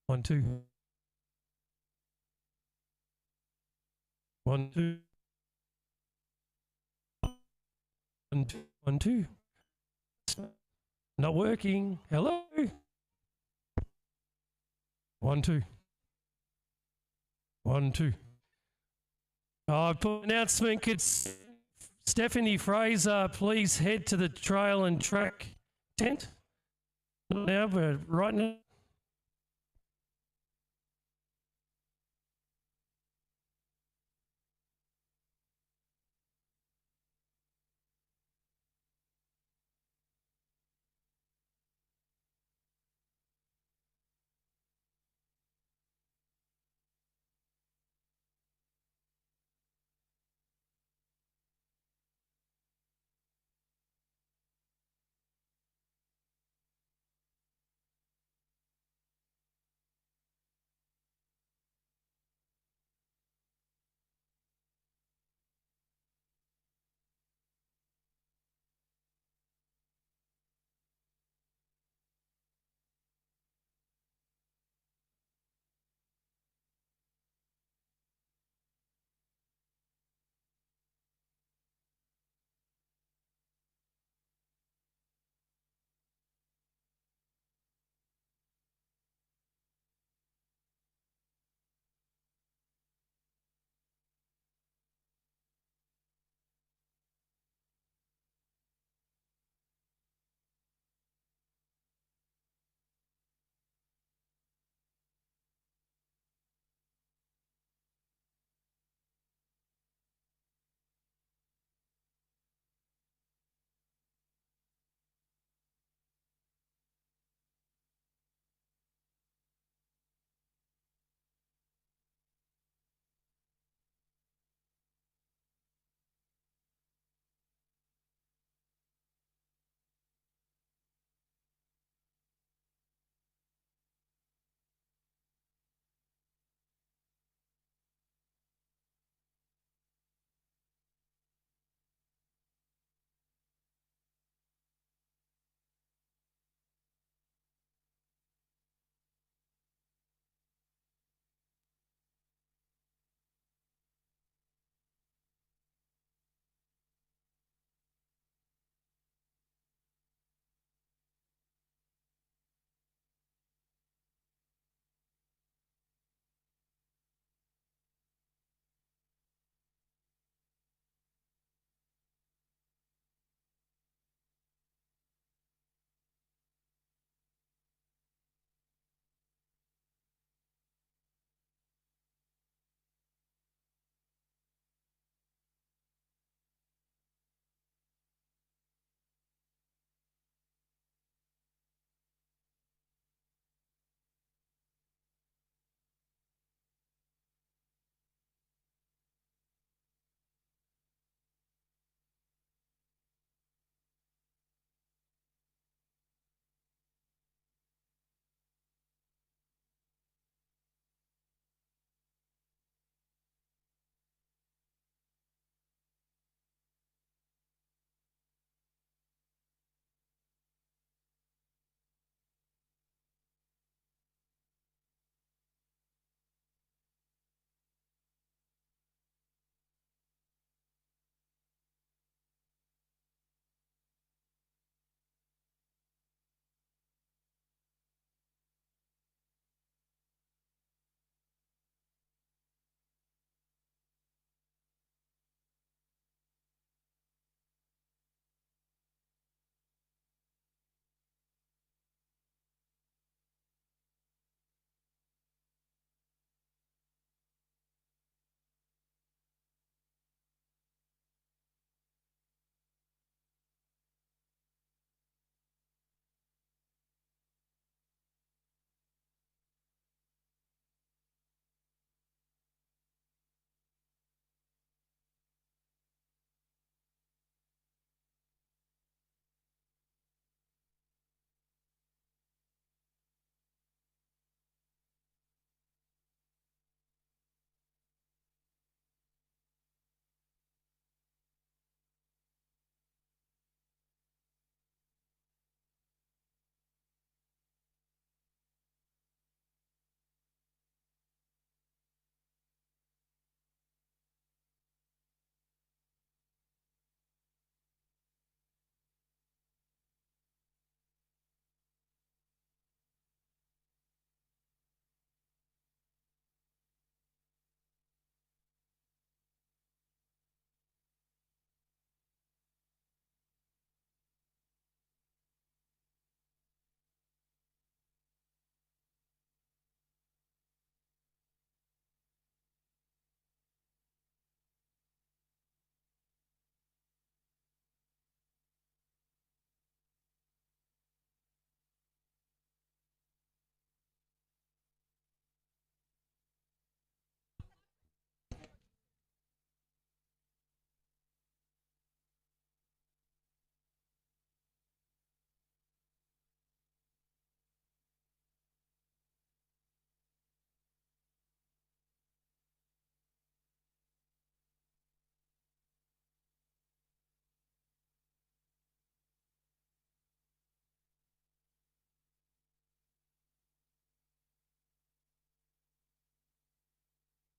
1, 2. 1, 2. 1, 2. 1, 2. Not working. Hello. 1, 2. 1, 2. Oh, put announcement. Could Stephanie Fraser please head to the trail and track tent? Not now, but right now.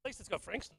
least it's got Frankston.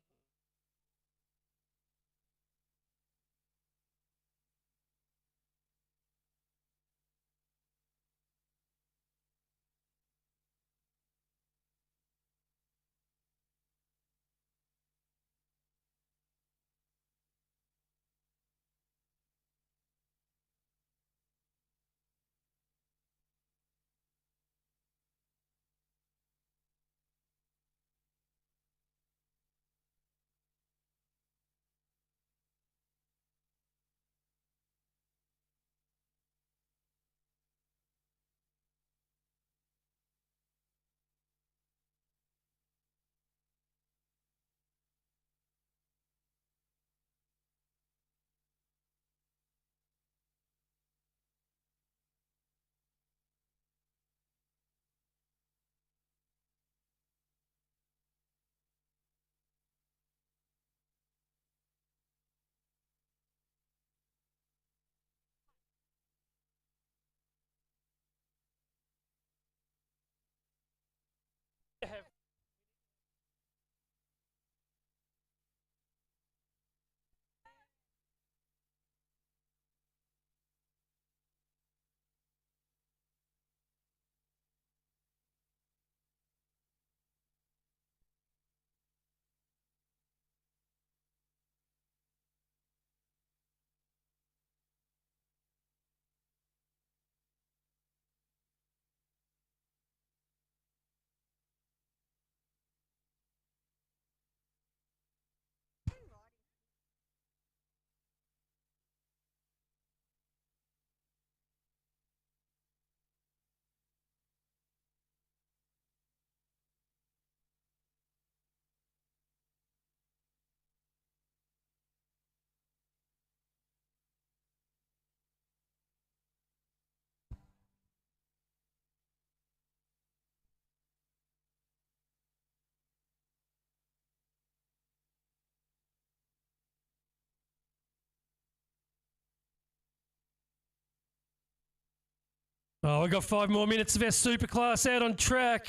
Oh, we've got 5 more minutes of our Superclass out on track.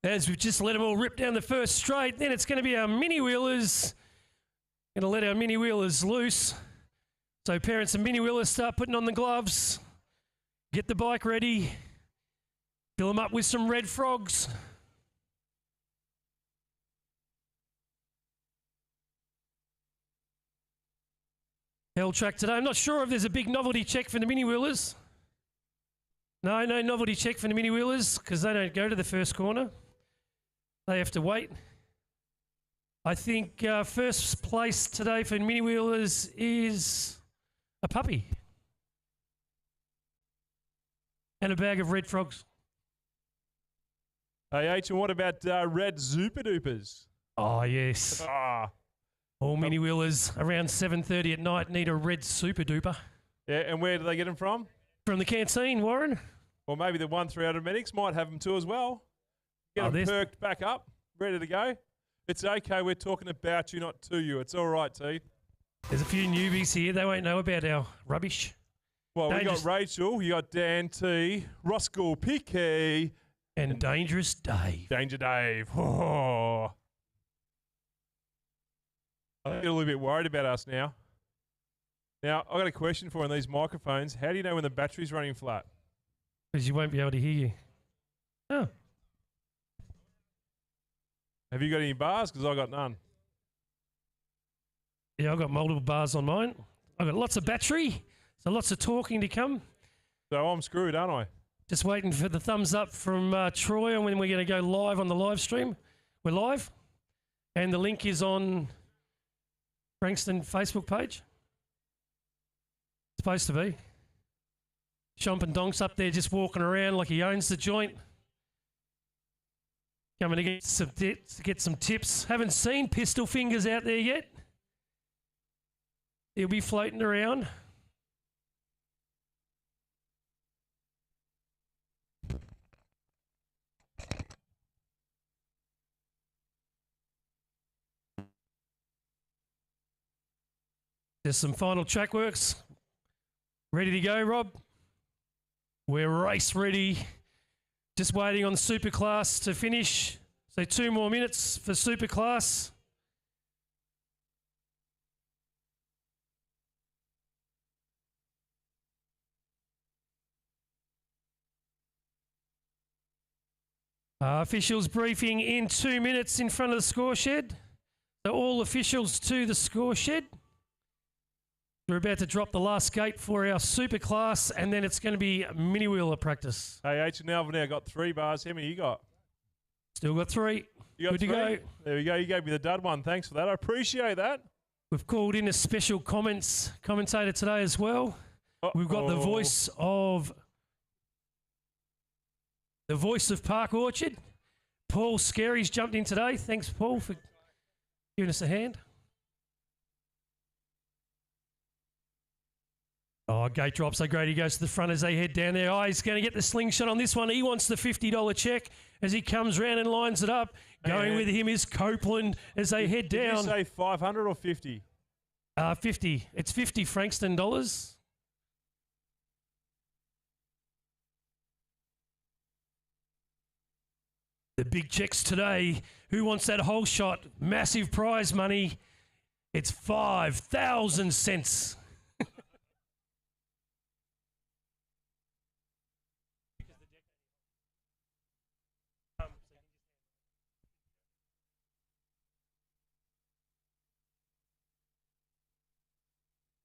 As we've just let them all rip down the first straight, then it's going to be our mini wheelers. Going to let our mini wheelers loose. So parents and mini wheelers start putting on the gloves. Get the bike ready. Fill them up with some red frogs. Hell track today. I'm not sure if there's a big novelty check for the mini wheelers. No novelty check for the mini wheelers because they don't go to the first corner. They have to wait. I think first place today for mini wheelers is a puppy and a bag of red frogs. Hey H, and what about red Super Dupers? Oh yes. All mini wheelers around 7:30 at night need a red Super Duper. Yeah, and where do they get them from? From the canteen, Warren. Or maybe the 1-300 medics might have them too as well. Get them perked back up, ready to go. It's okay, we're talking about you, not to you. It's all right, T. There's a few newbies here. They won't know about our rubbish. Well, we got Rachel, you got Dan T, Roscoe Piquet. And Dangerous Dave. Danger Dave. Oh. I get a little bit worried about us now. Now, I've got a question for you on these microphones. How do you know when the battery's running flat? Because you won't be able to hear you. Oh. Have you got any bars? Because I've got none. Yeah, I've got multiple bars on mine. I've got lots of battery, so lots of talking to come. So I'm screwed, aren't I? Just waiting for the thumbs up from Troy on when we're going to go live on the live stream. We're live. And the link is on Frankston Facebook page. It's supposed to be. Chomp and Donk's up there just walking around like he owns the joint. Coming to get some tips. Haven't seen Pistol Fingers out there yet. He'll be floating around. There's some final track works. Ready to go, Rob? We're race ready. Just waiting on Superclass to finish. So 2 more minutes for Superclass. Officials briefing in 2 minutes in front of the score shed. So all officials to the score shed. We're about to drop the last gate for our Superclass, and then it's going to be mini wheeler practice. Hey, H and Alvin now got 3 bars. How many you got? Still got 3. You got Good 3? to go. There we go. You gave me the dud one. Thanks for that. I appreciate that. We've called in a special commentator today as well. We've got the voice of Park Orchard. Paul Scary's jumped in today. Thanks, Paul, for giving us a hand. Oh, gate drop. So Grady goes to the front as they head down there. Oh, he's going to get the slingshot on this one. He wants the $50 check as he comes round and lines it up. Going with him is Copeland as they head down. Did you say 500 or 50? 50. It's 50 Frankston dollars. The big checks today. Who wants that whole shot? Massive prize money. It's 5,000 cents.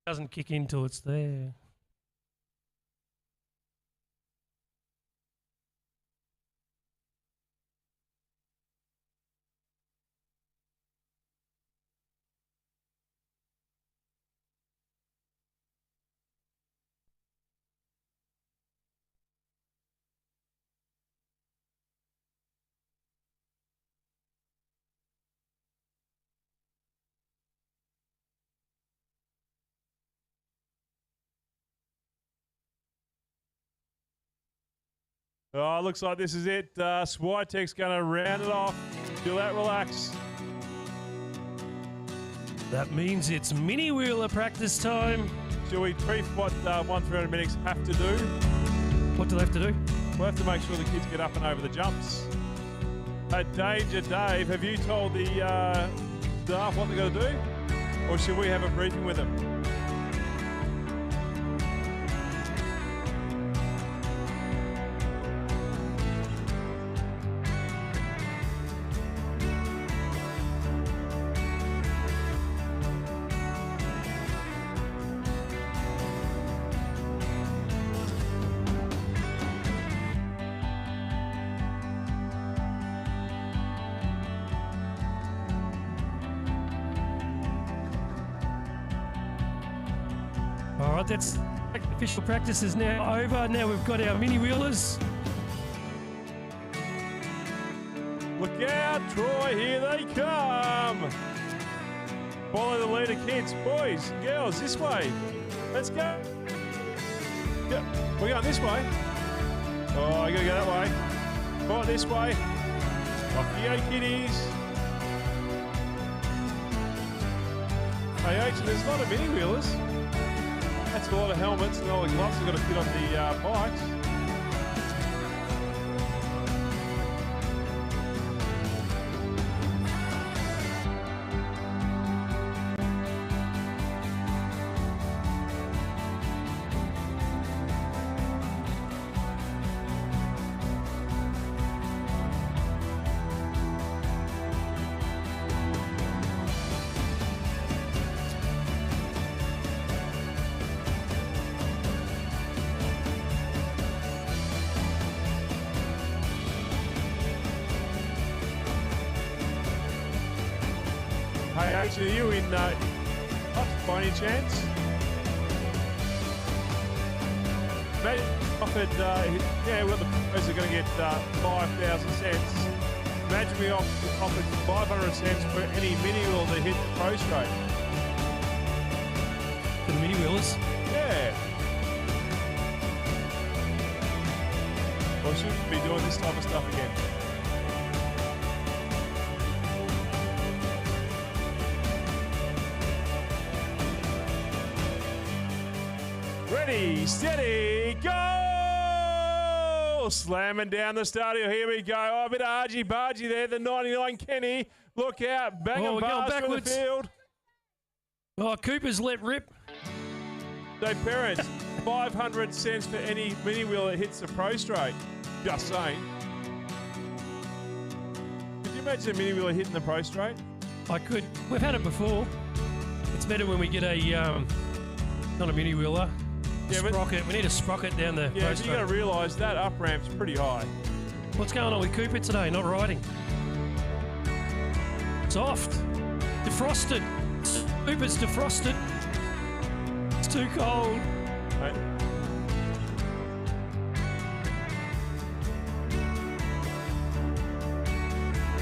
Doesn't kick in till it's there. Oh, looks like this is it. Switek's going to round it off. Do that, relax. That means it's mini wheeler practice time. Shall we brief what 1-300 medics have to do? What do they have to do? We'll have to make sure the kids get up and over the jumps. Danger Dave, have you told the staff what they're going to do? Or should we have a briefing with them? All right, that's official practice is now over. Now we've got our mini wheelers. Look out, Troy, here they come. Follow the leader, kids, boys, girls, this way. Let's go. Yep, we're going this way. Oh, you gotta go that way. Oh, this way. Off you go, kiddies. Hey, H, there's a lot of mini wheelers. That's a lot of helmets and all the gloves have got to fit on the bikes. Hey, actually, are you in by any chance? Mate offered, yeah, well, the pros are going to get 5,000 cents. Imagine we offered 500 cents for any mini wheel to hit the pro straight. For the mini wheelers? Yeah. Well, shouldn't be doing this type of stuff again. Ready, steady, go! Slamming down the starter. Here we go. Oh, a bit of argy-bargy there. The 99 Kenny. Look out. Banging past through the field. Oh, Cooper's let rip. So, parents, 500 cents for any mini wheel that hits the pro straight. Just saying. you imagine a mini wheeler hitting the pro straight? I could. We've had it before. It's better when we get a not a mini wheeler. Yeah, Sprocket. We need a sprocket down the Yeah, pro but you got to straight. realise that up ramp's pretty high. What's going on with Cooper today? Not riding. Soft. Defrosted. Cooper's defrosted. It's too cold. Right?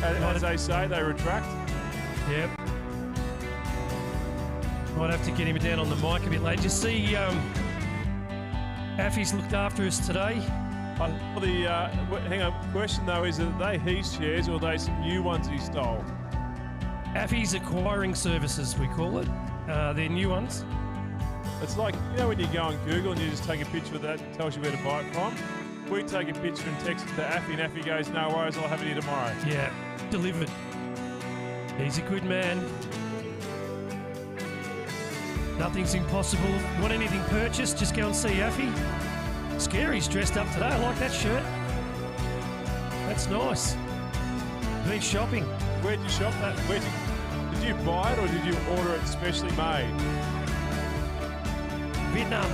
And as they say, they retract. Yep. Might have to get him down on the mic a bit later. Just see, Affy's looked after us today. Hang on. Question though is, are they his shares or are they some new ones he stole? Affy's acquiring services, we call it. They're new ones. It's like, you know when you go on Google and you just take a picture of that and it tells you where to buy it from? We take a picture and text it to Affy and Affy goes, no worries, I'll have it here tomorrow. Yeah, delivered. He's a good man. Nothing's impossible. Want anything purchased, just go and see Affy. Scary's dressed up today. I like that shirt. That's nice. Been shopping. Where'd you shop that? Did you buy it or did you order it specially made? Vietnam.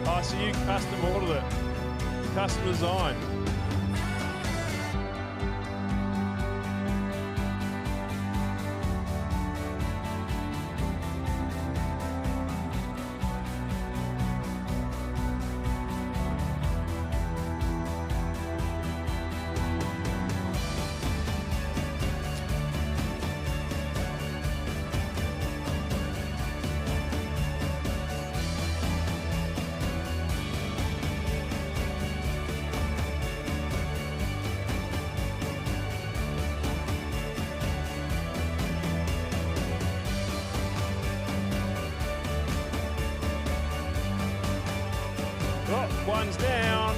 Oh, so you custom ordered it. Custom design. Oh, one's down.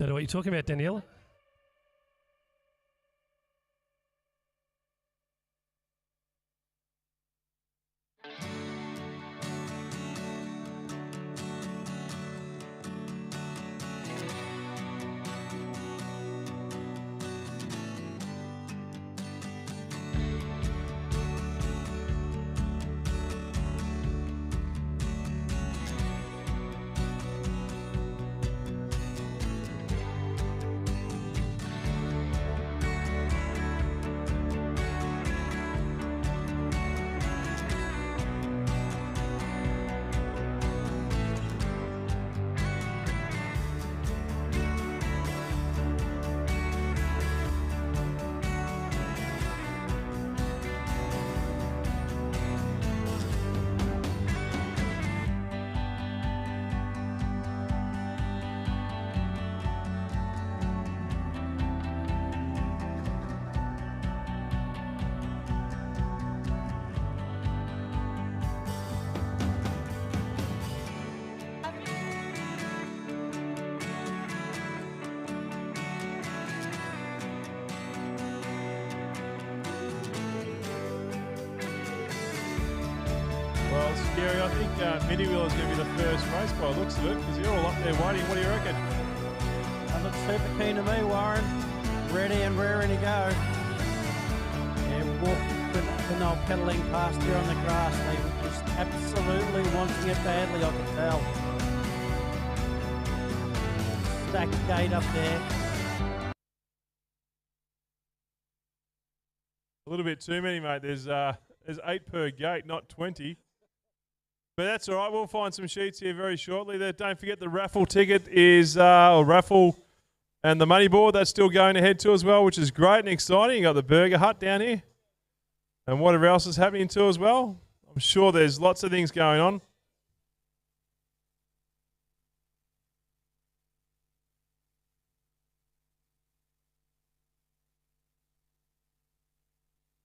Don't know what you're talking about, Daniela. Well, Scary, I think Mini Wheel is going to be the first race by the looks of it, because you're all up there waiting. What do you reckon? That looks super keen to me, Warren. Ready and raring to go. Yeah, when they were pedalling past here on the grass, they were just absolutely wanting it badly, I could tell. Stacked gate up there. A little bit too many, mate. There's 8 per gate, not 20. But that's all right. We'll find some sheets here very shortly. There, don't forget the raffle ticket is, or raffle and the money board, that's still going ahead too as well, which is great and exciting. You got the Burger Hut down here and whatever else is happening too as well. I'm sure there's lots of things going on.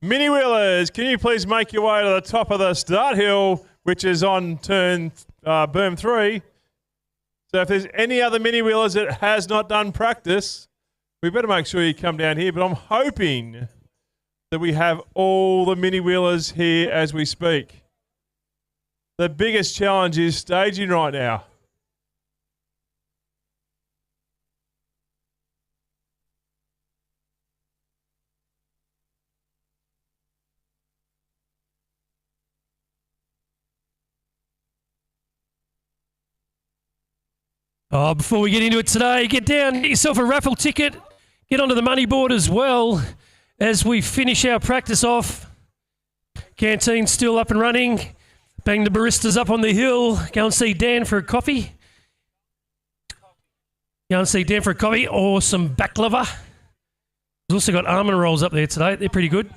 Mini Wheelers, can you please make your way to the top of the start hill, which is on turn berm 3. So if there's any other Mini Wheelers that has not done practice, we better make sure you come down here. But I'm hoping that we have all the Mini Wheelers here as we speak. The biggest challenge is staging right now. Oh, before we get into it today, get down, get yourself a raffle ticket, get onto the money board as well as we finish our practice off. Canteen's still up and running. Bang the baristas up on the hill. Go and see Dan for a coffee. Go and see Dan for a coffee or some baklava. We've also got almond rolls up there today. They're pretty good.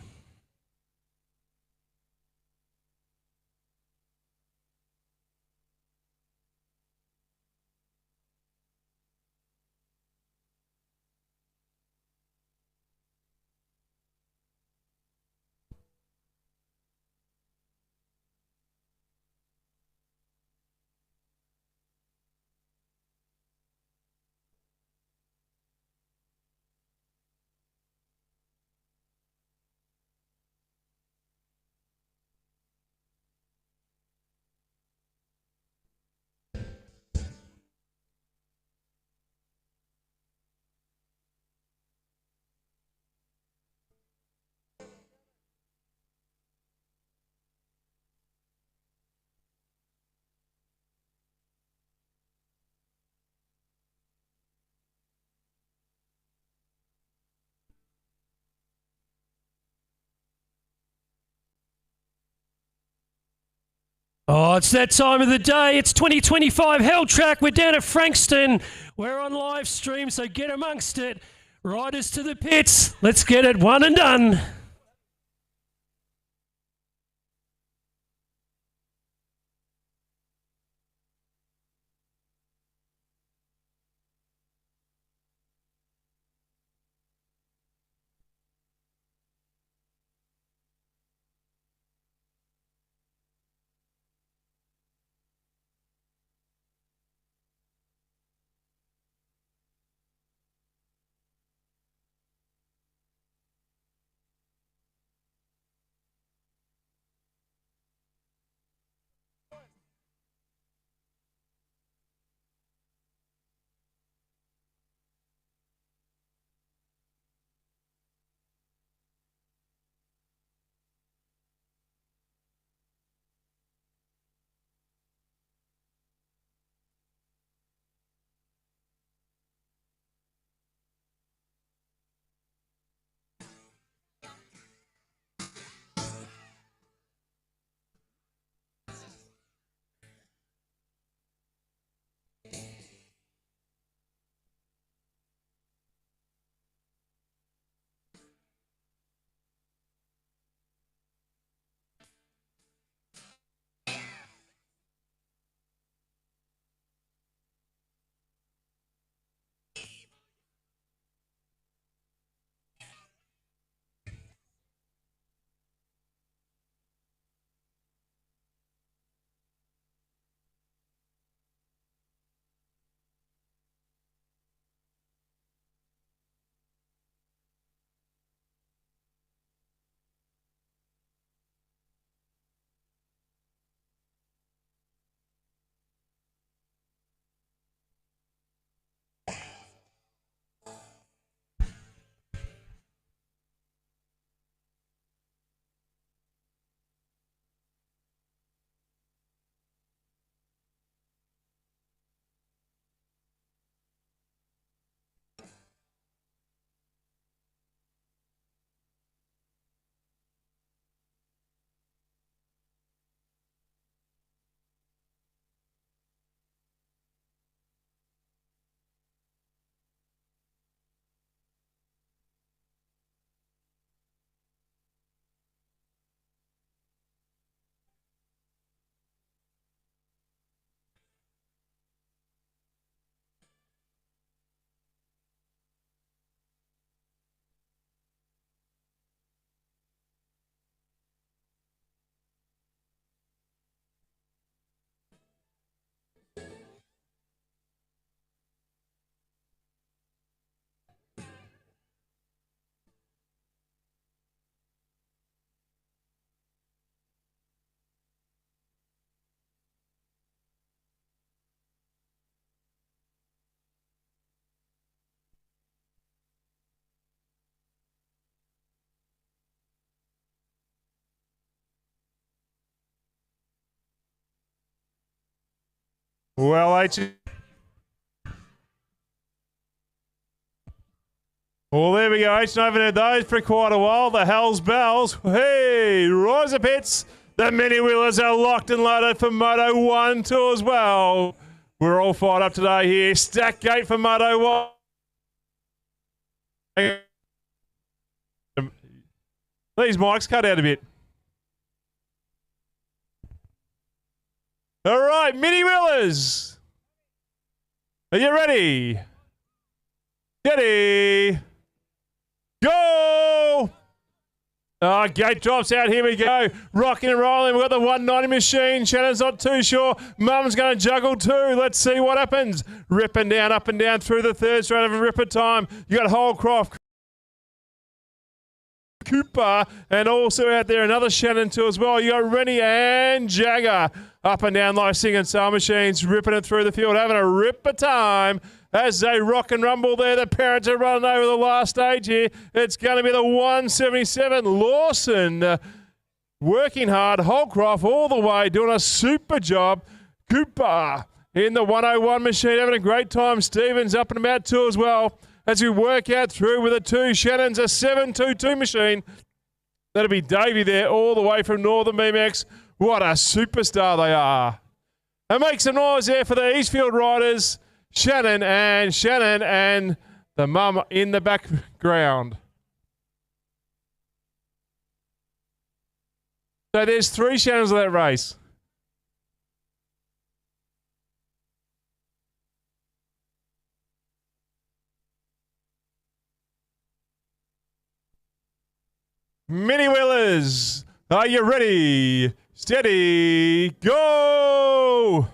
Oh, it's that time of the day. It's 2025 Hell Track. We're down at Frankston. We're on live stream, so get amongst it. Riders to the pits. Let's get it one and done. Well, well, there we go. H. I haven't heard those for quite a while. The Hells Bells. Hey, rise up hits. The mini wheelers are locked and loaded for Moto 1, 2 as well. We're all fired up today here. Stack gate for Moto 1. These mics cut out a bit. All right, mini wheelers. Are you ready? Ready. Go! Gate drops out. Here we go. Rocking and rolling. We've got the 190 machine. Shannon's not too sure. Mum's going to juggle too. Let's see what happens. Ripping down, up and down through the third straight of a ripper time. You got Holcroft, Cooper, and also out there another Shannon too as well. You got Rennie and Jagger. Up and down like singing soul machines. Ripping it through the field. Having a ripper time. As they rock and rumble there, the parents are running over the last stage here. It's going to be the 177. Lawson working hard. Holcroft all the way, doing a super job. Cooper in the 101 machine, having a great time. Stevens up and about too as well. As we work out through with the two. Shannon's a 722 machine. That'll be Davey there all the way from Northern BMX. What a superstar they are. And make some noise there for the Eastfield riders. Shannon and the mum in the background. So there's 3 Shannons of that race. Mini wheelers, are you ready? Steady, go!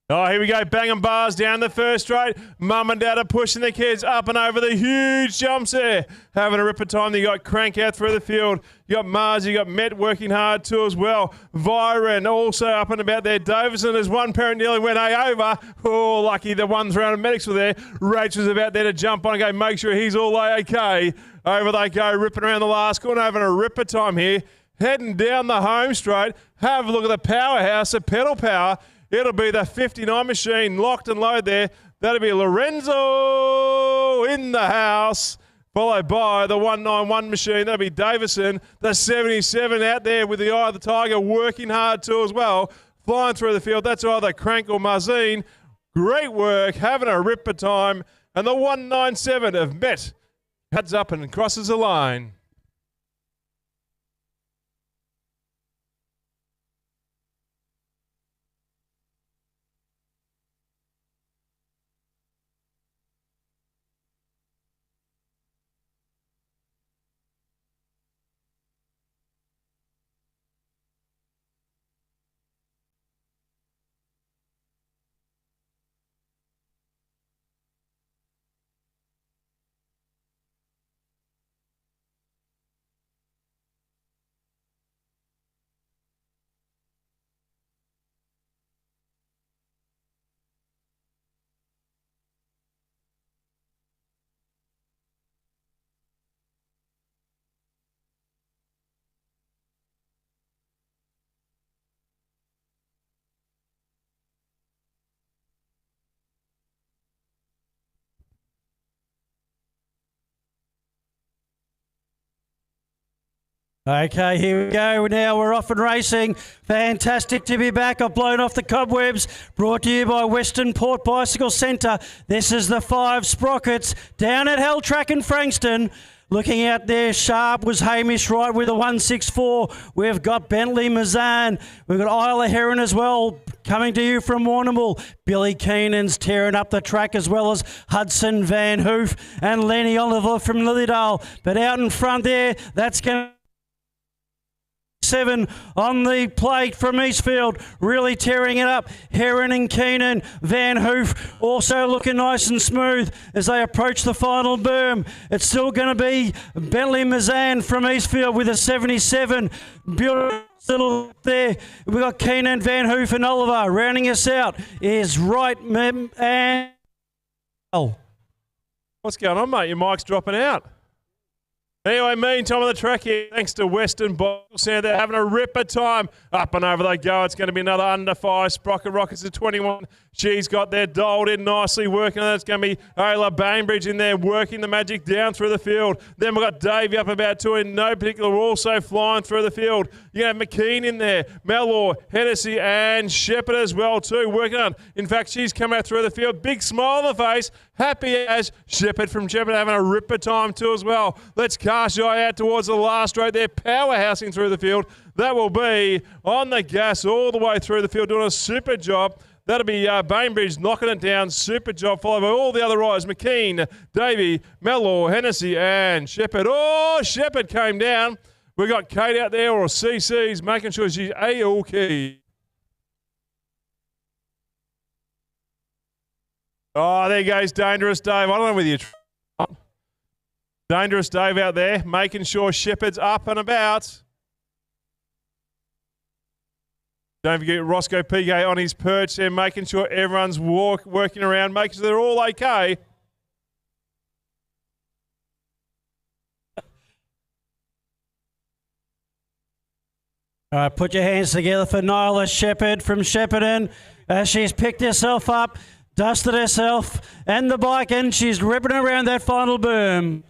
Oh, here we go, banging bars down the first straight. Mum and Dad are pushing the kids up and over the huge jumps there. Having a ripper time. You got Crank out through the field. You got Mars, you got Met working hard too as well. Viren also up and about there. Davison, as one parent nearly went over. Oh, lucky the 1 round of medics were there. Rach was about there to jump on and go make sure he's all okay. Over they go, ripping around the last corner, having a ripper time here. Heading down the home straight. Have a look at the powerhouse, the pedal power. It'll be the 59 machine locked and loaded there. That'll be Lorenzo in the house, followed by the 191 machine. That'll be Davison. The 77 out there with the eye of the tiger working hard too as well. Flying through the field. That's either Crank or Marzine. Great work, having a ripper time. And the 197 of Met heads up and crosses the line. Okay, here we go. Now we're off and racing. Fantastic to be back. I've blown off the cobwebs. Brought to you by Western Port Bicycle Centre. This is the 5 Sprockets down at Hell Track in Frankston. Looking out there, sharp was Hamish Wright with a 164. We've got Bentley Mazan. We've got Isla Heron as well, coming to you from Warrnambool. Billy Keenan's tearing up the track, as well as Hudson Van Hoof and Lenny Oliver from Lilydale. But out in front there, that's going to 7 on the plate from Eastfield, really tearing it up. Heron and Keenan, Van Hoof also looking nice and smooth as they approach the final berm. It's still going to be Bentley Mazan from Eastfield with a 77. Beautiful there. We've got Keenan, Van Hoof and Oliver. Rounding us out is Wright and... What's going on, mate? Your mic's dropping out. Anyway, meantime on the track here, thanks to Western Bicycle Centre, they're having a ripper time. Up and over they go. It's going to be another under 5. Sprocket Rockets at 21. She's got there dialed in nicely, working on it. It's going to be Ayla Bainbridge in there, working the magic down through the field. Then we've got Davey up about 2 in no particular, also flying through the field. You have McKean in there, Mellor, Hennessy and Shepherd as well too, working on. In fact, she's come out through the field, big smile on the face, happy as Shepherd from Shepherd having a ripper time too as well. Let's cast your eye out towards the last straight there, powerhousing through the field. That will be on the gas all the way through the field, doing a super job. That'll be Bainbridge knocking it down. Super job, followed by all the other riders. McKean, Davey, Mellor, Hennessy and Shepherd. Oh, Shepherd came down. We got Kate out there, or CC's, making sure she's A-OK. Oh, there goes Dangerous Dave. I don't know whether you're Dangerous Dave out there, making sure Shepherd's up and about. Don't forget Roscoe PK on his perch there, making sure everyone's working around, making sure they're all okay. All right, put your hands together for Nyla Shepherd from Shepparton. She's picked herself up, dusted herself and the bike, and she's ripping around that final berm.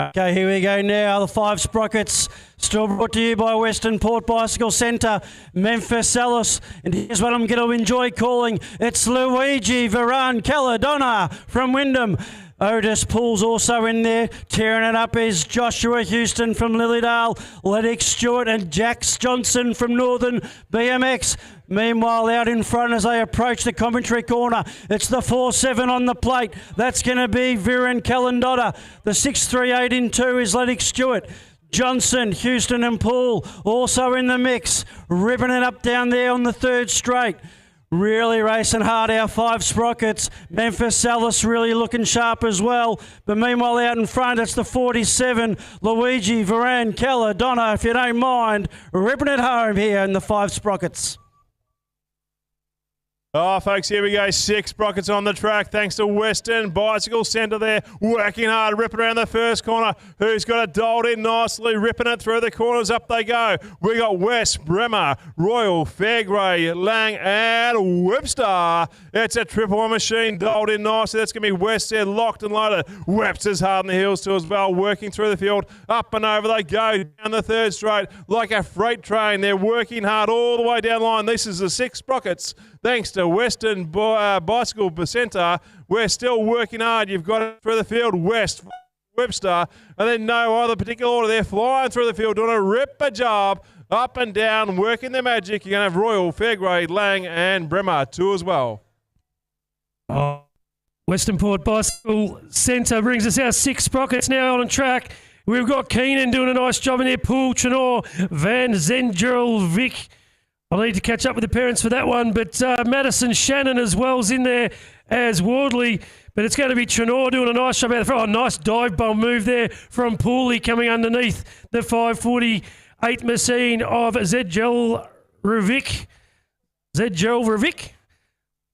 Okay, here we go now. The 5 Sprockets, still brought to you by Western Port Bicycle Centre, Memphis Ellis. And here's what I'm going to enjoy calling. It's Luigi Varan Caladonna from Wyndham. Otis Poole's also in there. Tearing it up is Joshua Houston from Lilydale, Lennox Stewart and Jax Johnson from Northern BMX. Meanwhile, out in front as they approach the commentary corner, it's the 4-7 on the plate. That's going to be Viren Calandotta. The 6-3-8 in 2 is Lennox Stewart. Johnson, Houston and Poole also in the mix. Ripping it up down there on the 3rd straight. Really racing hard, our 5 Sprockets. Memphis Salas really looking sharp as well. But meanwhile, out in front, it's the 47, Luigi Varan Caladonna, if you don't mind, ripping it home here in the 5 Sprockets. Oh, folks, here we go. 6 Sprockets on the track, thanks to Western Bicycle Centre there, working hard, ripping around the first corner. Who's got it dialed in nicely, ripping it through the corners. Up they go. We got West, Bremer, Royal, Fairgrey, Lang and Webster. It's a triple one machine, dialed in nicely. That's going to be West there, locked and loaded. Webster's hard on the heels too as well, working through the field. Up and over they go, down the 3rd straight, like a freight train. They're working hard all the way down the line. This is the 6 Sprockets. Thanks to Western Bicycle Centre, we're still working hard. You've got it through the field, West, Webster, and then no other particular order. They're flying through the field, doing a ripper job, up and down, working the magic. You're going to have Royal, Fairgrey, Lang and Bremer too as well. Oh, Western Port Bicycle Centre brings us our 6 Sprockets now on track. We've got Keenan doing a nice job in there, Poole, Chenor, Van Zengerl, Vic. I'll need to catch up with the parents for that one, but Madison Shannon as well is in there as Wardley, but it's going to be Chenor doing a nice job out there. Oh, nice dive bomb move there from Pooley coming underneath the 548 machine of Zedgel Ruvik.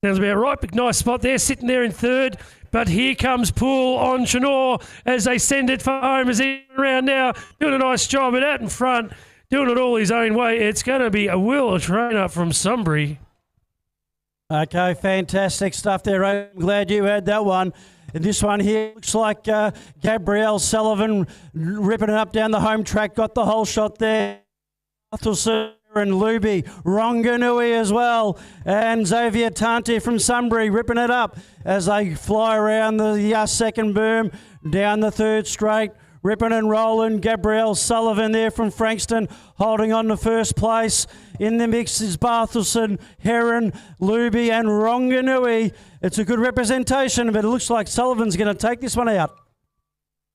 Sounds about right, but nice spot there, sitting there in 3rd. But here comes Poole on Chenor as they send it for home as he's around now, doing a nice job, and out in front, doing it all his own way. It's going to be a Will Trainer from Sunbury. Okay, fantastic stuff there. I'm glad you had that one. And this one here looks like Gabrielle Sullivan ripping it up down the home track. Got the whole shot there. Arthur and Luby, Ronganui as well, and Xavier Tanti from Sunbury ripping it up as they fly around the 2nd berm, down the 3rd straight. Ripping and rolling, Gabrielle Sullivan there from Frankston, holding on to 1st place. In the mix is Barthelson, Heron, Luby and Ronganui. It's a good representation, but it looks like Sullivan's going to take this one out.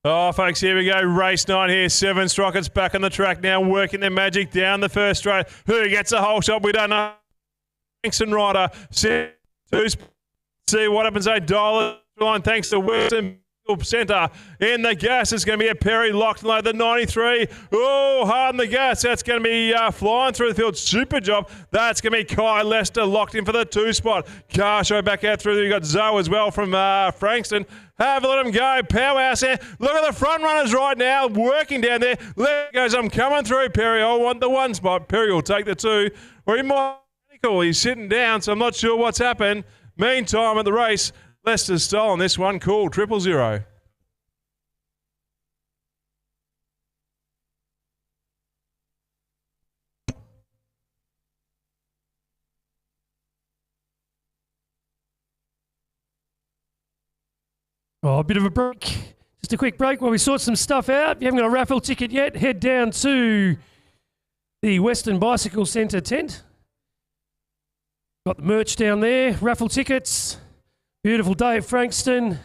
Oh, folks, here we go. Race 9 here. 7 Sprockets back on the track now, working their magic down the 1st straight. Who gets a whole shot? We don't know. Frankston rider. See what happens. They dial it line thanks to Western Centre in the gas. It's going to be a Perry locked and loaded, the 93. Oh, hard in the gas. That's going to be flying through the field. Super job. That's going to be Kai Lester locked in for the 2 spot. Carshow back out through there. You've got Zoe as well from Frankston. Have a let him go. Powerhouse there. Look at the front runners right now working down there. There goes. I'm coming through, Perry. I want the 1 spot. Perry will take the 2. Or he might. He's sitting down, so I'm not sure what's happened. Meantime, at the race, Lester's stolen this one. Cool. 000. Oh, a bit of a break. Just a quick break while we sort some stuff out. If you haven't got a raffle ticket yet, head down to the Western Bicycle Centre tent. Got the merch down there, raffle tickets. Beautiful day at Frankston.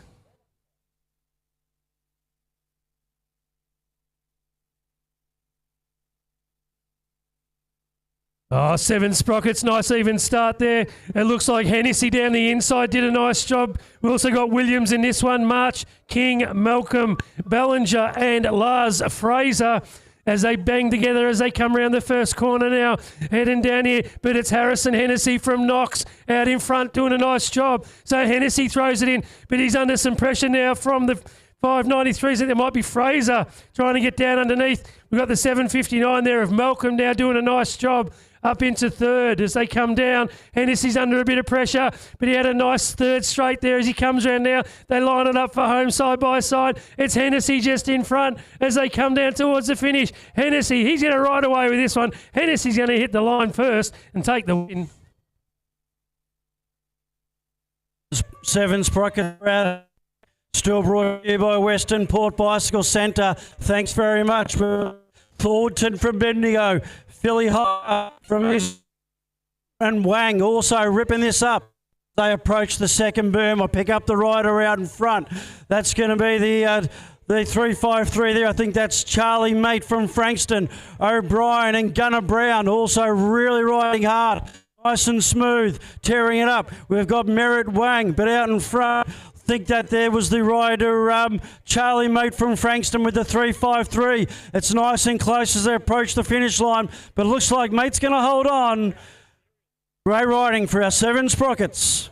Oh, 7 Sprockets, nice even start there. It looks like Hennessy down the inside did a nice job. We also got Williams in this one, March, King, Malcolm, Ballinger and Lars Fraser as they bang together as they come around the first corner now, heading down here. But it's Harrison Hennessy from Knox out in front doing a nice job. So Hennessy throws it in, but he's under some pressure now from the 593s. There might be Fraser trying to get down underneath. We've got the 759 there of Malcolm now doing a nice job up into third as they come down. Hennessy's under a bit of pressure, but he had a nice third straight there as he comes around now. They line it up for home side by side. It's Hennessy just in front as they come down towards the finish. Hennessy, he's going to ride away with this one. Hennessy's going to hit the line first and take the win. 7 Sprocket still brought to you by Western Port Bicycle Centre. Thanks very much. Thornton from Bendigo. Philly High from his and Wang also ripping this up. They approach the second berm. I pick up the rider out in front. That's going to be the 353 there. I think that's Charlie Mate from Frankston. O'Brien and Gunnar Brown also really riding hard. Nice and smooth, tearing it up. We've got Merritt Wang, but out in front, think that there was the rider Charlie Mate from Frankston with the 353. It's nice and close as they approach the finish line, but it looks like Mate's going to hold on. Great riding for our 7 Sprockets.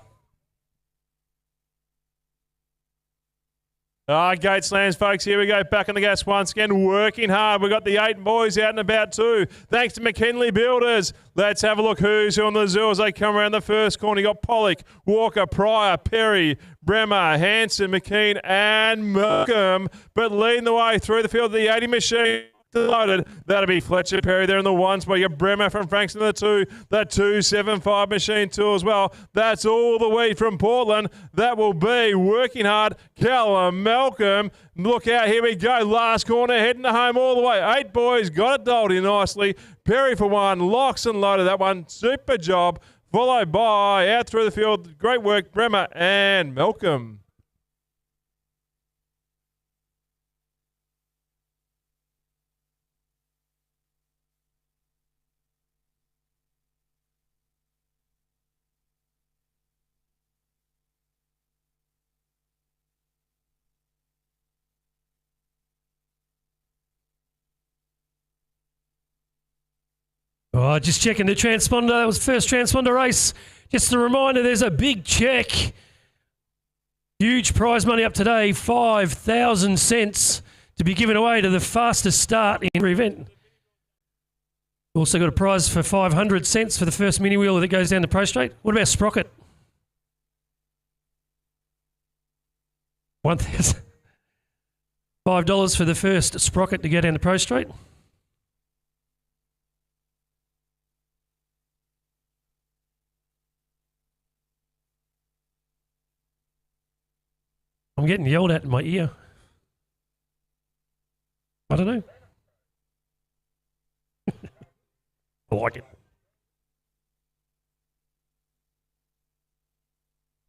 Gate slams, folks. Here we go. Back on the gas once again. Working hard. We've got the 8 boys out and about too. Thanks to McKinley Builders. Let's have a look who's on the zoo as they come around the first corner. You got Pollock, Walker, Pryor, Perry, Bremer, Hanson, McKean and Malcolm. But leading the way through the field, the 80 machine. Loaded. That'll be Fletcher Perry there in the 1 spot. You got Bremer from Frankston in the 2. The 275 machine 2 as well. That's all the way from Portland. That will be Working Hard. Callum Malcolm. Look out. Here we go. Last corner heading to home all the way. 8 boys. Got it doled in nicely. Perry for 1. Locks and loaded that one. Super job. Followed by out through the field. Great work. Bremer and Malcolm. Oh, just checking the transponder. That was the first transponder race. Just a reminder, there's a big check. Huge prize money up today, 5,000 cents to be given away to the fastest start in every event. Also got a prize for 500 cents for the first mini wheel that goes down the Pro Straight. What about Sprocket? 1,000. $5 for the first Sprocket to go down the Pro Straight. I'm getting yelled at in my ear. I don't know. I like it.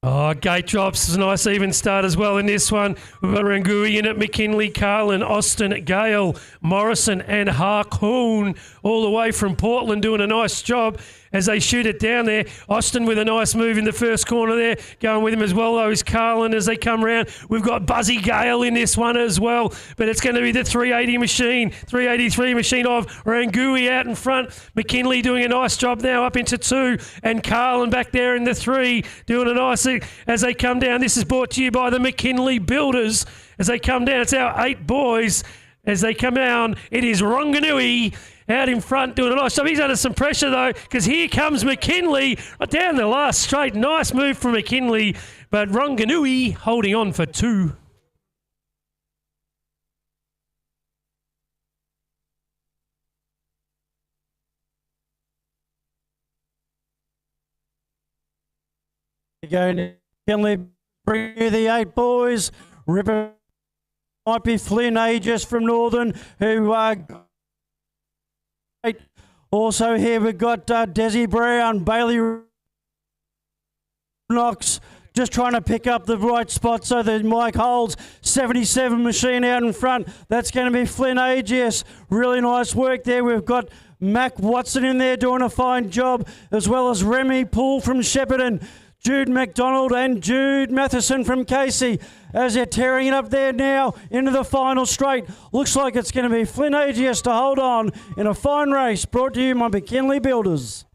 Oh, gate drops. A nice even start as well in this one. We've got Rangui in it, McKinley, Carlin, Austin, Gale, Morrison and Harkoon all the way from Portland doing a nice job. as they shoot it down there. Austin with a nice move in the first corner there. Going with him as well, though, is Carlin as they come round. We've got Buzzy Gale in this one as well, but it's going to be the 380 machine, 383 machine of Rangui out in front. McKinley doing a nice job now up into 2, and Carlin back there in the 3 doing a nice as they come down. This is brought to you by the McKinley Builders as they come down. It's our 8 boys as they come down. It is Ronganui out in front doing a nice job. He's under some pressure though, because here comes McKinley down the last straight. Nice move from McKinley, but Ronganui holding on for 2. Going McKinley, bring you the 8 boys. Ripper might be Flynn Aegis from Northern, who also here we've got Desi Brown, Bailey Knox, just trying to pick up the right spot so that Mike holds 77 machine out in front. That's going to be Flynn Aegis. Really nice work there. We've got Mac Watson in there doing a fine job, as well as Remy Poole from Shepparton, Jude McDonald and Jude Matheson from Casey as they're tearing it up there now into the final straight. Looks like it's going to be Flynn Aegis to hold on in a fine race brought to you by McKinley Builders.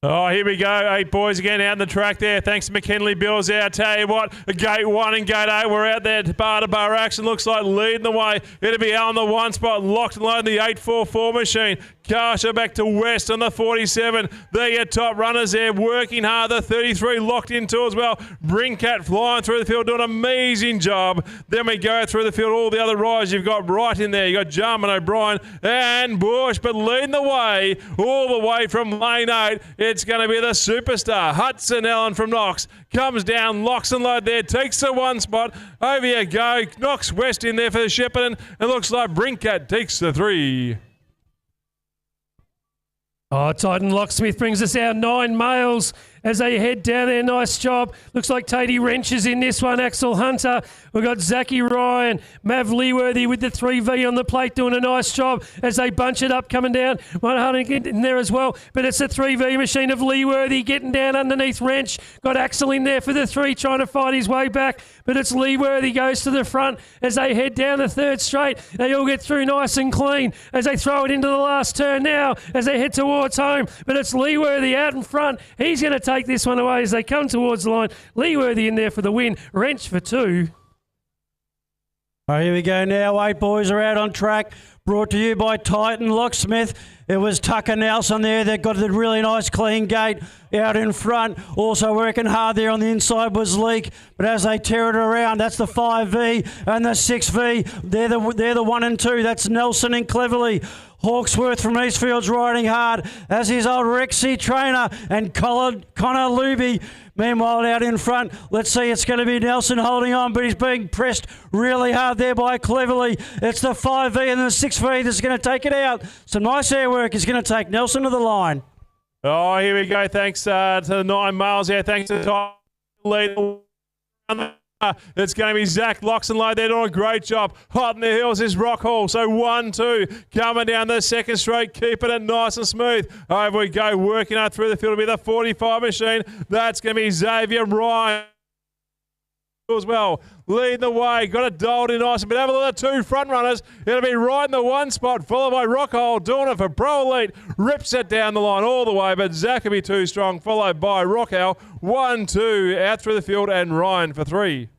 Oh, here we go. 8 boys again out in the track there. Thanks to McKinley Builders there. I tell you what, Gate 1 and Gate 8, we're out there bar to bar action. Looks like leading the way. It'll be on the 1 spot, locked and loaded, the 844 machine. Karsha back to West on the 47. They're your top runners there, working hard. The 33 locked into as well. Bringcat flying through the field, doing an amazing job. Then we go through the field. All the other riders you've got right in there. You've got Jarman, O'Brien and Bush, but leading the way all the way from lane 8. It's going to be the superstar. Hudson Allen from Knox comes down, locks and load there, takes the 1 spot. Over you go. Knox West in there for the Shepparton. It looks like Brinkat takes the 3. Oh, Titan Locksmith brings us our 9 males as they head down there. Nice job. Looks like Tatey Wrench is in this one. Axel Hunter. We've got Zachy Ryan. Mav Leeworthy with the 3V on the plate doing a nice job as they bunch it up coming down. 100 in there as well. But it's a 3V machine of Leeworthy getting down underneath Wrench. Got Axel in there for the 3 trying to fight his way back. But it's Leeworthy goes to the front as they head down the 3rd straight. They all get through nice and clean as they throw it into the last turn now as they head towards home. But it's Leeworthy out in front. He's going to take this one away as they come towards the line. Leeworthy in there for the win. Wrench for 2. Oh, here we go now. 8 boys are out on track. Brought to you by Titan Locksmith. It was Tucker Nelson there that got the really nice clean gate out in front. Also working hard there on the inside was Leak. But as they tear it around, that's the 5V and the 6V. They're the 1 and 2. That's Nelson and Cleverly. Hawksworth from Eastfield's riding hard, as his old Rexy trainer and Connor Luby. Meanwhile, out in front, let's see, it's going to be Nelson holding on, but he's being pressed really hard there by Cleverly. It's the 5V and the 6V that's going to take it out. Some nice air work is going to take Nelson to the line. Oh, here we go. Thanks to the 9 males there. Thanks to the lead. It's going to be Zach Locks and Load. They're doing a great job. Hot in the hills is Rock Hall. So 1-2 coming down the 2nd straight, keeping it nice and smooth. Over we go, working out through the field. It'll be the 45 machine. That's going to be Xavier Ryan as well. Leading the way, got it dialed in nice. But have a look at the 2 front runners. It'll be right in the 1 spot, followed by Rockhole, doing it for Pro Elite. Rips it down the line all the way, but Zach will be too strong, followed by Rockhole. 1-2 out through the field, and Ryan for 3.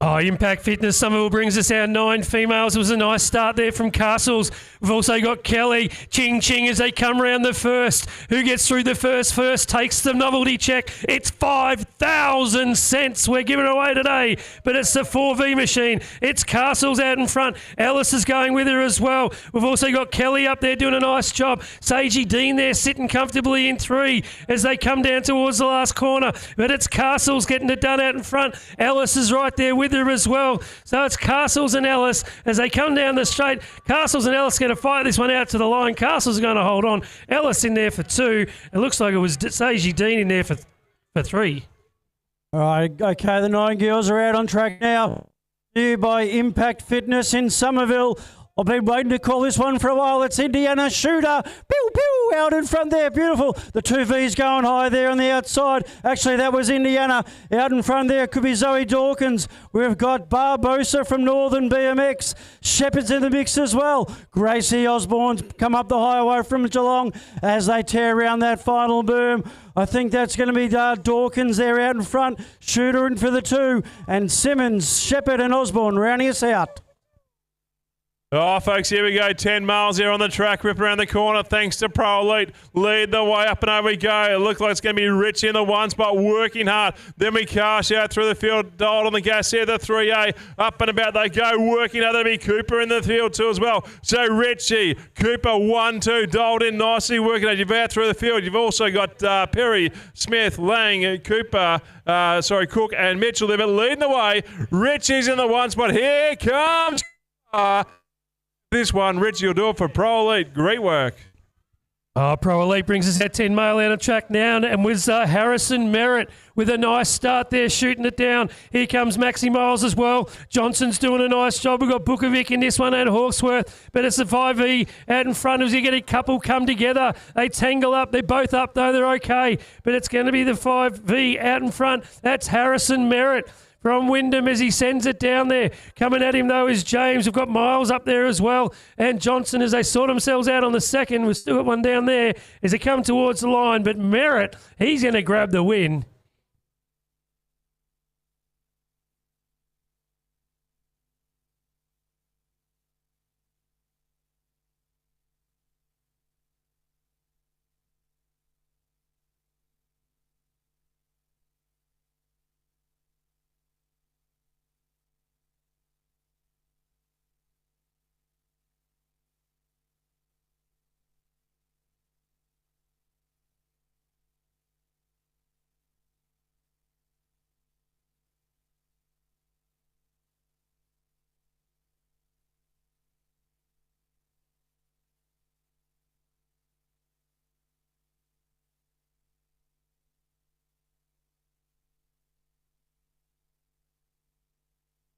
Oh, Impact Fitness Somerville brings us our 9 females. It was a nice start there from Castles. We've also got Kelly, Ching Ching as they come round the first. Who gets through the first takes the novelty check. It's 5,000 cents we're giving away today, but it's the 4V machine. It's Castles out in front. Ellis is going with her as well. We've also got Kelly up there doing a nice job. Sagey Dean there sitting comfortably in 3 as they come down towards the last corner, but it's Castles getting it done out in front. Ellis is right there with her as well. So it's Castles and Ellis as they come down the straight. Castles and Ellis going to fight this one out to the line. Castles are going to hold on. Ellis in there for 2. It looks like it was Sagey Dean in there for 3. All right, okay, the 9 girls are out on track now. By Impact Fitness in Somerville. I've been waiting to call this one for a while. It's Indiana Shooter. Pew, pew, out in front there. Beautiful. The two V's going high there on the outside. Actually, that was Indiana. Out in front there could be Zoe Dawkins. We've got Barbosa from Northern BMX. Shepherd's in the mix as well. Gracie Osborne's come up the highway from Geelong as they tear around that final boom. I think that's going to be Dawkins there out in front. Shooter in for the two. And Simmons, Shepherd and Osborne rounding us out. Oh, folks, here we go. 10 miles here on the track. Rip around the corner thanks to Pro Elite. Lead the way up and over we go. It looks like it's going to be Rich in the one spot, working hard. Then we cash out through the field. Dialed on the gas here, the 3A. Up and about they go, working hard. There'll be Cooper in the field too as well. So Richie, Cooper, 1-2. Dialed in nicely, working as you've out through the field. You've also got Perry, Smith, Lang, Cooper, Cook and Mitchell there, but leading the way. Richie's in the one spot. Here comes this one. Richie will do it for Pro Elite. Great work. Pro Elite brings us that 10 mile out of track now, and with Harrison Merritt with a nice start there, shooting it down. Here comes Maxi Miles as well. Johnson's doing a nice job. We've got Bukovic in this one and Hawksworth, but it's the 5E out in front as you get a couple come together. They tangle up. They're both up though. They're okay, but it's going to be the 5V out in front. That's Harrison Merritt from Wyndham as he sends it down there. Coming at him, though, is James. We've got Miles up there as well. And Johnson as they sort themselves out on the second. We've still got one down there as they come towards the line. But Merritt, he's going to grab the win.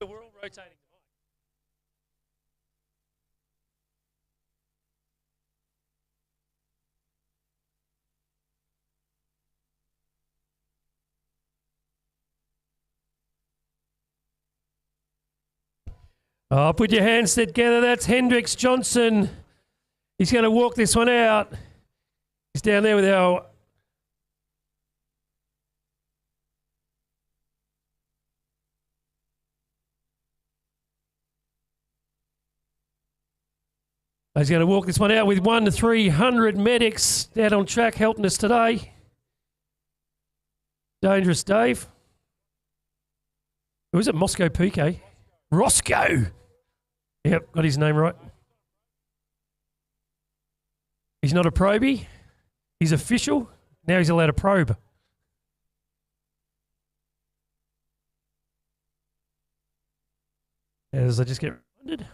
We're all rotating. Put your hands together. That's Hendricks Johnson. He's going to walk this one out. He's down there with our He's going to walk this one out with 1 to 300 medics out on track helping us today. Dangerous Dave. Who is it? Moscow PK. Roscoe. Yep, got his name right. He's not a probie. He's official. Now he's allowed to probe. As I just get reminded.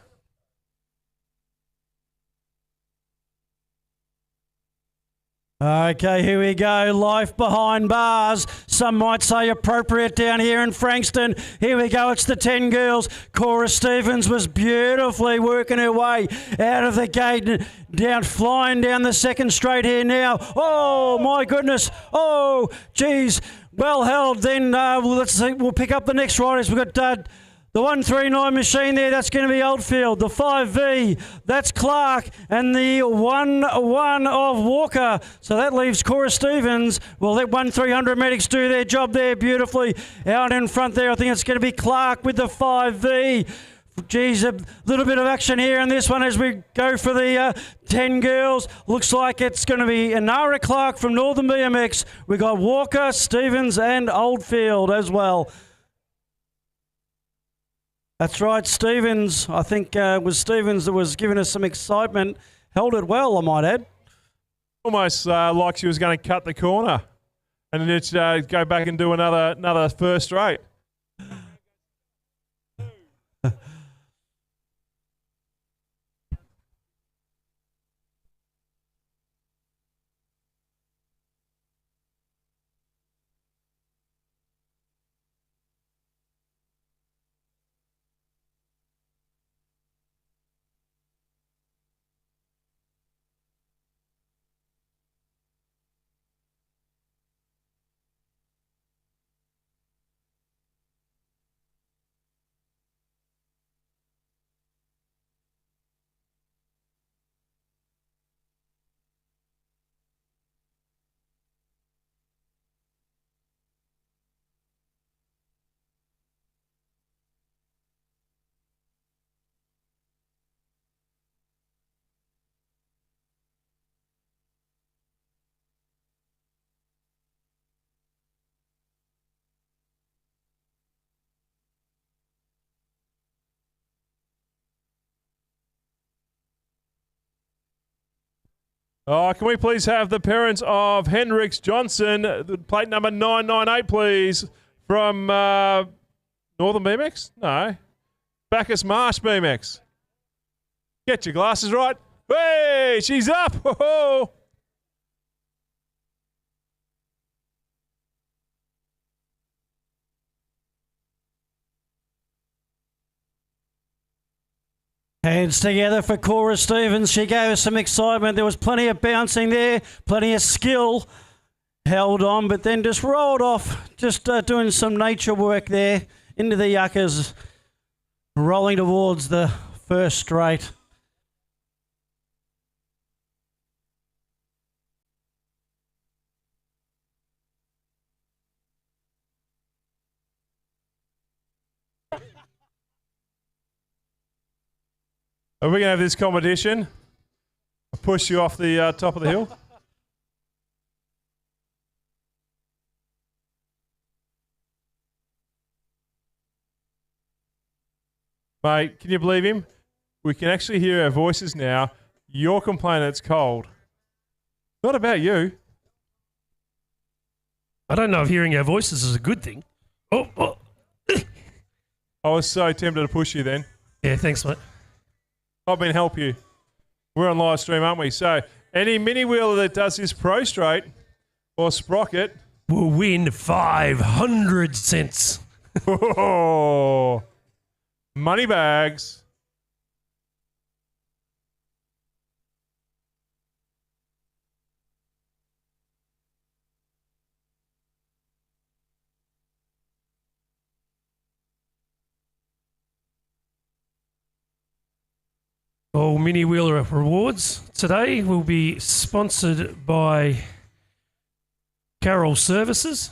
Okay, here we go. Life behind bars. Some might say appropriate down here in Frankston. Here we go. It's the 10 girls. Cora Stevens was beautifully working her way out of the gate, down, flying down the second straight here now. Oh, my goodness. Oh, geez. Well held. Then let's see. We'll pick up the next riders. We've got the 139 machine there, that's going to be Oldfield. The 5V, that's Clark. And the 1-1 of Walker. So that leaves Cora Stevens. We'll let 1-300 medics do their job there beautifully. Out in front there, I think it's going to be Clark with the 5V. Geez, a little bit of action here in this one as we go for the 10 girls. Looks like it's going to be Inara Clark from Northern BMX. We've got Walker, Stevens and Oldfield as well. That's right, Stevens. I think it was Stevens that was giving us some excitement. Held it well, I might add. Almost like she was going to cut the corner and then just go back and do another first straight. Oh, can we please have the parents of Hendrix Johnson, plate number 998, please, from Northern BMX? No. Bacchus Marsh BMX. Get your glasses right. Hey, she's up. Ho-ho. Hands together for Cora Stevens. She gave us some excitement. There was plenty of bouncing there, plenty of skill. Held on, but then just rolled off. Just doing some nature work there into the yuccas. Rolling towards the first straight. Are we going to have this competition? I'll push you off the top of the hill. Mate, can you believe him? We can actually hear our voices now. You're complaining it's cold. Not about you. I don't know if hearing our voices is a good thing. Oh. I was so tempted to push you then. Yeah, thanks, mate. I've been help you. We're on live stream, aren't we? So any mini wheeler that does this pro straight or sprocket will win 500 cents. Oh, money bags. All mini wheeler rewards today will be sponsored by Carroll Services.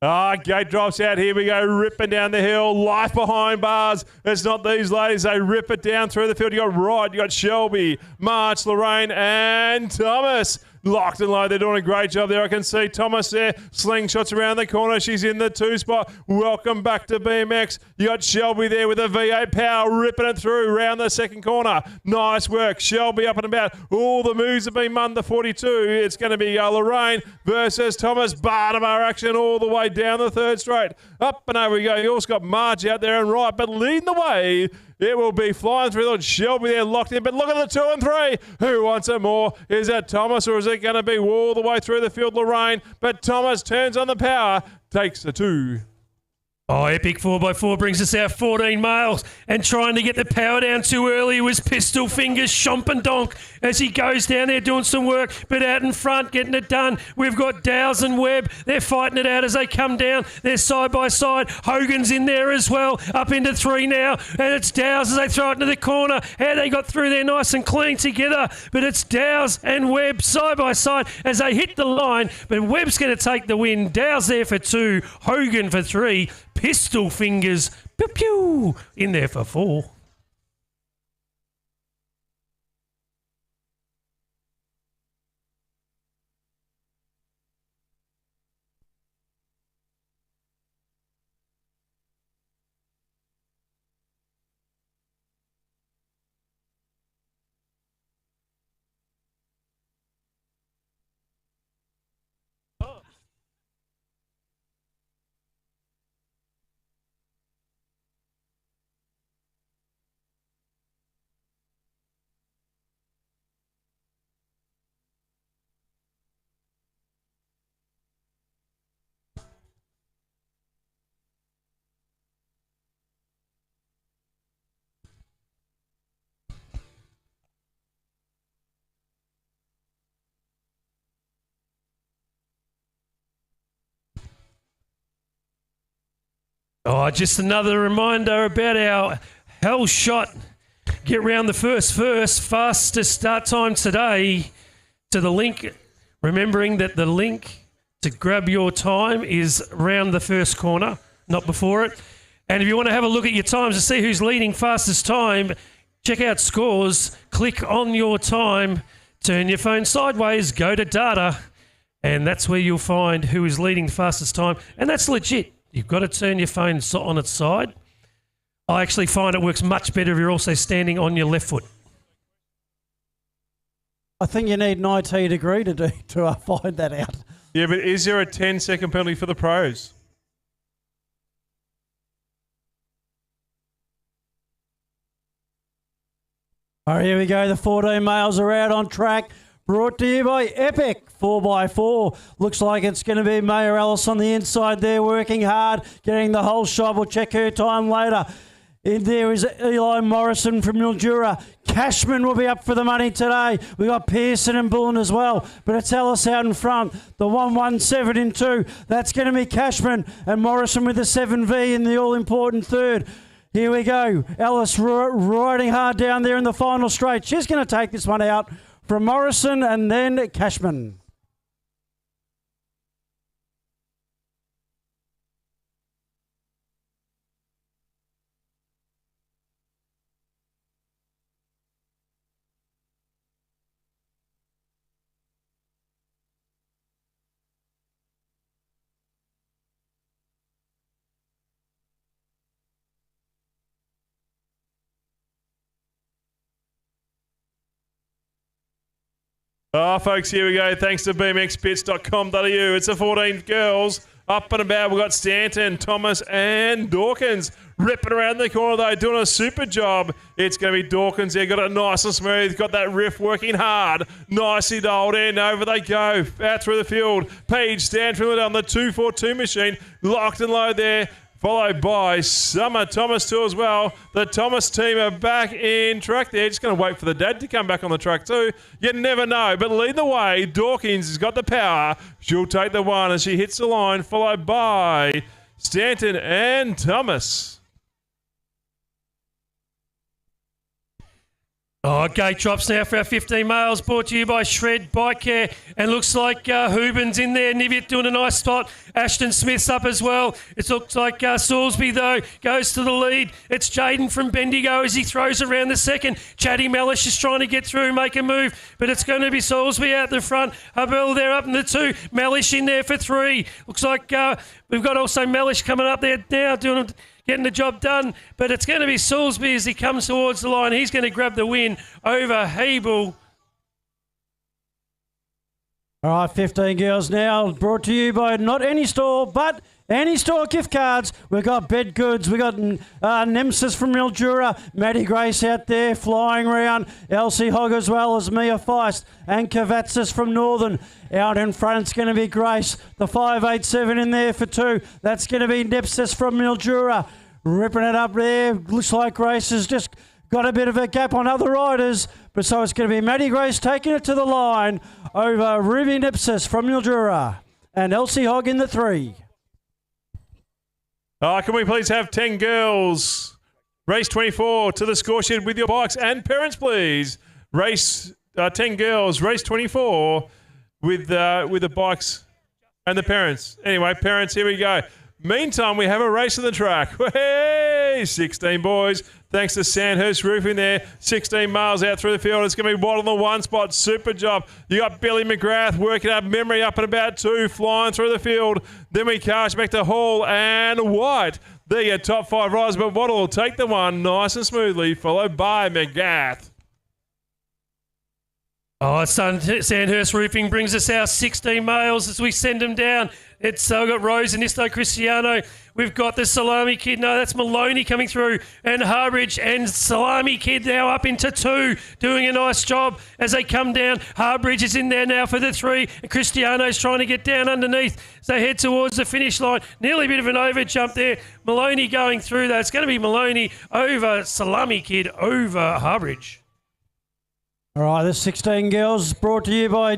Gate drops out. Here we go, ripping down the hill. Life behind bars. It's not these ladies. They rip it down through the field. You got Rod, you got Shelby, March, Lorraine, and Thomas. Locked and low. They're doing a great job there. I can see Thomas there. Slingshots around the corner. She's in the 2 spot. Welcome back to BMX. You got Shelby there with a V8 power, ripping it through around the second corner. Nice work. Shelby up and about. All the moves have been won. The 42. It's going to be Lorraine versus Thomas. Bartimer action all the way down the third straight. Up and over we go. You also got Marge out there and right, but leading the way. It will be flying through the Shelby there locked in. But look at the 2 and 3. Who wants it more? Is that Thomas or is it going to be all the way through the field, Lorraine? But Thomas turns on the power, takes the 2. Oh, epic 4x4 brings us our 14 miles, and trying to get the power down too early was Pistol Fingers Chomp and Donk as he goes down there doing some work, but out in front getting it done. We've got Dowes and Webb. They're fighting it out as they come down. They're side by side. Hogan's in there as well, up into 3 now, and it's Dowes as they throw it into the corner. How they got through there nice and clean together, but it's Dowes and Webb side by side as they hit the line, but Webb's going to take the win. Dowes there for 2, Hogan for 3. Pistol Fingers, pew pew, in there for 4. Oh, just another reminder about our Hell Shot. Get round the first, fastest start time today to the link. Remembering that the link to grab your time is round the first corner, not before it. And if you want to have a look at your times to see who's leading fastest time, check out scores, click on your time, turn your phone sideways, go to data, and that's where you'll find who is leading the fastest time. And that's legit. You've got to turn your phone on its side. I actually find it works much better if you're also standing on your left foot. I think you need an IT degree to find that out. Yeah, but is there a 10-second penalty for the pros? All right, here we go. The 14 males are out on track. Brought to you by Epic 4x4. Looks like it's going to be Mayor Alice on the inside there, working hard, getting the whole shot. We'll check her time later. In there is Eli Morrison from Mildura. Cashman will be up for the money today. We've got Pearson and Bullen as well, but it's Alice out in front. The 117 in 2. That's going to be Cashman and Morrison with the 7V in the all-important third. Here we go. Alice riding hard down there in the final straight. She's going to take this one out from Morrison and then Cashman. Oh, folks, here we go. Thanks to bmxpits.com.au. It's the 14 girls up and about. We've got Stanton, Thomas and Dawkins ripping around the corner, though, doing a super job. It's going to be Dawkins there. Got it nice and smooth. Got that riff working hard. Nicely dialed in. Over they go. Out through the field. Page Stanton on the 242 machine. Locked and low there. Followed by Summer Thomas too as well. The Thomas team are back in track there. Just going to wait for the dad to come back on the track too. You never know. But lead the way. Dawkins has got the power. She'll take the one as she hits the line. Followed by Stanton and Thomas. Oh, gate drops now for our 15 males, brought to you by Shred Bike Care. And looks like Hubin's in there. Niviot doing a nice spot. Ashton Smith's up as well. It looks like Salisbury, though, goes to the lead. It's Jaden from Bendigo as he throws around the second. Chatty Mellish is trying to get through, make a move, but it's going to be Salisbury out the front. Hubel there up in the 2. Mellish in there for 3. Looks like we've got also Mellish coming up there now getting the job done, but it's going to be Salisbury as he comes towards the line. He's going to grab the win over Hebel. All right, 15 girls now, brought to you by not any store, but any store gift cards. We've got Bed Goods, we've got Nemesis from Mildura, Maddie Grace out there flying around, Elsie Hogg as well as Mia Feist, and Kavatsas from Northern. Out in front, it's going to be Grace. The 587 in there for 2. That's going to be Nemesis from Mildura. Ripping it up there. Looks like Grace has just got a bit of a gap on other riders. But so it's going to be Maddie Grace taking it to the line over Ruby Nipsis from Mildura and Elsie Hogg in the 3. Can we please have 10 girls? Race 24 to the score sheet with your bikes and parents, please. Race 10 girls, race 24 with the bikes and the parents. Anyway, parents, here we go. Meantime, we have a race on the track. Hey, 16 boys. Thanks to Sandhurst Roofing there. 16 miles out through the field. It's going to be Watt on the 1 spot. Super job. You got Billy McGrath working up memory up and about 2, flying through the field. Then we cast back to Hall and White. There your top 5 riders, but Waddle will take the one nice and smoothly, followed by McGrath. Oh, Sandhurst Roofing brings us our 16 males as we send them down. It's we've got Rose and Isto Cristiano. We've got the Salami Kid. No, that's Maloney coming through. And Harbridge and Salami Kid now up into 2, doing a nice job as they come down. Harbridge is in there now for the 3. And Cristiano's trying to get down underneath as they head towards the finish line. Nearly a bit of an over jump there. Maloney going through that. It's going to be Maloney over Salami Kid over Harbridge. All right, the 16 girls brought to you by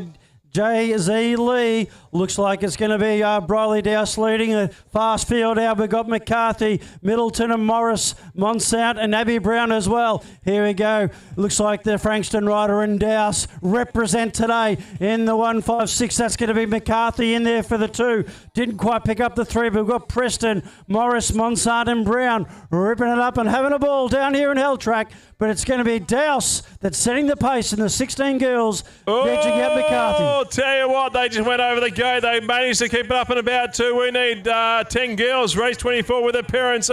Jay-Z Lee. Looks like it's going to be Briley Dowse leading a fast field out. We've got McCarthy, Middleton and Morris, Monsount and Abby Brown as well. Here we go. Looks like the Frankston rider and Dowse represent today in the 156. That's going to be McCarthy in there for the 2. Didn't quite pick up the 3, but we've got Preston, Morris, Monsount and Brown ripping it up and having a ball down here in Hell Track. But it's going to be Dowse that's setting the pace in the 16 girls. Edging out McCarthy. Oh, tell you what, they just went over the gate. They managed to keep it up and about 2. We need 10 girls, race 24 with their parents.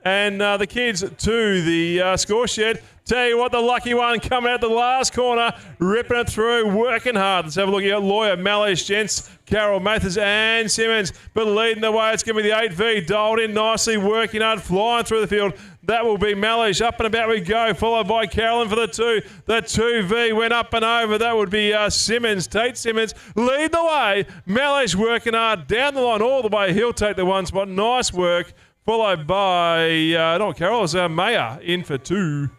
and the kids to the score shed. Tell you what, the lucky one coming out the last corner, ripping it through, working hard. Let's have a look at Lawyer, Mallish, Gents, Carroll, Mathers and Simmons. But leading the way, it's going to be the 8V, dialed in nicely, working hard, flying through the field. That will be Mallish. Up and about we go, followed by Carolyn for the 2. The 2V went up and over. That would be Simmons, Tate Simmons. Lead the way. Mallish working hard down the line all the way. He'll take the 1 spot. Nice work. Followed by, not Carroll, it's Mayer in for 2.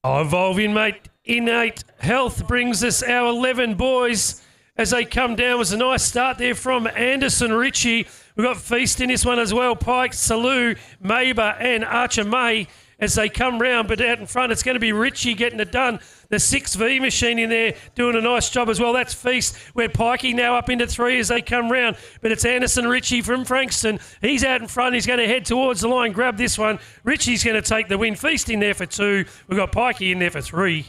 Evolving, mate. Innate Health brings us our 11 boys as they come down. It was a nice start there from Anderson Ritchie. We've got Feast in this one as well. Pike, Salou, Maber and Archer May as they come round. But out in front, it's going to be Ritchie getting it done. The 6V machine in there doing a nice job as well. That's Feast. We're Pikey now up into 3 as they come round. But it's Anderson Ritchie from Frankston. He's out in front. He's going to head towards the line, grab this one. Ritchie's going to take the win. Feast in there for 2. We've got Pikey in there for 3.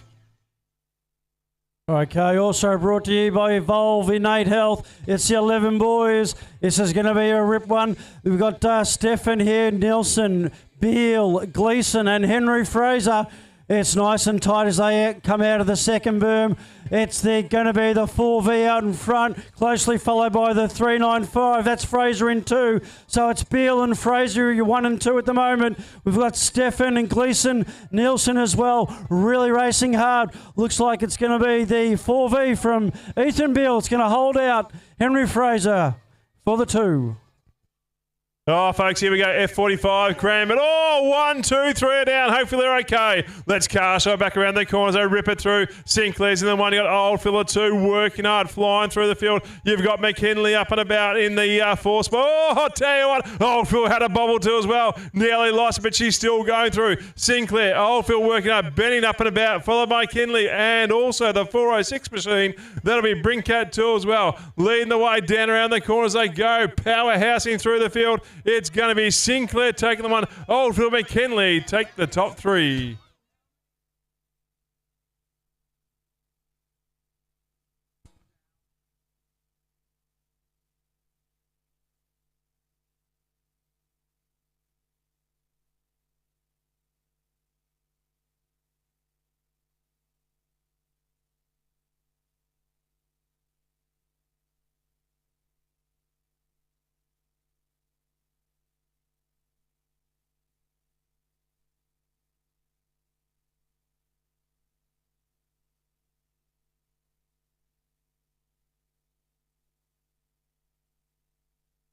Okay, also brought to you by Evolve Innate Health. It's the 11 boys. This is going to be a rip one. We've got Stefan here, Nelson, Beale, Gleeson and Henry Fraser. It's nice and tight as they come out of the second berm. It's going to be the 4V out in front, closely followed by the 395. That's Fraser in 2. So it's Beale and Fraser, you're 1 and 2 at the moment. We've got Stefan and Gleeson, Nielsen as well, really racing hard. Looks like it's going to be the 4V from Ethan Beale. It's going to hold out Henry Fraser for the 2. Oh, folks, here we go. F45, cram it. Oh, 1, 2, 3 are down. Hopefully they're okay. Let's Carshaw back around the corners. They rip it through. Sinclair's in the 1. You got Oldfield 2 working hard, flying through the field. You've got McKinley up and about in the 4 spot. Oh, I'll tell you what, Oldfield had a bobble too as well. Nearly lost it, but she's still going through. Sinclair, Oldfield working hard, bending up and about, followed by Kinley and also the 406 machine. That'll be Brinkat 2 as well. Leading the way down around the corners they go. Powerhousing through the field. It's going to be Sinclair taking the 1. Oldfield McKinley take the top 3.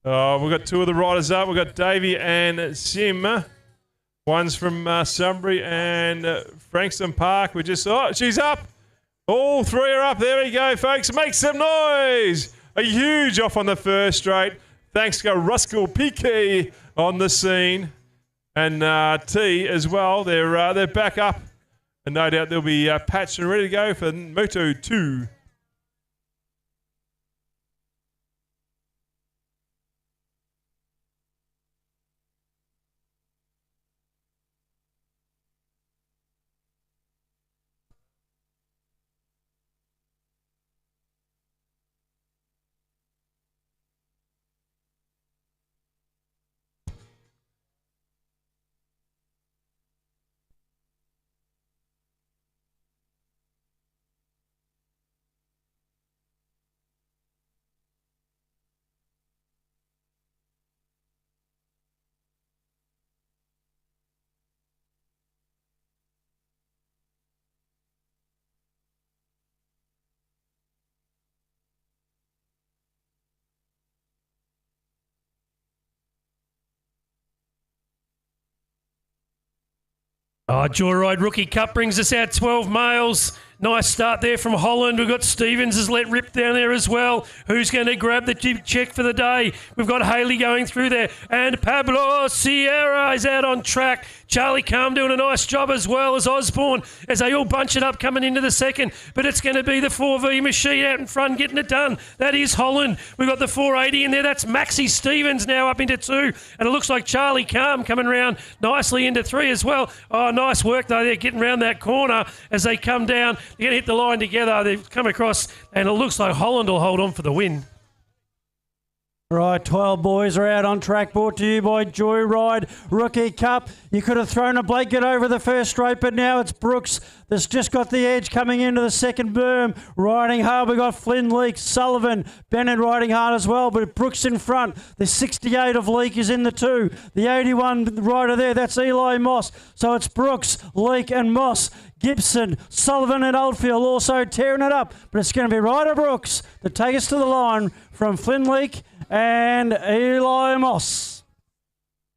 We've got 2 of the riders up. We've got Davey and Sim. One's from Sunbury and Frankston Park. We just she's up. All 3 are up. There we go, folks. Make some noise. A huge off on the first straight. Thanks to Ruskell PK on the scene. And T as well. They're back up. And no doubt they'll be patched and ready to go for Moto 2. Joyride Rookie Cup brings us out 12 males. Nice start there from Holland. We've got Stevens has let rip down there as well. Who's going to grab the check for the day? We've got Haley going through there. And Pablo Sierra is out on track. Charlie Calm doing a nice job as well as Osborne as they all bunch it up coming into the second. But it's going to be the 4V machine out in front getting it done. That is Holland. We've got the 480 in there. That's Maxie Stevens now up into 2. And it looks like Charlie Calm coming round nicely into 3 as well. Oh, nice work though. They're getting round that corner as they come down. They're going to hit the line together. They've come across and it looks like Holland will hold on for the win. Right, 12 boys are out on track, brought to you by Joyride Rookie Cup. You could have thrown a blanket over the first straight, but now it's Brooks that's just got the edge coming into the second berm. Riding hard, we got Flynn, Leake, Sullivan, Bennett riding hard as well, but Brooks in front. The 68 of Leake is in the 2. The 81 rider there, that's Eli Moss. So it's Brooks, Leake and Moss. Gibson, Sullivan and Oldfield also tearing it up, but it's going to be Ryder Brooks to take us to the line from Flynn, Leake and Eli Moss.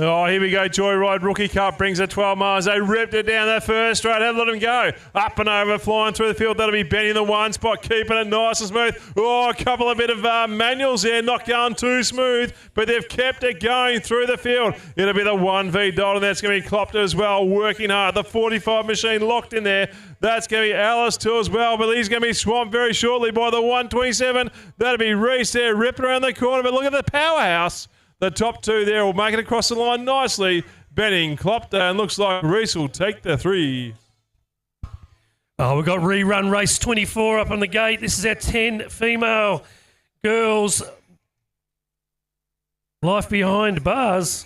Oh, here we go. Joyride Rookie Cup brings it 12 miles. They ripped it down that first straight. Have a let them go. Up and over, flying through the field. That'll be Benny in the one spot, keeping it nice and smooth. Oh, a couple of bit of manuals there, not going too smooth, but they've kept it going through the field. It'll be the 1V Dot, and that's going to be Klopped as well, working hard. The 45 machine locked in there. That's going to be Alice too as well, but he's going to be swamped very shortly by the 127. That'll be Reese there, ripping around the corner, but look at the powerhouse. The top two there will make it across the line nicely. Benning, Klopter, and looks like Reese will take the 3. Oh, we've got rerun race 24 up on the gate. This is our 10 female girls. Life behind bars.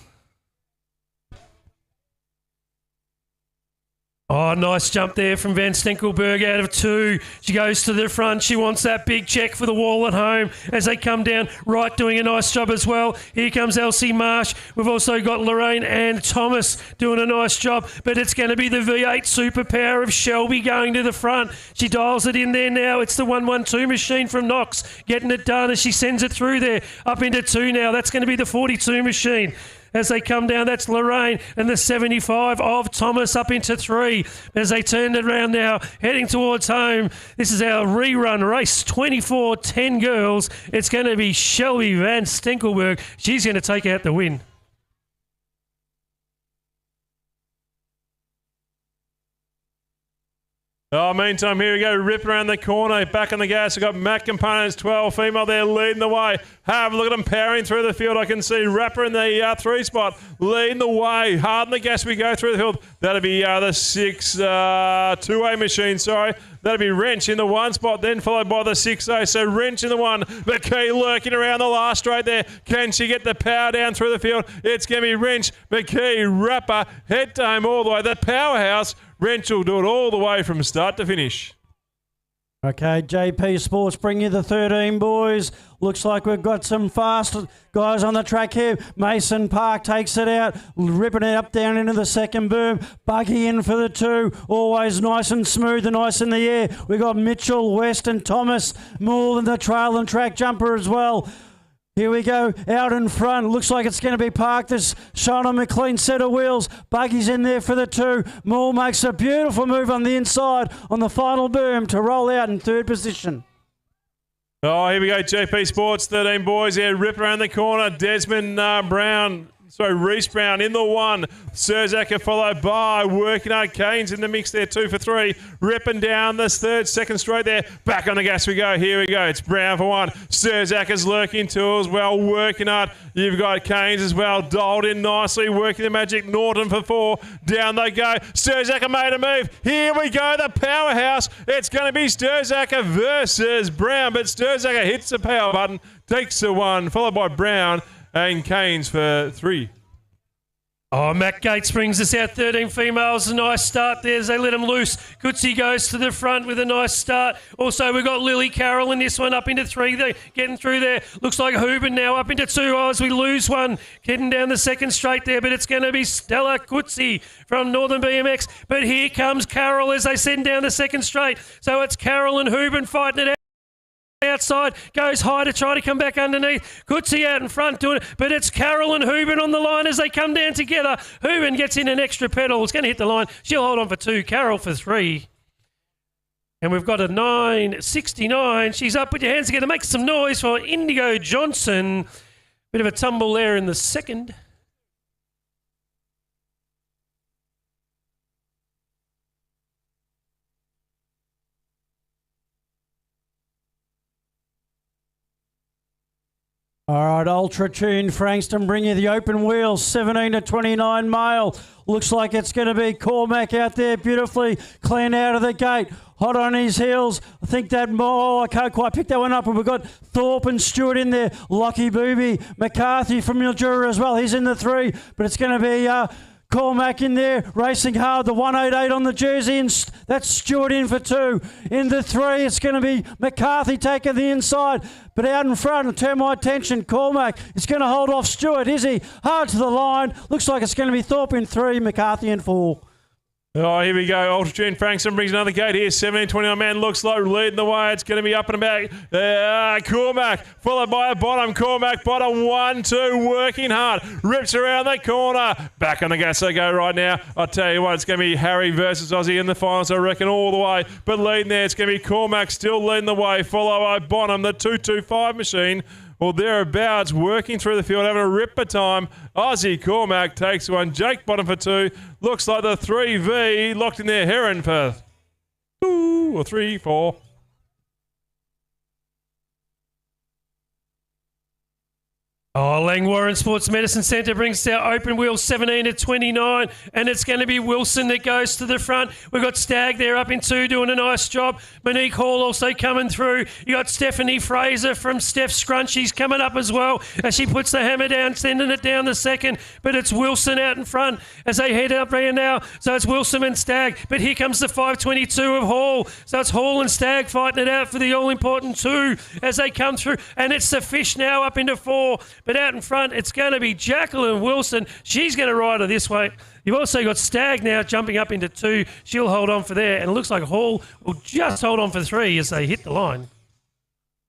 Oh, nice jump there from Van Stenkelberg out of 2. She goes to the front. She wants that big check for the wall at home as they come down. Wright doing a nice job as well. Here comes Elsie Marsh. We've also got Lorraine and Thomas doing a nice job, but it's going to be the V8 superpower of Shelby going to the front. She dials it in there now. It's the 112 machine from Knox getting it done as she sends it through there. Up into 2 now. That's going to be the 42 machine. As they come down, that's Lorraine and the 75 of Thomas up into 3. As they turn it around now, heading towards home. This is our rerun race, 24, 10 girls. It's going to be Shelby Van Stenkelberg. She's going to take out the win. Oh, meantime, here we go. Rip around the corner. Back on the gas. We've got Matt Components, 12 female there, leading the way. Have a look at them powering through the field. I can see Rapper in the 3 spot, leading the way. Hard on the gas we go through the field. That'll be the 6 2A machine, sorry. That'll be Wrench in the 1 spot, then followed by the 6A. So Wrench in the 1. McKee lurking around the last straight there. Can she get the power down through the field? It's going to be Wrench, McKee, Rapper, head to home all the way. The powerhouse. Wrench will do it all the way from start to finish. Okay, JP Sports bring you the 13 boys. Looks like we've got some fast guys on the track here. Mason Park takes it out, ripping it up down into the second boom. Buggy in for the 2. Always nice and smooth and nice in the air. We've got Mitchell, West and Thomas. Moore in the trail and track jumper as well. Here we go, out in front. Looks like it's going to be parked. This Shona McLean set of wheels. Buggy's in there for the 2. Moore makes a beautiful move on the inside on the final boom to roll out in 3rd position. Oh, here we go, JP Sports, 13 boys here. Rip around the corner. Desmond Reese Brown in the 1. Surzacker followed by working hard. Keynes in the mix there, 2 for 3. Ripping down this 3rd, 2nd straight there. Back on the gas we go. Here we go. It's Brown for 1. Surzacker's lurking too as well, working hard. You've got Keynes as well, dialed in nicely, working the magic. Norton for 4. Down they go. Surzacker made a move. Here we go, the powerhouse. It's going to be Surzacker versus Brown, but Surzacker hits the power button, takes the 1, followed by Brown and Keynes for 3. Oh, Matt Gates brings us out 13 females. A nice start there as they let them loose. Cootsie goes to the front with a nice start. Also, we've got Lily Carroll in this one up into 3. They're getting through there. Looks like Hooben now up into 2. Oh, as we lose one. Getting down the 2nd straight there, but it's going to be Stella Cootsie from Northern BMX. But here comes Carroll as they send down the 2nd straight. So it's Carroll and Hooben fighting it out. Outside, goes high to try to come back underneath. Cootsie out in front doing it, but it's Carol and Hooben on the line as they come down together. Hooben gets in an extra pedal. It's going to hit the line. She'll hold on for 2. Carol for 3. And we've got a 9.69. She's up. Put your hands together. Make some noise for Indigo Johnson. Bit of a tumble there in the 2nd. All right, Ultra Tune Frankston bring you the open wheels, 17 to 29 male. Looks like it's going to be Cormac out there beautifully, clean out of the gate, hot on his heels. I think that I can't quite pick that one up, but we've got Thorpe and Stewart in there. Lockie Booby, McCarthy from Mildura as well. He's in the 3, but it's going to be Cormac in there, racing hard, the 188 on the jersey, and that's Stewart in for 2. In the 3, it's going to be McCarthy taking the inside, but out in front, and turn my attention, Cormac is going to hold off Stewart, is he? Hard to the line, looks like it's going to be Thorpe in 3, McCarthy in 4. Oh, here we go. Ultra Tune Frankston brings another gate here. 17-29 man looks like leading the way. It's going to be up and about. Cormac, followed by a bottom. Cormac, bottom 1-2, working hard. Rips around that corner. Back on the gas they go right now. I'll tell you what, it's going to be Harry versus Aussie in the finals, I reckon, all the way. But leading there, it's going to be Cormac still leading the way. Followed by Bonham, the 225 machine. Well, thereabouts, working through the field, having a ripper time. Aussie Cormac takes one. Jake Bottom for 2. Looks like the 3V locked in there. Heron for 2 or 3, 4. Oh, Lang Warren Sports Medicine Centre brings our open wheel 17 to 29, and it's going to be Wilson that goes to the front. We've got Stagg there up in 2 doing a nice job. Monique Hall also coming through. You got Stephanie Fraser from Steph Scrunchies coming up as well as she puts the hammer down, sending it down the second. But it's Wilson out in front as they head up there now. So it's Wilson and Stagg. But here comes the 522 of Hall. So it's Hall and Stagg fighting it out for the all-important 2 as they come through. And it's the Fish now up into 4. But out in front, it's going to be Jacqueline Wilson. She's going to ride her this way. You've also got Stagg now jumping up into 2. She'll hold on for there. And it looks like Hall will just hold on for 3 as they hit the line.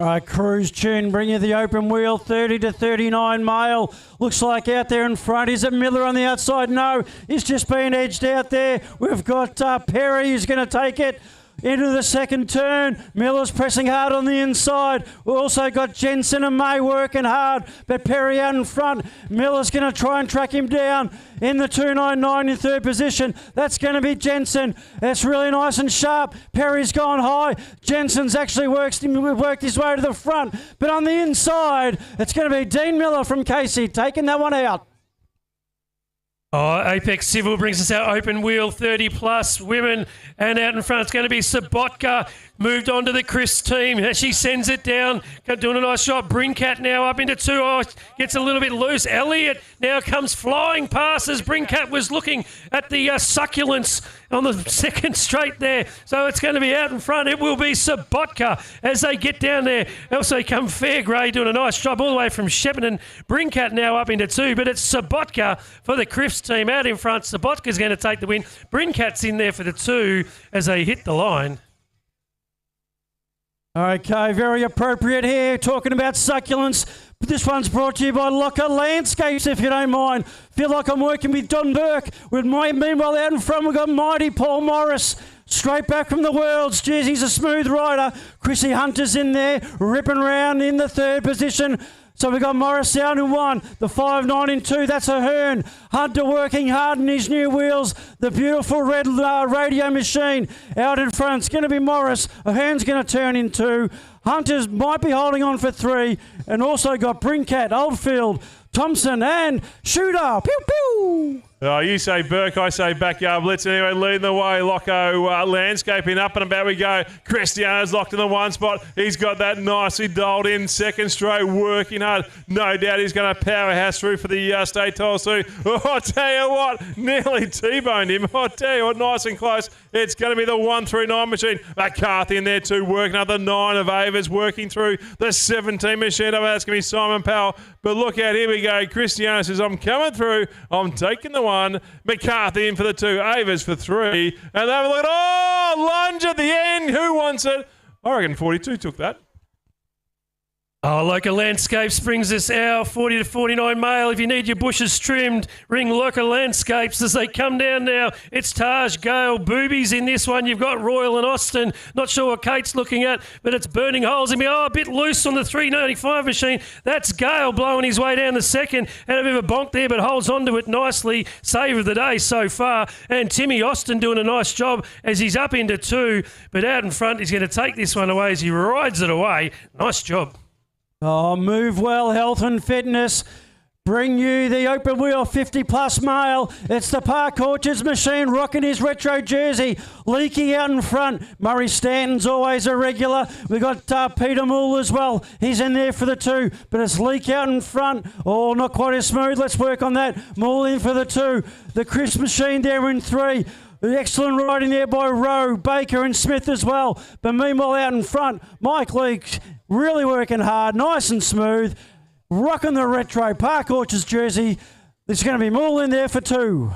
All right, Cruise Tune, bring you the open wheel, 30 to 39 male. Looks like out there in front. Is it Miller on the outside? No, he's just been edged out there. We've got Perry who's going to take it into the second turn. Miller's pressing hard on the inside. We've also got Jensen and May working hard, but Perry out in front. Miller's going to try and track him down in the 299 in 3rd position. That's going to be Jensen. That's really nice and sharp. Perry's gone high. Jensen's actually worked his way to the front, but on the inside, it's going to be Dean Miller from Casey taking that one out. Oh, Apex Civil brings us our open wheel, 30 plus women, and out in front it's going to be Sabotka. Moved on to the Chris team as she sends it down, doing a nice shot. Brinkat now up into 2. Oh, gets a little bit loose. Elliott now comes flying past as Brinkat was looking at the succulents on the second straight there. So it's going to be out in front. It will be Sabotka as they get down there. Also come Fairgrey doing a nice job all the way from Shepparton. Brinkat now up into 2, but it's Sabotka for the Crifts team out in front. Sabotka's going to take the win. Brinkat's in there for the 2 as they hit the line. Okay, very appropriate here, talking about succulents. This one's brought to you by Locker Landscapes, if you don't mind. Feel like I'm working with Don Burke. Meanwhile, out in front, we've got Mighty Paul Morris. Straight back from the Worlds. Jeez, he's a smooth rider. Chrissy Hunter's in there, ripping around in the 3rd position. So we've got Morris down in 1, the 5.9 in 2, that's Ahern. Hunter working hard in his new wheels. The beautiful red radio machine out in front. It's going to be Morris. Ahern's going to turn in 2. Hunters might be holding on for 3. And also got Brinkat, Oldfield, Thompson and Shooter. Pew, pew. Oh, you say Burke, I say Backyard Blitz. Anyway, leading the way, Loco Landscaping up and about we go. Cristiano's locked in the 1 spot. He's got that nicely dialed in. Second straight, working hard. No doubt he's going to powerhouse through for the state titles too. Oh, I tell you what, nearly T-boned him. I tell you what, nice and close. It's going to be the 139 machine. McCarthy in there too, working up the 9 of Avers, working through the 17 machine. That's going to be Simon Powell. But look out, here we go. Cristiano says, I'm coming through. I'm taking the 1. McCarthy in for the 2. Avers for 3. And they have a look. Oh, lunge at the end. Who wants it? I reckon 42 took that. Oh, Local Landscapes brings us our 40 to 49 male. If you need your bushes trimmed, ring Local Landscapes as they come down now. It's Taj, Gale, Boobies in this one. You've got Royal and Austin. Not sure what Kate's looking at, but it's burning holes in me. Oh, a bit loose on the 395 machine. That's Gale blowing his way down the second. Had a bit of a bonk there, but holds onto it nicely. Save of the day so far. And Timmy Austin doing a nice job as he's up into 2. But out in front, he's going to take this one away as he rides it away. Nice job. Oh, Move Well Health and Fitness bring you the open wheel 50 plus male. It's the Park Orchards machine rocking his retro jersey. Leaky out in front. Murray Stanton's always a regular. We got Peter Moole as well. He's in there for the 2, but it's Leak out in front. Oh, not quite as smooth. Let's work on that. Moole in for the 2. The Chris machine there in 3. Excellent riding there by Rowe, Baker and Smith as well. But meanwhile out in front, Mike Leake really working hard, nice and smooth. Rocking the retro Park Orchards jersey. There's going to be Moole in there for 2.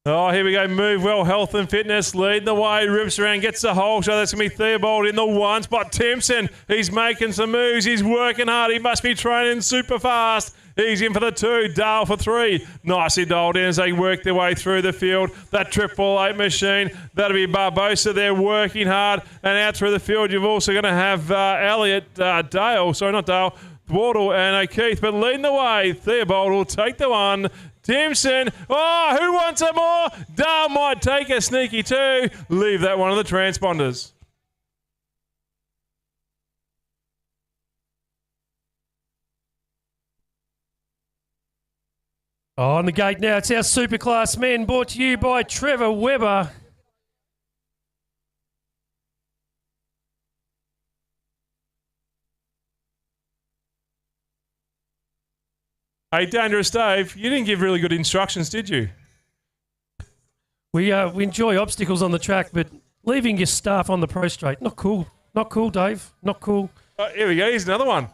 Oh, here we go. Move Well Health and Fitness lead the way. Rips around, gets the hole. So that's going to be Theobald in the 1 spot. Timpson, he's making some moves. He's working hard. He must be training super fast. He's in for the 2. Dale for 3. Nicely dialed in as they work their way through the field. That 888 machine, that'll be Barbosa there working hard. And out through the field, you've also going to have Elliot Dale. Sorry, not Dale. Wardle and O'Keefe, but leading the way. Theobald will take the 1. Timpson, oh, who wants some more? Dale might take a sneaky 2. Leave that one of the transponders. Oh, on the gate now, it's our Superclass Men, brought to you by Trevor Webber. Hey, Dangerous Dave, you didn't give really good instructions, did you? We enjoy obstacles on the track, but leaving your staff on the pro straight, not cool. Not cool, Dave. Not cool. Here we go. Here's another one.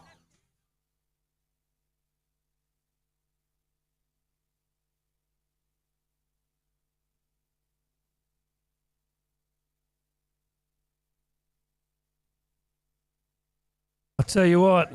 I'll tell you what.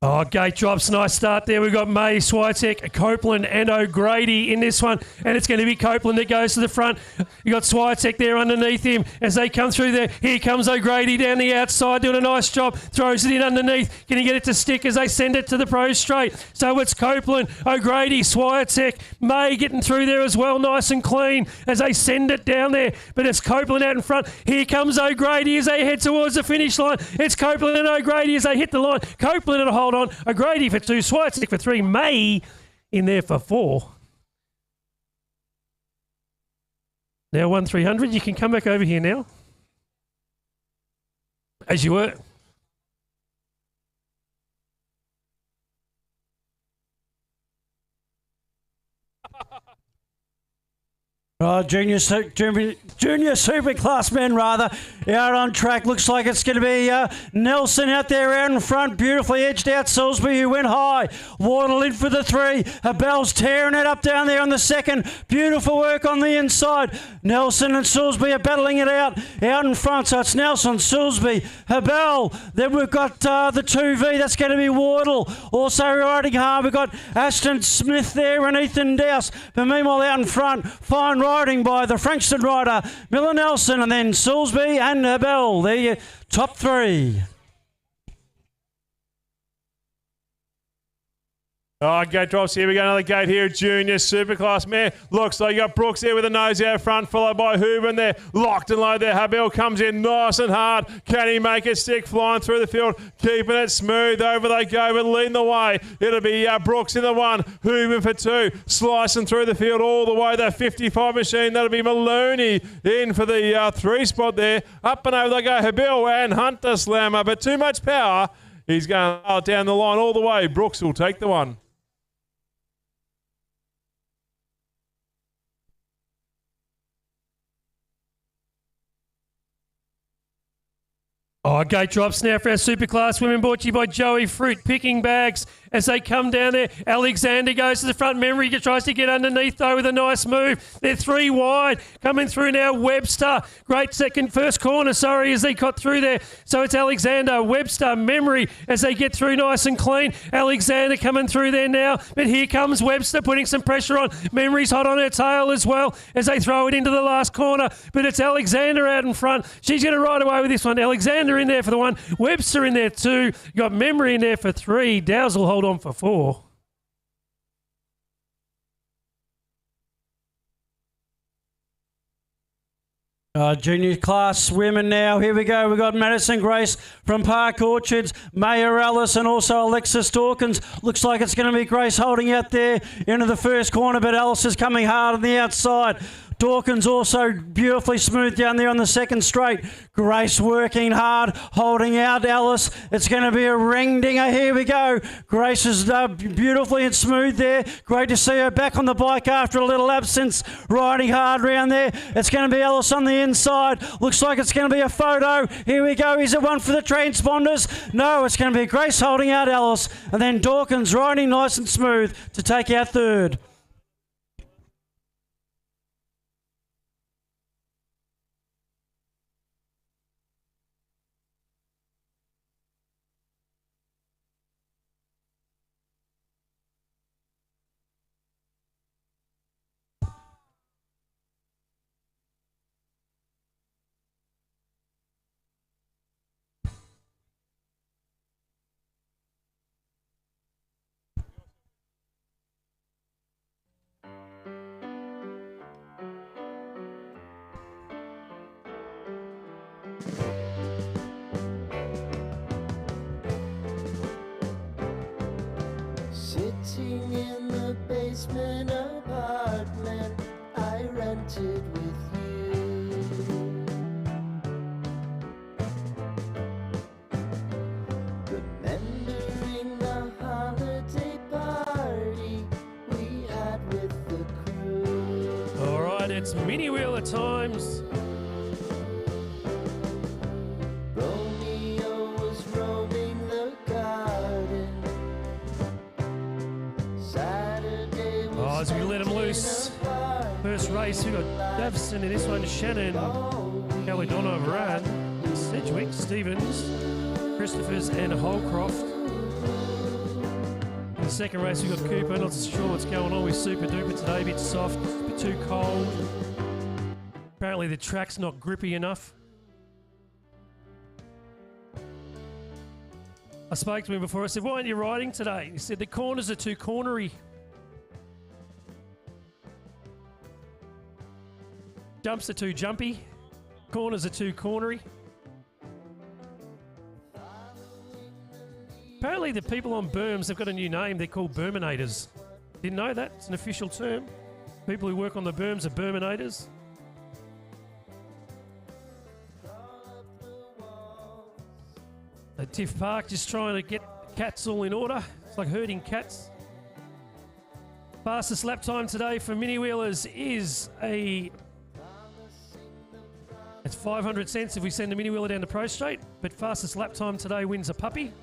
Oh, gate drops, nice start there. We've got May, Swiatek, Copeland and O'Grady in this one. And it's going to be Copeland that goes to the front. You got Swiatek there underneath him as they come through there. Here comes O'Grady down the outside doing a nice job. Throws it in underneath. Can he get it to stick as they send it to the pro straight? So it's Copeland, O'Grady, Swiatek, May getting through there as well. Nice and clean as they send it down there. But it's Copeland out in front. Here comes O'Grady as they head towards the finish line. It's Copeland and O'Grady as they hit the line. Copeland at a hold on. O'Grady for 2, Swiatek for 3, May in there for 4. Now 1-300, you can come back over here now. As you were. Junior Superclass Men, rather, out on track. Looks like it's going to be Nelson out there out in front. Beautifully edged out Salisbury, who went high. Wardle in for the 3. Bell's tearing it up down there on the 2nd. Beautiful work on the inside. Nelson and Salisbury are battling it out in front. So it's Nelson, Salisbury, Bell. Then we've got the 2V. That's going to be Wardle. Also riding hard, we've got Ashton Smith there and Ethan Dowse. But meanwhile out in front, fine riding by the Frankston rider, Miller Nelson, and then Salisbury and Bell. They're your top 3. Oh, gate drops. Here we go. Another gate here. Junior Superclass Man. Looks like you got Brooks there with a nose out front, followed by Hooven there. Locked and low there. Habel comes in nice and hard. Can he make it stick? Flying through the field. Keeping it smooth. Over they go, but leading the way. It'll be Brooks in the 1. Hooven for 2. Slicing through the field all the way. That 55 machine. That'll be Maloney in for the 3 spot there. Up and over they go. Habel and Hunter Slammer, but too much power. He's going down the line all the way. Brooks will take the 1. Oh, gate drops now for our Superclass Women, brought to you by Joey Fruit Picking Bags. As they come down there, Alexander goes to the front. Memory tries to get underneath, though, with a nice move. They're 3 wide. Coming through now, Webster. Great first corner, as they got through there. So it's Alexander, Webster, Memory, as they get through nice and clean. Alexander coming through there now. But here comes Webster putting some pressure on. Memory's hot on her tail as well as they throw it into the last corner. But it's Alexander out in front. She's going to ride away with this one. Alexander in there for the 1. Webster in there 2. You got Memory in there for 3. Dowse will hold on for 4. Junior class women now. Here we go. We've got Madison Grace from Park Orchards, Maya Ellis and also Alexis Dawkins. Looks like it's going to be Grace holding out there into the first corner, but Ellis is coming hard on the outside. Dawkins also beautifully smooth down there on the second straight. Grace working hard, holding out Ellis. It's going to be a ring dinger. Here we go. Grace is beautifully and smooth there. Great to see her back on the bike after a little absence, riding hard round there. It's going to be Ellis on the inside. Looks like it's going to be a photo. Here we go. Is it one for the transponders? No, it's going to be Grace holding out Ellis, and then Dawkins riding nice and smooth to take out third. Sitting in the basement apartment I rented with you, remembering the holiday party we had with the crew. All right, it's mini wheeler times. Romeo was roaming the garden. Saturday was As we let him loose. First race, we got Davison in this one, Shannon, Kelly Donna Moran, Sedgwick, Stevens, Christophers and Holcroft. In the second race, we got Cooper. Not sure what's going on with Super Duper today. A bit soft, a bit too cold. Apparently the track's not grippy enough. I spoke to him before. I said, why aren't you riding today? He said, the corners are too cornery. Jumps are too jumpy. Corners are too cornery. Apparently the people on berms have got a new name. They're called berminators. Didn't know that. It's an official term. People who work on the berms are berminators. At Tiff Park, just trying to get cats all in order. It's like herding cats. Fastest lap time today for mini wheelers is it's 500 cents if we send a mini wheeler down to Pro Straight, but fastest lap time today wins a puppy.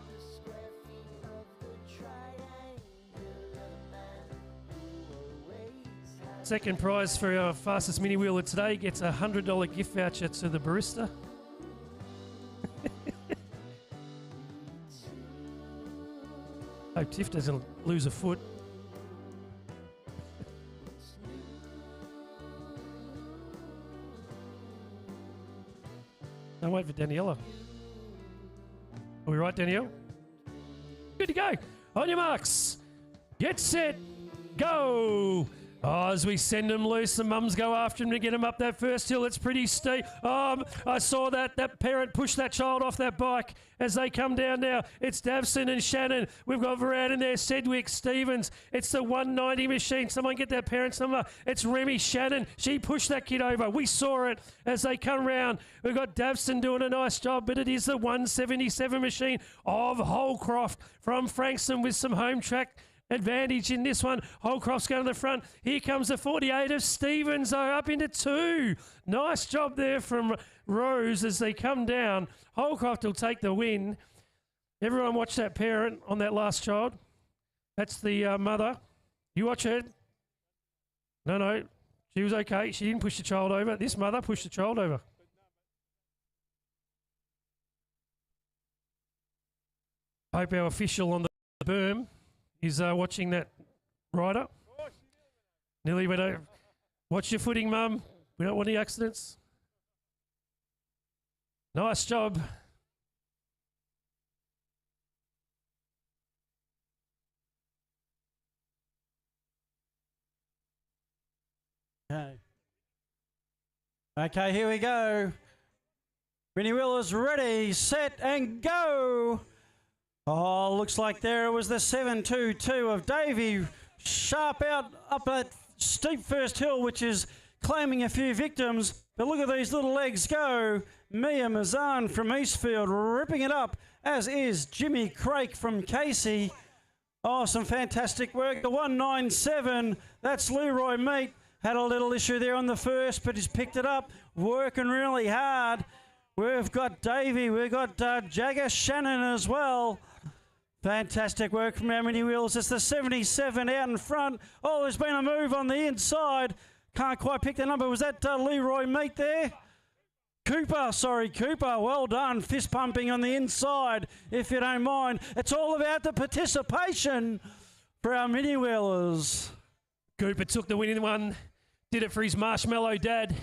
Second prize for our fastest mini wheeler today gets a $100 gift voucher to the barista. Hope Tiff doesn't lose a foot. Don't wait for Daniela. Are we right, Danielle? Good to go. On your marks. Get set. Go. Oh, as we send them loose, the mums go after him to get him up that first hill. It's pretty steep. I saw that parent push that child off that bike as they come down now. It's Davson and Shannon. We've got Varad in there, Sedgwick, Stevens. It's the 190 machine. Someone get that parent's number. It's Remy Shannon. She pushed that kid over. We saw it as they come round. We've got Davson doing a nice job, but it is the 177 machine of Holcroft from Frankston with some home track advantage in this one. Holcroft's going to the front. Here comes the 48 of Stevens up into two. Nice job there from Rose as they come down. Holcroft will take the win. Everyone watch that parent on that last child. That's the mother. You watch her. No, she was okay. She didn't push the child over. This mother pushed the child over. Hope our official on the berm is watching that rider. Nearly went over. Watch your footing, Mum. We don't want any accidents. Nice job. Okay. Okay, here we go. Mini Wheelers ready, set and go. Oh, looks like there it was the 722 of Davey. Sharp out up that steep first hill, which is claiming a few victims. But look at these little legs go. Mia Mazan from Eastfield ripping it up, as is Jimmy Craik from Casey. Oh, some fantastic work. The 197, that's Leroy Meat. Had a little issue there on the first, but he's picked it up, working really hard. We've got Davey, we've got Jagger Shannon as well. Fantastic work from our mini wheels. It's the 77 out in front. Oh, there's been a move on the inside. Can't quite pick the number. Was that Leroy Meat there? Cooper, sorry, Cooper. Well done. Fist pumping on the inside, if you don't mind. It's all about the participation for our mini wheelers. Cooper took the winning one. Did it for his marshmallow dad.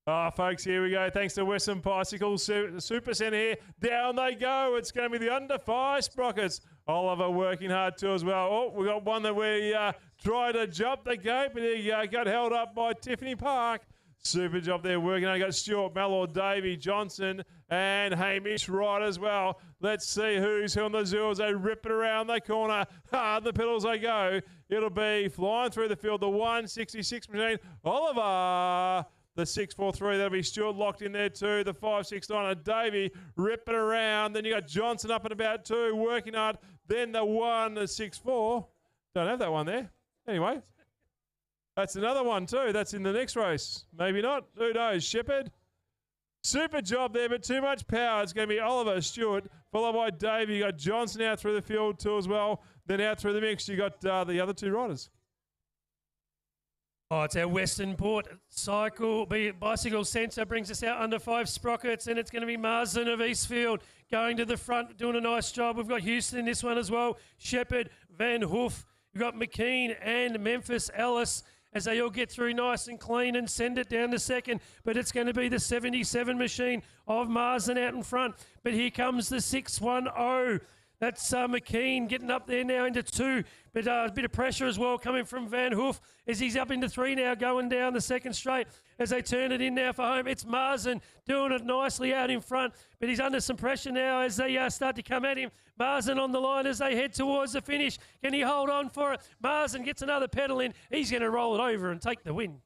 Ah, folks, here we go. Thanks to Western Bicycle Super Centre here. Down they go. It's going to be the under 5 Sprockets. Oliver working hard too as well. Oh, we got one that we tried to jump the gate, but he got held up by Tiffany Park. Super job there working. I got Stuart Mallor, Davey Johnson, and Hamish Wright as well. Let's see who's who on the zoo as they rip it around the corner. Hard the pedals they go. It'll be flying through the field. The 166 machine, Oliver. The 643, that'll be Stuart locked in there too. The 569 of Davey ripping around. Then you got Johnson up and about too, working hard. Then the 164. Don't have that one there. Anyway, that's another one too. That's in the next race. Maybe not. Who knows? Shepherd. Super job there, but too much power. It's going to be Oliver Stewart, followed by Davey. You got Johnson out through the field too as well. Then out through the mix, you got the other two riders. Oh, it's our Western Port Bicycle Centre brings us out under 5 Sprockets, and it's going to be Marsden of Eastfield going to the front, doing a nice job. We've got Houston in this one as well. Shepherd, Van Hoof. We've got McKean and Memphis Ellis as they all get through nice and clean and send it down to second. But it's going to be the 77 machine of Marsden out in front. But here comes the 610. That's McKean getting up there now into 2, but a bit of pressure as well coming from Van Hoof as he's up into 3 now, going down the second straight as they turn it in now for home. It's Marsden doing it nicely out in front, but he's under some pressure now as they start to come at him. Marsden on the line as they head towards the finish. Can he hold on for it? Marsden gets another pedal in. He's going to roll it over and take the win.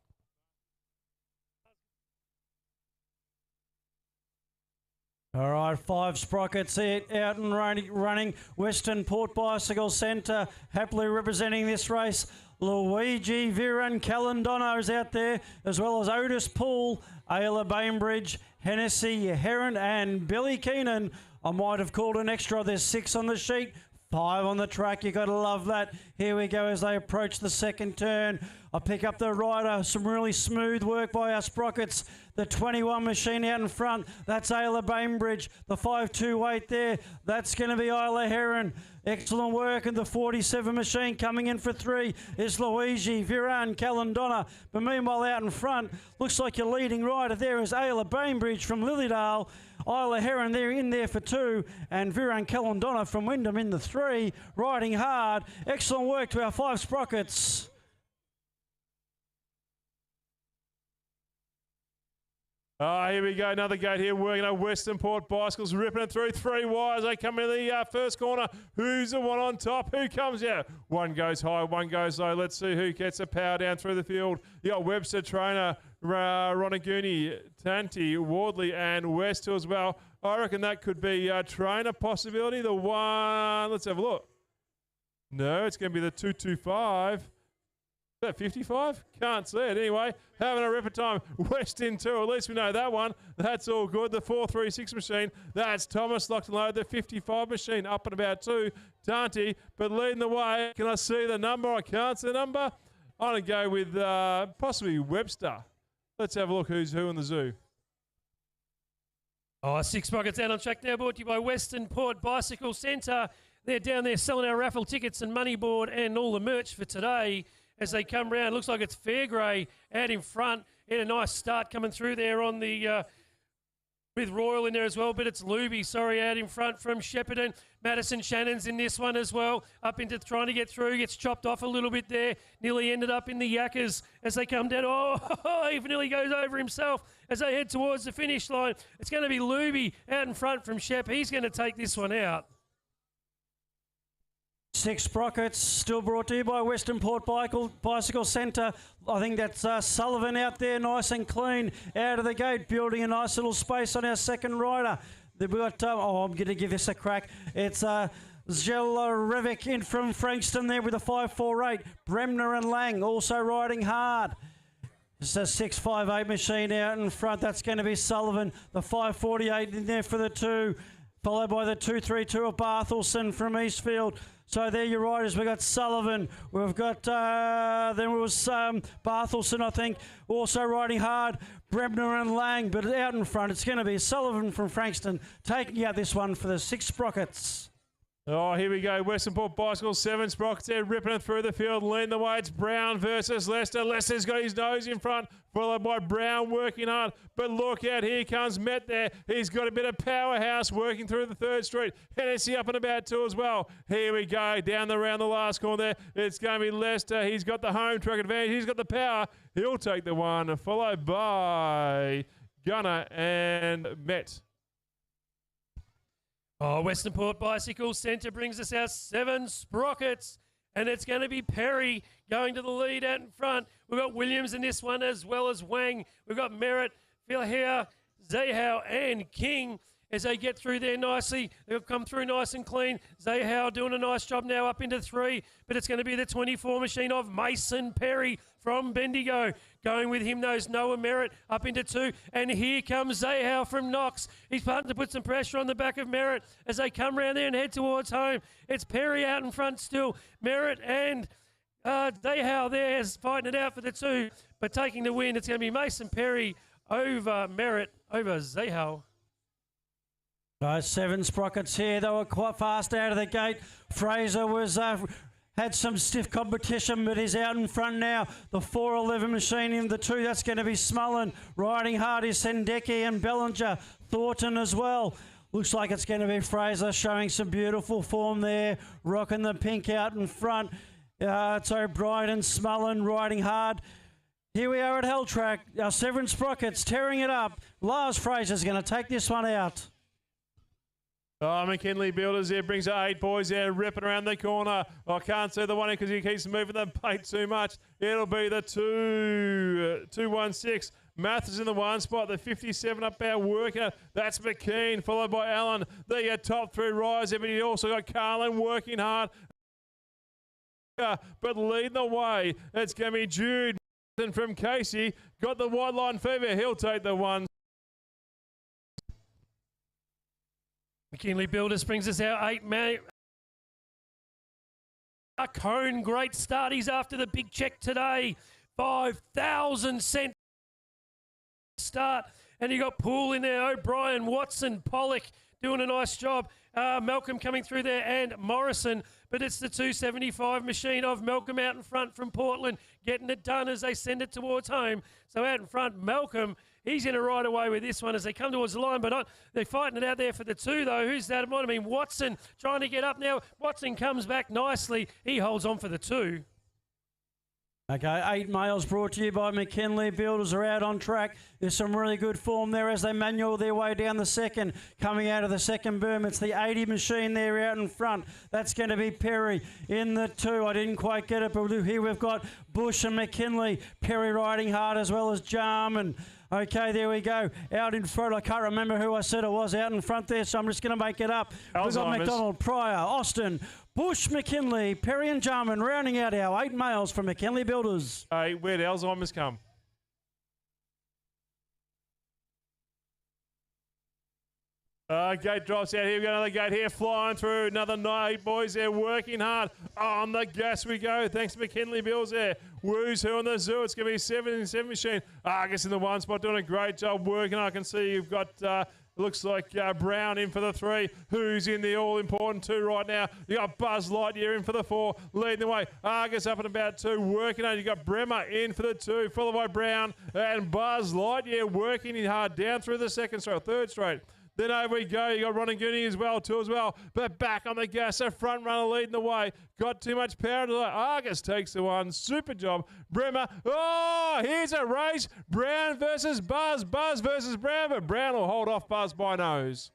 All right, 5 Sprockets out and running. Western Port Bicycle Centre happily representing this race. Luigi Viran Calandano is out there, as well as Otis Poole, Ayla Bainbridge, Hennessy Heron, and Billy Keenan. I might have called an extra. There's 6 on the sheet, 5 on the track. You got to love that. Here we go as they approach the second turn. I pick up the rider. Some really smooth work by our Sprockets. The 21 machine out in front. That's Ayla Bainbridge. The 528 there. That's going to be Isla Heron. Excellent work. And the 47 machine coming in for 3 is Luigi Viran Calandona. But meanwhile out in front, looks like your leading rider there is Ayla Bainbridge from Lilydale. Isla Heron there in there for 2. And Viran Calandona from Wyndham in the 3. Riding hard. Excellent work to our 5 Sprockets. Here we go, another gate here, working on Western Port Bicycles, ripping it through 3 wires. They come into the first corner. Who's the one on top? Who comes out? One goes high, one goes low. Let's see who gets the power down through the field. You got Webster, Trainer, Ronaguni, Tanti, Wardley, and West as well. I reckon that could be Trainer possibility. The one, let's have a look. No, it's going to be the 225. Is that 55? Can't see it. Anyway, having a rip of time. Weston 2, at least we know that one. That's all good. The 436 machine, that's Thomas locked and loaded. The 55 machine up and about 2. Dante, but leading the way. Can I see the number? I can't see the number. I'm going to go with possibly Webster. Let's have a look who's who in the zoo. Oh, 6 Sprockets out on track now, brought to you by Western Port Bicycle Centre. They're down there selling our raffle tickets and money board and all the merch for today as they come round. Looks like it's Fairgrey out in front. Had a nice start coming through there on the with Royal in there as well, but it's Luby, out in front from Shepparton. Madison Shannon's in this one as well, up into trying to get through, gets chopped off a little bit there, nearly ended up in the Yakkers as they come down. Oh, he nearly goes over himself as they head towards the finish line. It's going to be Luby out in front from Shep. He's going to take this one out. 6 Sprockets, still brought to you by Western Port Bicycle Centre. I think that's Sullivan out there, nice and clean, out of the gate, building a nice little space on our second rider. We've got, I'm going to give this a crack. It's Zelarevic in from Frankston there with a 548. Bremner and Lang also riding hard. It's a 658 machine out in front. That's going to be Sullivan. The 548 in there for the 2, followed by the 232 of Barthelson from Eastfield. So there your riders. We've got Sullivan. We've got, then it was Barthelson, I think, also riding hard. Bremner and Lang, but out in front, it's going to be Sullivan from Frankston taking out this one for the 6 Sprockets. Oh, here we go. Western Port Bicycle, 7 Sprockets there, ripping it through the field, leading the way. It's Brown versus Lester. Lester's got his nose in front, followed by Brown working hard. But look out, here comes Met there. He's got a bit of powerhouse working through the 3rd Street. Hennessy up and about 2 as well. Here we go, down around the last corner there. It's going to be Lester. He's got the home track advantage. He's got the power. He'll take the one, followed by Gunner and Met. Oh, Western Port Bicycle Centre brings us our 7 Sprockets, and it's going to be Perry going to the lead out in front. We've got Williams in this one as well as Wang. We've got Merritt, Philhair, Zahau and King as they get through there nicely. They've come through nice and clean. Zahau doing a nice job now up into 3, but it's going to be the 24 machine of Mason Perry from Bendigo. Going with him, those Noah Merritt up into 2. And here comes Zahau from Knox. He's starting to put some pressure on the back of Merritt as they come round there and head towards home. It's Perry out in front still. Merritt and Zahau there is fighting it out for the 2. But taking the win, it's going to be Mason Perry over Merritt over Zahau. 7 Sprockets here. They were quite fast out of the gate. Fraser was had some stiff competition, but he's out in front now. The 411 machine in the 2. That's going to be Smullen. Riding hard is Sendeki and Bellinger. Thornton as well. Looks like it's going to be Fraser showing some beautiful form there. Rocking the pink out in front. It's O'Brien and Smullen riding hard. Here we are at Hell Track. Our 7 Sprockets tearing it up. Lars Fraser's going to take this one out. Oh, McKinley Builders here brings 8 boys there, ripping around the corner. I can't see the one because he keeps moving the plate too much. It'll be the 216. Mathers in the 1 spot, the 57 up our worker. That's McKean, followed by Allen. There you go, top 3 rise. But you also got Carlin working hard. But leading the way, it's going to be Jude from Casey. Got the white line fever. He'll take the 1. McKinley Builders brings us our 8 man. A Cone, great start. He's after the big check today. 5,000 cent start. And you got Poole in there, O'Brien, Watson, Pollock doing a nice job. Malcolm coming through there and Morrison. But it's the 275 machine of Malcolm out in front from Portland, getting it done as they send it towards home. So out in front, Malcolm, he's going to ride away with this one as they come towards the line, but they're fighting it out there for the 2, though. Who's that? It might have been Watson trying to get up now. Watson comes back nicely. He holds on for the 2. Okay, 8 males brought to you by McKinley. Builders are out on track. There's some really good form there as they manual their way down the 2nd. Coming out of the 2nd berm, it's the 80 machine there out in front. That's going to be Perry in the 2. I didn't quite get it, but here we've got Bush and McKinley. Perry riding hard as well as Jarman. Okay, there we go. Out in front, I can't remember who I said it was out in front there, so I'm just going to make it up. We've got McDonald, Pryor, Austin, Bush, McKinley, Perry and Jarman rounding out our 8 males from McKinley Builders. Hey, where'd Alzheimer's come? Gate drops out here. We've got another gate here flying through. Another 8 boys there working hard. On the gas we go. Thanks to McKinley Bills there. Woo's who on the zoo. It's going to be 7 in 7 machine. Argus in the 1 spot doing a great job working. I can see you've got... looks like Brown in for the 3. Who's in the all-important 2 right now? You got Buzz Lightyear in for the 4, leading the way. Argus up at about 2, working on. You got Bremer in for the 2, followed by Brown and Buzz Lightyear working hard down through the third straight. Then over we go. You got Ron and Gooney as well, too, as well. But back on the gas, a front runner leading the way. Got too much power to the Argus takes the 1. Super job. Bremer. Oh, here's a race. Brown versus Buzz. Buzz versus Brown. But Brown will hold off Buzz by nose.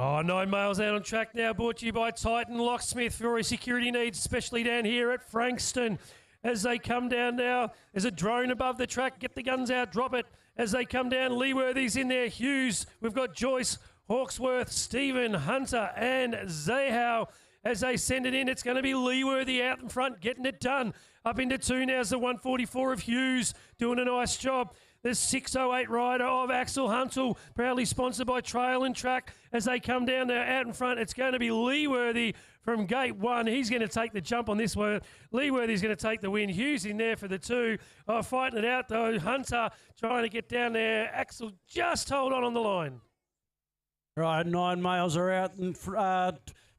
Oh, 9 males out on track now, brought to you by Titan Locksmith for your security needs, especially down here at Frankston. As they come down now, there's a drone above the track. Get the guns out, drop it. As they come down, Leeworthy's in there, Hughes. We've got Joyce, Hawksworth, Stephen, Hunter and Zahow. As they send it in, it's going to be Leeworthy out in front, getting it done. Up into 2 now is the 144 of Hughes, doing a nice job. The 608 rider of Axel Huntle, proudly sponsored by Trail and Track. As they come down there out in front, it's going to be Leeworthy from gate 1. He's going to take the jump on this one. Leeworthy's going to take the win. Hughes in there for the 2. Oh, fighting it out though. Hunter trying to get down there. Axel just hold on the line. Right, 9 males are out and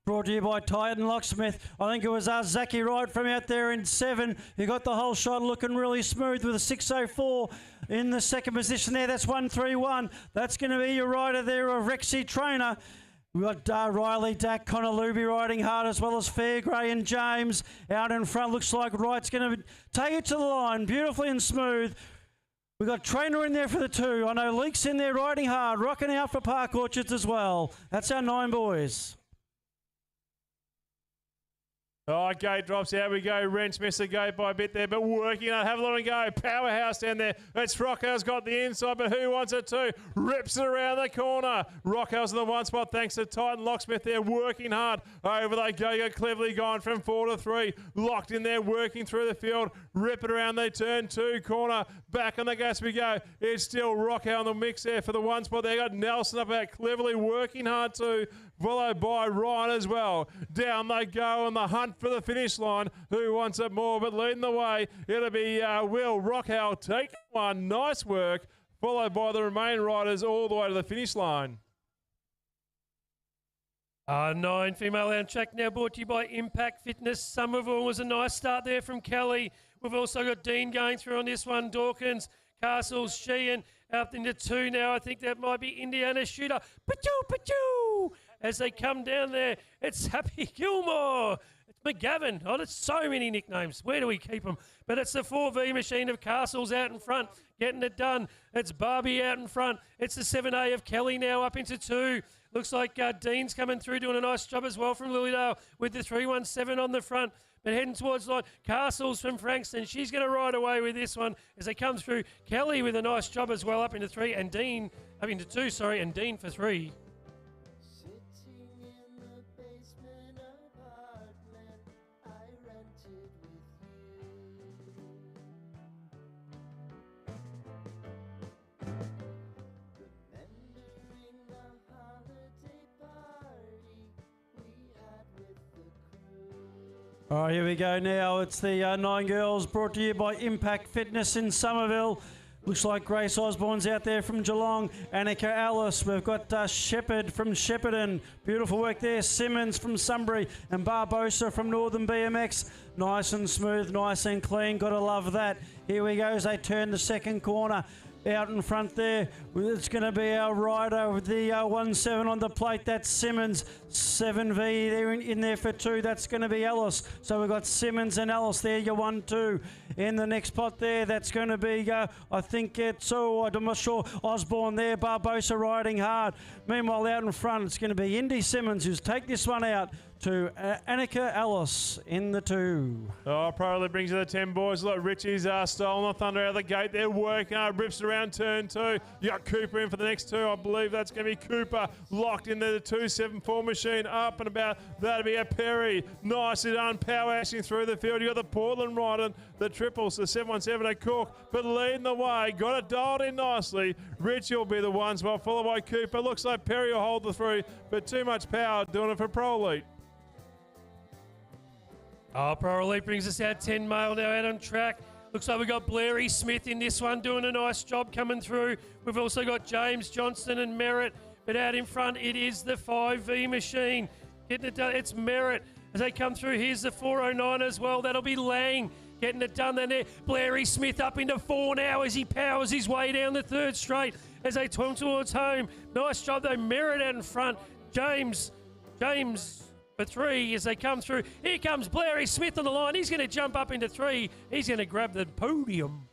brought to you by Titan Locksmith. I think it was Zaki Wright from out there in 7. He got the whole shot looking really smooth with a 604 in the second position there. That's 131. That's going to be your rider there, a Rexy Trainer. We've got Riley Dack, Connor Luby riding hard, as well as Fairgrey and James out in front. Looks like Wright's going to take it to the line beautifully and smooth. We've got Trainer in there for the 2. I know Leak's in there riding hard, rocking out for Park Orchards as well. That's our 9 boys. Oh, gate drops out we go. Wrench missed the gate by a bit there, but working on. Have a lot of go. Powerhouse down there. It's Rockhouse got the inside, but who wants it too? Rips it around the corner. Rockhouse in the 1 spot thanks to Titan Locksmith there, working hard. Over they go. You got Cleverly gone from 4 to 3. Locked in there, working through the field. Rip it around the turn 2 corner. Back on the gas we go. It's still Rockhouse in the mix there for the 1 spot. They got Nelson up out Cleverly working hard too. Followed by Ryan as well. Down they go on the hunt for the finish line. Who wants it more? But leading the way, it'll be Will Rockhouse taking one. Nice work. Followed by the remaining riders all the way to the finish line. 9 female out on track now, brought to you by Impact Fitness. Somerville was a nice start there from Kelly. We've also got Dean going through on this one. Dawkins, Castles, Sheehan up into 2 now. I think that might be Indiana Shooter. Pachoo, pachoo! As they come down there, it's Happy Gilmore. It's McGavin. Oh, there's so many nicknames. Where do we keep them? But it's the 4V machine of Castles out in front, getting it done. It's Barbie out in front. It's the 7A of Kelly now up into 2. Looks like Dean's coming through, doing a nice job as well from Lilydale with the 317 on the front. But heading towards line, Castles from Frankston. She's going to ride away with this one as they come through. Kelly with a nice job as well up into 3, and Dean up into 2, sorry, and Dean for 3. Sitting in the basement apartment I rented with you. Remembering the holiday party we had with the crew. All right, here we go now. It's the 9 girls brought to you by Impact Fitness in Somerville. Looks like Grace Osborne's out there from Geelong. Annika Alice. We've got Shepherd from Shepparton. Beautiful work there. Simmons from Sunbury and Barbosa from Northern BMX. Nice and smooth, nice and clean. Got to love that. Here we go as they turn the second corner. Out in front there, it's going to be our rider with the 1-7 on the plate. That's Simmons. 7V there in there for 2. That's going to be Ellis. So we've got Simmons and Ellis there. Your 1-2 in the next pot there. That's going to be, I think it's, I'm not sure, Osborne there. Barbosa riding hard. Meanwhile, out in front, it's going to be Indy Simmons who's take this one out to Annika Ellis in the 2. Oh, probably brings you the 10 boys. Look, Richie's stolen the thunder out of the gate. They're working hard, rips it around turn 2. You got Cooper in for the next 2. I believe that's going to be Cooper locked in there. The 274 machine up and about. That'll be a Perry. Nicely done, power ashing through the field. You got the Portland riding the triples, the 717 at Cook, but leading the way. Got it dialed in nicely. Richie will be the 1 spot, followed by Cooper. Looks like Perry will hold the 3, but too much power doing it for Pro Elite. Oh, Pro Elite brings us out 10 mile now out on track. Looks like we've got Blairy Smith in this one doing a nice job coming through. We've also got James Johnston and Merritt, but out in front it is the 5V machine. Getting it done, it's Merritt. As they come through, here's the 409 as well. That'll be Lang getting it done there. Blairy Smith up into 4 now as he powers his way down the 3rd straight as they twirl towards home. Nice job though, Merritt out in front. James for 3 as they come through. Here comes Blairy Smith on the line. He's going to jump up into 3. He's going to grab the podium.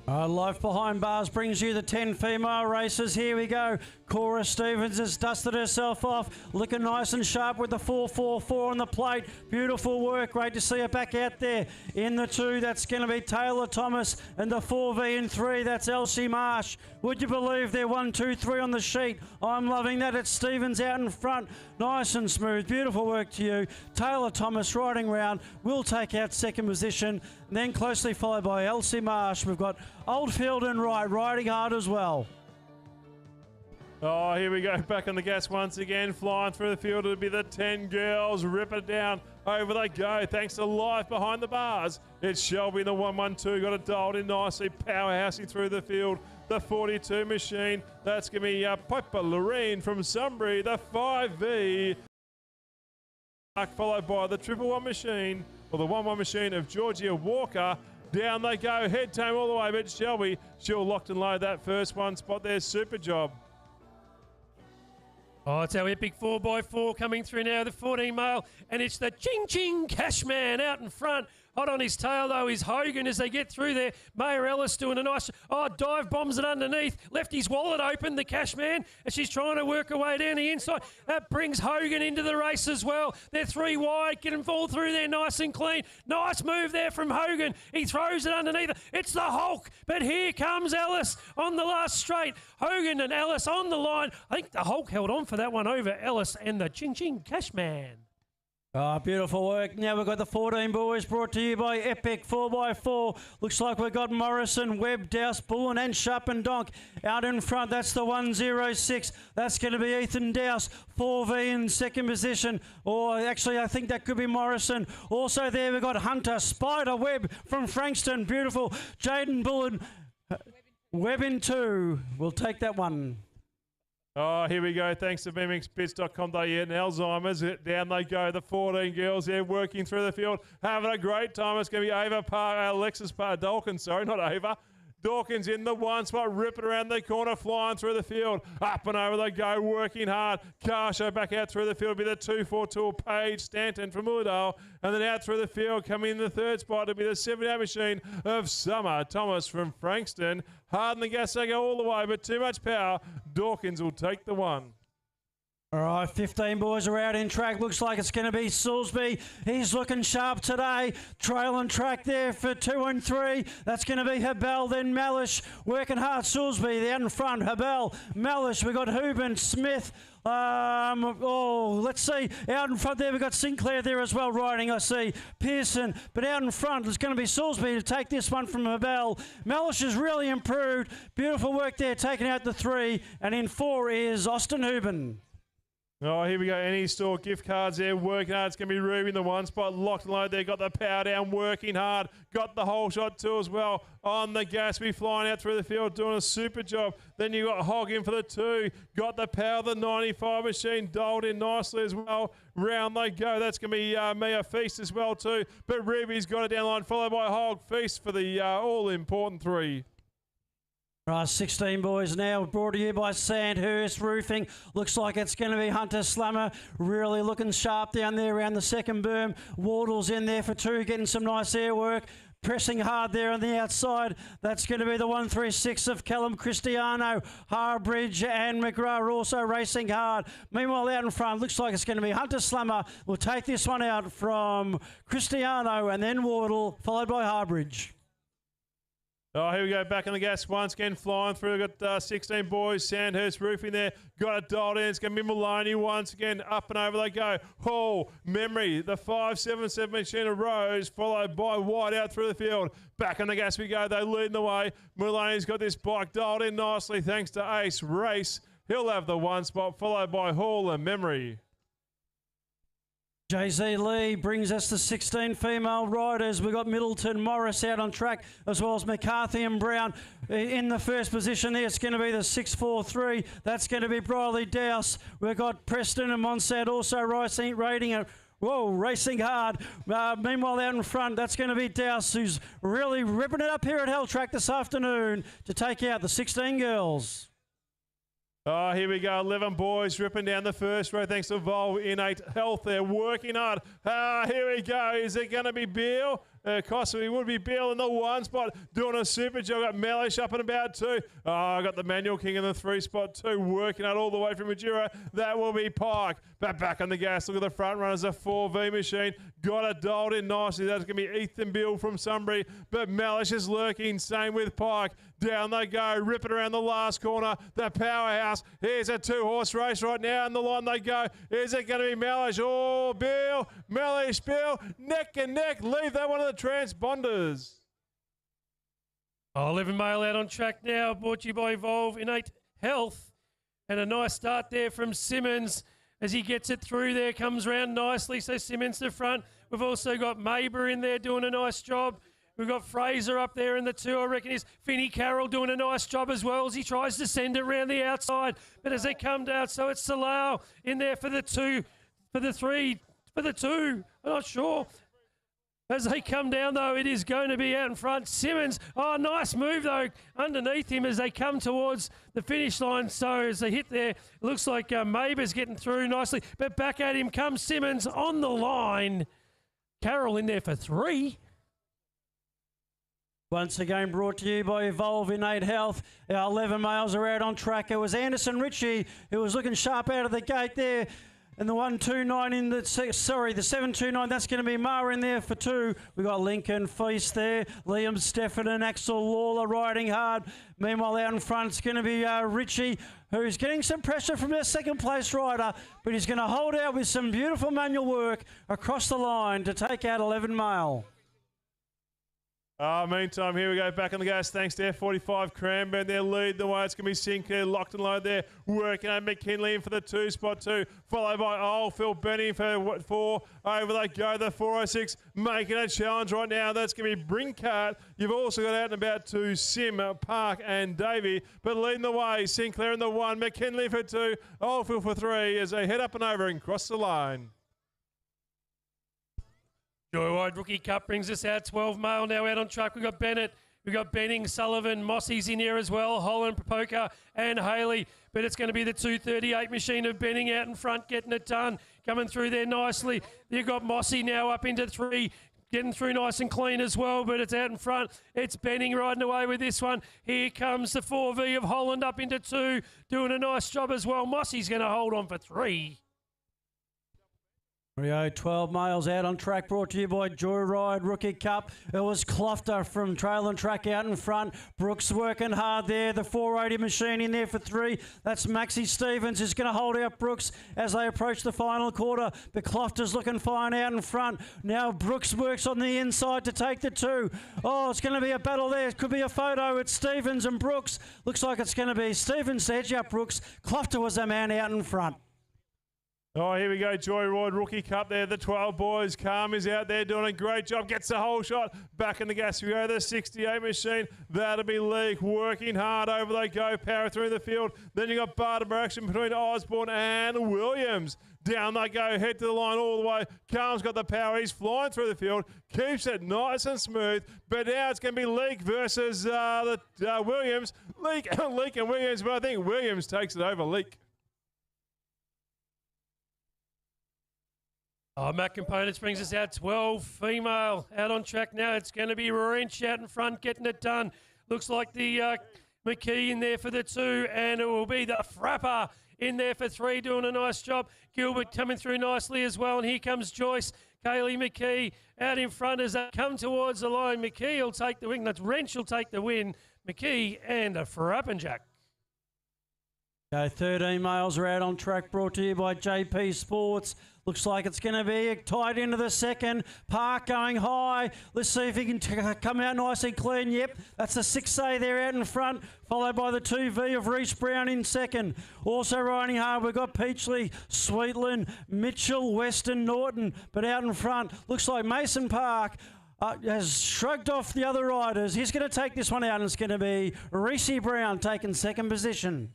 Life Behind Bars brings you the 10 female racers. Here we go. Cora Stevens has dusted herself off, looking nice and sharp with the 444 on the plate. Beautiful work. Great to see her back out there. In the 2, that's going to be Taylor Thomas, and the 4V and 3, that's Elsie Marsh. Would you believe they're 1, 2, 3 on the sheet? I'm loving that. It's Stevens out in front. Nice and smooth. Beautiful work to you. Taylor Thomas riding round will take out 2nd position. And then closely followed by Elsie Marsh. We've got Oldfield and Wright riding hard as well. Oh, here we go, back on the gas once again, flying through the field. It'll be the 10 girls, rip it down, over they go, thanks to Life Behind the Bars. It's Shelby in the 112, got it dialed in nicely, powerhousing through the field. The 42 machine, that's going to be Piper Lorraine from Sunbury, the 5V. Followed by the 111 machine, or the 1-1 machine of Georgia Walker. Down they go, head tame all the way, but Shelby, she'll locked and load that first 1 spot there, super job. Oh, it's our epic 4x4 coming through now, the 14 mile, and it's the Ching Ching Cashman out in front. Hot on his tail, though, is Hogan as they get through there. Mayor Ellis doing a nice, dive bombs it underneath. Left his wallet open, the Cashman, as she's trying to work her way down the inside. That brings Hogan into the race as well. They're 3 wide, get him fall through there nice and clean. Nice move there from Hogan. He throws it underneath. It's the Hulk, but here comes Ellis on the last straight. Hogan and Ellis on the line. I think the Hulk held on for that one over Ellis and the Ching Ching Cashman. Beautiful work. Now we've got the 14 boys brought to you by Epic 4x4. Looks like we've got Morrison, Webb, Douse, Bullen and Sharp and Donk out in front. That's the 106. That's going to be Ethan Douse. 4V in 2nd position. Or actually, I think that could be Morrison. Also there we've got Hunter, Spider, Webb from Frankston. Beautiful. Jaden Bullen. Webb in 2. We'll take that one. Oh, here we go. Thanks to BMXBits.com.au and Alzheimer's. Down they go. The 14 girls there working through the field. Having a great time. It's going to be Alexis Dawkins. Sorry, not Ava. Dawkins in the 1 spot, ripping around the corner, flying through the field. Up and over they go, working hard. Carshow back out through the field. Be the 242 Paige Stanton from Ullerdale. And then out through the field, coming in the 3rd spot, to be the 78 machine of Summer Thomas from Frankston. Hard in the gas, they go all the way, but too much power. Dawkins will take the 1. All right, 15 boys are out in track. Looks like it's going to be Salisbury. He's looking sharp today. Trail on track there for 2 and 3. That's going to be Habel, then Malish. Working hard, Salisbury there in front. Habel, Malish. We've got Hooben, Smith. Let's see. Out in front there, we've got Sinclair there as well riding, I see. Pearson. But out in front, it's going to be Salisbury to take this one from Habel. Malish has really improved. Beautiful work there, taking out the 3. And in 4 is Austin Hooben. Oh, here we go. Any store gift cards there. Working hard. It's going to be Ruby in the one spot. Locked and loaded there. Got the power down. Working hard. Got the whole shot too as well. On the gas. Be flying out through the field. Doing a super job. Then you got Hog in for the 2. Got the power of the 95 machine. Doled in nicely as well. Round they go. That's going to be Mia Feast as well too. But Ruby's got it down the line. Followed by Hog. Feast for the all-important 3. Right, 16 boys now, brought to you by Sandhurst Roofing. Looks like it's going to be Hunter Slummer, really looking sharp down there around the second berm. Wardle's in there for 2, getting some nice air work. Pressing hard there on the outside. That's going to be the 136 of Callum Cristiano. Harbridge and McGrath also racing hard. Meanwhile, out in front, looks like it's going to be Hunter Slummer. We'll take this one out from Cristiano and then Wardle, followed by Harbridge. Oh, here we go. Back on the gas once again, flying through. We've got 16 boys. Sandhurst Roofing there. Got it dialed in. It's going to be Maloney once again. Up and over they go. Hall, Memory, the 577 machine of Rose, followed by White out through the field. Back on the gas we go. They leading the way. Maloney's got this bike dialed in nicely thanks to Ace Race. He'll have the 1 spot, followed by Hall and Memory. Jay-Z Lee brings us the 16 female riders. We've got Middleton Morris out on track, as well as McCarthy and Brown in the first position there. It's going to be the 643. That's going to be Briley Dowse. We've got Preston and Monsad also racing hard. Meanwhile, out in front, that's going to be Dowse, who's really ripping it up here at Hell Track this afternoon to take out the 16 girls. Oh, here we go. 11 boys ripping down the first row thanks to Vol Innate Health. They're working hard. Here we go. Is it going to be Beale? Possibly would be Beale in the 1 spot. Doing a super job. Got Mellish up and about 2. Oh, I got the Manual King in the 3 spot 2. Working out all the way from Majura. That will be Pike. But back on the gas. Look at the front runners. A 4V machine. Got it dialed in nicely. That's going to be Ethan Beale from Sunbury. But Mellish is lurking. Same with Pike. Down they go, ripping around the last corner. The powerhouse. Here's a 2-horse race right now. And the line they go. Is it going to be Mellish? Oh, Bill. Mellish, Bill. Neck and neck. Leave that one of the transponders. 11 male out on track now. Brought to you by Evolve Innate Health. And a nice start there from Simmons. As he gets it through there, comes round nicely. So Simmons to front. We've also got Maber in there doing a nice job. We've got Fraser up there in the 2, I reckon. Is Finney Carroll doing a nice job as well as he tries to send it around the outside. But as they come down, so it's Salau in there for the 2, for the 3, for the 2. I'm not sure. As they come down, though, it is going to be out in front. Simmons, oh, nice move, though, underneath him as they come towards the finish line. So as they hit there, it looks like Maber's getting through nicely. But back at him comes Simmons on the line. Carroll in there for 3. Once again brought to you by Evolve Innate Health. Our 11 males are out on track. It was Anderson Ritchie who was looking sharp out of the gate there. And the 129 in the 729, that's going to be Ma in there for 2. We got Lincoln Feast there, Liam Stefford and Axel Lawler riding hard. Meanwhile, out in front, it's going to be Ritchie, who's getting some pressure from their second place rider, but he's going to hold out with some beautiful manual work across the line to take out 11 male. Meantime, here we go, back on the gas. Thanks to F45 Cranbourne. They're leading the way. It's going to be Sinclair locked and loaded there. Working on McKinley in for the 2 spot 2. Followed by Phil Benny for 4. Over they go, the 406. Making a challenge right now. That's going to be Brinkart. You've also got out and about to Sim, Park and Davey. But leading the way, Sinclair in the 1. McKinley for 2. Phil for 3 as they head up and over and cross the line. Joyride Rookie Cup brings us out. 12 male now out on track. We've got Bennett, we've got Benning, Sullivan, Mossy's in here as well, Holland, Propoka and Haley. But it's going to be the 238 machine of Benning out in front, getting it done. Coming through there nicely. You've got Mossy now up into 3. Getting through nice and clean as well, but it's out in front. It's Benning riding away with this one. Here comes the 4V of Holland up into 2. Doing a nice job as well. Mossy's going to hold on for 3. Rio 12 males out on track, brought to you by Joyride Rookie Cup. It was Clofter from Trail and Track out in front. Brooks working hard there. The 480 machine in there for 3. That's Maxie Stevens is going to hold out Brooks as they approach the final quarter. But Clofter's looking fine out in front. Now Brooks works on the inside to take the 2. Oh, it's going to be a battle there. It could be a photo. It's Stevens and Brooks. Looks like it's going to be Stevens to edge out Brooks. Clofter was the man out in front. Oh, here we go. Joyride Rookie Cup there. The 12 boys. Calm is out there doing a great job. Gets the whole shot. Back in the gas we go. The 68 machine. That'll be Leak working hard. Over they go. Power through the field. Then you got Barter action between Osborne and Williams. Down they go. Head to the line all the way. Calm's got the power. He's flying through the field. Keeps it nice and smooth. But now it's going to be Leak versus Williams. Leak and Williams. But I think Williams takes it over Leak. Oh, Mac Components brings us out 12 female out on track now. It's going to be Wrench out in front getting it done. Looks like the McKee in there for the 2, and it will be the Frapper in there for 3 doing a nice job. Gilbert coming through nicely as well, and here comes Joyce. Kaylee McKee out in front as they come towards the line. McKee will take the win. That's Wrench will take the win. McKee and a Frappenjack. 13 males are out on track, brought to you by JP Sports. Looks like it's going to be tied into the second. Park going high. Let's see if he can come out nice and clean. Yep, that's the 6A there out in front, followed by the 2V of Reese Brown in second. Also riding hard, we've got Peachley, Sweetland, Mitchell, Weston, Norton, but out in front, looks like Mason Park has shrugged off the other riders. He's going to take this one out, and it's going to be Reese Brown taking second position.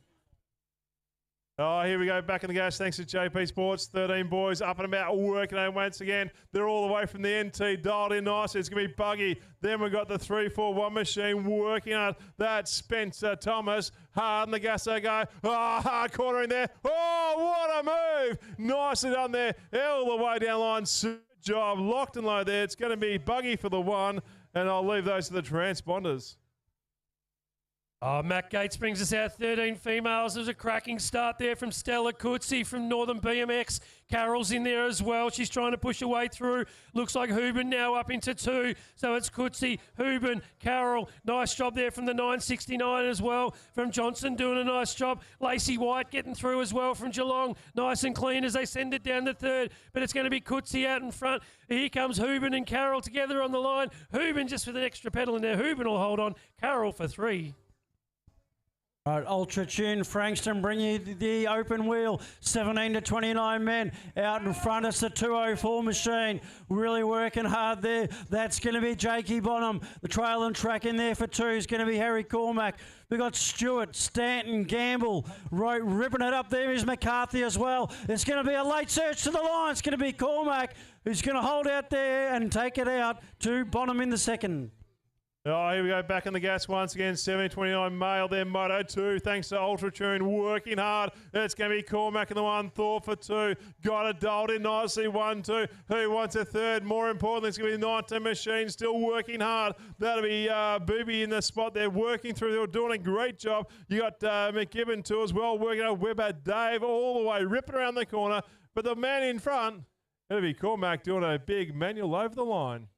Oh, here we go, back in the gas, thanks to JP Sports. 13 boys up and about, working on once again. They're all the way from the NT, dialed in nicely. It's going to be Buggy. Then we've got the 3-4-1 machine working on. That's Spencer Thomas. Hard on the gas they go. Oh, hard corner in there. Oh, what a move. Nicely done there. All the way down line. Super job. Locked and low there. It's going to be Buggy for the 1, and I'll leave those to the transponders. Oh, Matt Gates brings us out 13 females. There's a cracking start there from Stella Coetzee from Northern BMX. Carol's in there as well. She's trying to push her way through. Looks like Hooben now up into 2. So it's Coetzee, Hooben, Carol. Nice job there from the 969 as well. From Johnson doing a nice job. Lacey White getting through as well from Geelong. Nice and clean as they send it down the 3rd. But it's going to be Coetzee out in front. Here comes Hooben and Carol together on the line. Hooben just with an extra pedal in there. Hooben will hold on. Carol for 3. All right, Ultra Tune, Frankston bring you the open wheel. 17 to 29 men out in front. It's the 204 machine. Really working hard there. That's going to be Jakey Bonham. The trail and track in there for 2 is going to be Harry Cormack. We've got Stewart, Stanton, Gamble. Right, ripping it up there is McCarthy as well. It's going to be a late search to the line. It's going to be Cormack who's going to hold out there and take it out to Bonham in the second. Oh, here we go, back in the gas once again. 7:29 male there, Moto 2. Thanks to Ultra Tune, working hard. It's going to be Cormac in the 1, Thor for 2. Got it dialed in nicely, 1, 2. Who wants a 3rd? More importantly, it's going to be 19 Machine, still working hard. That'll be Booby in the spot there, working through. They're doing a great job. You got McGibbon too as well, working on Webber, Dave all the way, ripping around the corner. But the man in front, it'll be Cormac doing a big manual over the line.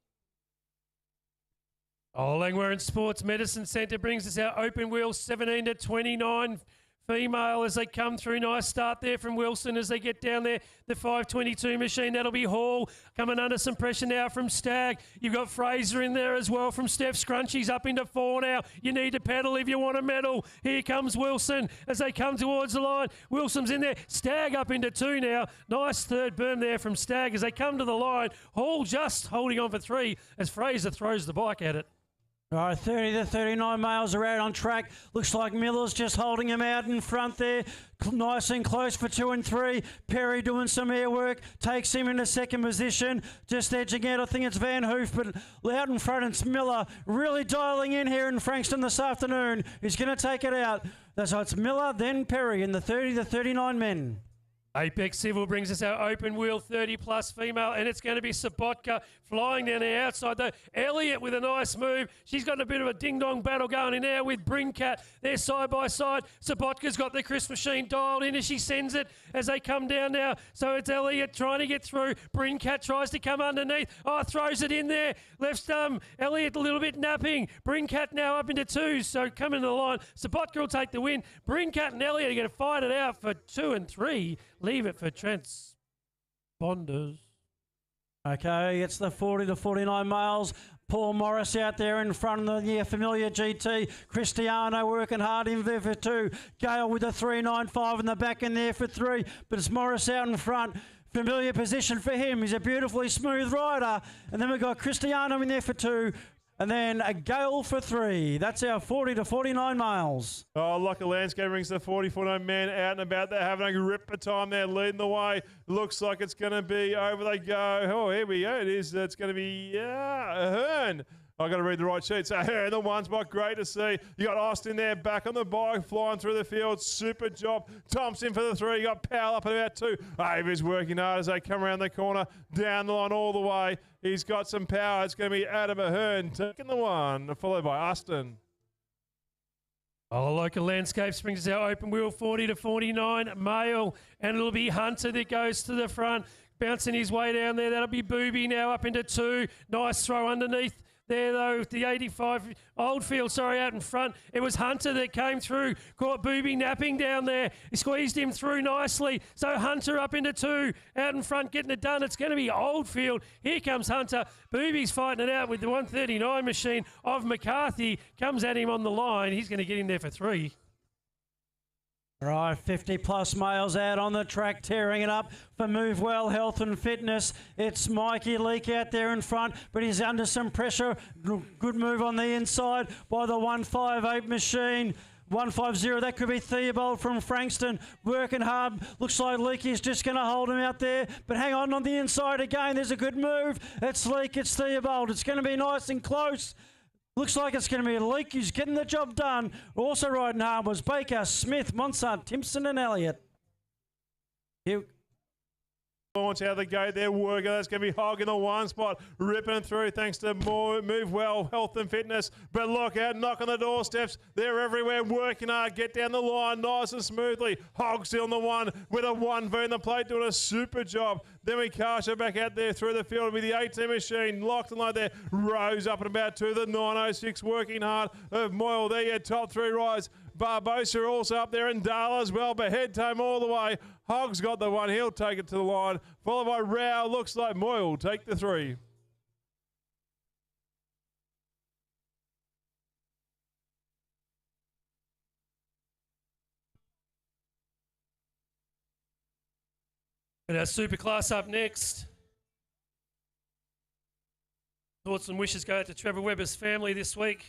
Oh, Langwarrin Sports Medicine Centre brings us our open wheel 17 to 29 female as they come through. Nice start there from Wilson as they get down there. The 522 machine, that'll be Hall coming under some pressure now from Stagg. You've got Fraser in there as well from Steph. Scrunchies up into 4 now. You need to pedal if you want a medal. Here comes Wilson as they come towards the line. Wilson's in there. Stagg up into 2 now. Nice 3rd berm there from Stagg as they come to the line. Hall just holding on for 3 as Fraser throws the bike at it. All right, 30 to 39 males are out on track. Looks like Miller's just holding him out in front there. Nice and close for 2 and 3. Perry doing some air work. Takes him into second position. Just edging out, I think it's Van Hoof, but out in front it's Miller. Really dialing in here in Frankston this afternoon. He's going to take it out. So it's Miller, then Perry in the 30 to 39 men. Apex Civil brings us our open wheel 30-plus female, and it's going to be Sabotka flying down the outside, though. Elliott with a nice move. She's got a bit of a ding-dong battle going in there with Brincat. They're side by side. Sabotka's got the Chris machine dialed in as she sends it as they come down now. So it's Elliott trying to get through. Brincat tries to come underneath. Oh, throws it in there. Left Elliott a little bit napping. Brincat now up into 2, so coming to the line. Sabotka will take the win. Brincat and Elliott are going to fight it out for 2 and 3. Leave it for transponders. Okay, it's the 40 to 49 males. Paul Morris out there in front of the familiar GT. Cristiano working hard in there for 2. Gale with a 3.95 in the back in there for 3. But it's Morris out in front. Familiar position for him. He's a beautifully smooth rider. And then we've got Cristiano in there for 2. And then a Gale for 3. That's our 40 to 49 miles. Oh, Locker Landscape brings the 44 men out and about. They're having a rip of time there, leading the way. Looks like it's going to be over they go. Oh, here we go. It is. It's going to be Ahern. I've got to read the right sheet. So Ahern, the one spot, great to see. You got Austin there back on the bike, flying through the field. Super job. Thompson for the 3. You got Powell up at about 2. Ava's working hard as they come around the corner, down the line all the way. He's got some power. It's going to be Adam Ahern taking the 1, followed by Austin. Oh, Local Landscapes brings us our open wheel 40 to 49 male, and it'll be Hunter that goes to the front, bouncing his way down there. That'll be Booby now up into 2. Nice throw underneath there, though, the 85 Oldfield, out in front. It was Hunter that came through, caught Booby napping down there. He squeezed him through nicely. So Hunter up into 2, out in front, getting it done. It's going to be Oldfield. Here comes Hunter. Booby's fighting it out with the 139 machine of McCarthy. Comes at him on the line. He's going to get in there for 3. Right, 50 plus males out on the track, tearing it up for Move Well Health and Fitness. It's Mikey Leake out there in front, but he's under some pressure. Good move on the inside by the 158 machine. 150, that could be Theobald from Frankston, working hard. Looks like Leakey's just going to hold him out there, but hang on the inside again. There's a good move. It's Leake, it's Theobald. It's going to be nice and close. Looks like it's going to be Leake who's getting the job done. Also riding hard was Baker, Smith, Monsart, Timpson and Elliott. Here. Launch out of the gate there, working. That's going to be Hog in the 1 spot, ripping through thanks to Move Well, Health and Fitness. But look out, knock on the doorsteps. They're everywhere, working hard, get down the line nice and smoothly. Hog still in the 1 with a 1V in the plate, doing a super job. Then we cast her back out there through the field with the 18 machine, locked and like there. Rose up at about 2, the 906 working hard of Moyle there, your top 3 riders. Barbosa also up there and Dale as well, but head home all the way. Hog's got the 1, he'll take it to the line. Followed by Rao, looks like Moyle will take the 3. And our Superclass up next. Thoughts and wishes go out to Trevor Webber's family this week.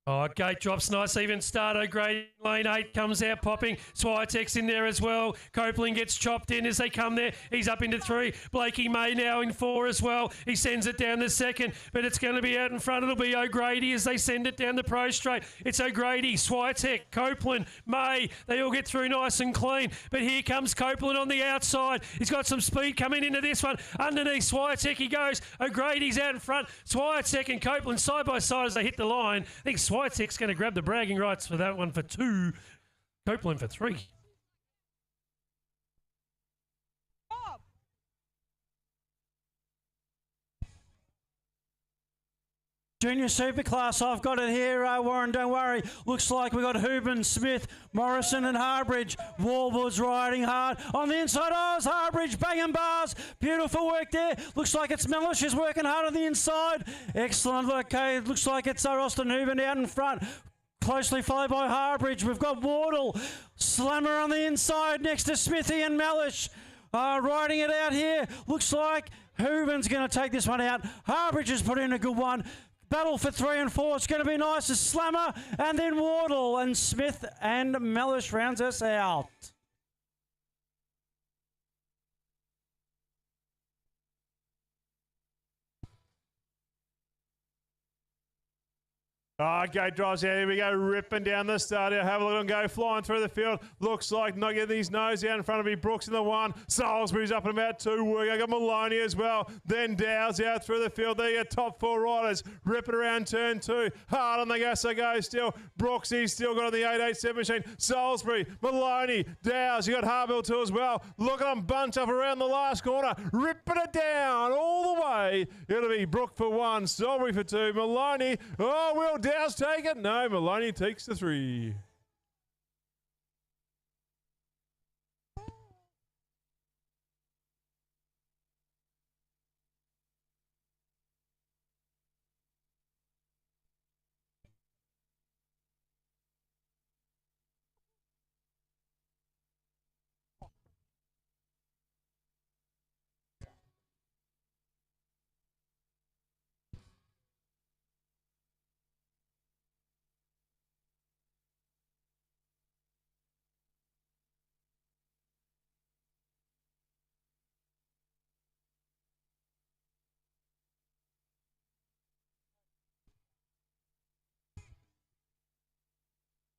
Oh, gate drops, nice even start. O'Grady, lane 8 comes out popping. Swiatek's in there as well. Copeland gets chopped in as they come there. He's up into 3. Blakey May now in 4 as well. He sends it down the 2nd, but it's going to be out in front. It'll be O'Grady as they send it down the pro straight. It's O'Grady, Swiatek, Copeland, May. They all get through nice and clean, but here comes Copeland on the outside. He's got some speed coming into this one. Underneath Swiatek he goes. O'Grady's out in front. Swiatek and Copeland side by side as they hit the line. I think Swiatek's going to grab the bragging rights for that one for 2. Copeland for 3. Junior Superclass, I've got it here, Warren, don't worry. Looks like we've got Hooben, Smith, Morrison and Harbridge. Warwood's riding hard. On the inside, oh, it's Harbridge, banging bars. Beautiful work there. Looks like it's Mellish is working hard on the inside. Excellent, okay, looks like it's Austin Hooben out in front. Closely followed by Harbridge. We've got Wardle, Slammer on the inside next to Smithy and Mellish. Riding it out here. Looks like Hooben's going to take this one out. Harbridge has put in a good one. Battle for 3 and 4. It's going to be nice as Slammer and then Wardle and Smith and Mellish rounds us out. Okay, drives out. Here we go, ripping down the start here. Have a look and go, flying through the field. Looks like not getting his nose out in front of me. Brooks in the 1. Salisbury's up and about 2. I got Maloney as well. Then Dow's out through the field. There you go, top 4 riders. Ripping around turn 2. Hard on the gas they go still. Brooks, he's still got on the 887 machine. Salisbury, Maloney, Dow's. You got Harville too as well. Look at them bunch up around the last corner. Ripping it down all the way. It'll be Brook for 1. Salisbury for 2. Maloney. Oh, will Dow's take it? No, Maloney takes the 3.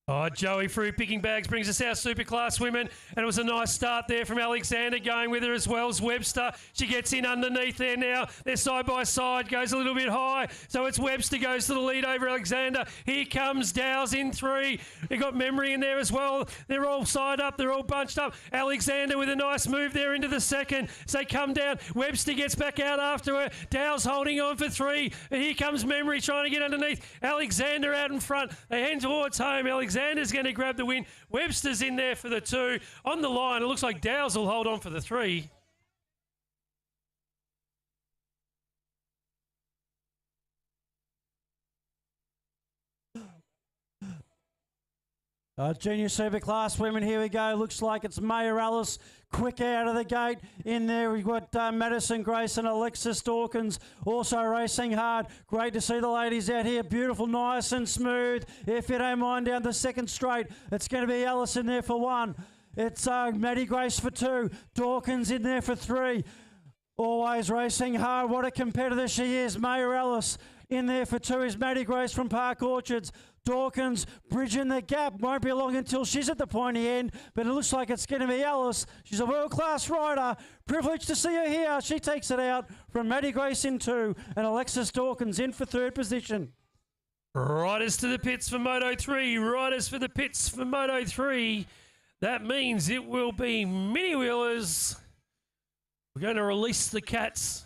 Oh, Joey Fruit picking bags brings us our Superclass women, and it was a nice start there from Alexander going with her as well as Webster. She gets in underneath there now. They're side by side, goes a little bit high. So it's Webster goes to the lead over Alexander. Here comes Dow's in 3. They got Memory in there as well. They're all side up. They're all bunched up. Alexander with a nice move there into the second. So they come down. Webster gets back out after her. Dow's holding on for 3. And here comes Memory trying to get underneath. Alexander out in front. They head towards home. Alexander's going to grab the win. Webster's in there for the 2. On the line, it looks like Dow's will hold on for the 3. Junior Superclass women, here we go. Looks like it's Mayor Alice quick out of the gate. In there we've got Madison Grace and Alexis Dawkins also racing hard. Great to see the ladies out here. Beautiful, nice and smooth. If you don't mind, down the second straight, it's going to be Alice in there for 1. It's Maddie Grace for 2. Dawkins in there for 3. Always racing hard. What a competitor she is. Mayor Alice in there for 2 is Maddie Grace from Park Orchards. Dawkins bridging the gap. Won't be long until she's at the pointy end, but it looks like it's going to be Alice. She's a world-class rider. Privileged to see her here. She takes it out from Maddie Grace in 2 and Alexis Dawkins in for 3rd position. Riders to the pits for Moto 3. Riders for the pits for Moto 3. That means it will be mini wheelers. We're going to release the cats.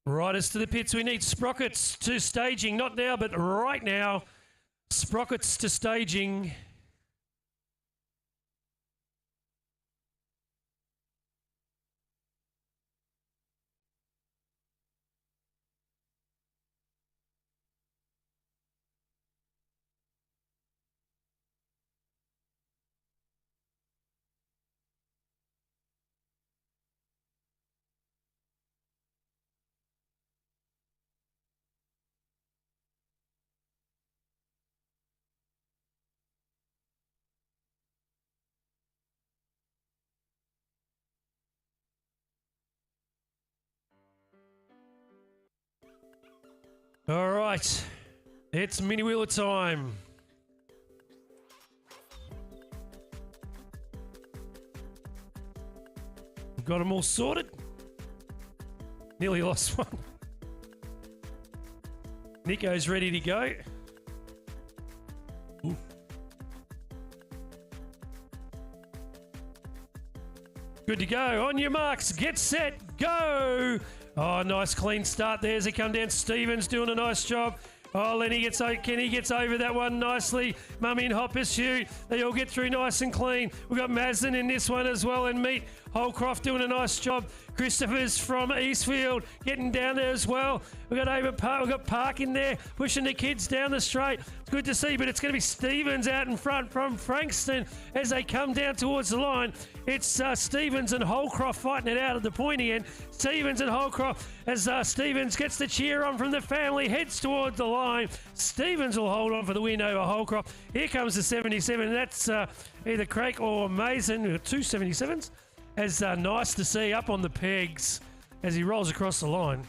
Riders to the pits. We need Sprockets to staging. Not now, but right now. Sprockets to staging. All right, it's mini wheeler time. We've got them all sorted. Nearly lost one. Nico's ready to go. Ooh. Good to go. On your marks, get set, go. Oh, nice clean start there as he come down. Stevens doing a nice job. Oh, Kenny gets over that one nicely. Mummy and Hop pursuit. They all get through nice and clean. We've got Mazden in this one as well, and Meat Holcroft doing a nice job. Christopher's from Eastfield getting down there as well. We've got Park in there pushing the kids down the straight. It's good to see, but it's going to be Stevens out in front from Frankston as they come down towards the line. It's Stevens and Holcroft fighting it out at the pointy end. Stevens and Holcroft as Stevens gets the cheer on from the family, heads towards the line. Stevens will hold on for the win over Holcroft. Here comes the 77. That's either Craig or Mason, who are two 77s. As nice to see up on the pegs as he rolls across the line.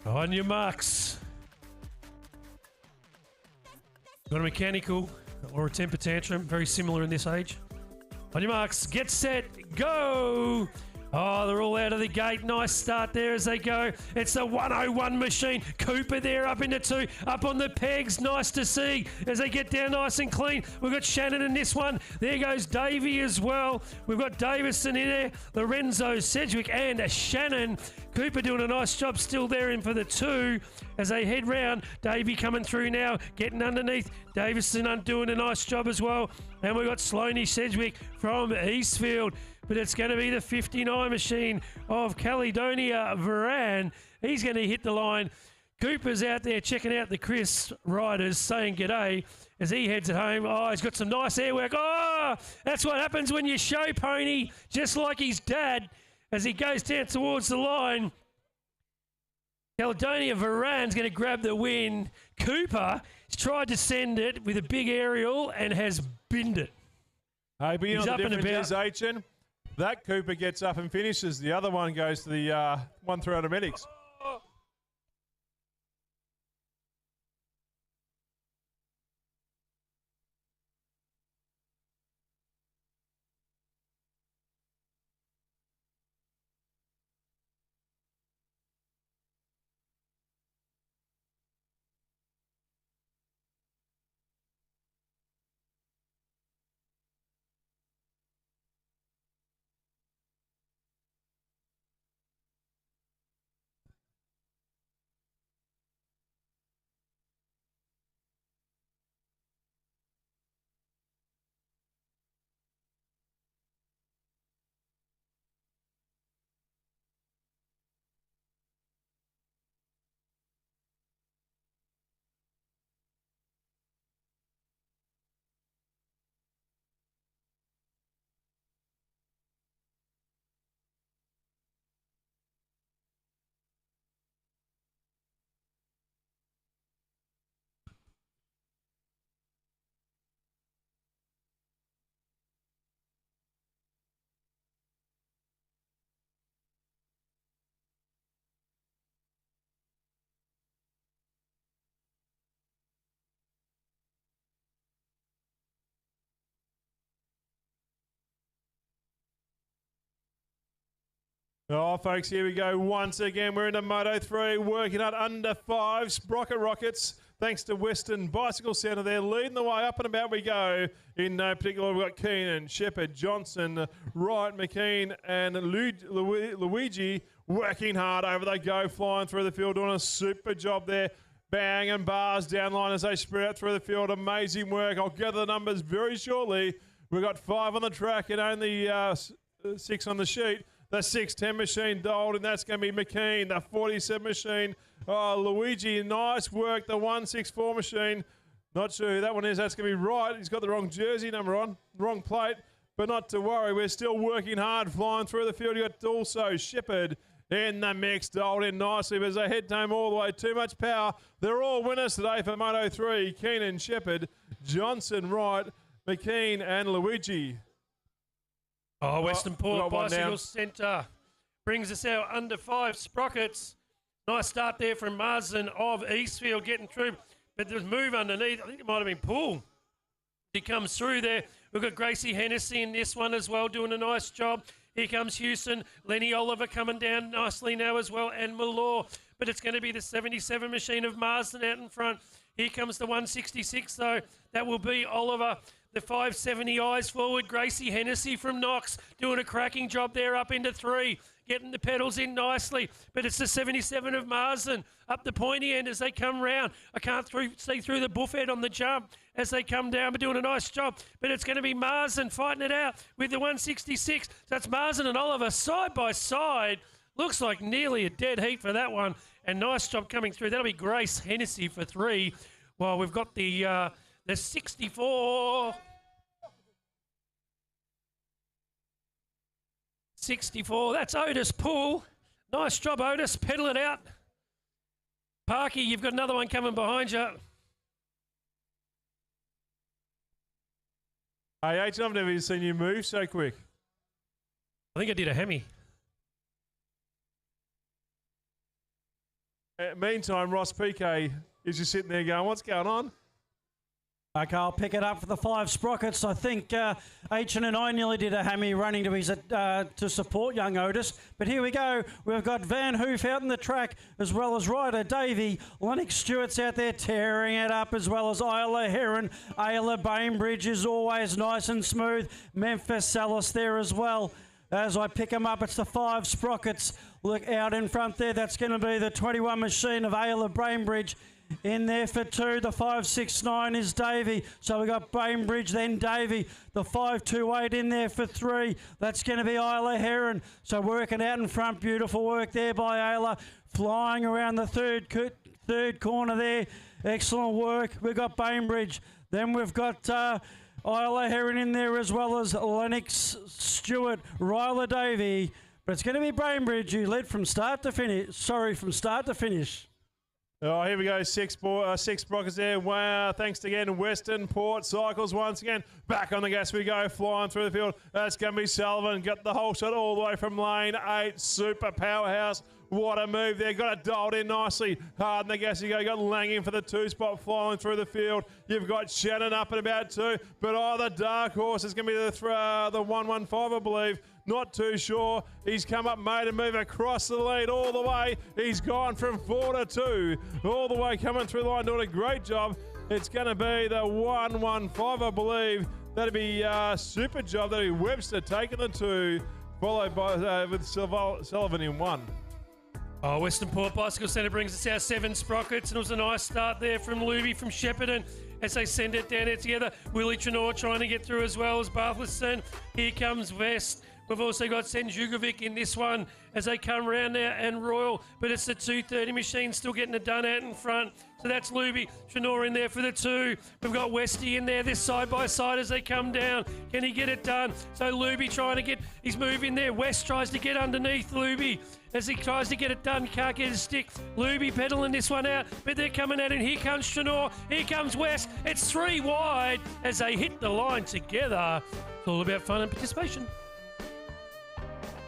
On your marks. Got a mechanical or a temper tantrum, very similar in this age. On your marks, get set, go! Oh, they're all out of the gate. Nice start there as they go. It's the 101 machine. Cooper there up into 2. Up on the pegs. Nice to see as they get down nice and clean. We've got Shannon in this one. There goes Davey as well. We've got Davison in there. Lorenzo, Sedgwick and Shannon. Cooper doing a nice job still there in for the 2 as they head round. Davey coming through now, getting underneath. Davison doing a nice job as well. And we've got Sloaney Sedgwick from Eastfield. But it's going to be the 59 machine of Caledonia Varan. He's going to hit the line. Cooper's out there checking out the Chris riders, saying g'day as he heads it home. Oh, he's got some nice airwork. Oh, that's what happens when you show pony, just like his dad, as he goes down towards the line. Caledonia Varan's going to grab the win. Cooper has tried to send it with a big aerial and has binned it. Hey, but you He's know up the and difference about. is, Aitchen? That Cooper gets up and finishes. The other one goes to the 1-300 medics. Oh, folks, here we go. Once again, we're into Moto 3, working at under 5. Sprocket Rockets, thanks to Western Bicycle Centre. They're leading the way. Up and about we go. In no particular order, we've got Keenan, Shepherd, Johnson, Wright, McKean, and Luigi working hard. Over they go, flying through the field, doing a super job there. Bang and bars down line as they spread out through the field. Amazing work. I'll gather the numbers very shortly. We've got 5 on the track and only 6 on the sheet. The 610 machine doled, and that's going to be McKean. The 47 machine, oh, Luigi, nice work. The 164 machine, not sure who that one is. That's going to be Wright. He's got the wrong jersey number on, wrong plate, but not to worry. We're still working hard, flying through the field. You got also Shepherd in the mix, doled in nicely, but as they head home all the way, too much power. They're all winners today for Moto 3. Keenan, Shepherd, Johnson, Wright, McKean, and Luigi. Oh, Western Port one down. Bicycle Centre brings us out under 5 Sprockets. Nice start there from Marsden of Eastfield getting through, but there's move underneath. I think it might have been Paul. He comes through there. We've got Gracie Hennessy in this one as well, doing a nice job. Here comes Houston. Lenny Oliver coming down nicely now as well, and Malore. But it's going to be the 77 machine of Marsden out in front. Here comes the 166, though. That will be Oliver. The 570 eyes forward. Gracie Hennessy from Knox doing a cracking job there up into 3. Getting the pedals in nicely. But it's the 77 of Marsden up the pointy end as they come round. I can't see through the buffet on the jump as they come down, but doing a nice job. But it's going to be Marsden fighting it out with the 166. So that's Marsden and Oliver side by side. Looks like nearly a dead heat for that one. And nice job coming through. That'll be Grace Hennessy for 3. While we've got the 64. 64. That's Otis Poole. Nice job, Otis. Pedal it out. Parky, you've got another one coming behind you. Hey, H, I've never seen you move so quick. I think I did a Hemi. Meantime, Ross PK is just sitting there going, what's going on? Okay, I'll pick it up for the 5 Sprockets. I think H and I nearly did a hammy running to his to support young Otis. But here we go. We've got Van Hoof out in the track, as well as Ryder Davey. Lennox Stewart's out there tearing it up, as well as Isla Heron. Ayla Bainbridge is always nice and smooth. Memphis Salas there as well. As I pick them up, it's the 5 Sprockets. Look out in front there. That's going to be the 21 machine of Ayla Bainbridge. In there for 2, the 569 is Davey. So we got Bainbridge, then Davey. The 528 in there for 3. That's going to be Isla Heron. So working out in front, beautiful work there by Ayla. Flying around the third corner there. Excellent work. We've got Bainbridge. Then we've got Isla Heron in there, as well as Lennox Stewart, Ryla Davey. But it's going to be Bainbridge who led from start to finish. From start to finish. Oh, here we go, 6 Sprockets there. Wow, thanks again, Western Port Cycles once again. Back on the gas we go, flying through the field. That's going to be Sullivan. Got the whole shot all the way from lane 8. Super powerhouse. What a move there. Got it dialed in nicely. Hard on the gas you go. You got Langham for the 2 spot flying through the field. You've got Shannon up at about 2. But the dark horse is going to be the 115, I believe. Not too sure. He's come up, made a move across the lead all the way. He's gone from 4 to 2. All the way coming through the line, doing a great job. It's going to be the 115, I believe. That'd be super job. That'd be Webster taking the 2, followed by with Sullivan in 1. Oh, Western Port Bicycle Centre brings us our 7 Sprockets, and it was a nice start there from Luby from Shepparton as they send it down there together. Willie Trenor trying to get through as well as Barthelson. Here comes Vest. We've also got Senjugovic in this one as they come round now, and Royal, but it's the 230 machine still getting it done out in front. So that's Luby. Trenor in there for the 2. We've got Westy in there, this side by side as they come down. Can he get it done? So Luby trying to get his move in there. West tries to get underneath Luby as he tries to get it done. Can't get his stick. Luby pedaling this one out, but they're coming at it. Here comes Trenor. Here comes West. It's 3 wide as they hit the line together. It's all about fun and participation.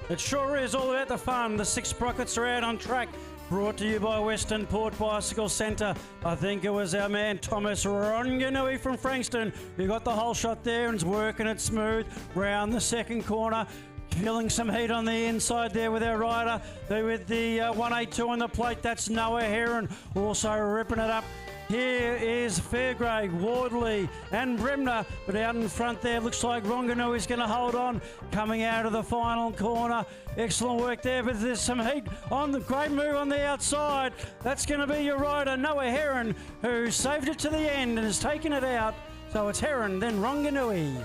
It sure is all about the fun. The 6 Sprockets are out on track. Brought to you by Western Port Bicycle Centre. I think it was our man Thomas Ronganui from Frankston who got the whole shot there and is working it smooth round the second corner. Feeling some heat on the inside there with our rider. There with the 182 on the plate. That's Noah Heron also ripping it up. Here is Fairgrave, Wardley and Bremner, but out in front there looks like Ronganu is going to hold on, coming out of the final corner. Excellent work there, but there's some heat on the great move on the outside. That's going to be your rider, Noah Heron, who saved it to the end and has taken it out. So it's Heron, then Ronganui.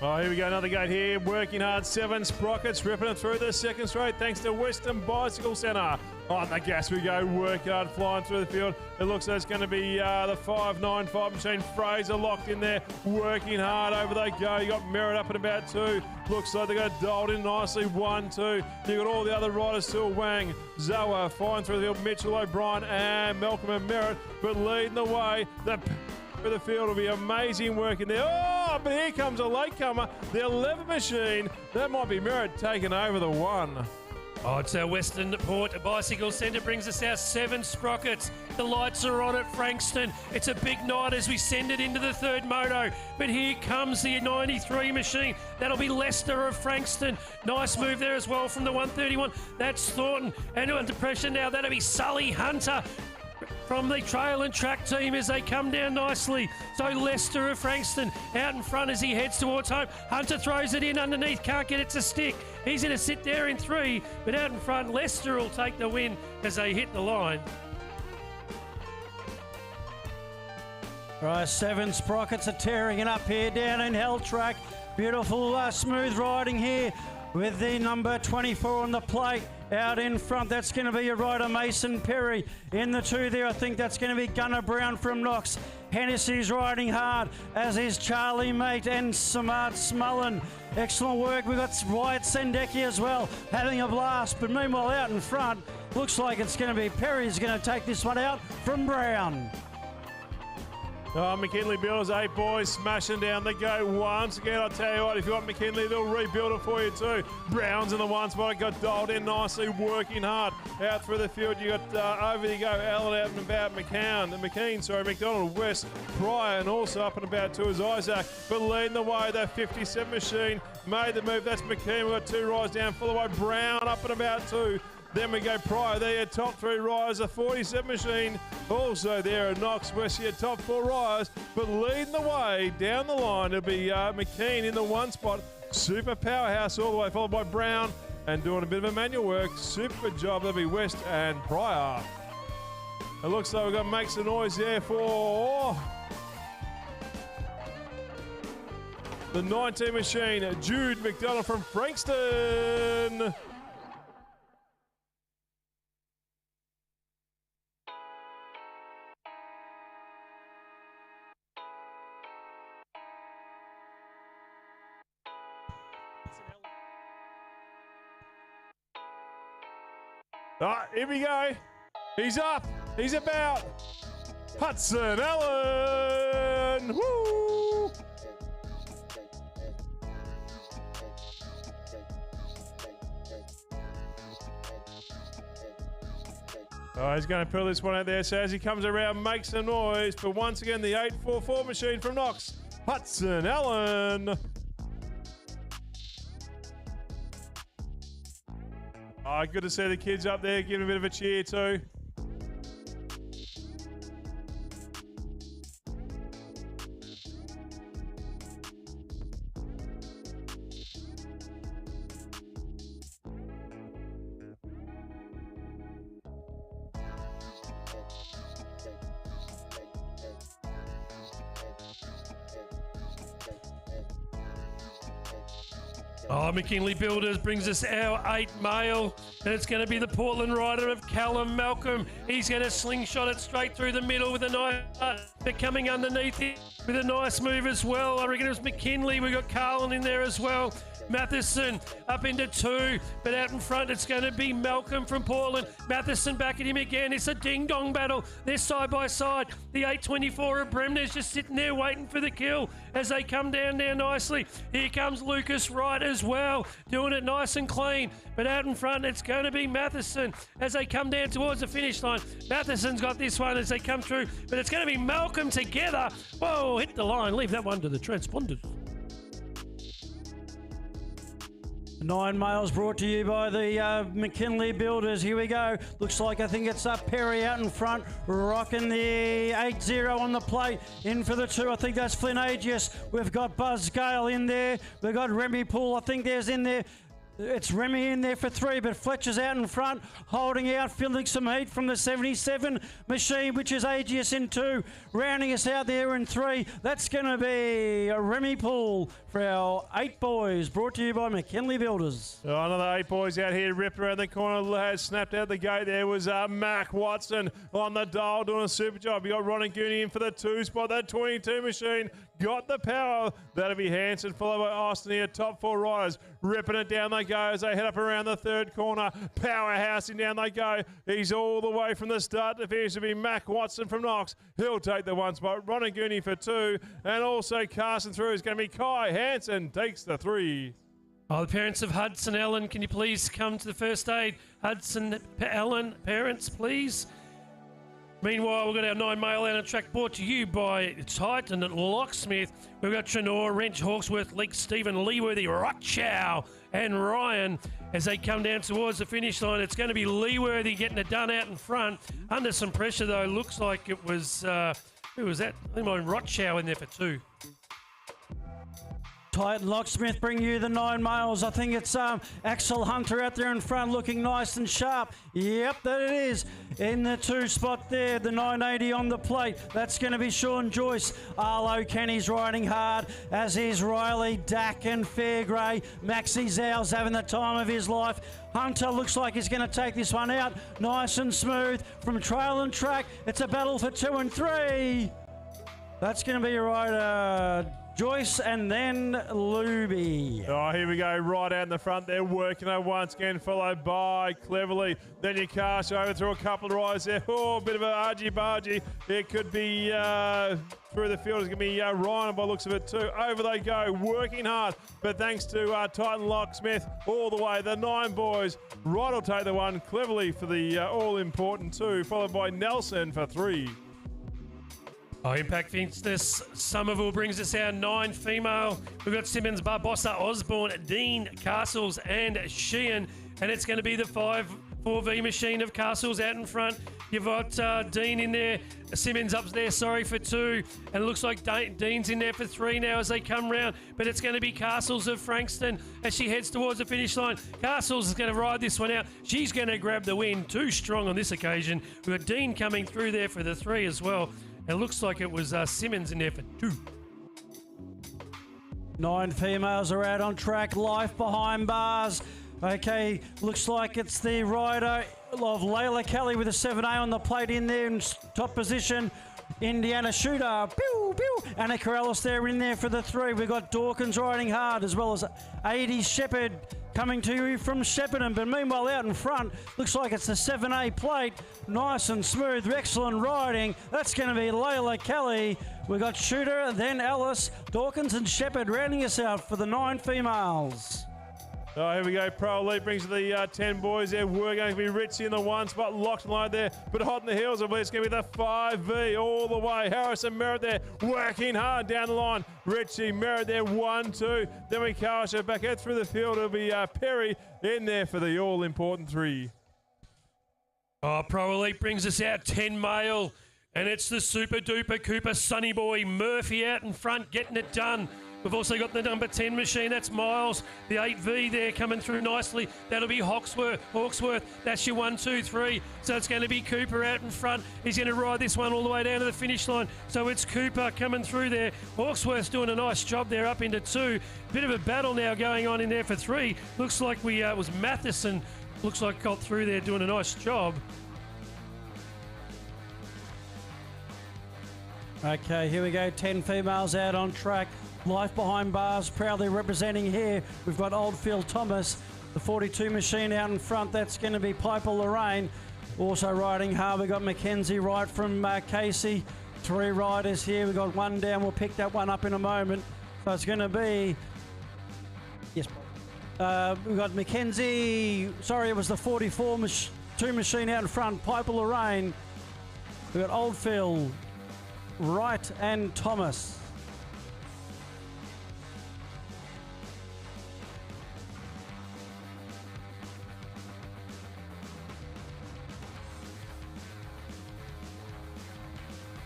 Oh, here we go, another gate here. Working hard, 7 Sprockets, ripping it through the second straight thanks to Western Bicycle Centre. On the gas we go, work hard, flying through the field. It looks like it's going to be the 595 machine. Fraser locked in there, working hard. Over they go. You got Merritt up at about 2. Looks like they got dialed in nicely. 1, 2. You got all the other riders still. Wang, Zoa, flying through the field. Mitchell O'Brien and Malcolm and Merritt, but leading the way. For the field will be amazing work in there. Oh, but here comes a latecomer, the 11 machine. That might be Merritt taking over the 1. Oh, it's our Western Port Bicycle Centre brings us our 7 Sprockets. The lights are on at Frankston. It's a big night as we send it into the 3rd moto. But here comes the 93 machine. That'll be Lester of Frankston. Nice move there as well from the 131. That's Thornton. And under pressure now, that'll be Sully Hunter from the trail and track team as they come down nicely. So Lester of Frankston out in front as he heads towards home. Hunter throws it in underneath, can't get it to stick. He's going to sit there in 3, but out in front, Lester will take the win as they hit the line. Right, 7 Sprockets are tearing it up here down in Hell Track. Beautiful smooth riding here with the number 24 on the plate. Out in front, that's going to be your rider, Mason Perry. In the two there, I think that's going to be Gunnar Brown from Knox. Hennessy's riding hard, as is Charlie Mate and Smart Smullen. Excellent work. We've got Wyatt Sendecki as well, having a blast. But meanwhile, out in front, looks like it's going to be Perry's going to take this one out from Brown. Oh, McKinley Builders, 8 boys smashing down the go once again. I'll tell you what, if you want McKinley, they'll rebuild it for you too. Brown's in the one spot, it got dialed in nicely, working hard. Out through the field, you got over you go, Allen out and about, McDonald, West, Pryor, and also up and about too is Isaac. But leading the way, that 57 machine made the move. That's McKean. We've got 2 rides down, full away. Brown up and about too. Then we go Pryor there, your top 3 riders, a 47 machine. Also there at Knox West, your top 4 riders. But leading the way down the line, it'll be McKean in the one spot. Super powerhouse all the way, followed by Brown. And doing a bit of a manual work. Super job, that'll be West and Pryor. It looks like we've got Make Some Noise there for the 19 machine, Jude McDonald from Frankston. Here we go. He's up. He's about. Hudson Allen. Woo! Oh, he's going to pull this one out there. So as he comes around, make some noise. But once again, the 844 machine from Knox, Hudson Allen. Oh, good to see the kids up there giving a bit of a cheer too. Oh, McKinley Builders brings us our 8 male, and it's going to be the Portland rider of Callum Malcolm. He's going to slingshot it straight through the middle with a nice, but coming underneath it with a nice move as well. I reckon it was McKinley. We got Carlin in there as well. Matheson up into 2, but out in front it's going to be Malcolm from Portland. Matheson back at him again. It's a ding-dong battle. They're side by side. The 824 of Bremner's just sitting there waiting for the kill as they come down there nicely. Here comes Lucas Wright as well, doing it nice and clean. But out in front it's going to be Matheson as they come down towards the finish line. Matheson's got this one as they come through, but it's going to be Malcolm together. Whoa, hit the line. Leave that one to the transponders. 9 males brought to you by the McKinley Builders. Here we go. Looks like I think it's Perry out in front, rocking the 8-0 on the plate. In for the 2, I think that's Flynn Agius. We've got Buzz Gale in there. We've got Remy Poole, I think there's in there. It's Remy in there for 3, but Fletcher's out in front, holding out, feeling some heat from the 77 machine, which is Agius in 2. Rounding us out there in 3, that's going to be a Remy Poole for our 8 boys, brought to you by McKinley Builders. Oh, another 8 boys out here, ripped around the corner, has snapped out the gate. There was Mac Watson on the dial doing a super job. You got Ronnie Gooney in for the 2 spot. That 22 machine got the power. That'll be Hanson, followed by Austin here, top 4 riders, ripping it down they go as they head up around the 3rd corner. Powerhousing down they go. He's all the way from the start to finish. To be Mac Watson from Knox. He'll take the 1 spot. Ronnie Gooney for 2, and also Carson through is going to be Kai Hansen takes the 3. Oh, the parents of Hudson Allen, can you please come to the first aid? Hudson Allen, parents, please. Meanwhile, we've got our 9 male out on track brought to you by Titan Locksmith. We've got Trenor, Wrench, Hawksworth, Leek, Stephen, Leeworthy, Rochow, and Ryan as they come down towards the finish line. It's going to be Leeworthy getting it done out in front. Under some pressure, though, looks like it was, who was that? I think Rochow in there for 2. Titan Locksmith bring you the 9 males. I think it's Axel Hunter out there in front looking nice and sharp. Yep, that it is. In the 2 spot there, the 980 on the plate. That's going to be Sean Joyce. Arlo Kenny's riding hard, as is Riley, Dak and Fairgrey. Maxie Zow's having the time of his life. Hunter looks like he's going to take this one out. Nice and smooth from trail and track. It's a battle for 2 and 3. That's going to be right, Joyce and then Luby. Oh, here we go, right out in the front there, working her once again, followed by Cleverly. Then you cast over through a couple of rides there. Oh, a bit of a argy-bargy. It could be through the field. It's going to be Ryan by the looks of it too. Over they go, working hard. But thanks to Titan Locksmith all the way, the 9 boys. Right will take the 1, Cleverly for the all-important 2, followed by Nelson for 3. Oh, Impact Fitness Somerville brings us our 9 female. We've got Simmons, Barbossa, Osborne, Dean, Castles and Sheehan. And it's going to be the 4V machine of Castles out in front. You've got Dean in there, Simmons up there, for 2. And it looks like Dean's in there for 3 now as they come round. But it's going to be Castles of Frankston as she heads towards the finish line. Castles is going to ride this one out. She's going to grab the win. Too strong on this occasion. We've got Dean coming through there for the 3 as well. It looks like it was Simmons in there for 2. 9 females are out on track. Life behind bars. Okay, looks like it's the rider of Layla Kelly with a 7A on the plate in there in top position. Indiana Shooter, pew, pew. Anna Corrales there in there for the 3. We've got Dawkins riding hard, as well as 80 Shepherd coming to you from Shepparton. But meanwhile, out in front, looks like it's the 7A plate. Nice and smooth, excellent riding. That's going to be Layla Kelly. We've got Shooter, then Alice, Dawkins and Shepherd rounding us out for the 9 females. Oh, here we go. Pro Elite brings the 10 boys there. We're going to be Ritchie in the 1 spot, locked and loaded there. But hot in the heels, I believe it's going to be the 5V all the way. Harrison Merritt there, working hard down the line. Ritchie, Merritt there, 1, 2. Then we cast her back out through the field. It'll be Perry in there for the all-important 3. Oh, Pro Elite brings us out 10 male. And it's the super duper Cooper Sonny Boy Murphy out in front getting it done. We've also got the number 10 machine, that's Miles. The 8V there coming through nicely. That'll be Hawksworth. That's your 1, 2, 3. So it's going to be Cooper out in front. He's going to ride this one all the way down to the finish line. So it's Cooper coming through there. Hawksworth's doing a nice job there up into 2. Bit of a battle now going on in there for 3. Looks like it was Matheson. Looks like got through there doing a nice job. Okay, here we go. 10 females out on track. Life behind bars, proudly representing here. We've got Oldfield Thomas, the 42 machine out in front. That's going to be Piper Lorraine. Also riding hard, we've got Mackenzie right from Casey. 3 riders here. We've got 1 down. We'll pick that one up in a moment. So it's going to be... Yes, we've got Mackenzie... Sorry, it was the 44 2 machine out in front. Piper Lorraine. We've got Oldfield, Wright and Thomas.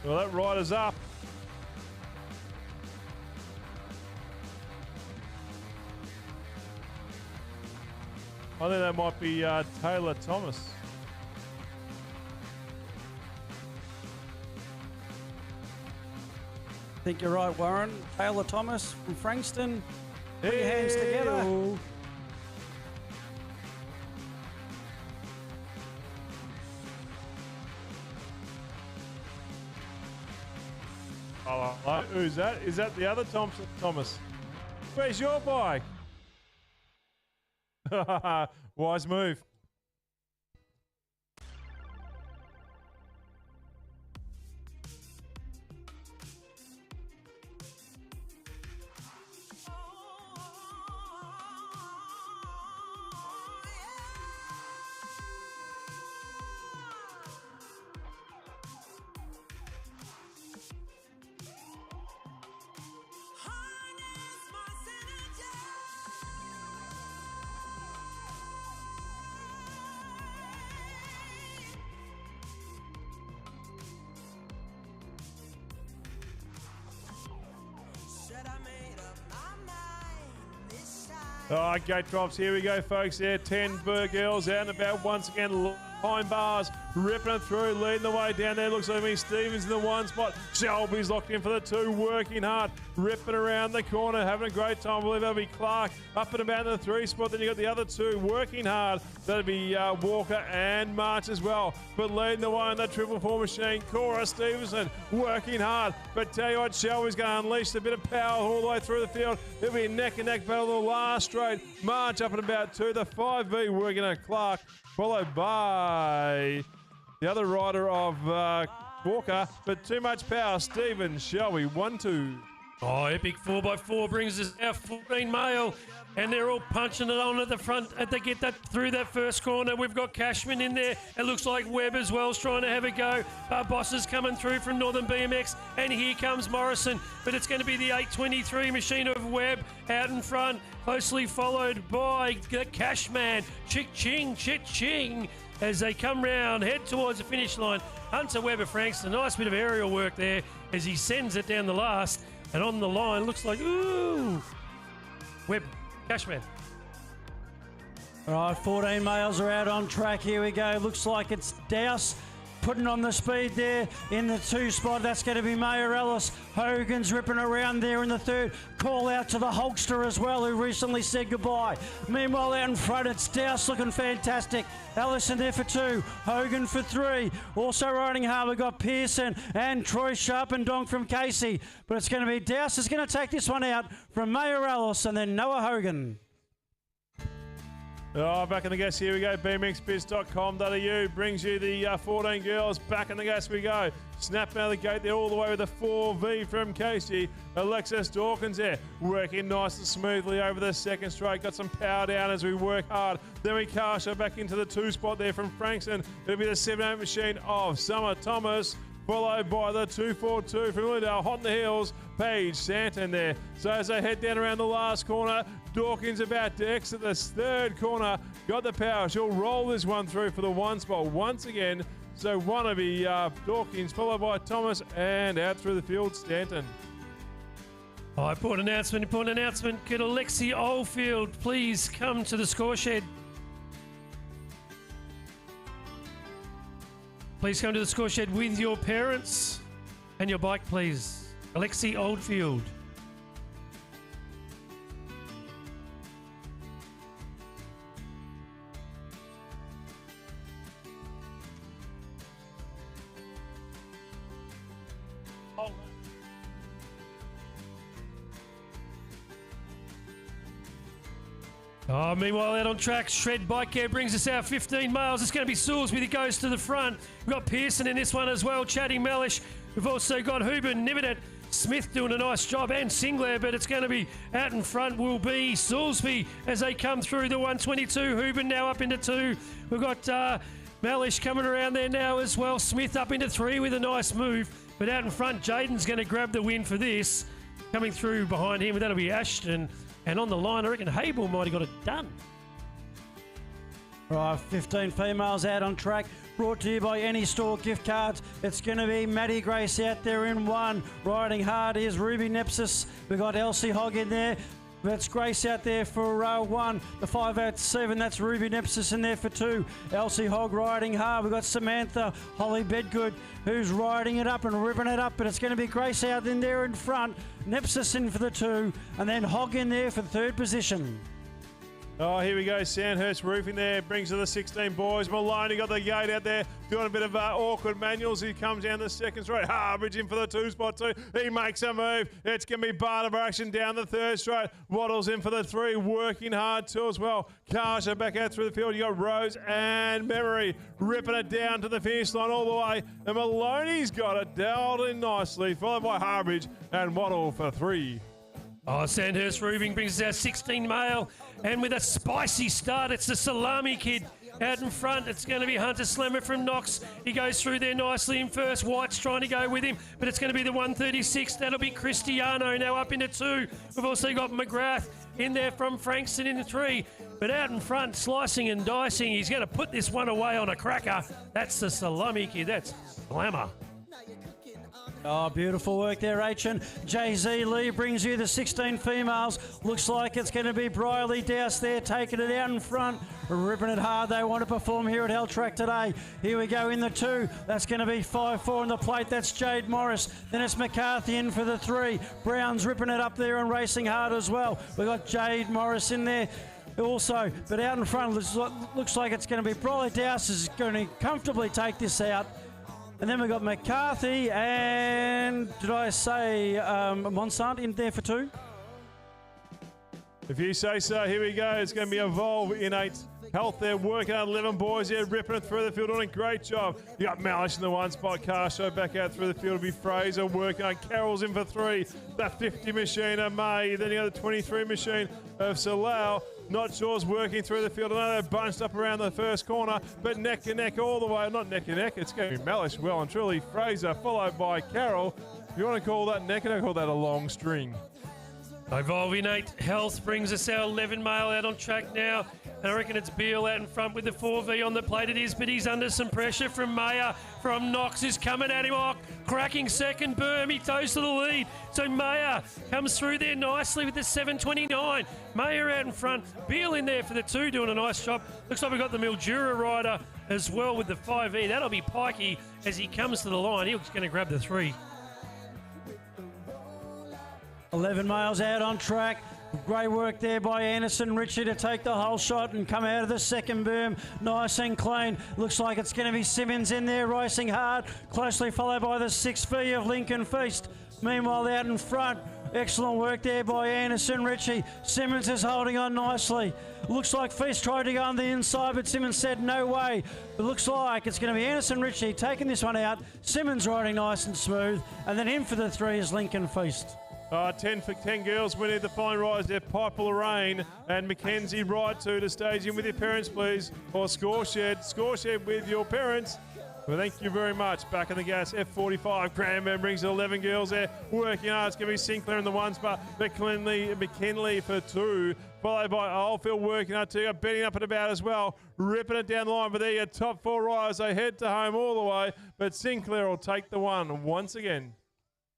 Well, that rider's up. I think that might be Taylor Thomas. I think you're right, Warren. Taylor Thomas from Frankston. Put your hands together. Oh, who's that? Is that the other Thomas? Where's your bike? Wise move. All right, gate drops. Here we go, folks. There, 10 girls out and about once again. Line bars, ripping it through, leading the way down there. Looks like me. Stevens in the one spot. Shelby's locked in for the two, working hard, ripping around the corner, having a great time. I believe that'll be Clark up and about in the three spot. Then you got the other two working hard. That'll be Walker and March as well. But leading the way on that triple four machine, Cora Stevenson working hard. But tell you what, Shelby's going to unleash a bit of power all the way through the field. It'll be a neck and neck battle the last straight. March up and about two. The 5V working at Clark, followed by the other rider of Walker, but too much power. Stevens, Shelby, 1-2. Oh, epic 4x4 brings us our 14 male, and they're all punching it on at the front to get that through that first corner. We've got Cashman in there. It looks like Webb as well is trying to have a go. Boss is coming through from Northern BMX, and here comes Morrison, but it's going to be the 823 machine of Webb out in front, closely followed by the Cashman. Ching, ching, as they come round, head towards the finish line. Hunter Webb of Frankston, nice bit of aerial work there as he sends it down the last. And on the line, looks like, ooh, Webb, Cashman. All right, 14 males are out on track. Here we go. Looks like it's Douse putting on the speed there in the two spot. That's going to be Mayor Ellis. Hogan's ripping around there in the third. Call out to the Hulkster as well, who recently said goodbye. Meanwhile, out in front, it's Douse looking fantastic. Ellis in there for two. Hogan for three. Also riding hard, we've got Pearson and Troy Sharpendonk from Casey. But it's going to be Douse is going to take this one out from Mayor Ellis and then Noah Hogan. Oh, back in the gas, here we go. bmxbiz.com.au brings you the 14 girls. Back in the gas we go. Snap out of the gate there all the way with the 4V from Casey. Alexis Dawkins there, working nice and smoothly over the second straight. Got some power down as we work hard. Then we cast her back into the two spot there from Frankston. It'll be the 7-8 machine of Summer Thomas, followed by the 242 from Lindale, hot in the heels, Paige Santon there. So as they head down around the last corner, Dawkins about to exit the third corner, got the power. She'll roll this one through for the one spot once again. So one will be Dawkins, followed by Thomas, and out through the field, Stanton. Oh, important announcement. Could Alexi Oldfield please come to the score shed? Please come to the score shed with your parents and your bike, please. Alexi Oldfield. Oh, meanwhile, out on track, Shred Bike Care brings us our 15 males. It's going to be Salisbury that goes to the front. We've got Pearson in this one as well, Chatty Mellish. We've also got Huber, Nivedet, Smith doing a nice job, and Singler, but it's going to be out in front will be Salisbury as they come through the 122. Huber now up into two. We've got Mellish coming around there now as well. Smith up into three with a nice move, but out in front, Jaden's going to grab the win for this. Coming through behind him, that'll be Ashton. And on the line, I reckon Hable might have got it done. Right, 15 females out on track. Brought to you by Any Store Gift Cards. It's going to be Maddie Grace out there in one. Riding hard is Ruby Nepsis. We've got Elsie Hogg in there. That's Grace out there for one. The 587, that's Ruby Nepsis in there for two. Elsie Hogg riding hard. We've got Samantha Holly Bedgood who's riding it up and ripping it up, but it's going to be Grace out in there in front. Nepsis in for the two, and then Hogg in there for the third position. Oh, here we go. Sandhurst roofing there. Brings to the 16 boys. Maloney got the gate out there. Doing a bit of awkward manuals. He comes down the second straight. Harbridge in for the two spot too. He makes a move. It's going to be Barter action down the third straight. Waddles in for the three. Working hard too as well. Karsha back out through the field. You got Rose and Memory ripping it down to the finish line all the way. And Maloney's got it dialed in nicely. Followed by Harbridge and Waddle for three. Oh, Sandhurst Roofing brings us our 16 male, and with a spicy start, it's the Salami Kid out in front. It's going to be Hunter Slemmer from Knox. He goes through there nicely in first. White's trying to go with him, but it's going to be the 136. That'll be Cristiano now up into two. We've also got McGrath in there from Frankston in three, but out in front, slicing and dicing. He's going to put this one away on a cracker. That's the Salami Kid. That's glamour. Now you're cooking on Oh, beautiful work there, H. Jay-Z Lee brings you the 16 females. Looks like it's going to be Briley Douse there, taking it out in front, ripping it hard. They want to perform here at Hell Track today. Here we go in the 2. That's going to be 5-4 on the plate. That's Jade Morris. Then it's McCarthy in for the 3. Brown's ripping it up there and racing hard as well. We've got Jade Morris in there also, but out in front looks like it's going to be Briley Douse is going to comfortably take this out. And then we've got McCarthy and, did I say Monsant in there for 2? If you say so, here we go. It's going to be Evolve Innate Health there, working on 11 boys here, ripping it through the field, doing a great job. You got Malish in the 1 spot, Carshow back out through the field. It'll be Fraser working on. Carroll's in for 3. That 50 machine of May. Then you got the 23 machine of Salau. Not sure's working through the field. I know they're bunched up around the first corner, but neck and neck all the way. Not neck and neck. It's going to be Malish, well and truly. Fraser followed by Carroll. If you want to call that neck and neck, call that a long string. Evolve Innate Health brings us our 11 male out on track now. And I reckon it's Beale out in front with the 4V on the plate. It is, but he's under some pressure from Mayer. From Knox is coming at him. Oh, cracking second berm. He toes to the lead. So Mayer comes through there nicely with the 729. Mayer out in front. Beale in there for the 2, doing a nice job. Looks like we've got the Mildura rider as well with the 5E. That'll be Pikey as he comes to the line. He's going to grab the 3. 11 miles out on track. Great work there by Anderson Ritchie to take the whole shot and come out of the second berm nice and clean. Looks like it's going to be Simmons in there racing hard, closely followed by the 6V of Lincoln Feast. Meanwhile, out in front, excellent work there by Anderson Ritchie. Simmons is holding on nicely. Looks like Feast tried to go on the inside, but Simmons said no way. It looks like it's going to be Anderson Ritchie taking this one out. Simmons riding nice and smooth, and then in for the 3 is Lincoln Feast. 10 for 10 girls. We need the fine rise there. Piper Lorraine and Mackenzie Wright to stage in with your parents, please. Or Score Shed with your parents. Well, thank you very much. Back in the gas, F45. Cranbourne brings 11 girls there. Working hard. It's going to be Sinclair in the 1 spot. McKinley for 2. Followed by Oldfield working hard too. Betting up and about as well. Ripping it down the line. But there you go. Top 4 riders. They head to home all the way. But Sinclair will take the 1 once again.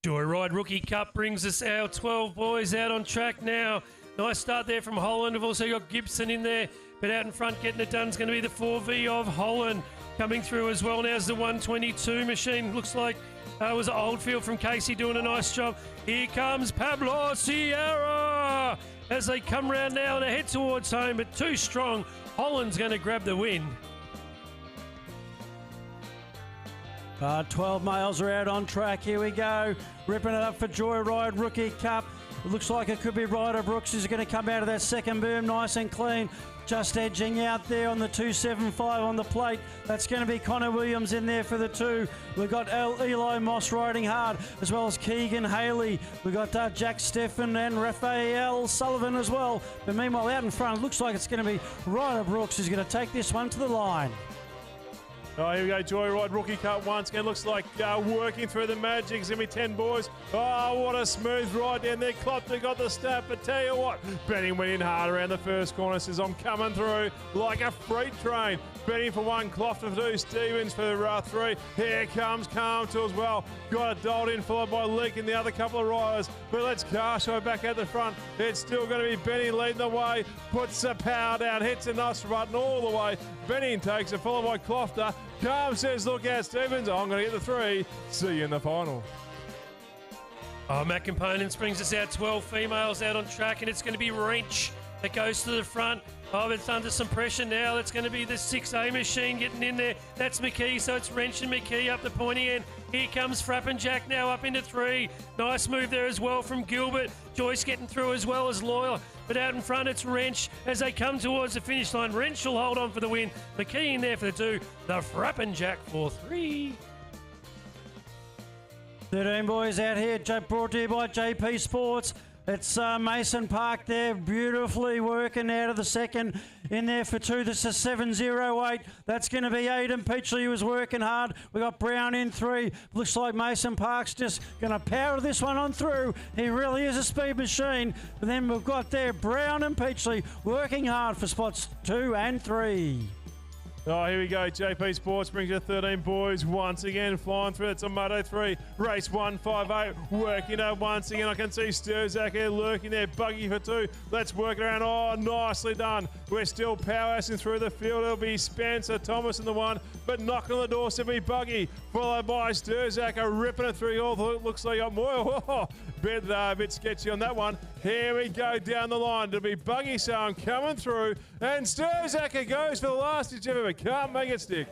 Joyride Rookie Cup brings us our 12 boys out on track now. Nice start there from Holland. We've also got Gibson in there, but out in front getting it done is going to be the 4V of Holland. Coming through as well now is the 122 machine. Looks like it was Oldfield from Casey doing a nice job. Here comes Pablo Sierra as they come round now and they head towards home, but too strong. Holland's going to grab the win. 12 miles are out on track. Here we go. Ripping it up for Joyride Rookie Cup. It looks like it could be Ryder Brooks who's going to come out of that second berm nice and clean. Just edging out there on the 275 on the plate. That's going to be Connor Williams in there for the 2. We've got Eli Moss riding hard, as well as Keegan Haley. We've got Jack Steffen and Raphael Sullivan as well. But meanwhile, out in front, it looks like it's going to be Ryder Brooks who's going to take this one to the line. Oh, here we go, Joyride Rookie Cup once again. Looks like working through the magic. It's going to be 10 boys. Oh, what a smooth ride down there. Klopter got the snap, but tell you what, Benny went in hard around the first corner. Says, I'm coming through like a freight train. Benny for 1, Klopter for 2, Stevens for 3. Here comes Carmel as well. Got it dialed in, followed by Leak and the other couple of riders. But let's Carshow back at the front. It's still going to be Benny leading the way. Puts the power down, hits a nice button all the way. Benny takes it, followed by Klopter. Carm says, look out, Stevens. I'm going to get the 3. See you in the final. Matt Components brings us out 12 females out on track, and it's going to be Wrench that goes to the front. It's under some pressure now. It's going to be the 6A machine getting in there. That's McKee, so it's Wrench and McKee up the pointy end. Here comes Frapp and Jack now up into 3. Nice move there as well from Gilbert. Joyce getting through as well as Loyal. But out in front, it's Wrench as they come towards the finish line. Wrench will hold on for the win. McKee in there for the 2. The Frapp and Jack for 3. 13 boys out here, brought to you by JP Sports. It's Mason Park there, beautifully working out of the second. In there for 2, this is 708. That's going to be Aidan Peachley, who was working hard. We got Brown in 3. Looks like Mason Park's just going to power this one on through. He really is a speed machine. But then we've got there Brown and Peachley working hard for spots 2 and 3. Oh, here we go. JP Sports brings you 13 boys once again flying through. It's a Moto 3. Race 158. Working up once again. I can see Sturzak here lurking there. Buggy for 2. Let's work it around. Oh, nicely done. We're still powerhousing through the field. It'll be Spencer Thomas in the 1, but knocking on the door to be Buggy. Followed by Sturzak ripping it through. Oh, looks like got more. Oh, bit sketchy on that one. Here we go down the line. It'll be Buggy, so I'm coming through. And Sturzak goes for the last ditch effort, but can't make it stick.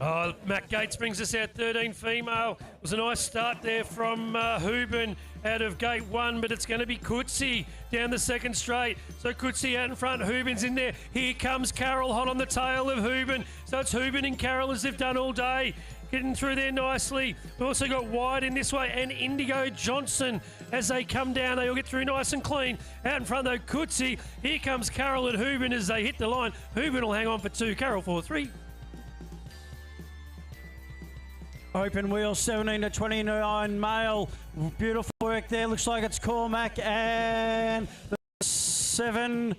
Oh, Matt Gates brings us out 13 female. It was a nice start there from Hooben out of gate 1, but it's going to be Coetzee down the second straight. So Coetzee out in front, Hooben's in there. Here comes Carroll hot on the tail of Hooben. So it's Hooben and Carroll as they've done all day. Getting through there nicely. We've also got Wide in this way and Indigo Johnson as they come down. They all get through nice and clean. Out in front though, Coetzee. Here comes Carroll and Hooben as they hit the line. Hooben will hang on for 2. Carroll for 3. Open wheel 17 to 29 male. Beautiful work there. Looks like it's Cormac and the 7.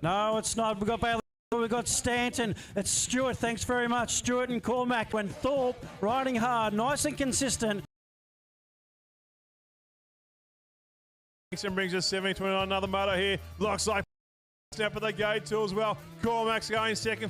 No, it's not. We've got Bailey. We've got Stanton. It's Stewart. Thanks very much. Stewart and Cormac. When Thorpe riding hard, nice and consistent. Frankston brings us 70-29. Another motor here. Looks like snap at the gate too as well. Cormac's going second.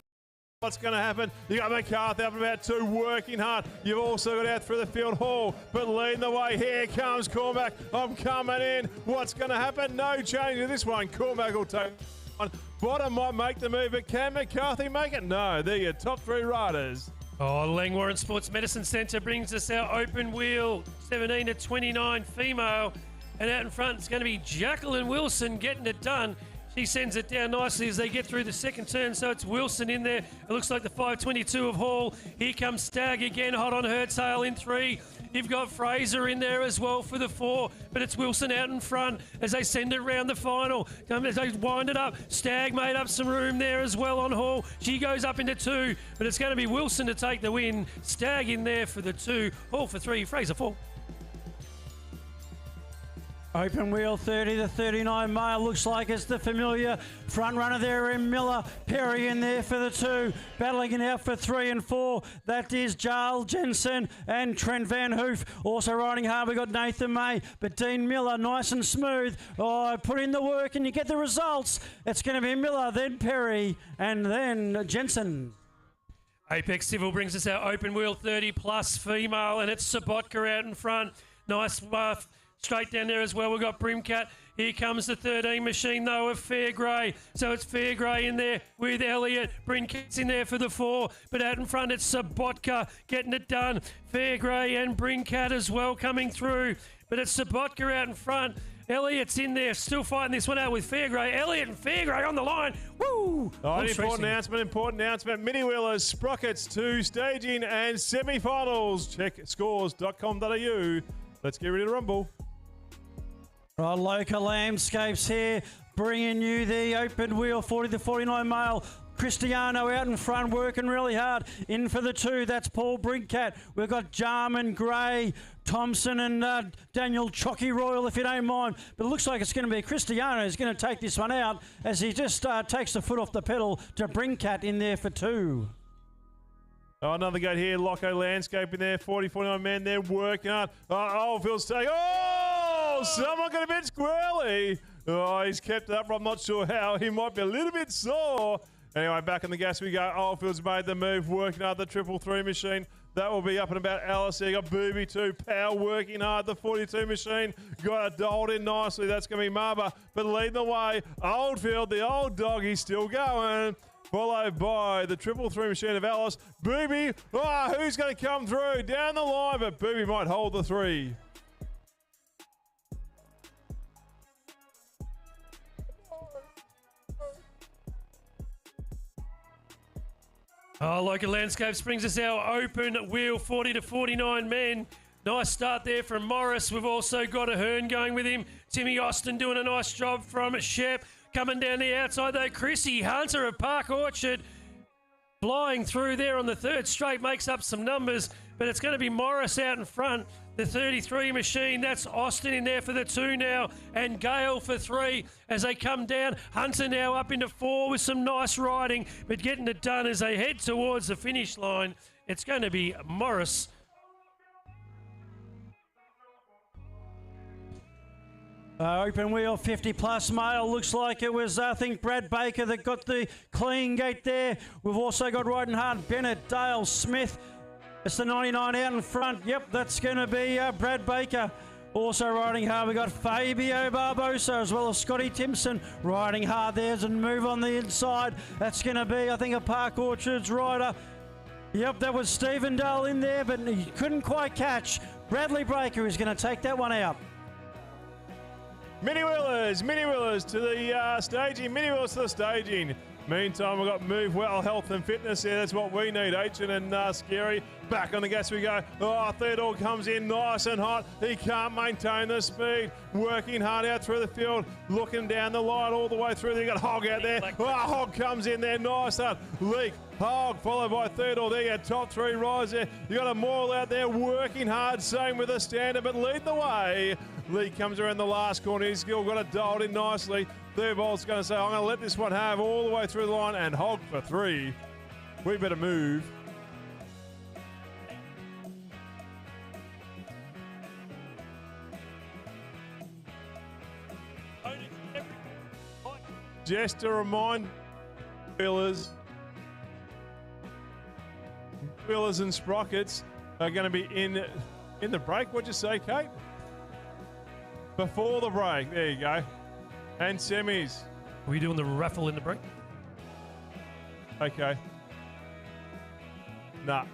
What's going to happen? You got McCarthy up about 2, working hard. You've also got out through the field Hall, but leading the way. Here comes Cormac. I'm coming in. What's going to happen? No change in this one. Cormac will take one. Bottom might make the move, but can McCarthy make it? No. They're your top 3 riders. Oh, Langwarren Sports Medicine Centre brings us our open wheel 17 to 29 female. And out in front, it's going to be Jacqueline Wilson getting it done. She sends it down nicely as they get through the second turn. So it's Wilson in there. It looks like the 522 of Hall. Here comes Stagg again, hot on her tail in 3. You've got Fraser in there as well for the 4, but it's Wilson out in front as they send it round the final. As they wind it up, Stagg made up some room there as well on Hall. She goes up into 2, but it's going to be Wilson to take the win. Stagg in there for the 2, Hall for 3, Fraser 4. Open wheel 30 to 39 mile. Looks like it's the familiar front runner there in Miller. Perry in there for the 2. Battling it out for 3 and 4. That is Jarl Jensen and Trent Van Hoof. Also riding hard, we got Nathan May. But Dean Miller, nice and smooth. Oh, put in the work and you get the results. It's going to be Miller, then Perry, and then Jensen. Apex Civil brings us our open wheel 30 plus female, and it's Sabotka out in front. Nice buff. Straight down there as well, we've got Brimcat. Here comes the 13 machine, though, of Fairgrey. So it's Fairgrey in there with Elliott. Brimcat's in there for the 4. But out in front, it's Sabotka getting it done. Fairgrey and Brimcat as well coming through. But it's Sabotka out in front. Elliott's in there, still fighting this one out with Fairgrey. Elliott and Fairgrey on the line. Woo! Oh, important announcement. Mini wheelers, Sprockets 2 staging and semi-finals. Check scores.com.au. Let's get ready to rumble. Right, local landscapes here, bringing you the open wheel 40 to 49 mile. Cristiano out in front, working really hard. In for the 2, that's Paul Brincat. We've got Jarman, Gray, Thompson and Daniel Chocky Royal, if you don't mind. But it looks like it's going to be Cristiano who's going to take this one out as he just takes the foot off the pedal to Brincat in there for 2. Oh, another gate here, Loco Landscaping there, 40-49 men there working hard. Oldfield's taking, someone got a bit squirrely. Oh, he's kept it up, I'm not sure how. He might be a little bit sore. Anyway, back in the gas we go. Oldfield's made the move, working hard the 333 machine. That will be up and about Alice. You got Booby too. Power working hard. The 42 machine got it doled in nicely. That's going to be Marba. But leading the way, Oldfield, the old dog, he's still going. Followed by the 333 machine of Alice. Booby, who's going to come through? Down the line, but Booby might hold the 3. Local Landscapes brings us our open wheel 40 to 49 men. Nice start there from Morris. We've also got a Hearn going with him. Timmy Austin doing a nice job from Shep. Coming down the outside though, Chrissy Hunter of Park Orchard flying through there on the 3rd straight, makes up some numbers. but it's going to be Morris out in front. The 33 machine, that's Austin in there for the 2 now, and Gale for 3 as they come down. Hunter now up into 4 with some nice riding, but getting it done as they head towards the finish line. It's going to be Morris. Open wheel 50 plus male. Looks like it was, I think, Brad Baker that got the clean gate there. We've also got riding hard Bennett, Dale, Smith. It's the 99 out in front. Yep, that's going to be Brad Baker. Also riding hard, we got Fabio Barbosa as well as Scotty Timpson riding hard. There's a move on the inside. That's going to be, I think, a Park Orchards rider. Yep, that was Stephen Dale in there, but he couldn't quite catch. Bradley Baker is going to take that one out. Mini wheelers to the staging, mini wheelers to the staging. Meantime, we've got Move Well, Health and Fitness here. That's what we need. Aitchen and Scary. Back on the gas we go. Oh, Theodore comes in nice and hot. He can't maintain the speed. Working hard out through the field. Looking down the line all the way through. You got Hog out there. Oh, Hog comes in there. Nice hard. Leak. Hog followed by Theodore. There you go. Top 3 rides there. You got a Moyle out there working hard. Same with the standard, but lead the way. Lee comes around the last corner. He's still got it dialed in nicely. Theobald's going to say, I'm going to let this one have all the way through the line, and Hog for 3. We better move. Just to remind wheelers and sprockets are going to be in the break. What'd you say, Kate? Before the break. There you go. And semis. Are we doing the raffle in the break? Okay. Nah.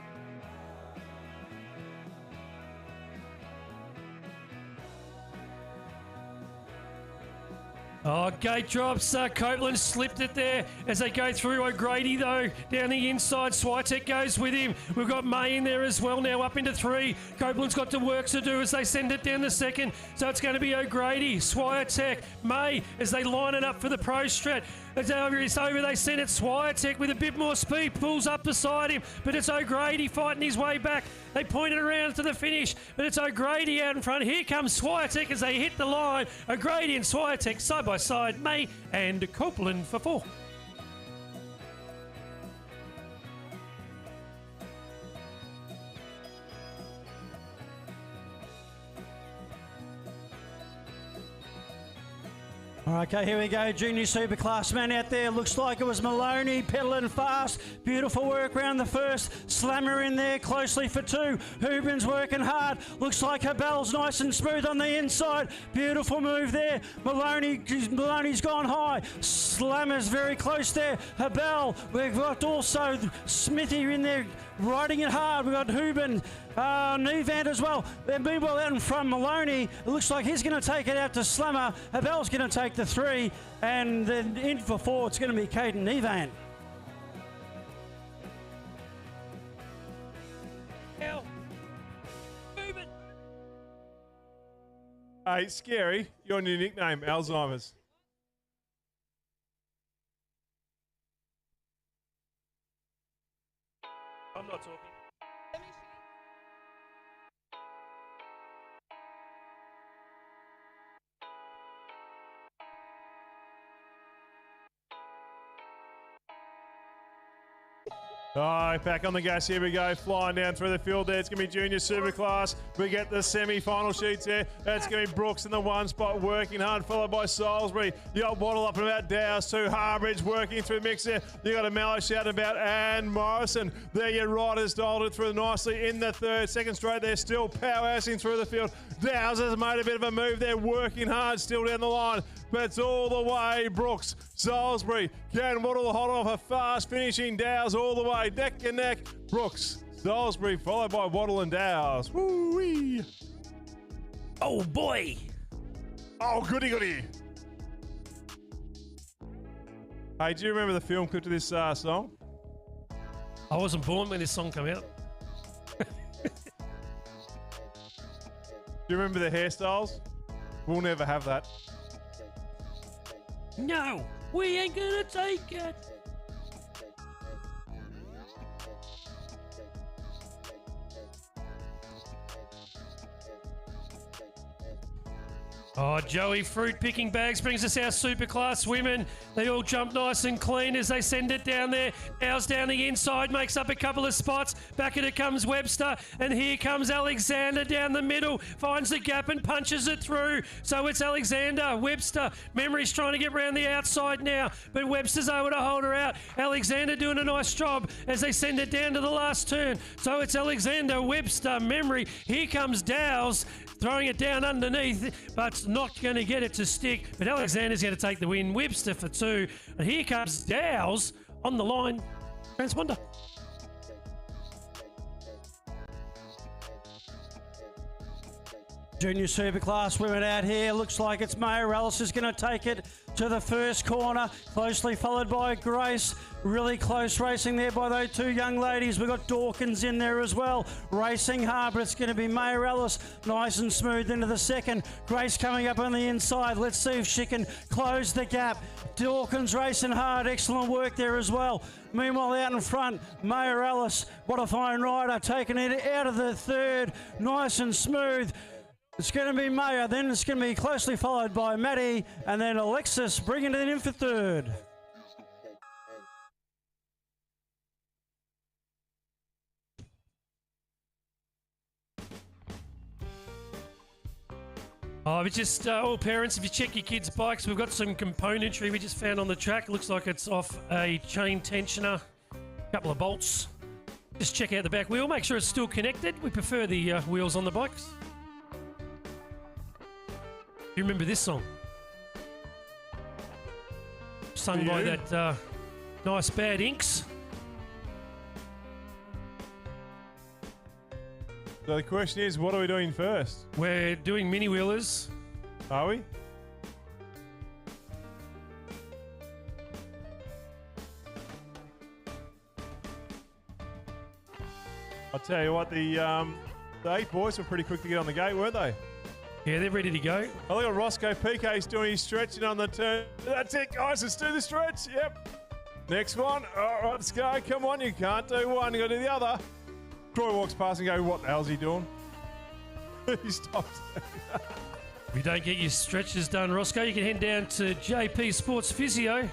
Oh, gate drops. Copeland slipped it there as they go through. O'Grady, though, down the inside. Swiatek goes with him. We've got May in there as well now, up into 3. Copeland's got the work to do as they send it down the second. So it's going to be O'Grady, Swiatek, May as they line it up for the pro strat. It's over, they send it. Swiatek with a bit more speed, pulls up beside him, but it's O'Grady fighting his way back. They point it around to the finish, but it's O'Grady out in front. Here comes Swiatek as they hit the line. O'Grady and Swiatek side by side, May and Copeland for 4. Okay, here we go. Junior Superclass man out there. Looks like it was Maloney pedaling fast. Beautiful work round the first. Slammer in there closely for 2. Hubin's working hard. Looks like Habel's nice and smooth on the inside. Beautiful move there. Maloney's gone high. Slammer's very close there. Habel. We've got also Smithy in there riding it hard. We've got Hubin. Nevant as well. And meanwhile out in front, Maloney, it looks like he's going to take it out to Slammer. Habel's going to take the 3, and then in for 4, it's going to be Caden Nevant. Hey, Scary, your new nickname, Alzheimer's. I'm not talking. Oh, back on the gas. Here we go. Flying down through the field there. It's going to be Junior Superclass. We get the semi-final sheets here. It's going to be Brooks in the 1 spot, working hard, followed by Salisbury. You got Waddle up and about Dowse, 2. Harbridge working through the mix there. You got a Mallow out about and Morrison. There your riders dialed it through nicely in the 3rd. Second straight there, still powerhousing through the field. Dowse has made a bit of a move there, working hard, still down the line. But it's all the way. Brooks, Salisbury, can Waddle hot off a fast finishing Dowse all the way. Neck and neck. Brooks, Salisbury, followed by Waddle and Dowse. Woo-wee. Oh, boy. Oh, goody, goody. Hey, do you remember the film clip to this song? I wasn't born when this song came out. Do you remember the hairstyles? We'll never have that. No, we ain't gonna take it. Oh, Joey Fruit picking bags brings us our Superclass women. They all jump nice and clean as they send it down there. Now's down the inside, makes up a couple of spots. Back at it comes Webster, and here comes Alexander down the middle. Finds the gap and punches it through. So it's Alexander, Webster. Memory's trying to get round the outside now, but Webster's able to hold her out. Alexander doing a nice job as they send it down to the last turn. So it's Alexander, Webster, Memory. Here comes Dowles, throwing it down underneath, but not going to get it to stick. But Alexander's going to take the win. Webster for 2. And here comes Dowles on the line. Transponder. Junior Superclass women out here. Looks like it's Maya Ellis is going to take it to the first corner, closely followed by Grace. Really close racing there by those two young ladies. We've got Dawkins in there as well, racing hard, but it's going to be Maya Ellis nice and smooth into the second. Grace coming up on the inside. Let's see if she can close the gap. Dawkins racing hard, excellent work there as well. Meanwhile, out in front, Maya Ellis, what a fine rider, taking it out of the third, nice and smooth. It's going to be Maya, then it's going to be closely followed by Maddie, and then Alexis bringing it in for third. Oh, we just, all parents, if you check your kids' bikes, we've got some componentry we just found on the track. Looks like it's off a chain tensioner, a couple of bolts. Just check out the back wheel, make sure it's still connected. We prefer the wheels on the bikes. You remember this song? Sung by that nice Bad Inks. So the question is, what are we doing first? We're doing mini wheelers. Are we? I'll tell you what, the 8 boys were pretty quick to get on the gate, weren't they? Yeah, they're ready to go. I look at Roscoe PK's doing his stretching on the turn. That's it, guys. Let's do the stretch. Yep. Next one. All right, let's go. Come on, you can't do one. You got to do the other. Troy walks past and goes, what the hell's he doing? He stops. If you don't get your stretches done, Roscoe, you can head down to JP Sports Physio.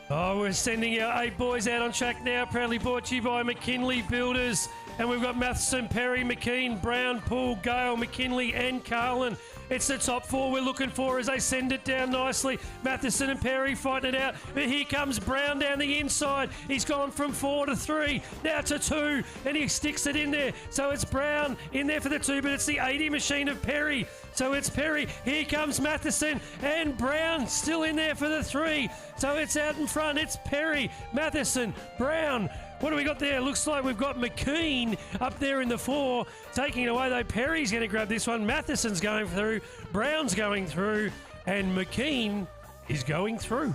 Oh, we're sending our 8 boys out on track now, proudly brought to you by McKinley Builders. And we've got Matheson, Perry, McKean, Brown, Poole, Gale, McKinley and Carlin. It's the top 4 we're looking for as they send it down nicely. Matheson and Perry fighting it out. But here comes Brown down the inside. He's gone from 4 to 3, now to 2, and he sticks it in there. So it's Brown in there for the 2, but it's the 80 machine of Perry. So it's Perry. Here comes Matheson and Brown still in there for the 3. So it's out in front. It's Perry, Matheson, Brown. What do we got there? Looks like we've got McKean up there in the 4, taking it away though. Perry's going to grab this one. Matheson's going through, Brown's going through, and McKean is going through.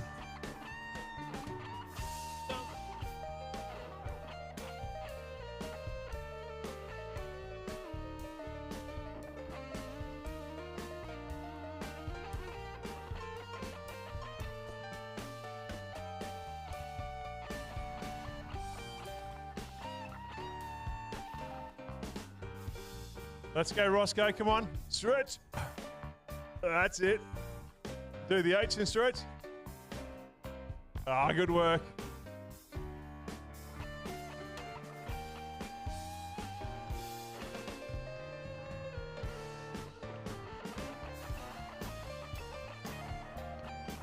Let's go, Roscoe. Come on. Stretch. That's it. Do the H and stretch. Ah, good work.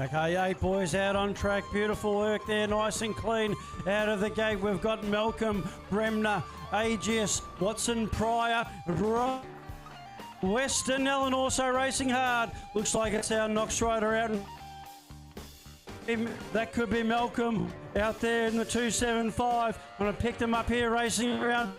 Okay, 8 boys out on track. Beautiful work there, nice and clean. Out of the gate, we've got Malcolm, Bremner, AGS, Watson, Pryor, Western Ellen also racing hard. Looks like it's our Knox rider out. That could be Malcolm out there in the 275. I'm going to pick them up here racing around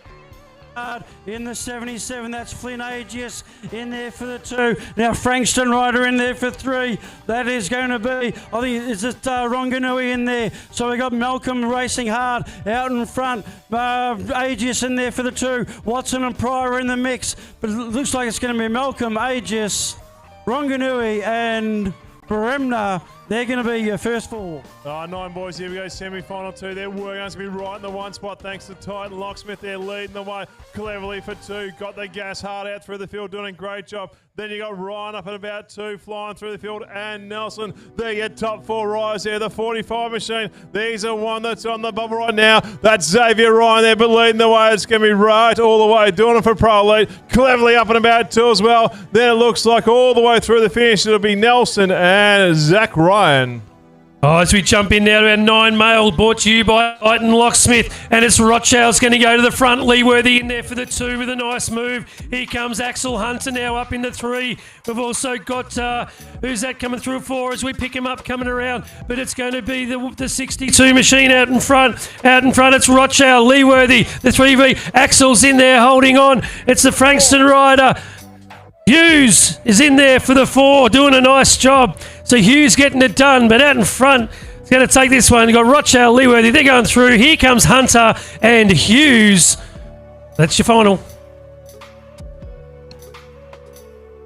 hard in the 77. That's Flynn Agius in there for the 2. Now Frankston rider in there for 3. That is going to be, I think it's just Ronganui in there. So we got Malcolm racing hard out in front. Agius in there for the 2. Watson and Pryor in the mix. But it looks like it's going to be Malcolm, Agius, Ronganui and Bremner They're going to be your first four. 9 boys, here we go, semi-final 2. They're working on to be right in the one spot thanks to Titan Locksmith. They're leading the way cleverly for 2. Got the gas hard out through the field, doing a great job. Then you got Ryan up at about 2, flying through the field, and Nelson. There you get top 4 riders there. The 45 machine, there's the one that's on the bubble right now. That's Xavier Ryan there, but leading the way. It's going to be right all the way, doing it for pro lead. Cleverly up and about 2 as well. Then it looks like all the way through the finish, it'll be Nelson and Zach Ryan. Oh, as we jump in now to our 9 male, brought to you by Titan Locksmith, and it's Rothschild's going to go to the front. Lee Worthy in there for the 2 with a nice move. Here comes Axel Hunter now up in the 3. We've also got, who's that coming through 4 as we pick him up coming around, but it's going to be the 62 machine out in front. Out in front, it's Rothschild, Lee Worthy, the 3V. Axel's in there holding on. It's the Frankston rider. Hughes is in there for the 4, doing a nice job. So Hughes getting it done, but out in front, it's going to take this one. You've got Rothschild, Leeworthy, they're going through. Here comes Hunter and Hughes. That's your final.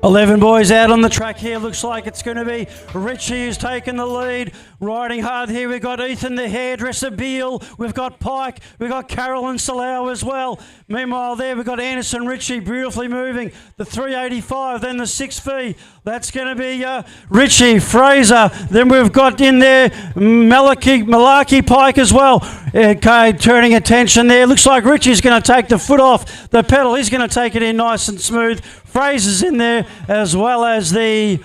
11 boys out on the track here. Looks like it's going to be Richie who's taking the lead. Riding hard here. We've got Ethan the hairdresser, Beale. We've got Pike. We've got Carolyn Salau as well. Meanwhile there we've got Anderson Richie beautifully moving. The 385, then the 6V. That's going to be Richie, Fraser. Then we've got in there Malarkey Pike as well. Okay, turning attention there. Looks like Richie's going to take the foot off the pedal. He's going to take it in nice and smooth. Fraser's in there as well as the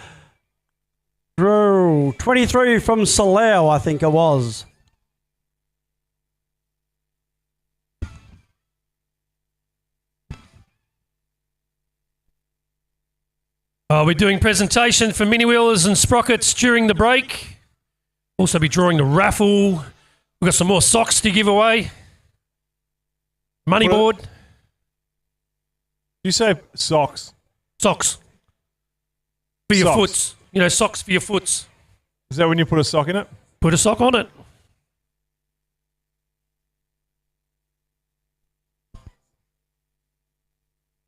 23 from Salau, I think it was. We're doing presentation for mini wheelers and sprockets during the break. Also be drawing the raffle. We've got some more socks to give away. Money board. You say socks. Socks. For your Socks. foots. You know, socks for your foots. Is that when you put a sock in it? Put a sock on it.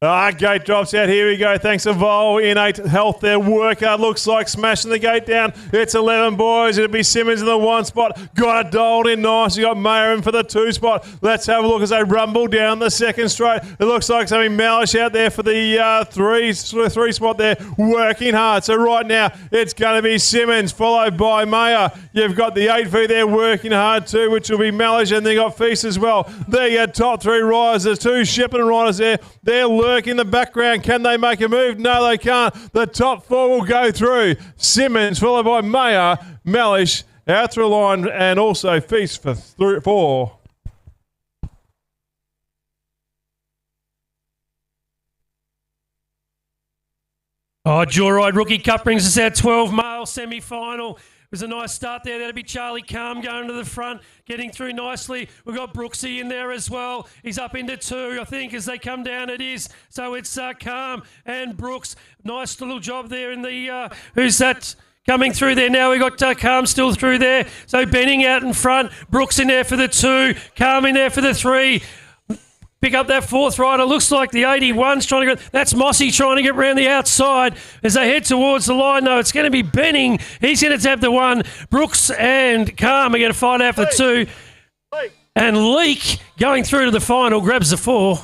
Gate drops out. Here we go. Thanks to Vol. Innate Health, their workout looks like smashing the gate down. It's 11 boys. It'll be Simmons in the 1 spot. Got it dialed in nice. You got Mayer in for the 2 spot. Let's have a look as they rumble down the 2nd straight. It looks like something Malish out there for the 3 spot there, working hard. So right now it's going to be Simmons followed by Mayer. You've got the 8V there working hard too, which will be Malish, and they got Feast as well. There you go, top 3 riders. There's 2 Shepparton riders there. They're lurking in the background. Can they make a move? No, they can't. The top 4 will go through. Simmons followed by Mayer, Malish out through the line, and also Feast for 4. Joyride Rookie Cup brings us our 12 male semi-final. It was a nice start there. That'll be Charlie Calm going to the front, getting through nicely. We've got Brooksy in there as well. He's up into 2, I think, as they come down it is. So it's Calm and Brooks. Nice little job there in the, who's that coming through there now? We've got Calm still through there. So Benning out in front. Brooks in there for the 2. Calm in there for the 3. Pick up that 4th rider. Looks like the 81's trying to get... That's Mossy trying to get around the outside as they head towards the line. No, it's going to be Benning. He's going to tap the 1. Brooks and Calm are going to fight out for 2. And Leak, going through to the final, grabs the 4.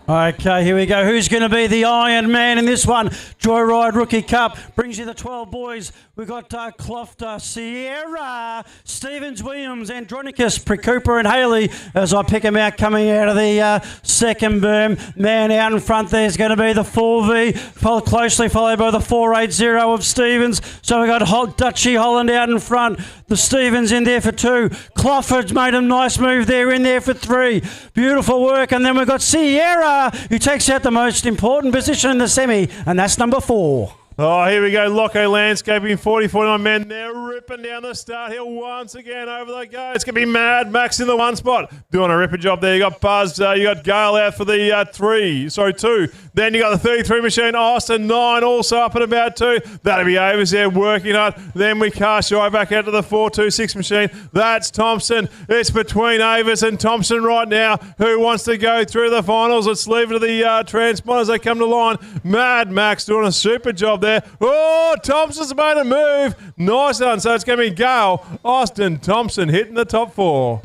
Okay, here we go. Who's going to be the Iron Man in this one? Joyride Rookie Cup brings you the 12 boys. We've got Clofter, Sierra, Stevens, Williams, Andronicus, Precooper and Haley as I pick them out coming out of the 2nd berm. Man out in front there's going to be the 4V, closely followed by the 480 of Stevens. So we've got Dutchy Holland out in front. The Stevens in there for 2. Cloffer's made a nice move there in there for 3. Beautiful work. And then we've got Sierra, who takes out the most important position in the semi, and that's number 4. Oh, here we go. Loco Landscaping, 40-49 men. They're ripping down the start hill once again. Over they go. It's going to be Mad Max in the 1 spot. Doing a ripper job there. You got Buzz. You got Gale out for the 2. Then you got the 33 machine. Austin, 9 also up and about 2. That'll be Avers there working hard. Then we cast your eye back out to the 426 machine. That's Thompson. It's between Avers and Thompson right now. Who wants to go through the finals? Let's leave it to the transponders. They come to line. Mad Max doing a super job there. Oh, Thompson's made a move. Nice one. So it's going to be Gale, Austin, Thompson hitting the top 4.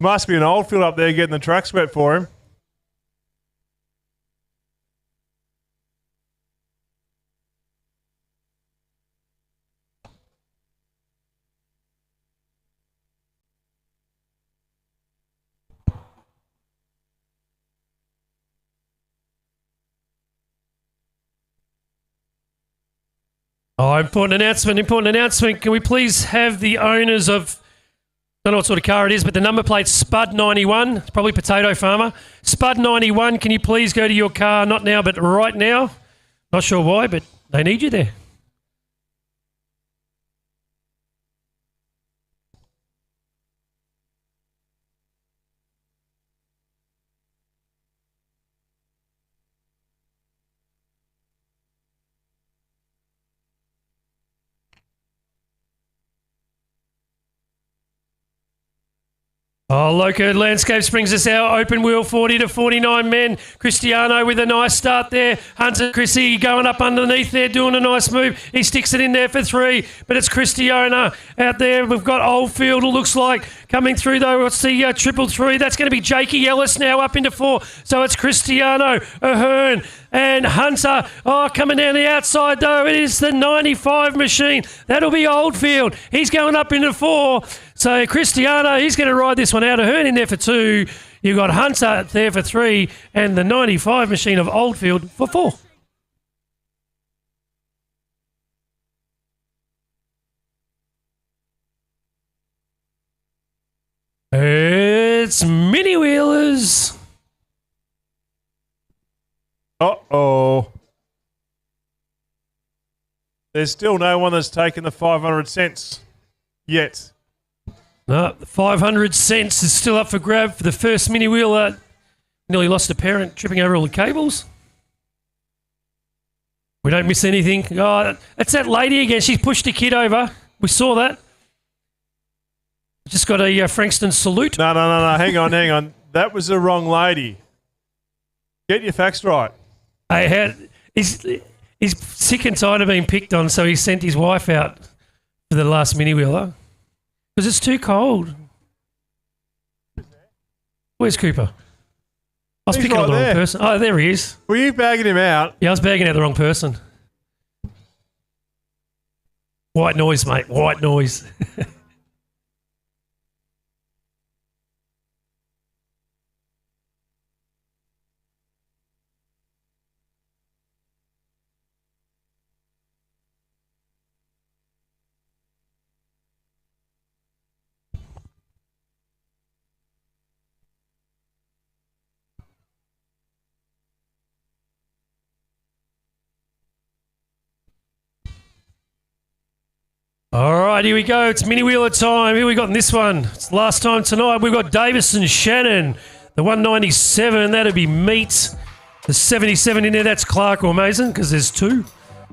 Must be an Oldfield up there getting the track swept for him. Oh, important announcement. Can we please have the owners of, I don't know what sort of car it is, but the number plate Spud 91, it's probably Potato Farmer. Spud 91, can you please go to your car, not now, but right now? Not sure why, but they need you there. Oh, Loco Landscapes brings us our open wheel 40 to 49 men. Cristiano with a nice start there. Hunter Chrissy going up underneath there, doing a nice move. He sticks it in there for 3, but it's Cristiano out there. We've got Oldfield, it looks like, coming through though. What's the 333? That's going to be Jakey Ellis now up into 4. So it's Cristiano, Ahern, and Hunter. Oh, coming down the outside though. It is the 95 machine. That'll be Oldfield. He's going up into 4. So Cristiano, he's going to ride this one out. Ahern in there for 2. You've got Hunter there for 3. And the 95 machine of Oldfield for 4. It's Mini Wheelers. Uh-oh. There's still no one that's taken the 500 cents yet. No, 500 cents is still up for grab for the first mini wheeler. Nearly lost a parent tripping over all the cables. We don't miss anything. Oh, that's that lady again. She's pushed a kid over. We saw that. Just got a Frankston salute. No. Hang on. That was the wrong lady. Get your facts right. He's sick and tired of being picked on, so he sent his wife out for the last mini wheeler. Because it's too cold. Where's Cooper? I was He's picking on the right wrong there. person. Oh, there he is. Were you bagging him out? Yeah, I was bagging out the wrong person. White noise, mate. White noise. All right, here we go. It's mini wheeler time. Here we got in this one. It's the last time tonight. We've got Davison Shannon, the 197. That'd be Meat. The 77 in there. That's Clark or Mason because there's 2.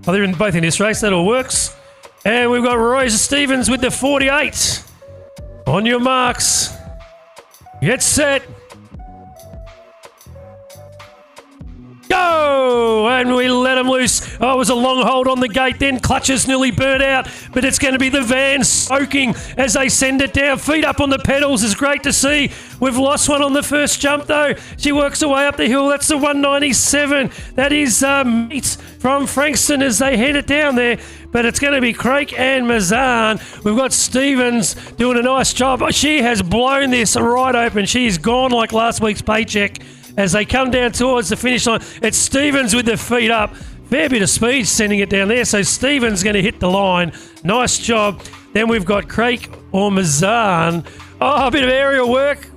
Oh, they're both in this race. That all works. And we've got Rosa Stevens with the 48. On your marks. Get set. Go! And we let him loose. Oh, it was a long hold on the gate then. Clutches nearly burnt out, but it's going to be the van soaking as they send it down. Feet up on the pedals is great to see. We've lost one on the first jump though. She works her way up the hill. That's the 197. That is Meat from Frankston as they head it down there. But it's going to be Craig and Mazan. We've got Stevens doing a nice job. She has blown this right open. She's gone like last week's paycheck. As they come down towards the finish line, it's Stevens with the feet up. Fair bit of speed sending it down there. So Stevens going to hit the line. Nice job. Then we've got Craig or Mazan. Oh, a bit of aerial work.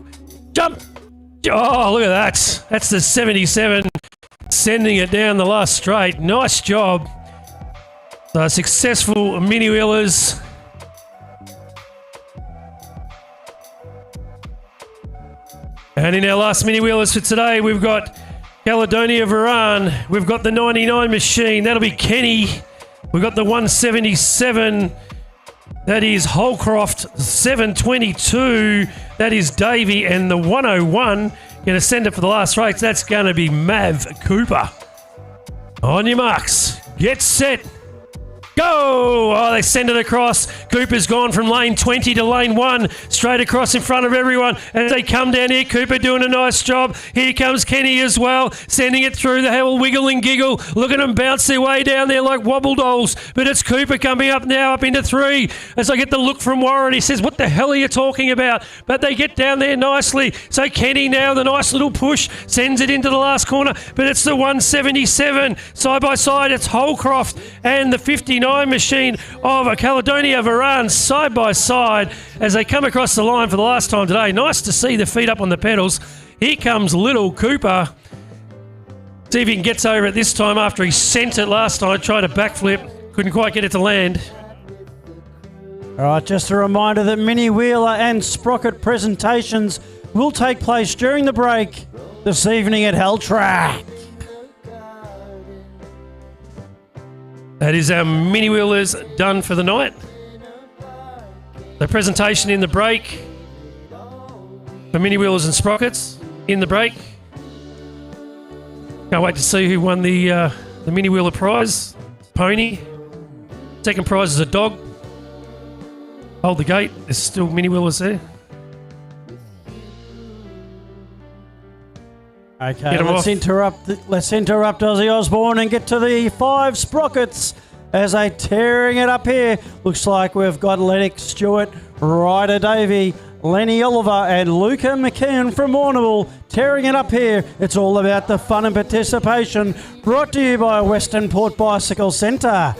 Jump. Oh, look at that. That's the 77 sending it down the last straight. Nice job. So successful mini wheelers. And in our last mini wheelers for today, we've got Caledonia Varan. We've got the 99 machine. That'll be Kenny. We've got the 177. That is Holcroft. 722. That is Davey. And the 101, going to send it for the last race. That's going to be Mav Cooper. On your marks. Get set. Go! Oh, they send it across. Cooper's gone from lane 20 to lane 1, straight across in front of everyone. As they come down here, Cooper doing a nice job. Here comes Kenny as well, sending it through the whole wiggle and giggle. Look at them bounce their way down there like wobble dolls. But it's Cooper coming up now, up into 3. As I get the look from Warren, he says, what the hell are you talking about? But they get down there nicely. So Kenny now, the nice little push, sends it into the last corner. But it's the 177. Side by side, it's Holcroft and the 59 machine of Caledonia Varan side by side as they come across the line for the last time today. Nice to see the feet up on the pedals. Here comes little Cooper. See if he can get over it this time after he sent it last time. Tried a backflip. Couldn't quite get it to land. All right, just a reminder that Mini Wheeler and Sprocket presentations will take place during the break this evening at Hell Track. That is our mini wheelers done for the night. The presentation in the break for mini wheelers and sprockets in the break. Can't wait to see who won the mini wheeler prize. Pony. Second prize is a dog. Hold the gate. There's still mini wheelers there. Okay, let's interrupt Ozzy Osbourne and get to the 5 sprockets as they tearing it up here. Looks like we've got Lennox Stewart, Ryder Davey, Lenny Oliver and Luca McKeon from Warrnambool tearing it up here. It's all about the fun and participation, brought to you by Western Port Bicycle Centre.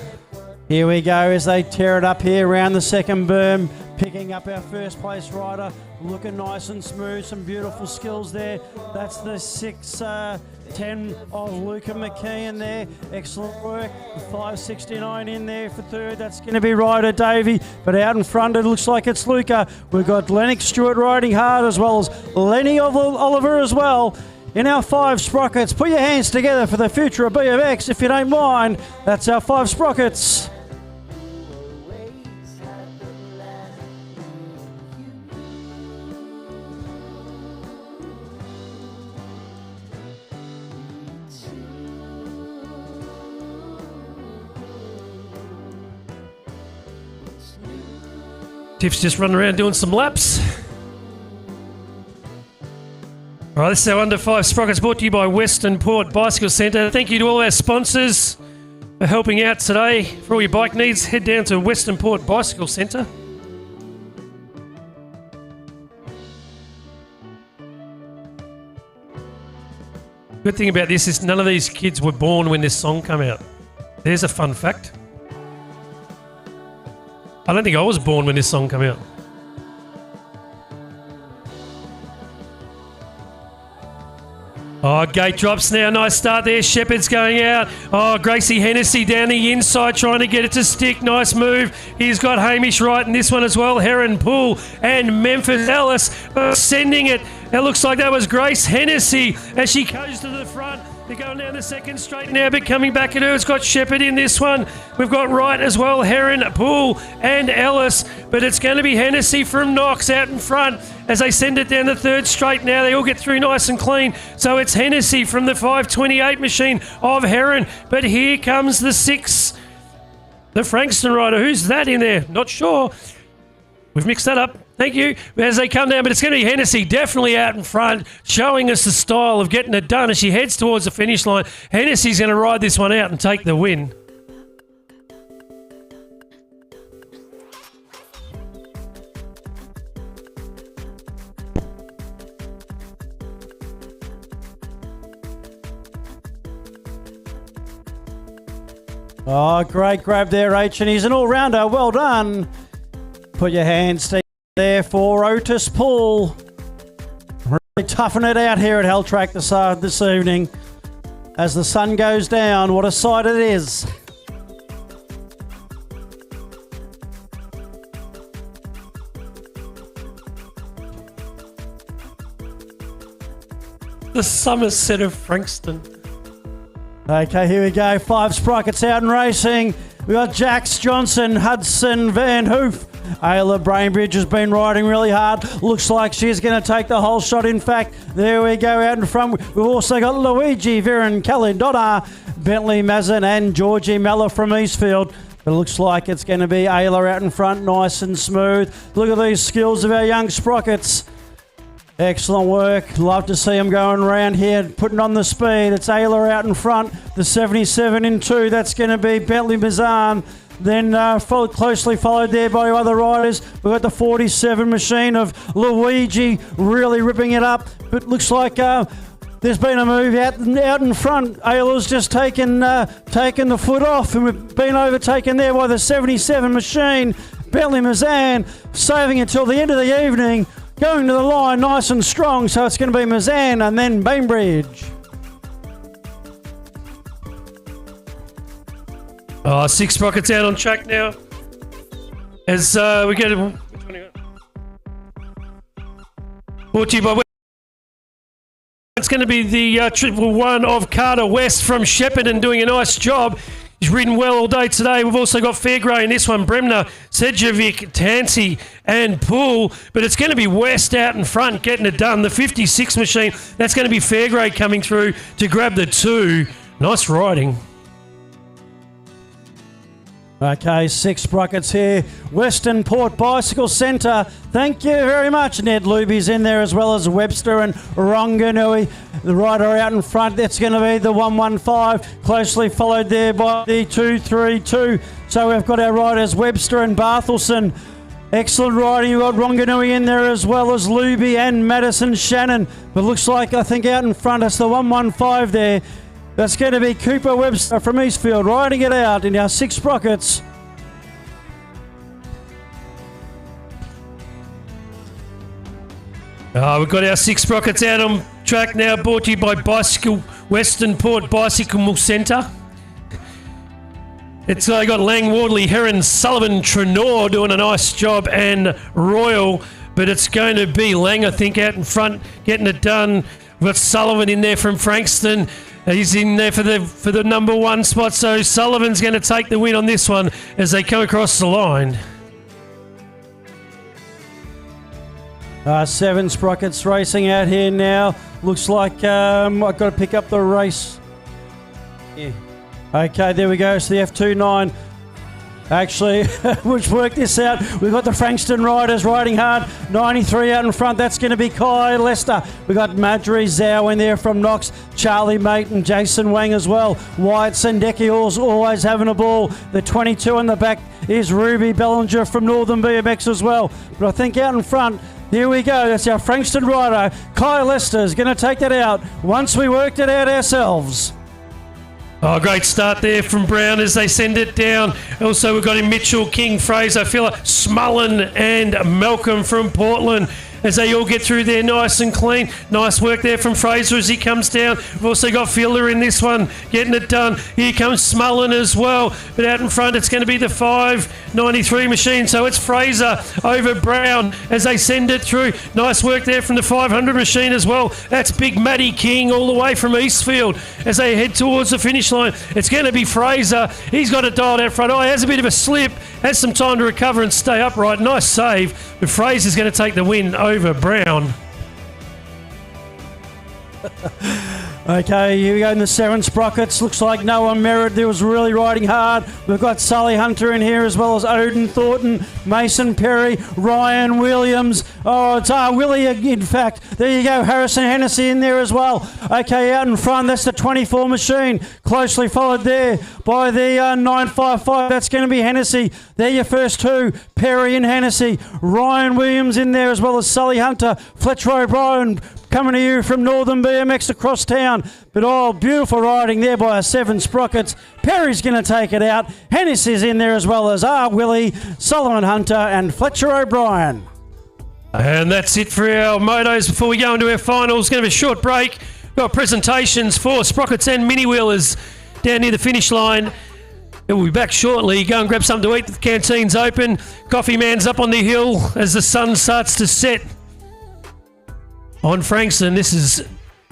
Here we go as they tear it up here around the second berm, picking up our first place rider, looking nice and smooth, some beautiful skills there. That's the 6'10" of Luca McKeon there. Excellent work. The 569 in there for third. That's going to be Ryder Davey. But out in front, it looks like it's Luca. We've got Lennox Stewart riding hard as well as Lenny Oliver as well. In our 5 sprockets, put your hands together for the future of BMX if you don't mind. That's our 5 sprockets. Tiff's just running around doing some laps. All right, this is our under 5 sprockets brought to you by Western Port Bicycle Centre. Thank you to all our sponsors for helping out today. For all your bike needs, head down to Western Port Bicycle Centre. Good thing about this is none of these kids were born when this song came out. There's a fun fact. I don't think I was born when this song came out. Oh, gate drops now. Nice start there. Shepherd's going out. Oh, Gracie Hennessy down the inside trying to get it to stick. Nice move. He's got Hamish right in this one as well. Heron Poole and Memphis Ellis sending it. It looks like that was Grace Hennessy as she goes to the front. They're going down the second straight now, but coming back at her, it's got Shepherd in this one. We've got Wright as well, Heron, Poole and Ellis, but it's going to be Hennessy from Knox out in front as they send it down the third straight now. They all get through nice and clean. So it's Hennessy from the 528 machine of Heron, but here comes the 6, the Frankston rider. Who's that in there? Not sure. We've mixed that up. Thank you. As they come down, but it's going to be Hennessy definitely out in front, showing us the style of getting it done as she heads towards the finish line. Hennessy's going to ride this one out and take the win. Oh, great grab there, H, and he's an all-rounder. Well done. Put your hands there for Otis Poole. Really toughing it out here at Hell Track this evening. As the sun goes down, what a sight it is. The Somerset of Frankston. Okay, here we go. 5 Sprockets out and racing. We got Jax, Johnson, Hudson, Van Hoof. Ayla Brainbridge has been riding really hard. Looks like she's going to take the whole shot. In fact, there we go out in front. We've also got Luigi, Viren, Kelly, Donna, Bentley, Mazin and Georgie Mellor from Eastfield. But it looks like it's going to be Ayla out in front, nice and smooth. Look at these skills of our young Sprockets. Excellent work. Love to see them going around here, putting on the speed. It's Ayla out in front. The 77 in 2. That's going to be Bentley Mazan. Then closely followed there by other riders. We've got the 47 machine of Luigi really ripping it up. But looks like there's been a move out in front. Ayla's just taken the foot off, and we've been overtaken there by the 77 machine. Bentley Mazan saving until the end of the evening. Going to the line nice and strong, so it's going to be Mazan and then Bainbridge. 6 Sprockets out on track now. As we get... Which one you got? Brought to you by... It's going to be the triple one of Carter West from Shepparton doing a nice job. He's ridden well all day today. We've also got Fairgrey in this one. Bremner, Sedjovic, Tansy and Poole. But it's going to be West out in front getting it done. The 56 machine, that's going to be Fairgrey coming through to grab the 2. Nice riding. Okay, 6 Sprockets here. Western Port Bicycle Centre. Thank you very much. Ned Luby's in there as well as Webster and Ronganui. The rider out in front, that's going to be the 115. Closely followed there by the 232. So we've got our riders Webster and Barthelson. Excellent riding. You've got Ronganui in there as well as Luby and Madison Shannon. But looks like, I think, out in front, it's the 115 there. That's going to be Cooper Webster from Eastfield riding it out in our 6 Sprockets. We've got our 6 Sprockets out on track now, brought to you by Western Port Bicycle Centre. It's got Lang, Wardley, Heron, Sullivan, Trenor doing a nice job and Royal, but it's going to be Lang, I think, out in front getting it done. We've got Sullivan in there from Frankston. He's in there for the number 1 spot, so Sullivan's going to take the win on this one as they come across the line. 7 Sprockets racing out here now. Looks like I've got to pick up the race. Yeah. Okay, there we go. So the F29. Actually, we've worked this out. We've got the Frankston riders riding hard. 93 out in front. That's going to be Kai Lester. We've got Marjorie Zhao in there from Knox. Charlie Mate and Jason Wang as well. Wyatt Sendeki always having a ball. The 22 in the back is Ruby Bellinger from Northern BMX as well. But I think out in front, here we go. That's our Frankston rider. Kai Lester is going to take that out once we worked it out ourselves. Oh, great start there from Brown as they send it down. Also, we've got him Mitchell, King, Fraser, Filler, Smullen and Malcolm from Portland as they all get through there nice and clean. Nice work there from Fraser as he comes down. We've also got Filler in this one, getting it done. Here comes Smullen as well. But out in front, it's going to be the 593 machine. So it's Fraser over Brown as they send it through. Nice work there from the 500 machine as well. That's Big Matty King all the way from Eastfield as they head towards the finish line. It's going to be Fraser. He's got it dialed out front. Oh, he has a bit of a slip. Has some time to recover and stay upright. Nice save. But Fraser's going to take the win over Brown. Okay, here we go in the 7 Sprockets. Looks like Noah Merritt there was really riding hard. We've got Sully Hunter in here as well as Odin Thornton, Mason Perry, Ryan Williams. Oh, it's Willie, in fact. There you go, Harrison Hennessy in there as well. Okay, out in front, that's the 24 machine. Closely followed there by the 955. That's going to be Hennessy. They're your first 2, Perry and Hennessy. Ryan Williams in there as well as Sully Hunter. Fletcher O'Brien coming to you from Northern BMX across town. But oh, beautiful riding there by our 7 Sprockets. Perry's going to take it out. Hennessy's in there as well as Willie, Solomon Hunter and Fletcher O'Brien. And that's it for our motos before we go into our finals. Going to be a short break. We've got presentations for Sprockets and Mini Wheelers down near the finish line. And we'll be back shortly. Go and grab something to eat. The canteen's open. Coffee man's up on the hill as the sun starts to set on Frankston. This is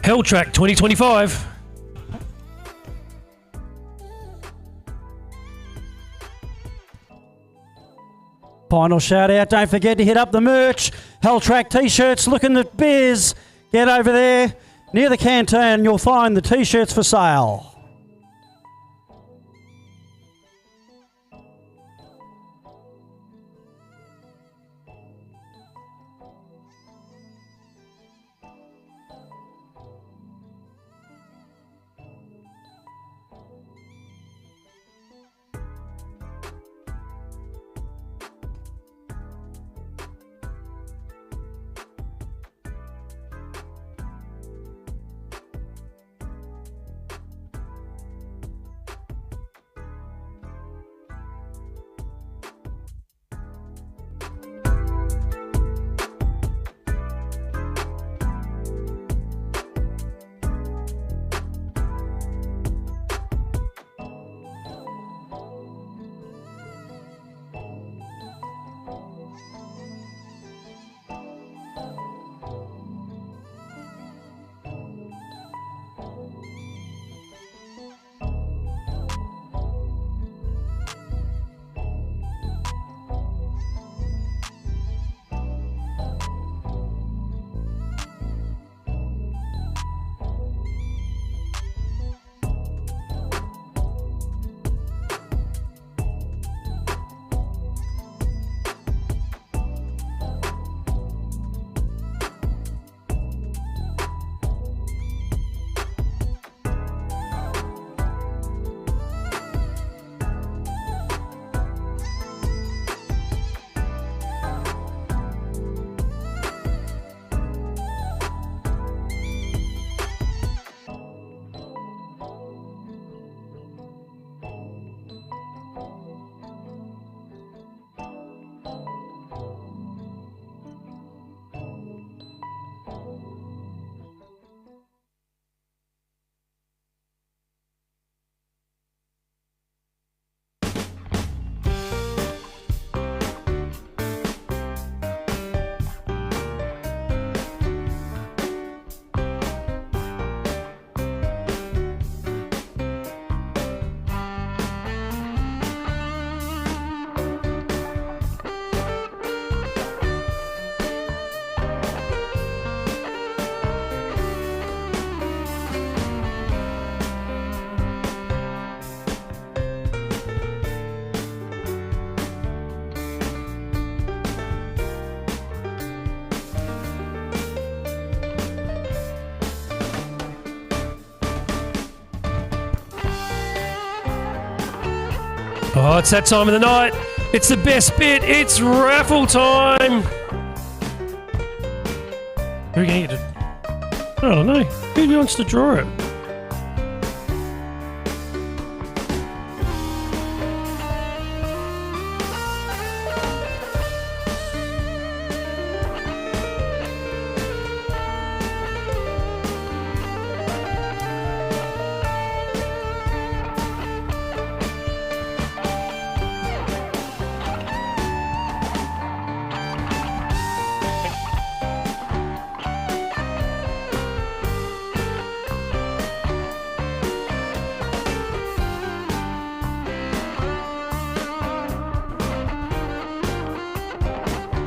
Hell Track 2025. Final shout out. Don't forget to hit up the merch. Hell Track t-shirts. Look in the beers. Get over there near the canteen. You'll find the t-shirts for sale. Oh, it's that time of the night. It's the best bit. It's raffle time. Who are going to get it? I don't know. Who wants to draw it?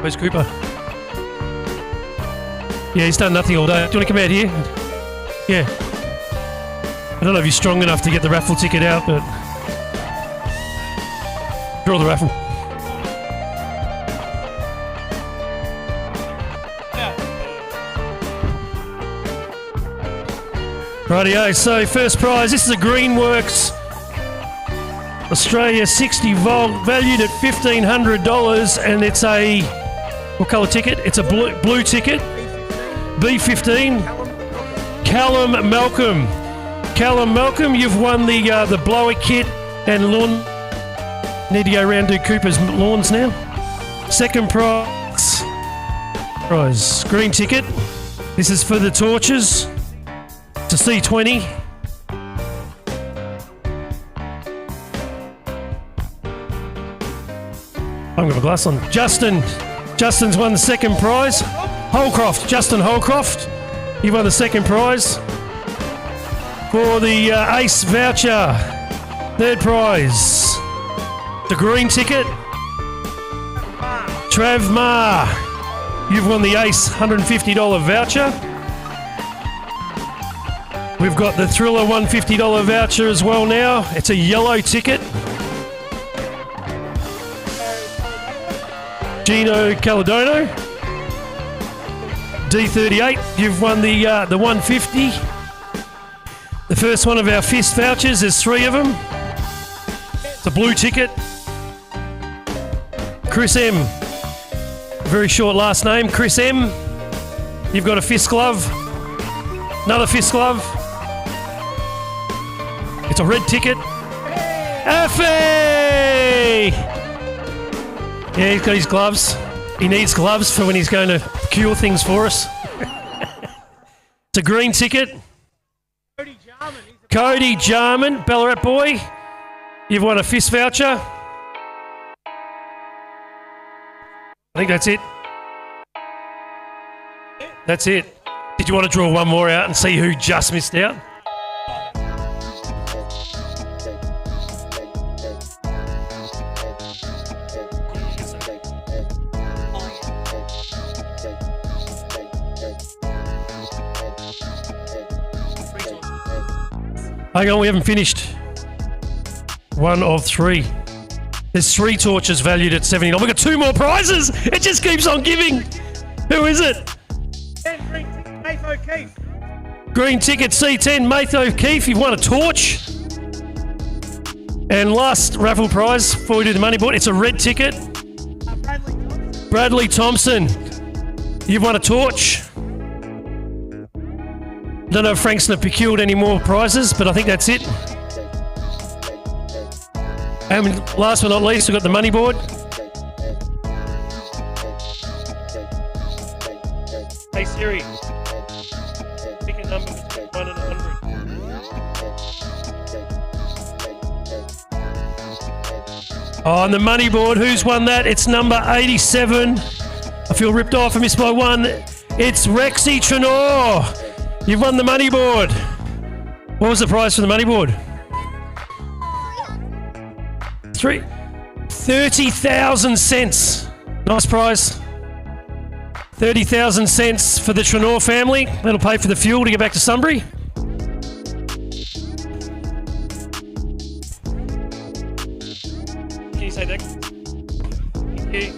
Where's Cooper? Yeah, he's done nothing all day. Do you want to come out here? Yeah. I don't know if you're strong enough to get the raffle ticket out, but... Draw the raffle. Rightio, so first prize, this is a Greenworks Australia 60 volt, valued at $1,500, and it's a... What colour ticket? It's a blue ticket. B15. Callum Malcolm. Callum Malcolm, you've won the blower kit and lawn. Need to go around do Cooper's lawns now. Second prize. Green ticket. This is for the torches. It's a C20. I've got my glass on. Justin's won the second prize. Holcroft, Justin Holcroft. You won the second prize. For the Ace voucher, third prize, the green ticket. Trav Ma, you've won the Ace $150 voucher. We've got the Thriller $150 voucher as well now. It's a yellow ticket. Gino Caladono, D38, you've won the 150. The first one of our fist vouchers, there's 3 of them. It's a blue ticket. Chris M, very short last name, Chris M. You've got a fist glove, another fist glove. It's a red ticket. Effie! Yeah, he's got his gloves. He needs gloves for when he's going to cure things for us. It's a green ticket. Cody Jarman, Ballarat boy. You've won a fist voucher. I think that's it. That's it. Did you want to draw one more out and see who just missed out? Hang on, we haven't finished. 1 of 3. There's 3 torches valued at $79. We've got 2 more prizes. It just keeps on giving. Who is it? Green ticket C10, Maith O'Keefe. You've won a torch. And last raffle prize before we do the money board, it's a red ticket. Bradley Thompson. You've won a torch. Don't know if Frankston have procured any more prizes, but I think that's it. And last but not least, we've got the money board. Hey Siri, pick a number between 1 and 100. Oh, and the money board, who's won that? It's number 87. I feel ripped off. I missed by 1. It's Rexy Trenor. You've won the money board. What was the prize for the money board? 30,000 cents. Nice prize. 30,000 cents for the Trenor family. That'll pay for the fuel to get back to Sunbury. Can you say that? Thank you.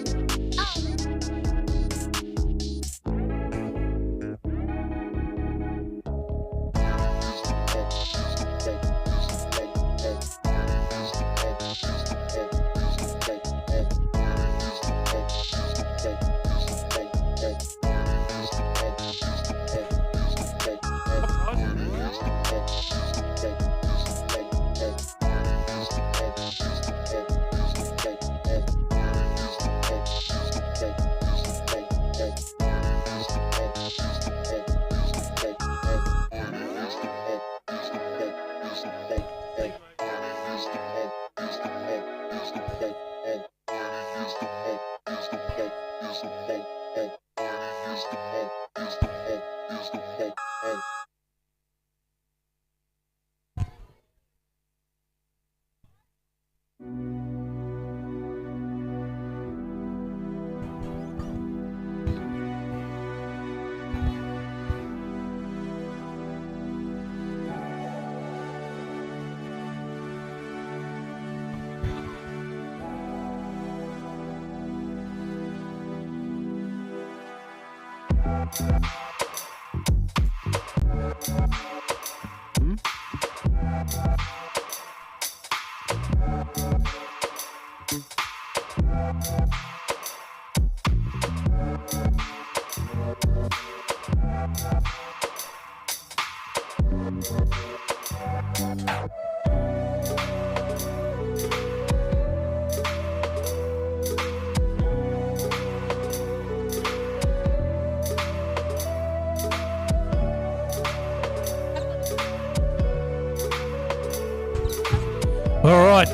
All right.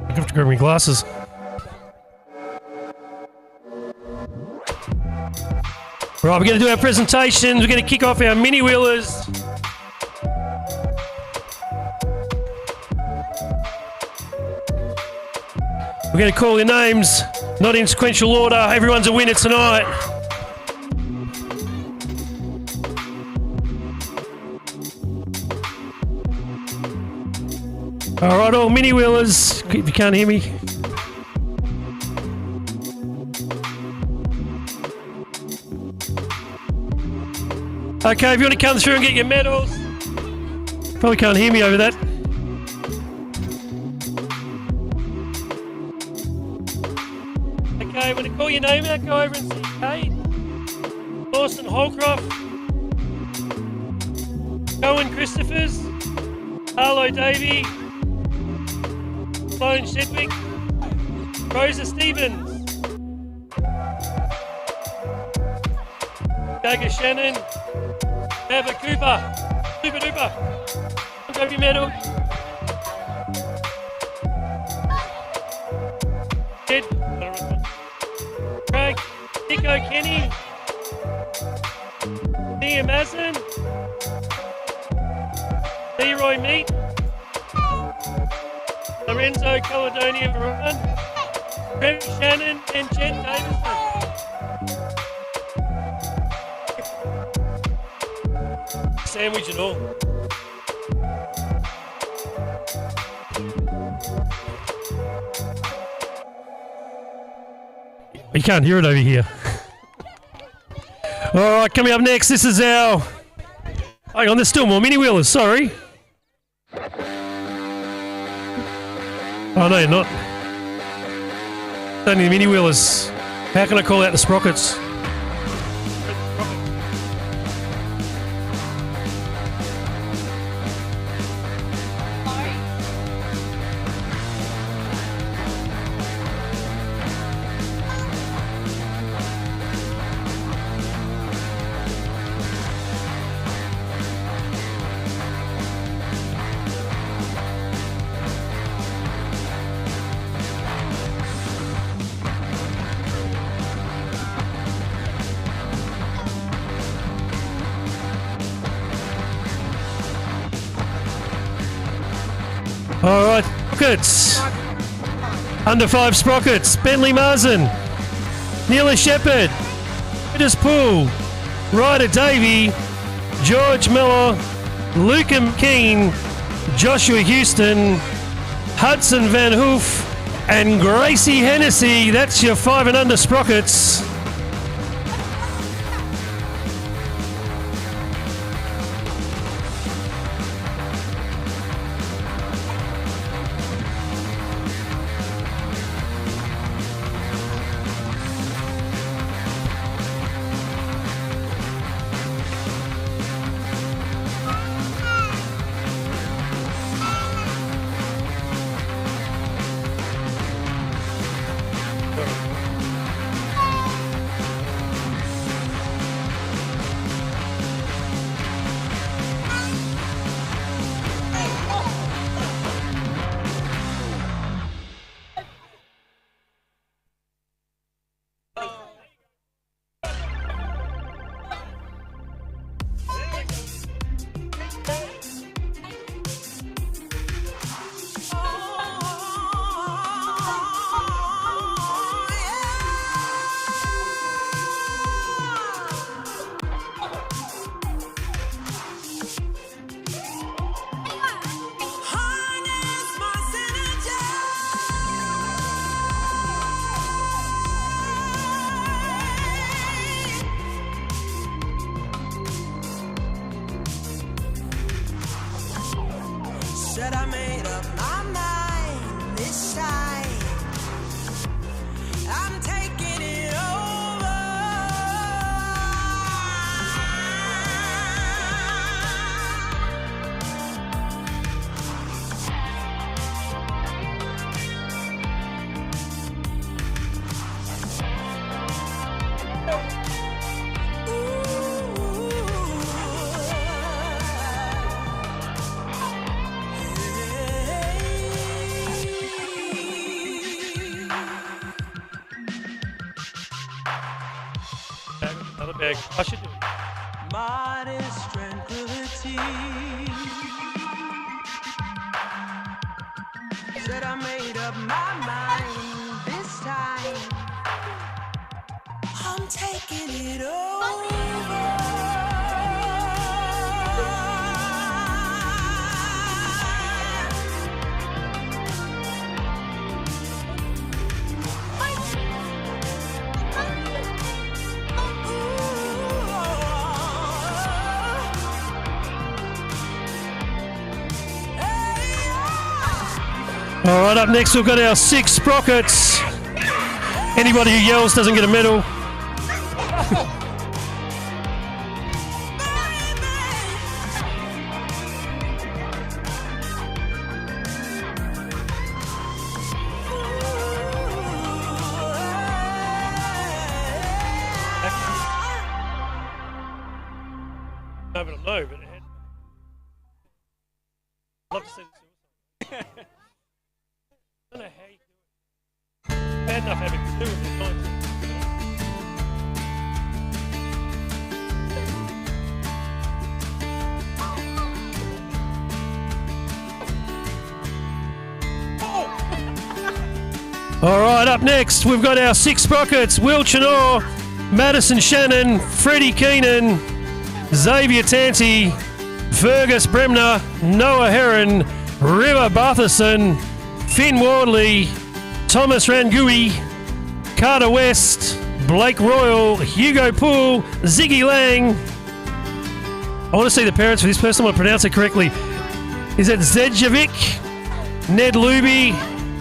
I have to grab my glasses. Right, we're going to do our presentations. We're going to kick off our mini wheelers. We're going to call your names, not in sequential order. Everyone's a winner tonight. All right, all mini wheelers, if you can't hear me. Okay, if you want to come through and get your medals. Probably can't hear me over that. Okay, when I call your name out, go over and see Kate, Lawson Holcroft, Cohen Christophers, Harlow Davey, Sloane Shedwick, Rosa Stevens, Gaga Shannon, Ava Cooper, Super Duper, grab your medal. Ed, Craig, Nico Kenny, Nia Mazin, Leroy Meat, Lorenzo Caledonia Varan, Trevor Shannon, and Jen Davison. Sandwich and all. You can't hear it over here. All right, coming up next, this is our... Hang on, there's still more mini wheelers, sorry. Oh, no, you're not. Only the mini wheelers. How can I call out the sprockets? All right, sprockets. Under 5 sprockets. Bentley Marsden, Neela Shepherd, Peters Poole, Ryder Davey, George Miller, Luca McKean, Joshua Houston, Hudson Van Hoof, and Gracie Hennessy. That's your 5 and under sprockets. Said I made up my mind this time. I'm taking it over. the bag. I should do it. Modest tranquility. Said I made up my mind this time. I'm taking it over. All right, up next we've got our 6 sprockets. Anybody who yells doesn't get a medal. No, but I know, but it had... I'd love to see this. I don't know how you do it. Bad enough having to do with it. All right, up next, we've got our 6 sprockets. Will Chenor, Madison Shannon, Freddie Keenan, Xavier Tanti, Fergus Bremner, Noah Heron, River Bartherson, Finn Wardley, Thomas Rangui, Carter West, Blake Royal, Hugo Poole, Ziggy Lang. I want to see the parents for this person. I want to pronounce it correctly. Is it Zedjevic, Ned Luby,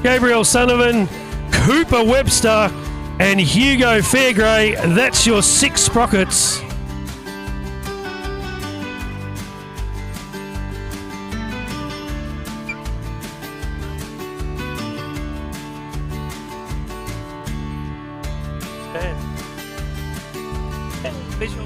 Gabriel Sullivan, Cooper Webster, and Hugo Fairgray? That's your 6 sprockets. Visual.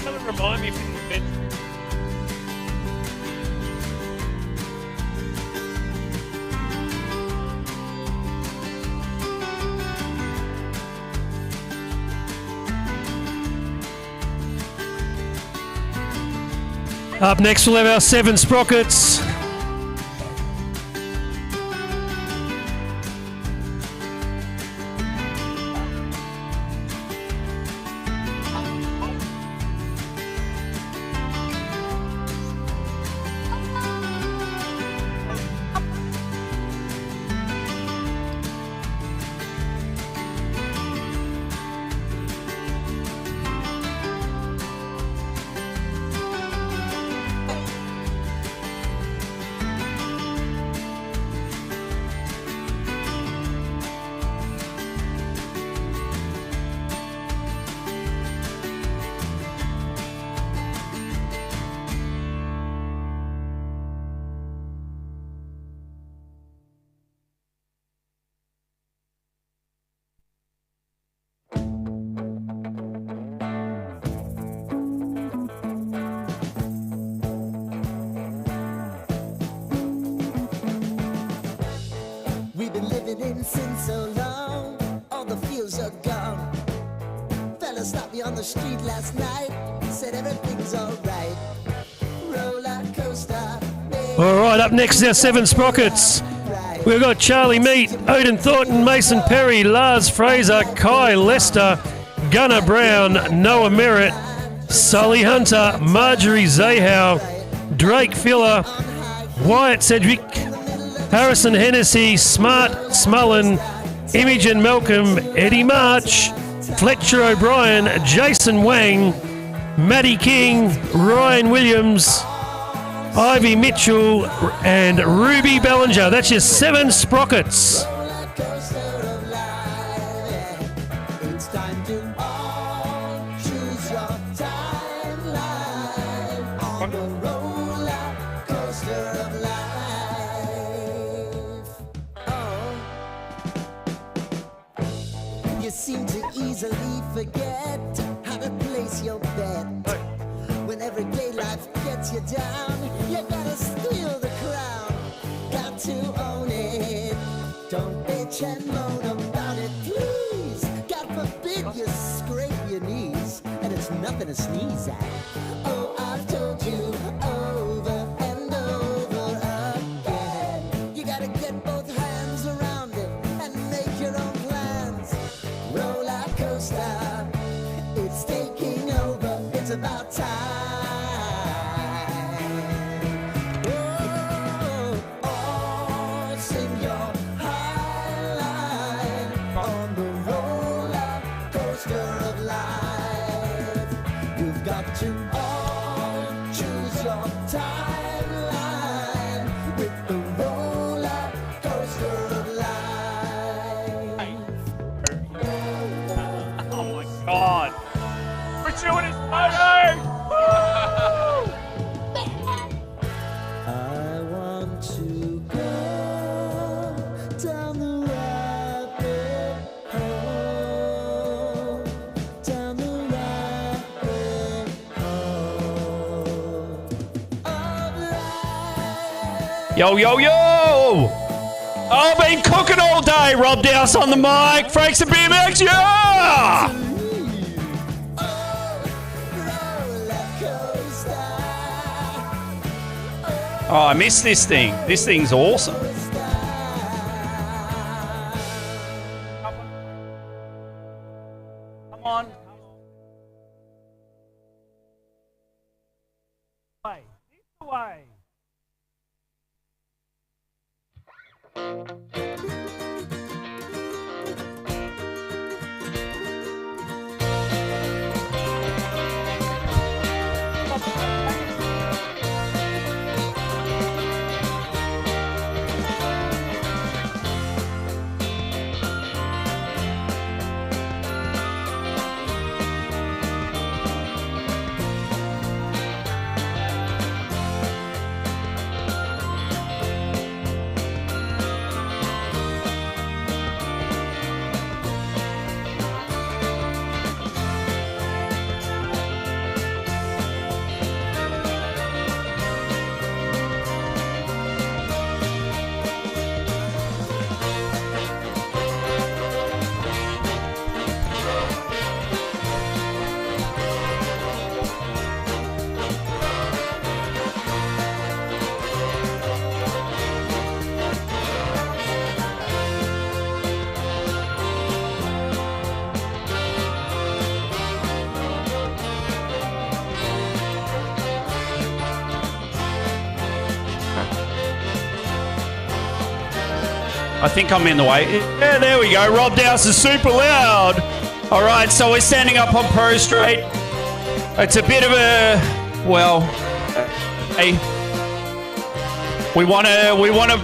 Doesn't remind me of the event. Up next we'll have our 7 sprockets. We've been living in sin so long, all the feels are gone. Fella stopped me on the street last night, said everything's alright. Roller coaster. All right, up next is our 7 sprockets. We've got Charlie Meat, Odin Thornton, Mason Perry, Lars Fraser, Kai Lester, Gunnar Brown, Noah Merritt, Sully Hunter, Marjorie Zahow, Drake Filler, Wyatt Sedgwick, Harrison Hennessy, Smart Smullen, Imogen Malcolm, Eddie March, Fletcher O'Brien, Jason Wang, Matty King, Ryan Williams, Ivy Mitchell, and Ruby Bellinger. That's your 7 sprockets. It's time to all choose your timeline on the roller coaster of life. Oh, you seem to easily forget how to place your bet. everyday life gets you down, you gotta steal the crown. Got to own it. Don't bitch and moan about it, please. God forbid you scrape your knees, and it's nothing to sneeze at. Oh, I've told you over and over again. You gotta get both hands around it and make your own plans. Roller coaster, it's taking over. It's about time. Oh, sing your high line on the roller coaster of life. You've got to all choose your timeline with the roller coaster of life. Oh my God. Gratuitous photo! I want to go down the rabbit hole, down the rabbit hole of life. Yo, yo, yo! I've been cooking all day. Rob Dowse on the mic. Frankston BMX, yeah! Oh, I miss this thing. This thing's awesome. Come on. Away. I think I'm in the way. Yeah, there we go. Rob Dowse is super loud. All right, so we're standing up on Pro Straight. It's a bit of a, well, we want to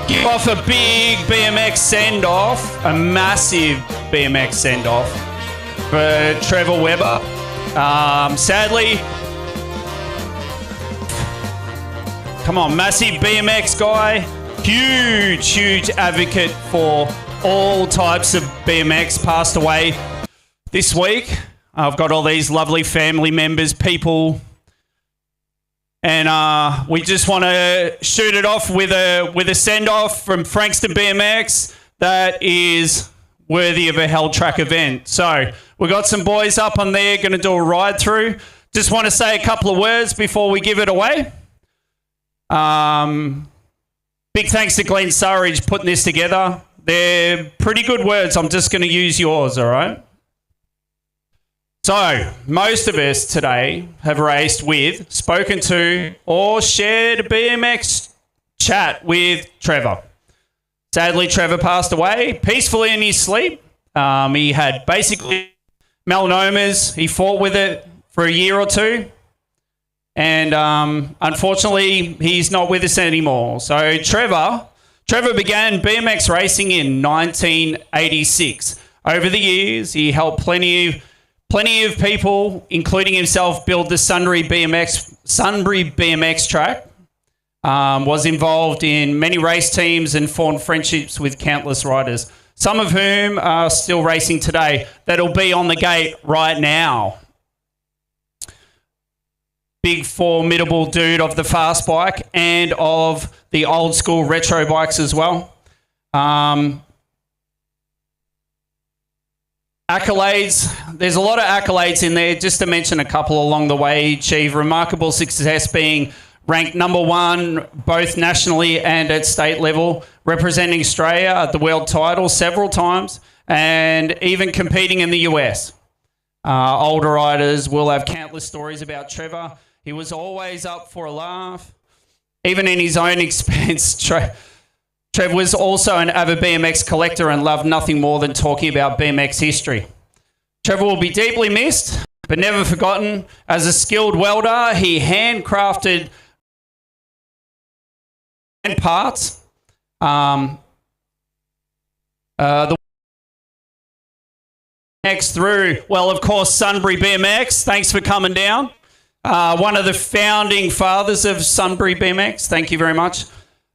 give off a big BMX send-off, a massive BMX send-off for Trevor Weber. Sadly, come on, massive BMX guy. Huge advocate for all types of BMX, passed away this week. I've got all these lovely family members, people, and we just want to shoot it off with a send-off from Frankston BMX that is worthy of a Hell Track event. So we've got some boys up on there going to do a ride through. Just want to say a couple of words before we give it away. Big thanks to Glenn Surridge putting this together. They're pretty good words. I'm just going to use yours, all right? So, most of us today have raced with, spoken to, or shared a BMX chat with Trevor. Sadly, Trevor passed away peacefully in his sleep. He had basically melanomas. He fought with it for a year or two. And unfortunately, he's not with us anymore. So Trevor began BMX racing in 1986. Over the years, he helped plenty of people, including himself, build the Sunbury BMX track. Was involved in many race teams and formed friendships with countless riders, some of whom are still racing today. That'll be on the gate right now. big formidable dude of the fast bike and of the old school retro bikes as well. Accolades, there's a lot of accolades in there. Just to mention a couple along the way, achieve remarkable success being ranked number 1 both nationally and at state level, representing Australia at the world title several times, and even competing in the US. Older riders will have countless stories about Trevor. He was always up for a laugh. Even in his own expense, Trev was also an avid BMX collector and loved nothing more than talking about BMX history. Trevor will be deeply missed, but never forgotten. As a skilled welder, he handcrafted parts. The next through, well, of course, Sunbury BMX. Thanks for coming down. One of the founding fathers of Sunbury BMX. Thank you very much.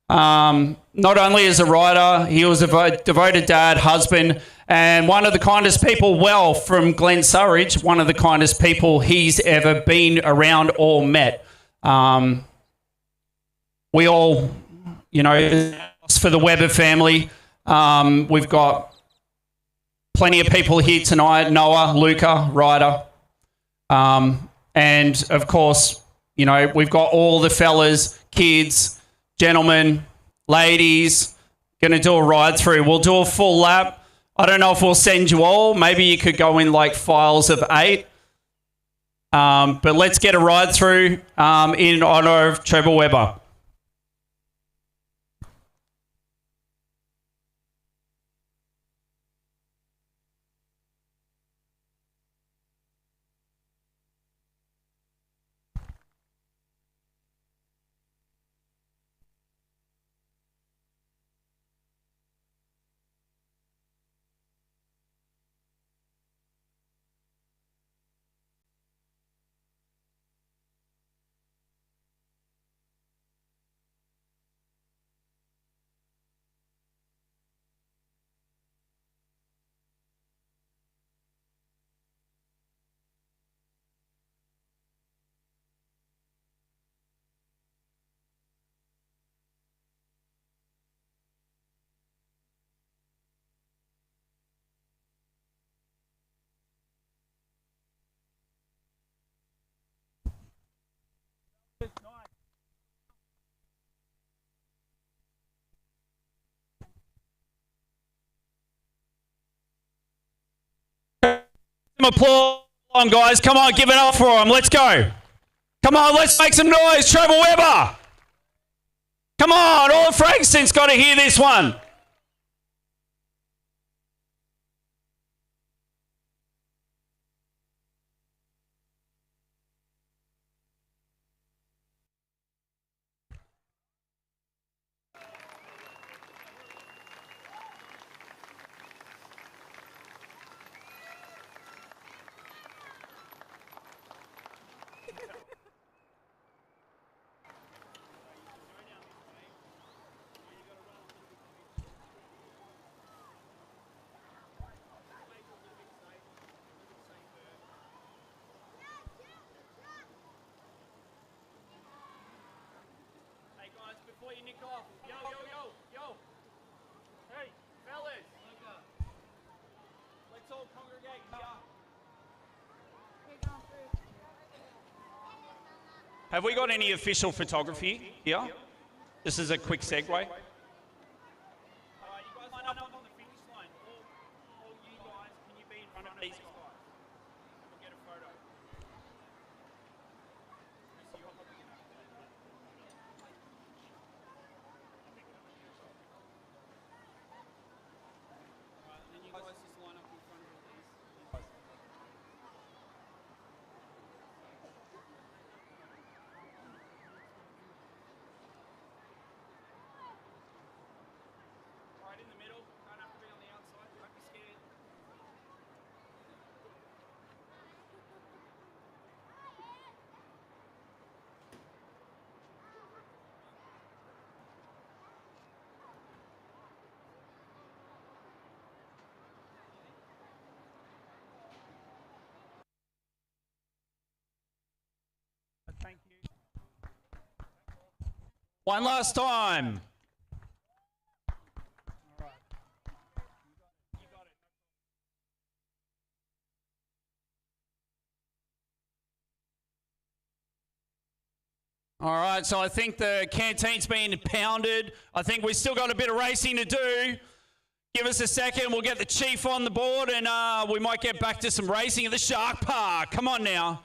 Not only as a rider, he was a devoted dad, husband, and one of the kindest people, well, from Glen Surridge, one of the kindest people he's ever been around or met. We all, you know, for the Webber family, we've got plenty of people here tonight. Noah, Luca, Ryder. And, of course, you know, we've got all the fellas, kids, gentlemen, ladies, going to do a ride through. We'll do a full lap. I don't know if we'll send you all. Maybe you could go in like files of 8. But let's get a ride through in honour of Trevor Webber. Applause on, guys. Come on, give it up for him. Let's go. Come on, let's make some noise. Trevor Webber. Come on, all of Frankston's got to hear this one. Before you nick off, yo. Hey, fellas. Let's all congregate here. Have we got any official photography here? This is a quick segue. All right, you guys line up on the finish line. All you guys, can you be in front of these guys? We'll get a photo. One last time. All right, so I think the canteen's been pounded. I think we've still got a bit of racing to do. Give us a second, we'll get the chief on the board and we might get back to some racing at the Shark Park. Come on now.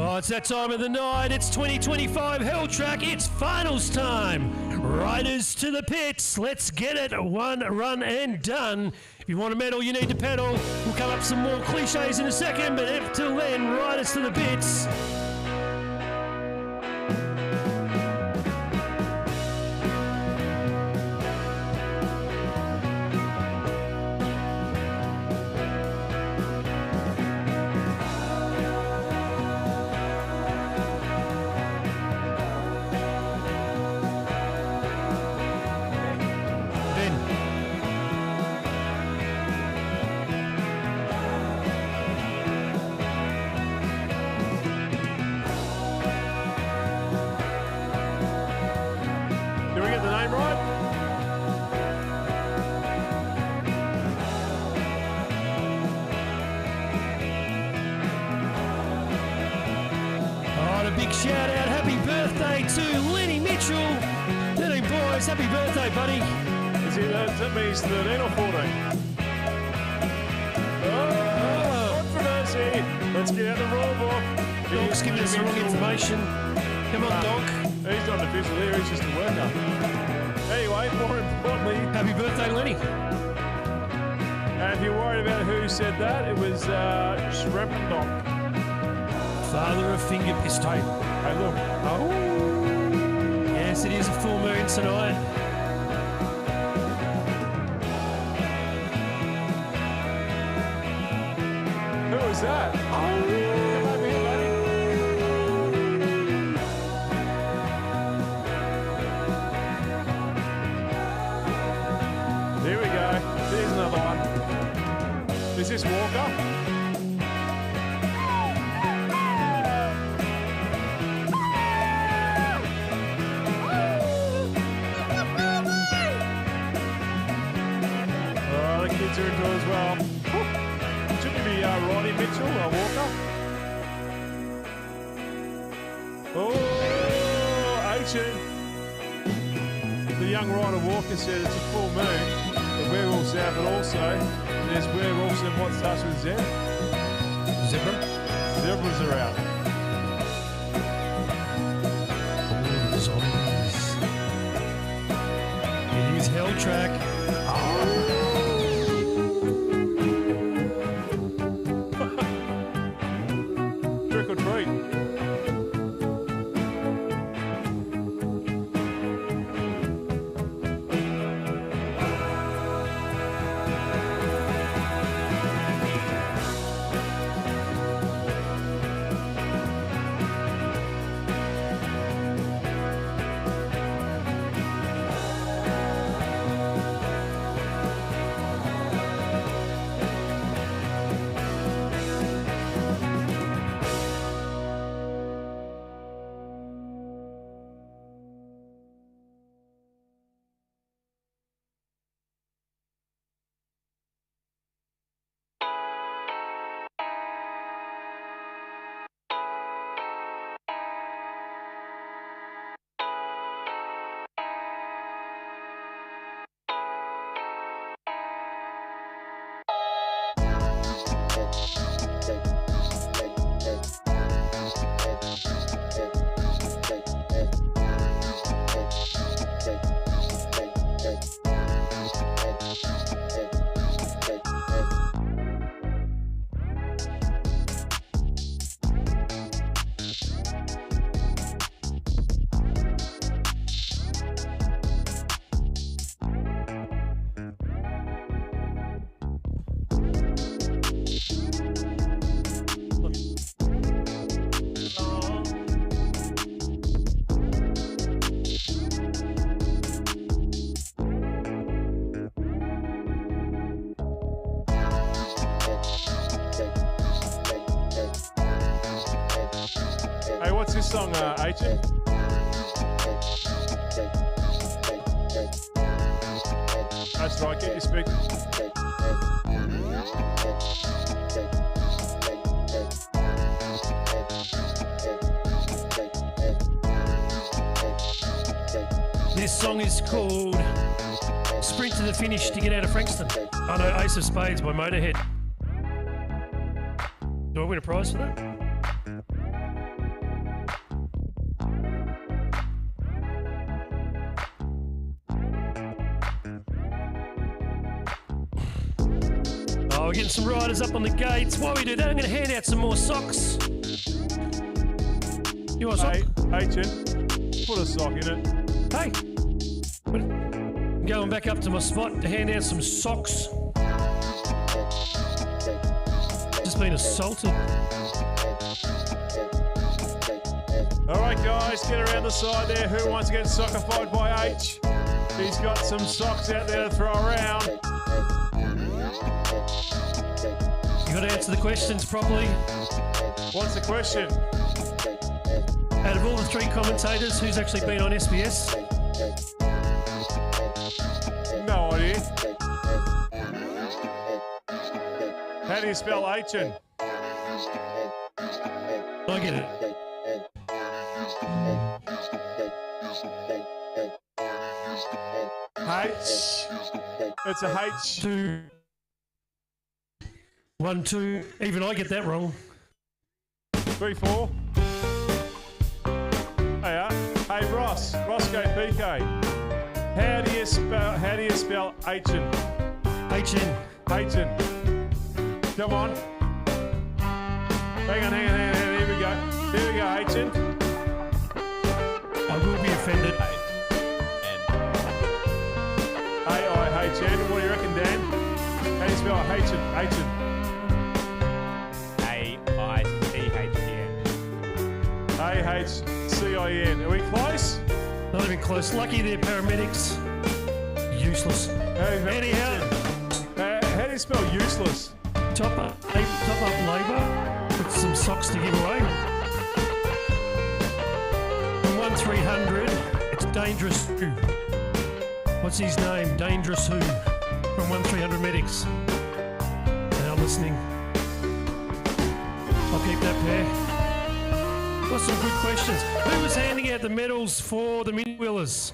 Oh, it's that time of the night. It's 2025 Hell Track. It's finals time. Riders to the pits. Let's get it. One run and done. If you want a medal, you need to pedal. We'll come up some more cliches in a second, but until then, riders to the pits. Shout out, happy birthday to Lenny Mitchell. 13 boys, happy birthday, buddy. Does that mean he's 13 or 14? Oh, controversy. Let's get out the rule book. Donk's giving us the wrong information. Come on, Donk. He's not an official here, he's just a worker. Anyway, more importantly, happy birthday, Lenny. And if you're worried about who said that, it was Trevor Donk. Father of finger pistol. Hey, look. Oh. Yes, it is a full moon tonight. Who was that? Oh. Come over here, buddy. Here we go. There's another one. Is this Walker? Kids are into it as well. Shouldn't it be Ronnie Mitchell or Walker? Oh, Ancient. The young rider Walker said it's a full moon. The werewolves out, but also there's werewolves and what starts with Z? Zebra? Zebras are out. Oh, zombies. It is Hell Track. Trick or treat. Hey, what's this song, H-M? That's right, get your speakers. This song is called Sprint to the Finish to Get Out of Frankston. Oh no, Ace of Spades by Motorhead. Do I win a prize for that? Oh, we're getting some riders up on the gates. While we do that, I'm going to hand out some more socks. You want a sock? Hey, Chin, put a sock in it. Hey. Going back up to my spot to hand out some socks. Just been assaulted. All right, guys, get around the side there. Who wants to get sockified by H? He's got some socks out there to throw around. You got to answer the questions properly. What's the question? Out of all the three commentators, who's actually been on SBS? No idea. How do you spell H-in? I get it. H. It's a H. 2, 1, 2. Even I get that wrong. 3, 4. Hey, Ross. Roscoe PK. How do you spell H-in? H-N. H-in. Come on. Hang on. Here we go, H-in. I will be offended. A-I-H-N. What do you reckon, Dan? How do you spell H-in? H-in. A-I-C-H-E-N. A-H-C-I-N. Are we close? Not even close. Lucky they're paramedics. Useless. Anyhow, how do you spell useless? top up labour with some socks to give away. From 1-300, it's Dangerous Who. What's his name? Dangerous Who. From 1-300 medics. And I'm listening. I'll keep that pair. Got some good questions. Who was handing out the medals for the mini wheelers?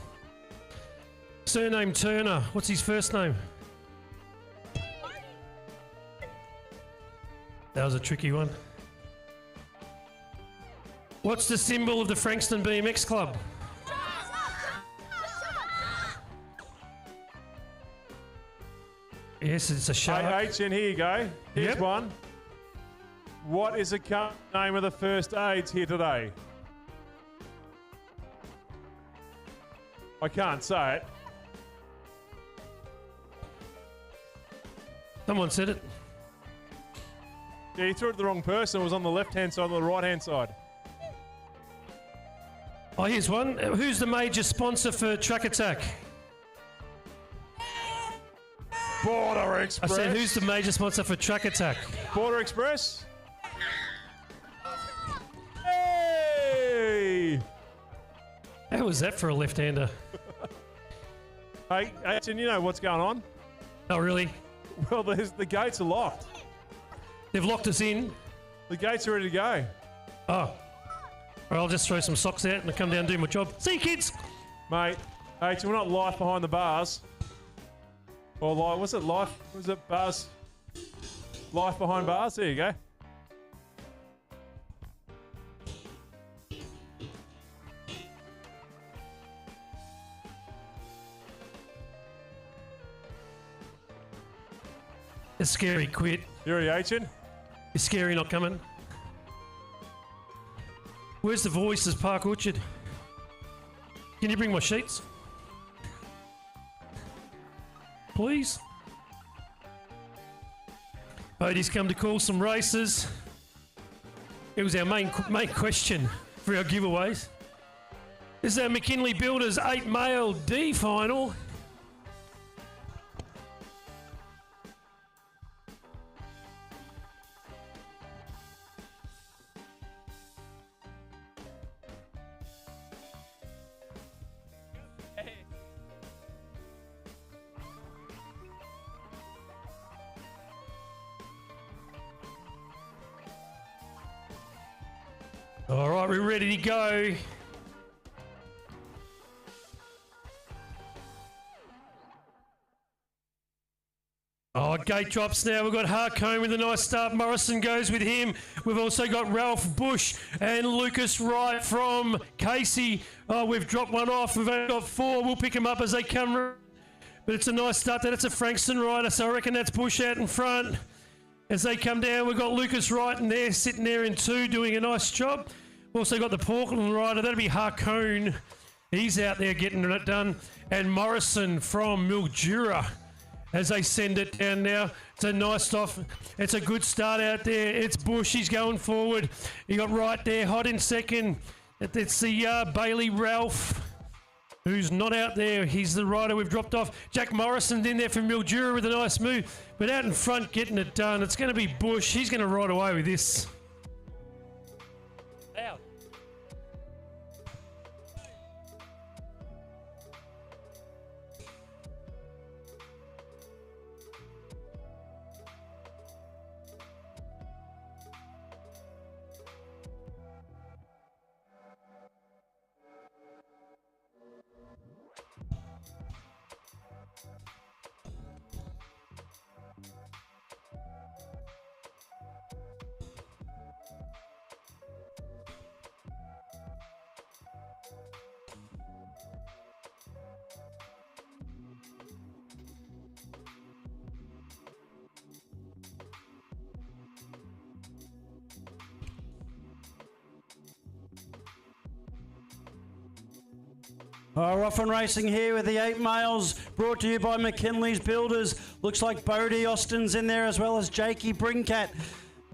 Surname Turner. What's his first name? That was a tricky one. What's the symbol of the Frankston BMX Club? Yes, it's a shark. H-in, here you go. Here's Yep. one. What is the name of the first aids here today? I can't say it. Someone said it. Yeah, you threw it to the wrong person. It was on the left-hand side or the right-hand side. Oh, here's one. Who's the major sponsor for Truck Attack? Border I Express. said, who's the major sponsor for Truck Attack? Border Express. Hey! How was that for a left-hander? Hey, H-in, you know what's going on? Not really. Well, the gates are locked. They've locked us in. The gates are ready to go. Oh. All right, I'll just throw some socks out and I'll come down and do my job. See you, kids. Mate, H-in, we're not live behind the bars. Or live, was it live? Was it bars? Life behind bars? There you go. It's scary, quit. You already H-in? It's scary not coming. Where's the voices, Park Orchard? Can you bring my sheets? Please? Bodie's come to call some races. It was our main question for our giveaways. This is our McKinley Builders 8 Male D final. All right, we're ready to go. Oh, gate drops now. We've got Harcombe with a nice start. Morrison goes with him. We've also got Ralph Bush and Lucas Wright from Casey. Oh, we've dropped one off. We've only got 4. We'll pick them up as they come. But it's a nice start. That's a Frankston rider, so I reckon that's Bush out in front. As they come down, we've got Lucas Wright in there, sitting there in 2, doing a nice job. Also got the Portland rider, that'll be Harcoon. He's out there getting it done. And Morrison from Mildura as they send it down now. It's a nice stuff. It's a good start out there. It's Bush, he's going forward. You got Wright there, hot in second. It's the Bailey Ralph, who's not out there. He's the rider we've dropped off. Jack Morrison's in there from Mildura with a nice move. But out in front getting it done, it's going to be Bush. He's going to ride away with this. Out. Raffle Racing here with the 8 males, brought to you by McKinley's Builders. Looks like Bodie Austin's in there as well as Jakey Brincat.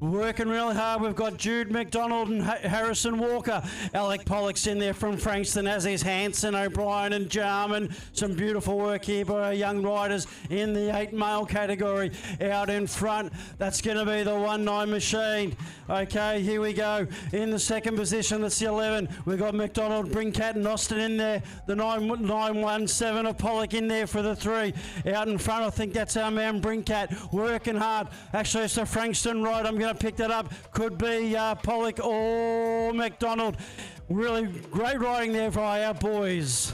Working really hard. We've got Jude McDonald and Harrison Walker. Alec Pollock's in there from Frankston, as is Hanson, O'Brien and Jarman. Some beautiful work here by our young riders in the 8 male category. Out in front, that's going to be the 1-9 machine. Okay, here we go. In the second position, that's the 11. We've got McDonald, Brincat and Austin in there. The 917 of Pollock in there for the 3. Out in front, I think that's our man Brincat, working hard. Actually, it's a Frankston ride. I'm going to pick that up. Could be Pollock or McDonald. Really great riding there by our boys.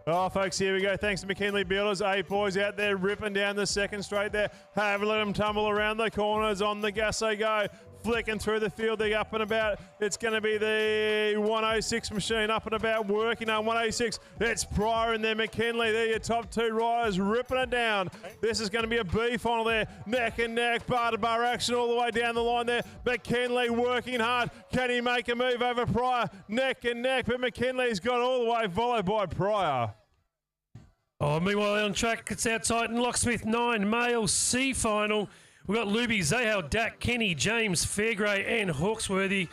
Oh, folks, here we go. Thanks to McKinley Builders. 8 boys out there ripping down the second straight there. Have let them tumble around the corners. On the gas they go. Flicking through the field, they're up and about. It's going to be the 106 machine up and about, working on 106. It's Pryor in there, McKinley. They're your top 2 riders, ripping it down. This is going to be a B final there. Neck and neck, bar to bar action all the way down the line there. McKinley working hard. Can he make a move over Pryor? Neck and neck, but McKinley's got all the way, followed by Pryor. Oh, meanwhile on track, it's our Titan Locksmith 9 male C final. We've got Luby, Zahal, Dak, Kenny, James, Fairgrey and Hawksworthy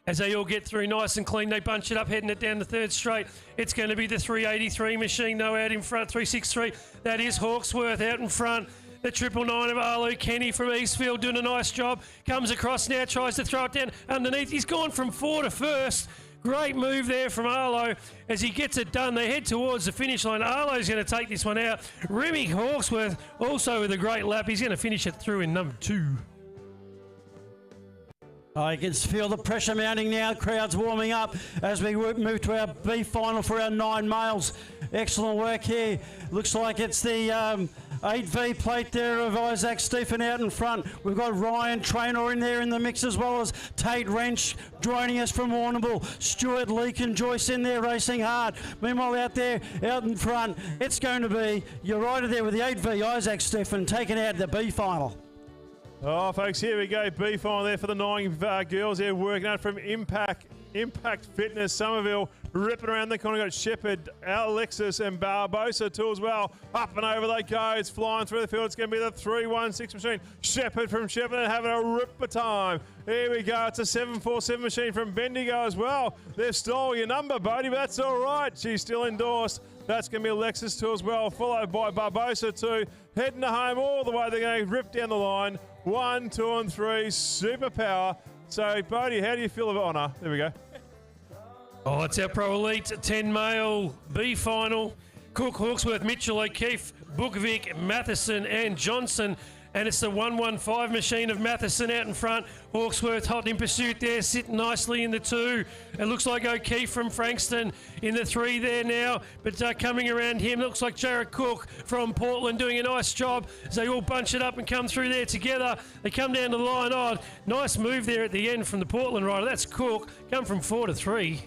as they all get through nice and clean. They bunch it up, heading it down the third straight. It's going to be the 383 machine, though, out in front, 363. That is Hawksworth out in front. The 999 of Arlo, Kenny from Eastfield doing a nice job. Comes across now, tries to throw it down underneath. He's gone from 4 to first. Great move there from Arlo as he gets it done. They head towards the finish line. Arlo's going to take this one out. Remy Hawksworth also with a great lap. He's going to finish it through in number 2. I can feel the pressure mounting now. Crowd's warming up as we move to our B final for our 9 males. Excellent work here. Looks like it's the 8V plate there of Isaac Stephen out in front. We've got Ryan Traynor in there in the mix, as well as Tate Wrench joining us from Warrnambool. Stuart Leake and Joyce in there racing hard. Meanwhile out there, out in front, it's going to be your rider there with the 8V, Isaac Stephen, taken out the B final. Oh, folks, here we go. B final there for the 9 girls there, working out from Impact Fitness, Somerville, ripping around the corner. Got Shepherd, Alexis, and Barbosa too as well. Up and over they go. It's flying through the field. It's going to be the 316 machine. Shepherd from Shepherd having a rip of time. Here we go. It's a 747 machine from Bendigo as well. They've stole your number, Bodie, but that's all right. She's still endorsed. That's going to be Alexis too as well, followed by Barbosa too. Heading to home all the way. They're going to rip down the line. 1, 2, and 3. Super power. So, Bodie, how do you feel about honour? There we go. Oh, it's our Pro Elite 10 male B final. Cook, Hawksworth, Mitchell, O'Keefe, Bukovic, Matheson, and Johnson. And it's the 115 machine of Matheson out in front. Hawksworth hot in pursuit there, sitting nicely in the 2. It looks like O'Keefe from Frankston in the 3 there now. But coming around him, looks like Jared Cook from Portland doing a nice job as they all bunch it up and come through there together. They come down to the line. Oh, nice move there at the end from the Portland rider. That's Cook. Come from 4 to 3.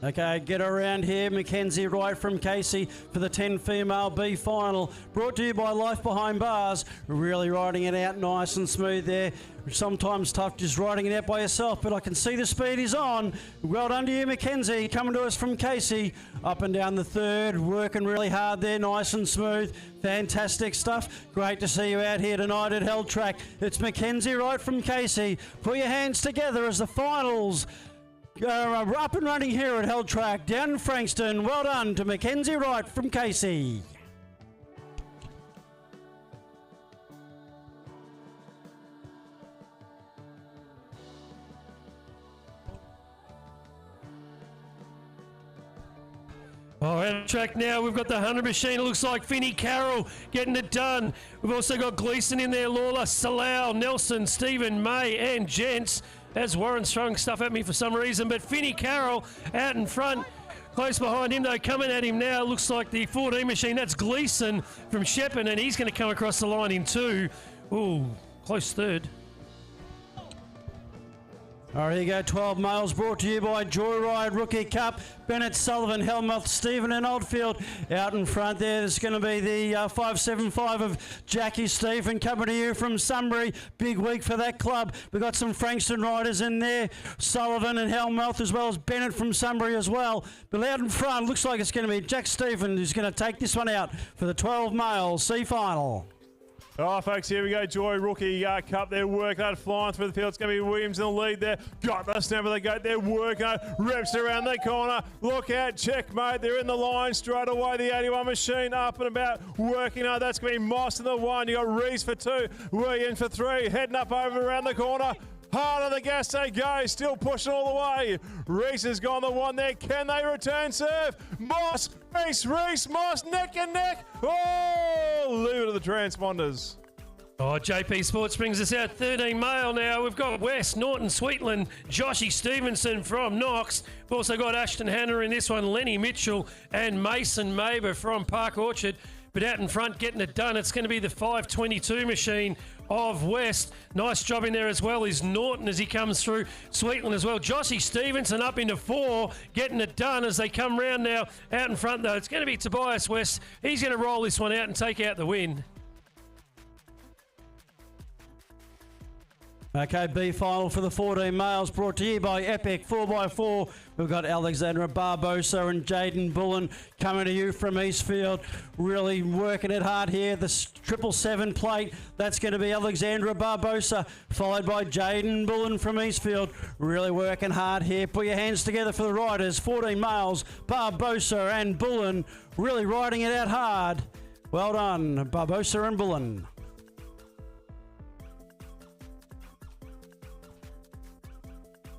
Okay, get around here. Mackenzie Wright from Casey for the 10 female B final. Brought to you by Life Behind Bars. Really riding it out nice and smooth there. Sometimes tough just riding it out by yourself, but I can see the speed is on. Well done to you, Mackenzie. Coming to us from Casey. Up and down the third. Working really hard there. Nice and smooth. Fantastic stuff. Great to see you out here tonight at Held Track. It's Mackenzie Wright from Casey. Put your hands together as the finals are up and running here at Held Track down in Frankston. Well done to Mackenzie Wright from Casey. Oh, out of track now, we've got the 100 machine. It looks like Finney Carroll getting it done. We've also got Gleason in there, Lawler, Salau, Nelson, Stephen, May, and Gents. As Warren's throwing stuff at me for some reason, but Finney Carroll out in front. Close behind him, though, coming at him now. Looks like the 14 machine. That's Gleason from Shepparton, and he's going to come across the line in two. Ooh, close third. All right, here you go, 12 males brought to you by Joyride Rookie Cup. Bennett, Sullivan, Helmuth, Stephen and Oldfield. Out in front there, there's going to be the 575 of Jackie Stephen coming to you from Sunbury. Big week for that club. We've got some Frankston riders in there. Sullivan and Helmuth as well as Bennett from Sunbury as well. But out in front, looks like it's going to be Jack Stephen who's going to take this one out for the 12 male C final. Oh, folks, here we go. Joy Rookie Cup. They're working hard, flying through the field. It's going to be Williams in the lead there. Got the snap of the gate. They're working hard. Reps around the corner. Look out, checkmate. They're in the line straight away. The 81 machine up and about, working hard. That's going to be Moss in the one. You got Rees for two. Williams for three. Heading up over around the corner. Hard on the gas they go, still pushing all the way. Reese has gone the one there. Can they return serve? Moss, Reese, Moss, neck and neck. Oh, leave it to the transponders. Oh, JP Sports brings us out 13 male now. We've got West, Norton, Sweetland, Joshy Stevenson from Knox. We've also got Ashton Hanna in this one, Lenny Mitchell and Mason Maber from Park Orchard. But out in front, getting it done, it's going to be the 522 machine of West. Nice job in there as well is Norton as he comes through. Sweetland as well. Joshy Stevenson up into four, getting it done as they come round now. Out in front, though, it's going to be Tobias West. He's going to roll this one out and take out the win. Okay, B final for the 14 males brought to you by Epic 4x4. We've got Alexandra Barbosa and Jaden Bullen coming to you from Eastfield. Really working it hard here. The 777 plate, that's going to be Alexandra Barbosa, followed by Jaden Bullen from Eastfield. Really working hard here. Put your hands together for the riders. 14 males, Barbosa and Bullen, really riding it out hard. Well done, Barbosa and Bullen.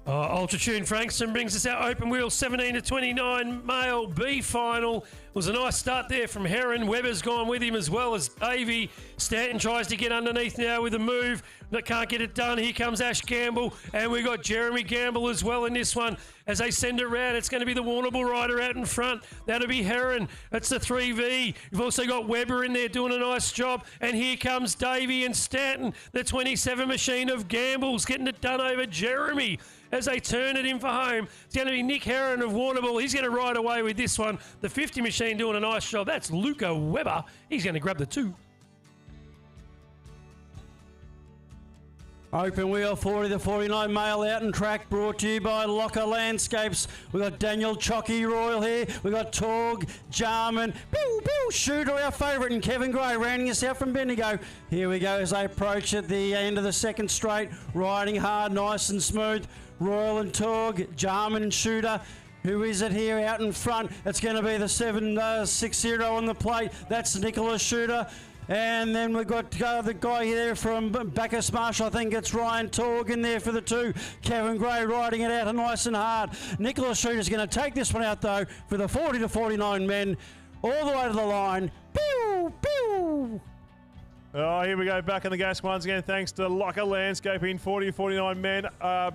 Ultratune Frankston brings us our open wheel 17 to 29 male B final. It was a nice start there from Heron. Webber's gone with him as well as Davey. Stanton tries to get underneath now with a move. That can't get it done. Here comes Ash Gamble. And we got Jeremy Gamble as well in this one. As they send it round, it's going to be the Warrnambool rider out in front. That'll be Heron. That's the 3V. You've also got Webber in there doing a nice job. And here comes Davey and Stanton. The 27 machine of Gamble's getting it done over Jeremy. As they turn it in for home, it's going to be Nick Heron of Warrnambool. He's going to ride away with this one. The 50 machine doing a nice job. That's Luca Webber. He's going to grab the two. Open wheel 40 to 49 male out and track brought to you by Locker Landscapes. We've got Daniel Chocky Royal here. We've got Torg, Jarman, Shooter, our favourite, and Kevin Gray rounding us out from Bendigo. Here we go as they approach at the end of the second straight. Riding hard, nice and smooth. Royal and Torg, Jarman and Shooter. Who is it here out in front? It's going to be the 760 on the plate. That's Nicholas Shooter. And then we've got the guy here from Bacchus Marsh. I think it's Ryan Torg in there for the two. Kevin Gray riding it out nice and hard. Nicholas Shooter's going to take this one out, though, for the 40 to 49 men. All the way to the line. Pew, pew. Oh, here we go, back in the gas once again, thanks to Locker Landscaping, 40-49 men.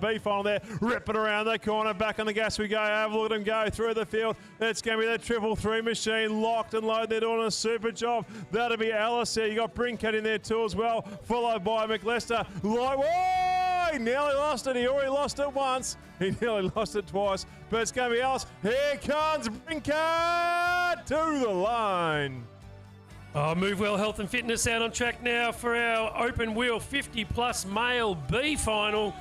B final there, ripping around the corner, back on the gas we go, have a look at them go through the field. It's going to be the 333 machine, locked and loaded, they're doing a super job. That'll be Alice here, you got Brinket in there too as well, followed by McLester. Whoa, he nearly lost it, he already lost it once. He nearly lost it twice, but it's going to be Alice. Here comes Brinker to the line. Oh, Move Well Health and Fitness out on track now for our open wheel 50 plus male B final.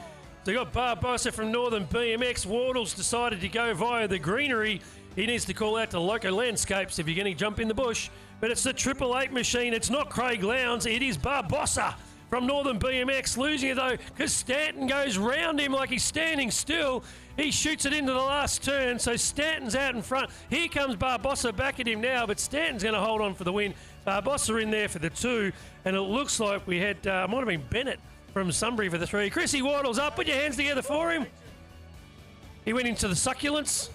So got Barbosa from Northern BMX. Wardle's decided to go via the greenery. He needs to call out to Loco Landscapes if you're going to jump in the bush. But it's the 888 machine. It's not Craig Lowndes. It is Barbosa from Northern BMX. Losing it though because Stanton goes round him like he's standing still. He shoots it into the last turn. So Stanton's out in front. Here comes Barbosa back at him now. But Stanton's going to hold on for the win. Barbosa in there for the 2. And it looks like we had, might have been Bennett from Sunbury for the 3. Chrissy Waddle's up. Put your hands together for him. He went into the succulents.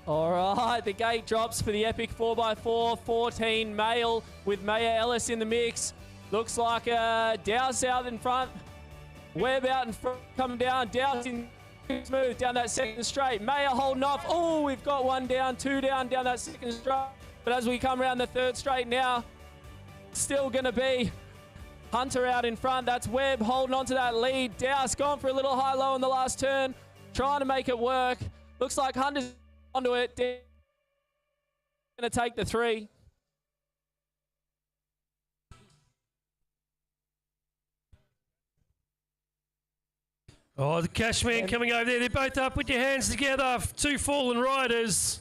All right, the gate drops for the epic 4x4, 14 male with Maya Ellis in the mix. Looks like Dowse out in front. Webb out in front, coming down. Dowse in smooth down that second straight. Maya holding off. Oh, we've got 1 down, 2 down that second straight. But as we come around the third straight now, still going to be Hunter out in front. That's Webb holding on to that lead. Dowse gone for a little high-low in the last turn, trying to make it work. Looks like Hunter's onto it. Going to take the 3. Oh, the Cashman coming over there. They're both up. Put your hands together. 2 fallen riders.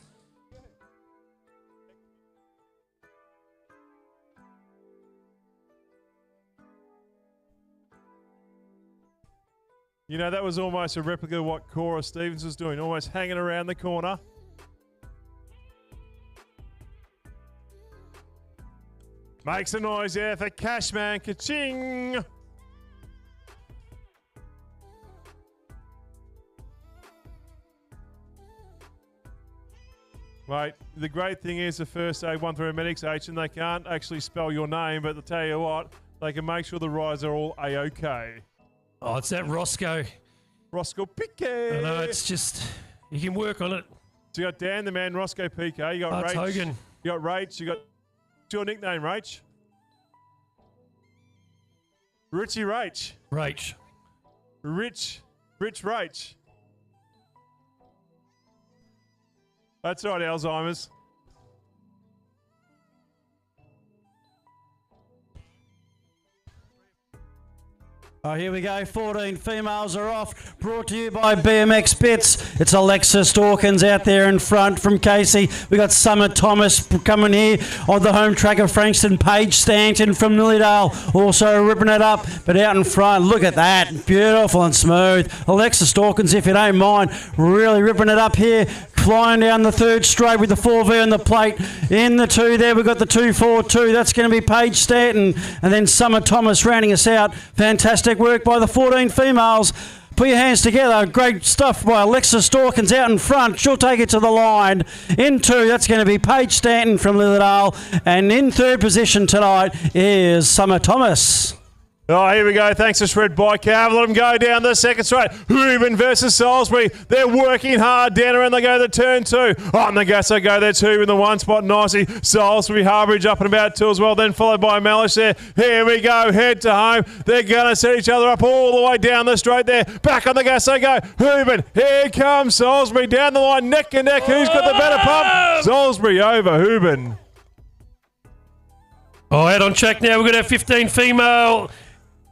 You know, that was almost a replica of what Cora Stevens was doing, almost hanging around the corner. Makes a noise there for Cashman. Ka-ching! Mate, the great thing is the first aid 1 through medics H, and they can't actually spell your name, but I'll tell you what, they can make sure the riders are all A-OK. Oh, it's that Roscoe. Roscoe Piquet. I know, it's just, you can work on it. So you got Dan the man, Roscoe Piquet. You got That's Rach. Hogan. You got Rach. You got, what's your nickname, Rach? Richie Rach. Rach. Rich Rach. That's right, Alzheimer's. Oh, here we go. 14 females are off. Brought to you by BMX Bits. It's Alexis Dawkins out there in front from Casey. We got Summer Thomas coming here on the home track of Frankston. Paige Stanton from Lilydale also ripping it up, but out in front. Look at that. Beautiful and smooth. Alexis Dawkins, if you don't mind, really ripping it up here. Flying down the third straight with the 4V on the plate. In the 2 there, we've got the 2-4-2. That's going to be Paige Stanton. And then Summer Thomas rounding us out. Fantastic work by the 14 females. Put your hands together. Great stuff by Alexis Dawkins out in front. She'll take it to the line. In 2, that's going to be Paige Stanton from Lilydale. And in third position tonight is Summer Thomas. Oh, here we go. Thanks to Shred Bike Cav. Let them go down the second straight. Hooben versus Salisbury. They're working hard down around. They go to turn 2. On the gas they go. That's Hooben, the 1 spot. Nicely. Salisbury, Harbridge up and about 2 as well. Then followed by Mellish there. Here we go. Head to home. They're going to set each other up all the way down the straight there. Back on the gas they go. Hooben. Here comes Salisbury down the line. Neck and neck. Who's got the better pump? Salisbury over Hooben. Oh, out on track now. We've got our 15 female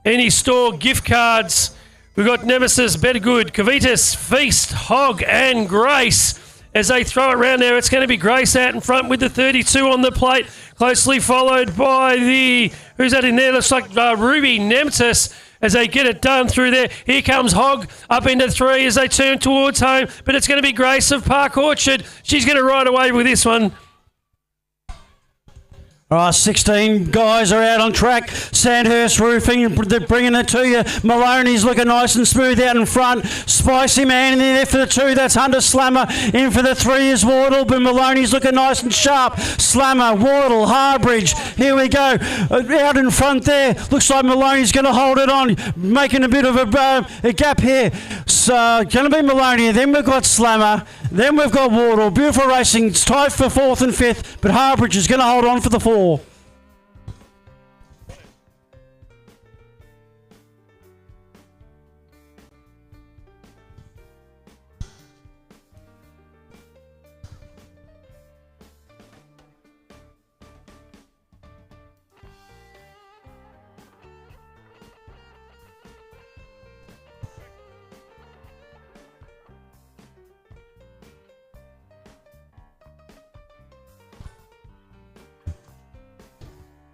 any store gift cards. We've got Nemesis, Better Good, Kavitas, Feast, Hog, and Grace. As they throw it around there, it's going to be Grace out in front with the 32 on the plate, closely followed by the, who's that in there? Looks like Ruby Nemesis as they get it done through there. Here comes Hog up into 3 as they turn towards home, but it's going to be Grace of Park Orchard. She's going to ride away with this one. All right, 16 guys are out on track. Sandhurst Roofing, they're bringing it to you. Maloney's looking nice and smooth out in front. Spicy Man in there for the 2. That's Hunter Slammer. In for the 3 is Wardle, but Maloney's looking nice and sharp. Slammer, Wardle, Harbridge. Here we go. Out in front there. Looks like Maloney's going to hold it on, making a bit of a gap here. So, going to be Maloney. Then we've got Slammer. Then we've got Wardle. Beautiful racing. It's tied for 4th and 5th, but Harbridge is going to hold on for the 4.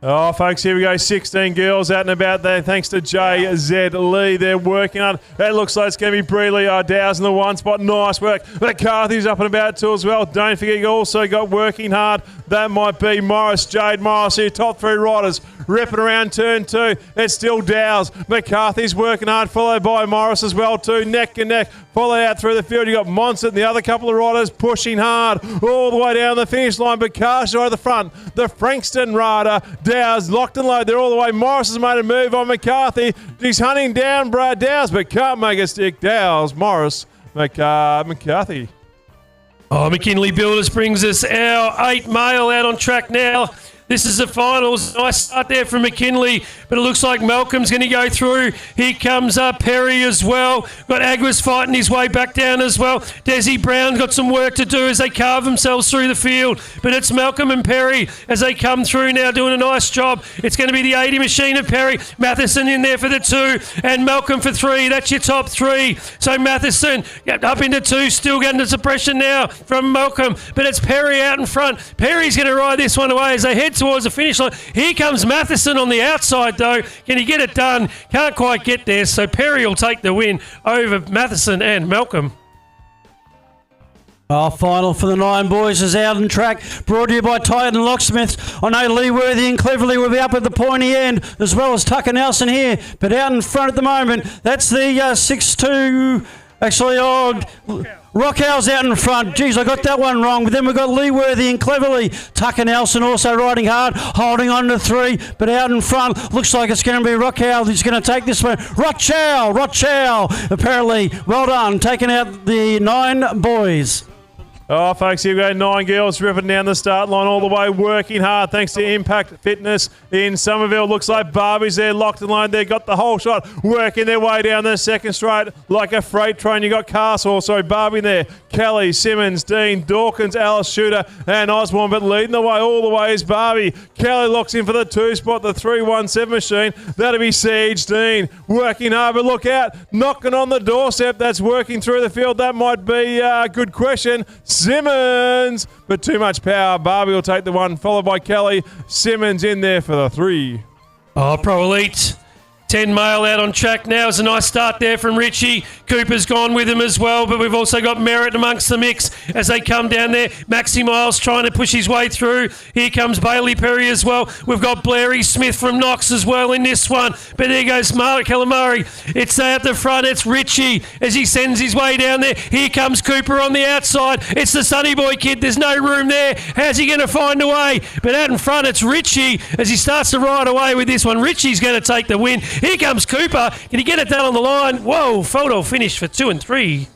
Oh, folks, here we go. 16 girls out and about there. Thanks to JZ Lee. They're working on. It looks like it's going to be Breeley Dow's in the 1 spot. Nice work. McCarthy's up and about too as well. Don't forget, you also got working hard. That might be Morris, Jade Morris here. Top 3 riders ripping around turn 2. It's still Dow's. McCarthy's working hard, followed by Morris as well too. Neck and neck. Followed out through the field. You got Monson and the other couple of riders pushing hard all the way down the finish line. But Carsh right at the front. The Frankston rider, Dow's locked and loaded. They're all the way. Morris has made a move on McCarthy. He's hunting down Brad Dow's, but can't make a stick. Dow's, Morris, McCarthy. Oh, McKinley Builders brings us our 8 male out on track now. This is the finals. Nice start there from McKinley, but it looks like Malcolm's going to go through. Here comes Perry as well. Got Aguas fighting his way back down as well. Desi Brown's got some work to do as they carve themselves through the field, but it's Malcolm and Perry as they come through now doing a nice job. It's going to be the 80 machine of Perry. Matheson in there for the 2 and Malcolm for 3. That's your top 3. So Matheson up into 2, still getting the suppression now from Malcolm, but it's Perry out in front. Perry's going to ride this one away as they head towards the finish line. Here comes Matheson on the outside though. Can he get it done? Can't quite get there, so Perry will take the win over Matheson and Malcolm. Our final for the 9 boys is out on track, brought to you by Titan Locksmiths. I know Lee Worthy and Cleverly will be up at the pointy end, as well as Tucker Nelson here, but out in front at the moment, that's the 6-2, actually, Rockhouse out in front. Geez, I got that one wrong. But then we've got Lee Worthy and Cleverly. Tucker Nelson also riding hard, holding on to 3, but out in front, looks like it's going to be Rockhouse who's going to take this one. Rochow, apparently, well done, taking out the 9 boys. Oh, folks, here we go. 9 girls ripping down the start line all the way, working hard thanks to Impact Fitness in Somerville. Looks like Barbie's there, locked and loaded there, got the whole shot, working their way down the second straight like a freight train. You got Castle, Barbie there, Kelly, Simmons, Dean, Dawkins, Alice Shooter, and Osborne, but leading the way all the way is Barbie. Kelly locks in for the 2 spot, the 317 machine. That'll be Siege. Dean working hard, but look out, knocking on the doorstep. That's working through the field. That might be a good question. Simmons, but too much power. Barbie will take the 1, followed by Kelly. Simmons in there for the 3. Oh, Pro Elite. 10 male out on track now. It's a nice start there from Richie. Cooper's gone with him as well, but we've also got Merritt amongst the mix as they come down there. Maxi Miles trying to push his way through. Here comes Bailey Perry as well. We've got Blairy Smith from Knox as well in this one. But there goes Mark Calamari. It's at the front. It's Richie as he sends his way down there. Here comes Cooper on the outside. It's the Sunny Boy kid. There's no room there. How's he going to find a way? But out in front, it's Richie as he starts to ride away with this one. Richie's going to take the win. Here comes Cooper. Can he get it down on the line? Whoa, photo finish for 2 and 3.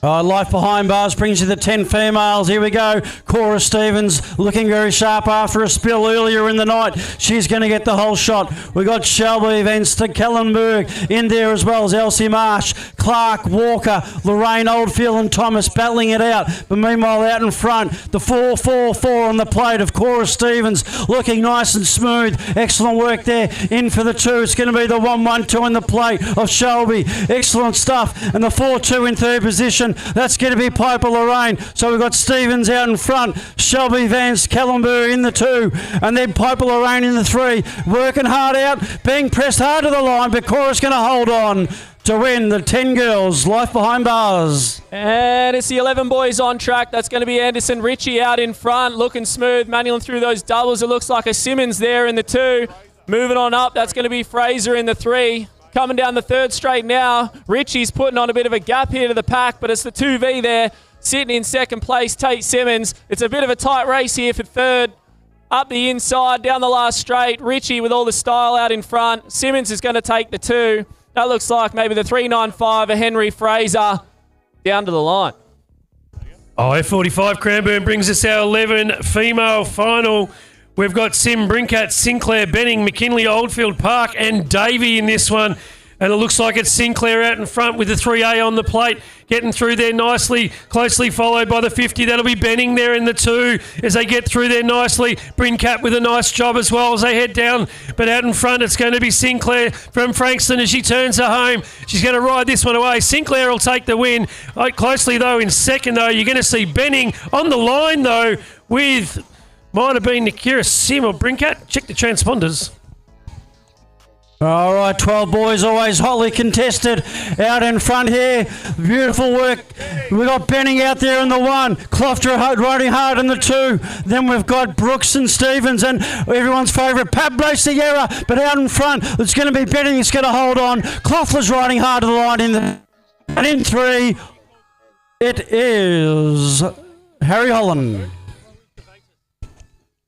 Life Behind Bars brings you the 10 females. Here we go. Cora Stevens looking very sharp after a spill earlier in the night. She's going to get the whole shot. We got Shelby Vance to Kellenberg in there as well as Elsie Marsh, Clark, Walker, Lorraine Oldfield and Thomas battling it out. But meanwhile out in front, the 4-4-4 on the plate of Cora Stevens looking nice and smooth. Excellent work there. In for the 2. It's going to be the 1-1-2 in the plate of Shelby. Excellent stuff. And the 4-2 in third position. That's going to be Piper Lorraine. So we've got Stevens out in front, Shelby Vance, Kellenberg in the 2, and then Piper Lorraine in the 3. Working hard out, being pressed hard to the line, but Cora's going to hold on to win the 10 girls. Life Behind Bars. And it's the 11 boys on track. That's going to be Anderson Ritchie out in front, looking smooth, manualing through those doubles. It looks like a Simmons there in the 2. Moving on up, that's going to be Fraser in the 3. Coming down the third straight now. Richie's putting on a bit of a gap here to the pack, but it's the 2V there. Sitting in second place, Tate Simmons. It's a bit of a tight race here for third. Up the inside, down the last straight. Richie with all the style out in front. Simmons is going to take the 2. That looks like maybe the 395 of Henry Fraser down to the line. Oh, F45 Cranbourne brings us our 11 female final. We've got Sim Brinkat, Sinclair Benning, McKinley Oldfield Park and Davey in this one. And it looks like it's Sinclair out in front with the 3A on the plate, getting through there nicely, closely followed by the 50. That'll be Benning there in the 2 as they get through there nicely. Brinkat with a nice job as well as they head down. But out in front, it's going to be Sinclair from Frankston as she turns her home. She's going to ride this one away. Sinclair will take the win. Closely, though, in second, though, you're going to see Benning on the line, though, with... might have been Nikira Sim or Brinkat. Check the transponders. All right, 12 boys, always hotly contested. Out in front here, beautiful work. We've got Benning out there in the 1, Clofter riding hard in the 2. Then we've got Brooks and Stevens and everyone's favourite Pablo Sierra. But out in front, it's going to be Benning that's going to hold on. Clofter's riding hard to the line and in 3, it is Harry Holland.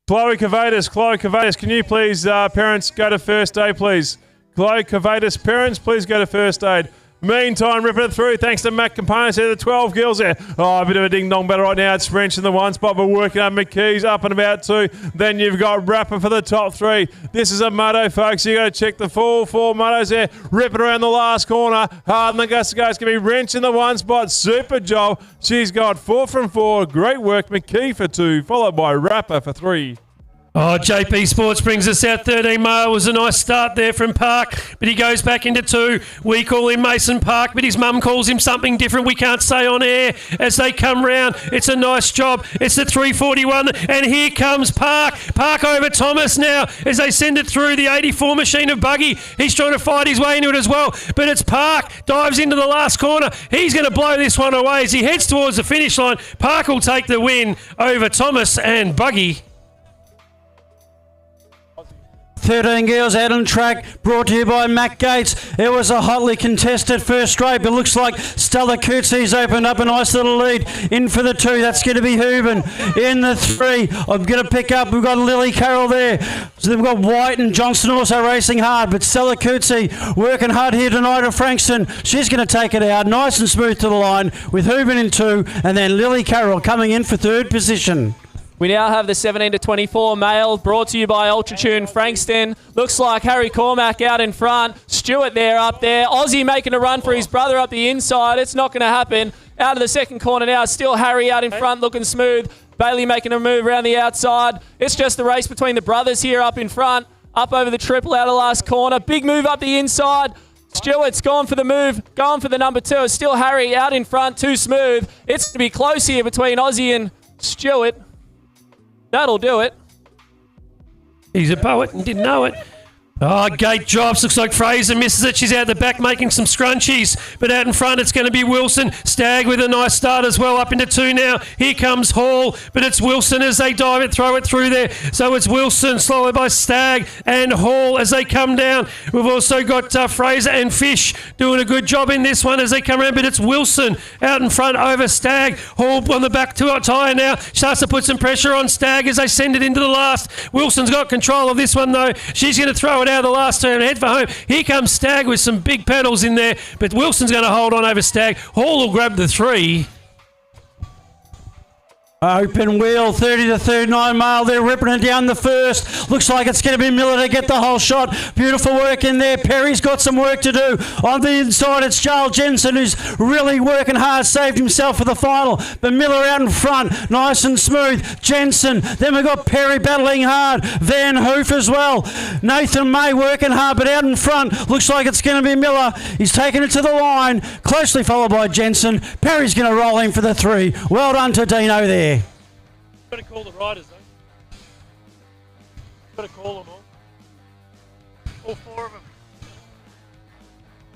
Chloe Cavadas, can you please, parents, go to first aid, please? Chloe Cavadas, parents, please go to first aid. Meantime, ripping it through, thanks to Matt Components there, the 12 girls there. Oh, a bit of a ding-dong battle right now. It's Wrench in the 1 spot, but working on McKee's up and about 2. Then you've got Rapper for the top 3. This is a Moto, folks. You got to check the full 4 Motos there. Ripping around the last corner. Hard and the gust to go. It's going to be Wrench in the 1 spot. Super job. She's got 4 from 4. Great work. McKee for 2, followed by Rapper for 3. Oh, JP Sports brings us out 13 mile. Was a nice start there from Park, but he goes back into 2. We call him Mason Park, but his mum calls him something different we can't say on air as they come round. It's a nice job. It's the 341, and here comes Park. Park over Thomas now as they send it through the 84 machine of Buggy. He's trying to fight his way into it as well, but it's Park. Dives into the last corner. He's going to blow this one away as he heads towards the finish line. Park will take the win over Thomas and Buggy. 13 girls out on track, brought to you by Matt Gates. It was a hotly contested first straight, but looks like Stella Cootsy's opened up a nice little lead. In for the 2, that's going to be Hooven. In the 3, I'm going to pick up, we've got Lily Carroll there. So they've got White and Johnston also racing hard, but Stella Cootsy working hard here tonight at Frankston. She's going to take it out nice and smooth to the line with Hooven in 2, and then Lily Carroll coming in for 3rd position. We now have the 17 to 24 male, brought to you by Ultratune Frankston. Looks like Harry Cormack out in front. Stewart there up there. Aussie making a run for his brother up the inside. It's not going to happen. Out of the second corner now. Still Harry out in front looking smooth. Bailey making a move around the outside. It's just the race between the brothers here up in front. Up over the triple out of last corner. Big move up the inside. Stewart's gone for the move, going for the number 2. It's still Harry out in front, too smooth. It's going to be close here between Aussie and Stewart. That'll do it. He's a poet and didn't know it. Oh, gate drops. Looks like Fraser misses it. She's out the back making some scrunchies. But out in front, it's going to be Wilson. Stagg with a nice start as well. Up into 2 now. Here comes Hall. But it's Wilson as they dive it, throw it through there. So it's Wilson, followed by Stagg and Hall as they come down. We've also got Fraser and Fish doing a good job in this one as they come around. But it's Wilson out in front over Stagg. Hall on the back tyre now. Starts to put some pressure on Stagg as they send it into the last. Wilson's got control of this one, though. She's going to throw it out of the last turn and head for home. Here comes Stagg with some big pedals in there, but Wilson's going to hold on over Stagg. Hall will grab the 3. Open wheel, 30 to 39 mile. They're ripping it down the first. Looks like it's going to be Miller to get the whole shot. Beautiful work in there. Perry's got some work to do. On the inside, it's Charles Jensen who's really working hard, saved himself for the final. But Miller out in front, nice and smooth. Jensen. Then we've got Perry battling hard. Van Hoof as well. Nathan May working hard, but out in front, looks like it's going to be Miller. He's taking it to the line, closely followed by Jensen. Perry's going to roll in for the 3. Well done to Dino there. Got to call the riders, though. Got to call them all. All 4 of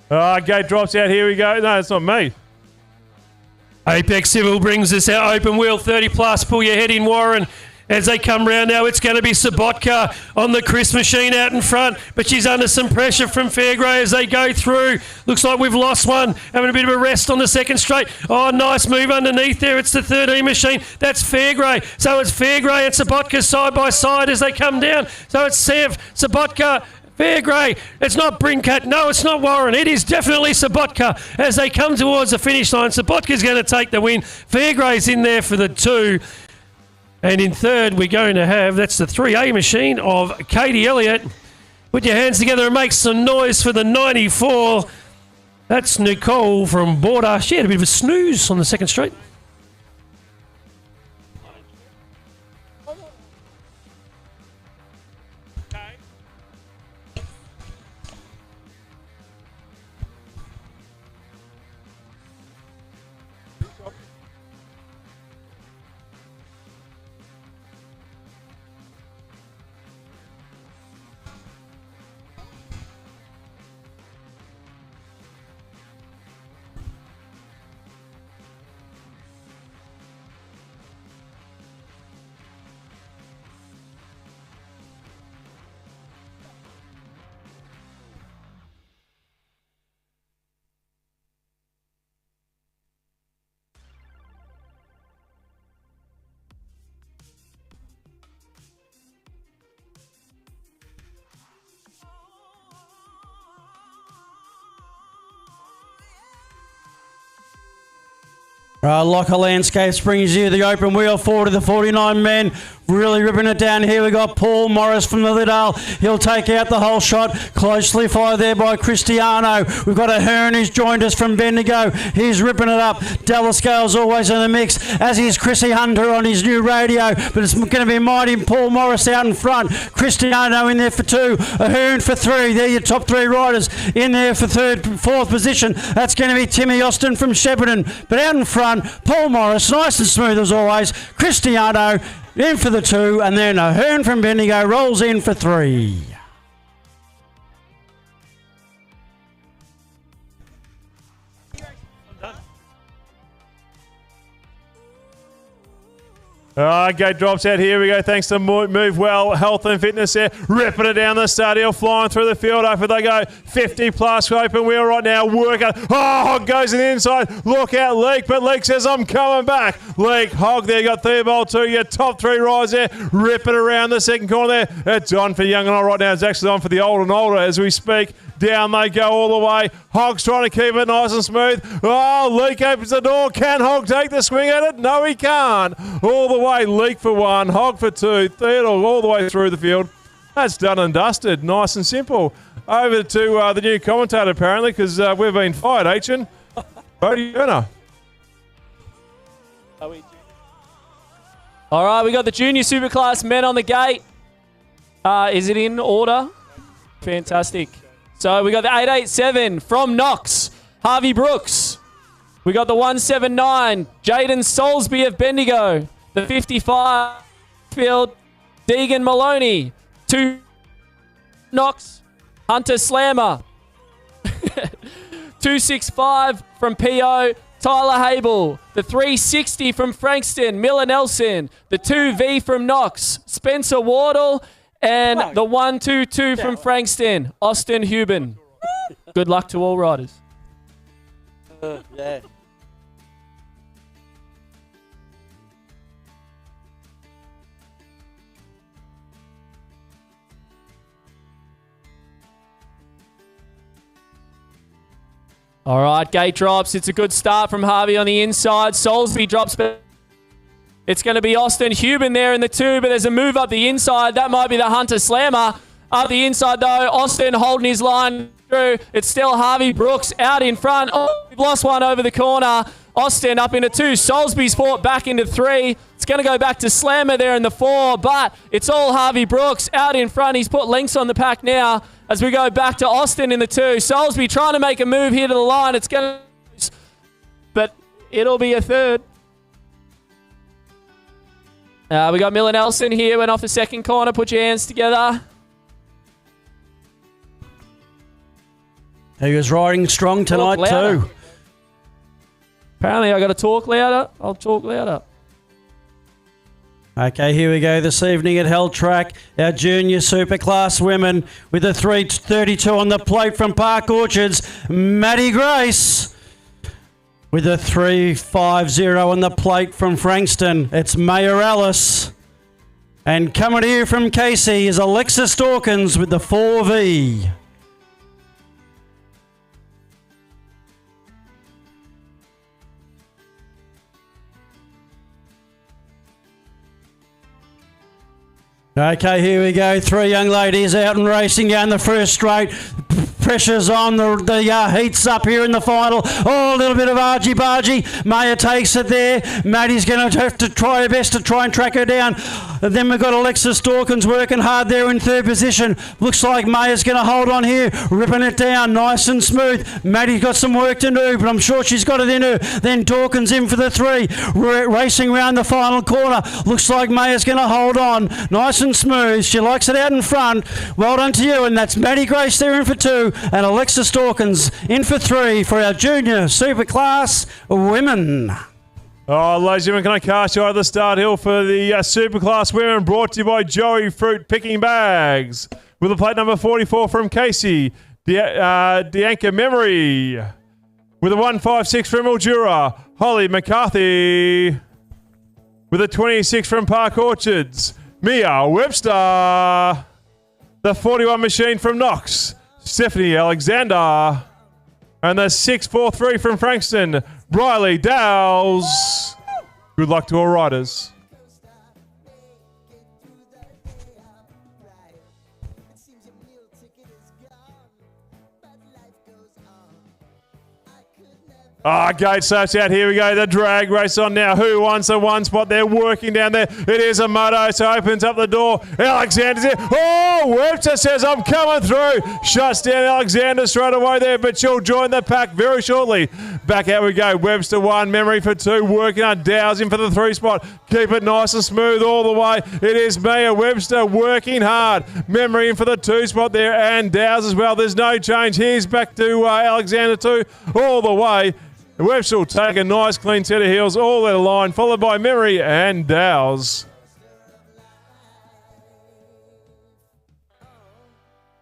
them. Gate drops out. Here we go. No, it's not me. Apex Civil brings us our open wheel 30 plus. Pull your head in, Warren. As they come round now, it's going to be Sabotka on the Chris machine out in front, but she's under some pressure from Fairgrey as they go through. Looks like we've lost one, having a bit of a rest on the second straight. Oh, nice move underneath there. It's the 13 machine. That's Fairgrey. So it's Fairgrey and Sabotka side by side as they come down. So it's Sabotka, Fairgrey. It's not Brincat. No, it's not Warren. It is definitely Sabotka as they come towards the finish line. Sabotka's going to take the win. Fairgrey's in there for the 2. And in third, we're going to have, that's the 3A machine of Katie Elliott. Put your hands together and make some noise for the 94. That's Nicole from Border. She had a bit of a snooze on the second straight. Locker Landscapes brings you the open wheel forward to the 49 men. Really ripping it down here. We got Paul Morris from the Liddell. He'll take out the whole shot. Closely followed there by Cristiano. We've got a Hearn who's joined us from Bendigo. He's ripping it up. Dallas Gale's always in the mix, as is Chrissy Hunter on his new radio. But it's going to be mighty Paul Morris out in front. Cristiano in there for 2. A Hearn for 3. They're your top 3 riders in there for fourth position. That's going to be Timmy Austin from Shepparton. But out in front, Paul Morris, nice and smooth as always. Cristiano in for the 2, and then a Hearn from Bendigo rolls in for 3. Gate drops out. Here we go. Thanks to Move Well Health and Fitness there. Ripping it down the start hill. Flying through the field. Over they go. 50 plus open wheel right now. Working. Oh, Hog goes in the inside. Look out, Leek. But Leek says, I'm coming back. Leek, Hog there. Got Theobald too. Your top 3 rides there. Ripping around the second corner there. It's on for Young and I right now. It's actually on for the old and older as we speak. Down they go all the way. Hog's trying to keep it nice and smooth. Oh, Leek opens the door. Can Hog take the swing at it? No, he can't. All the way. Leek for 1. Hog for 2. Theodore all the way through the field. That's done and dusted. Nice and simple. Over to the new commentator, apparently, because we've been fired, Aitchen. Bodie Turner. All right, we got the junior Superclass men on the gate. Is it in order? Fantastic. So we got the 887 from Knox, Harvey Brooks. We got the 179, Jaden Soulsby of Bendigo. The 55 field, Deegan Maloney. 2 Knox, Hunter Slammer. 265 from PO, Tyler Hable. The 360 from Frankston, Miller Nelson. The 2V from Knox, Spencer Wardle. And the 122 from Frankston, Austin Huben. Good luck to all riders. Yeah. All right, gate drops. It's a good start from Harvey on the inside. Soulsby drops, but it's going to be Austin Huben there in the 2, but there's a move up the inside. That might be the Hunter Slammer. Up the inside, though, Austin holding his line through. It's still Harvey Brooks out in front. Oh, we've lost one over the corner. Austin up into 2. Soulsby's fought back into 3. It's going to go back to Slammer there in the 4, but it's all Harvey Brooks out in front. He's put links on the pack now as we go back to Austin in the 2. Soulsby trying to make a move here to the line. It's going to... but it'll be a 3rd. We got Miller Nelson here. Went off the second corner. Put your hands together. He was riding strong tonight too. Apparently I got to talk louder. I'll talk louder. Okay, here we go this evening at Hell Track. Our junior Superclass women with the 332 on the plate from Park Orchards. Maddie Grace with the 350 on the plate from Frankston. It's Mayor Alice. And coming here from Casey is Alexis Dawkins with the 4V. Okay, here we go. 3 young ladies out and racing down the first straight. Pressure's on, the heat's up here in the final. Oh, a little bit of argy-bargy. Maya takes it there. Maddie's going to have to try her best to try and track her down. And then we've got Alexis Dawkins working hard there in 3rd position. Looks like Maya's going to hold on here, ripping it down nice and smooth. Maddie's got some work to do, but I'm sure she's got it in her. Then Dawkins in for the 3. Racing around the final corner. Looks like Maya's going to hold on nice and smooth. She likes it out in front. Well done to you. And that's Maddie Grace there in for 2. And Alexis Dawkins in for 3 for our junior Superclass women. Oh, ladies and gentlemen, can I cast you over the start hill for the Superclass women, brought to you by Joey Fruit Picking Bags. With a plate number 44 from Casey, Dianca Memory. With a 156 from Mildura, Holly McCarthy. With a 26 from Park Orchards, Mia Webster. The 41 machine from Knox, Stephanie Alexander. And the 643 from Frankston, Briley Dowles. Good luck to all riders. Gate starts out. Here we go. The drag race on now. Who wants the 1 spot? They're working down there. It is a Mutos. Opens up the door. Alexander's here. Oh, Webster says, I'm coming through. Shuts down Alexander straight away there, but she'll join the pack very shortly. Back out we go. Webster 1, Memory for 2. Working on Dow's in for the 3 spot. Keep it nice and smooth all the way. It is Mia Webster working hard. Memory in for the 2 spot there, and Dow's as well. There's no change. Here's back to Alexander 2 all the way. Webster will take a nice clean set of heels all at a line, followed by Memory and Dow's.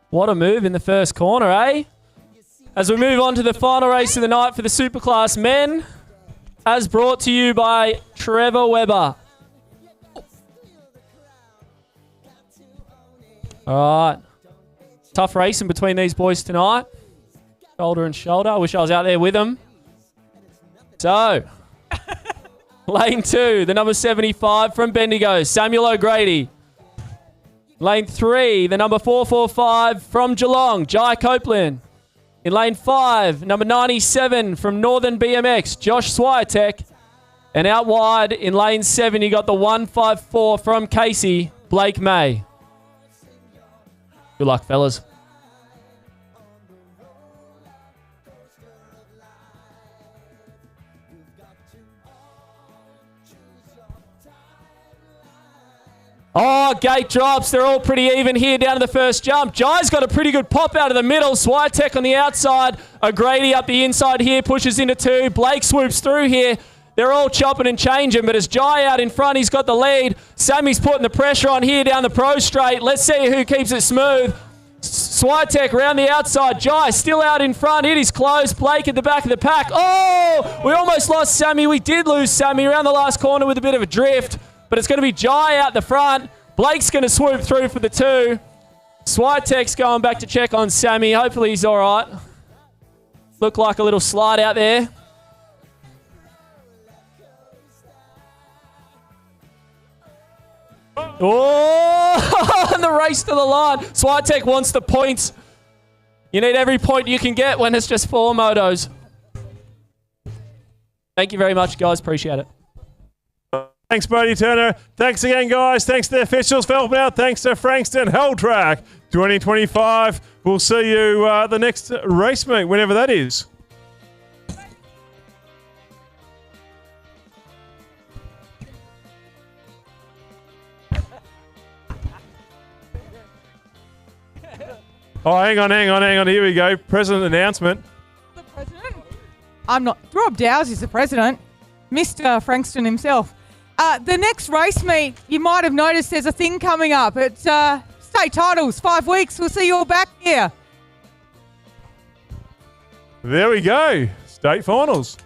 What a move in the first corner, eh? As we move on to the final race of the night for the Superclass men, as brought to you by Trevor Weber. All right. Tough racing between these boys tonight. Shoulder and shoulder. I wish I was out there with them. So, lane 2, the number 75 from Bendigo, Samuel O'Grady. Lane 3, the number 445 from Geelong, Jai Copeland. In lane 5, number 97 from Northern BMX, Josh Swiatek. And out wide in lane 7, you got the 154 from Casey, Blake May. Good luck, fellas. Oh, gate drops. They're all pretty even here down to the first jump. Jai's got a pretty good pop out of the middle. Swiatek on the outside. O'Grady up the inside here, pushes into 2. Blake swoops through here. They're all chopping and changing, but as Jai out in front, he's got the lead. Sammy's putting the pressure on here down the pro straight. Let's see who keeps it smooth. Swiatek around the outside. Jai still out in front. It is close. Blake at the back of the pack. Oh, we almost lost Sammy. We did lose Sammy around the last corner with a bit of a drift. But it's going to be Jai out the front. Blake's going to swoop through for the 2. Swiatek's going back to check on Sammy. Hopefully he's all right. Looked like a little slide out there. Oh, and the race to the line. Swiatek wants the points. You need every point you can get when it's just 4 motos. Thank you very much, guys. Appreciate it. Thanks, Bodie Turner. Thanks again, guys. Thanks to the officials for helping out. Thanks to Frankston Hell Track 2025. We'll see you the next race meet, whenever that is. Oh, hang on. Here we go. President announcement. The president? I'm not. Rob Dow's is the president. Mr. Frankston himself. The next race meet, you might have noticed there's a thing coming up. It's state titles, 5 weeks. We'll see you all back here. There we go. State finals.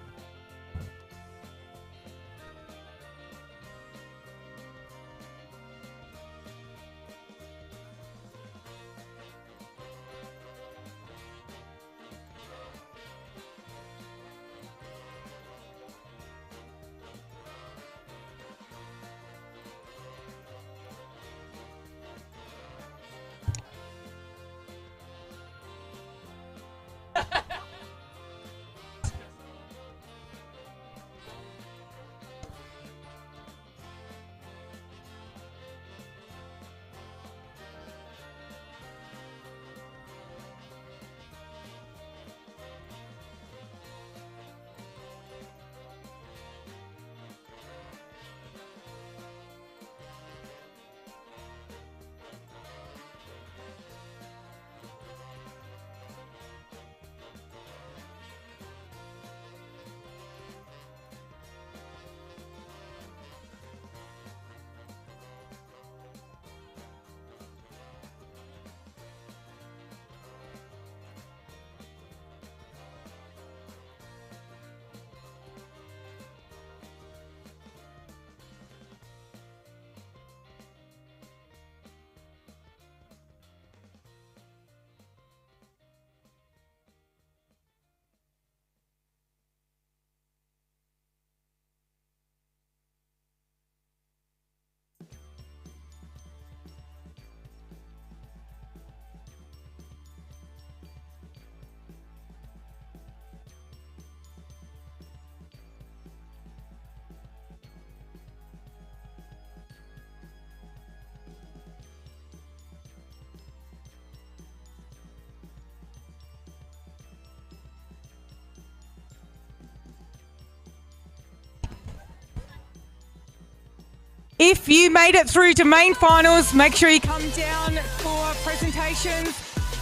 If you made it through to main finals, make sure you come down for presentations.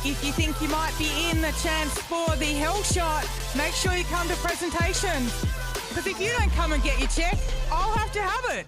If you think you might be in the chance for the hell shot, make sure you come to presentations. Because if you don't come and get your check, I'll have to have it.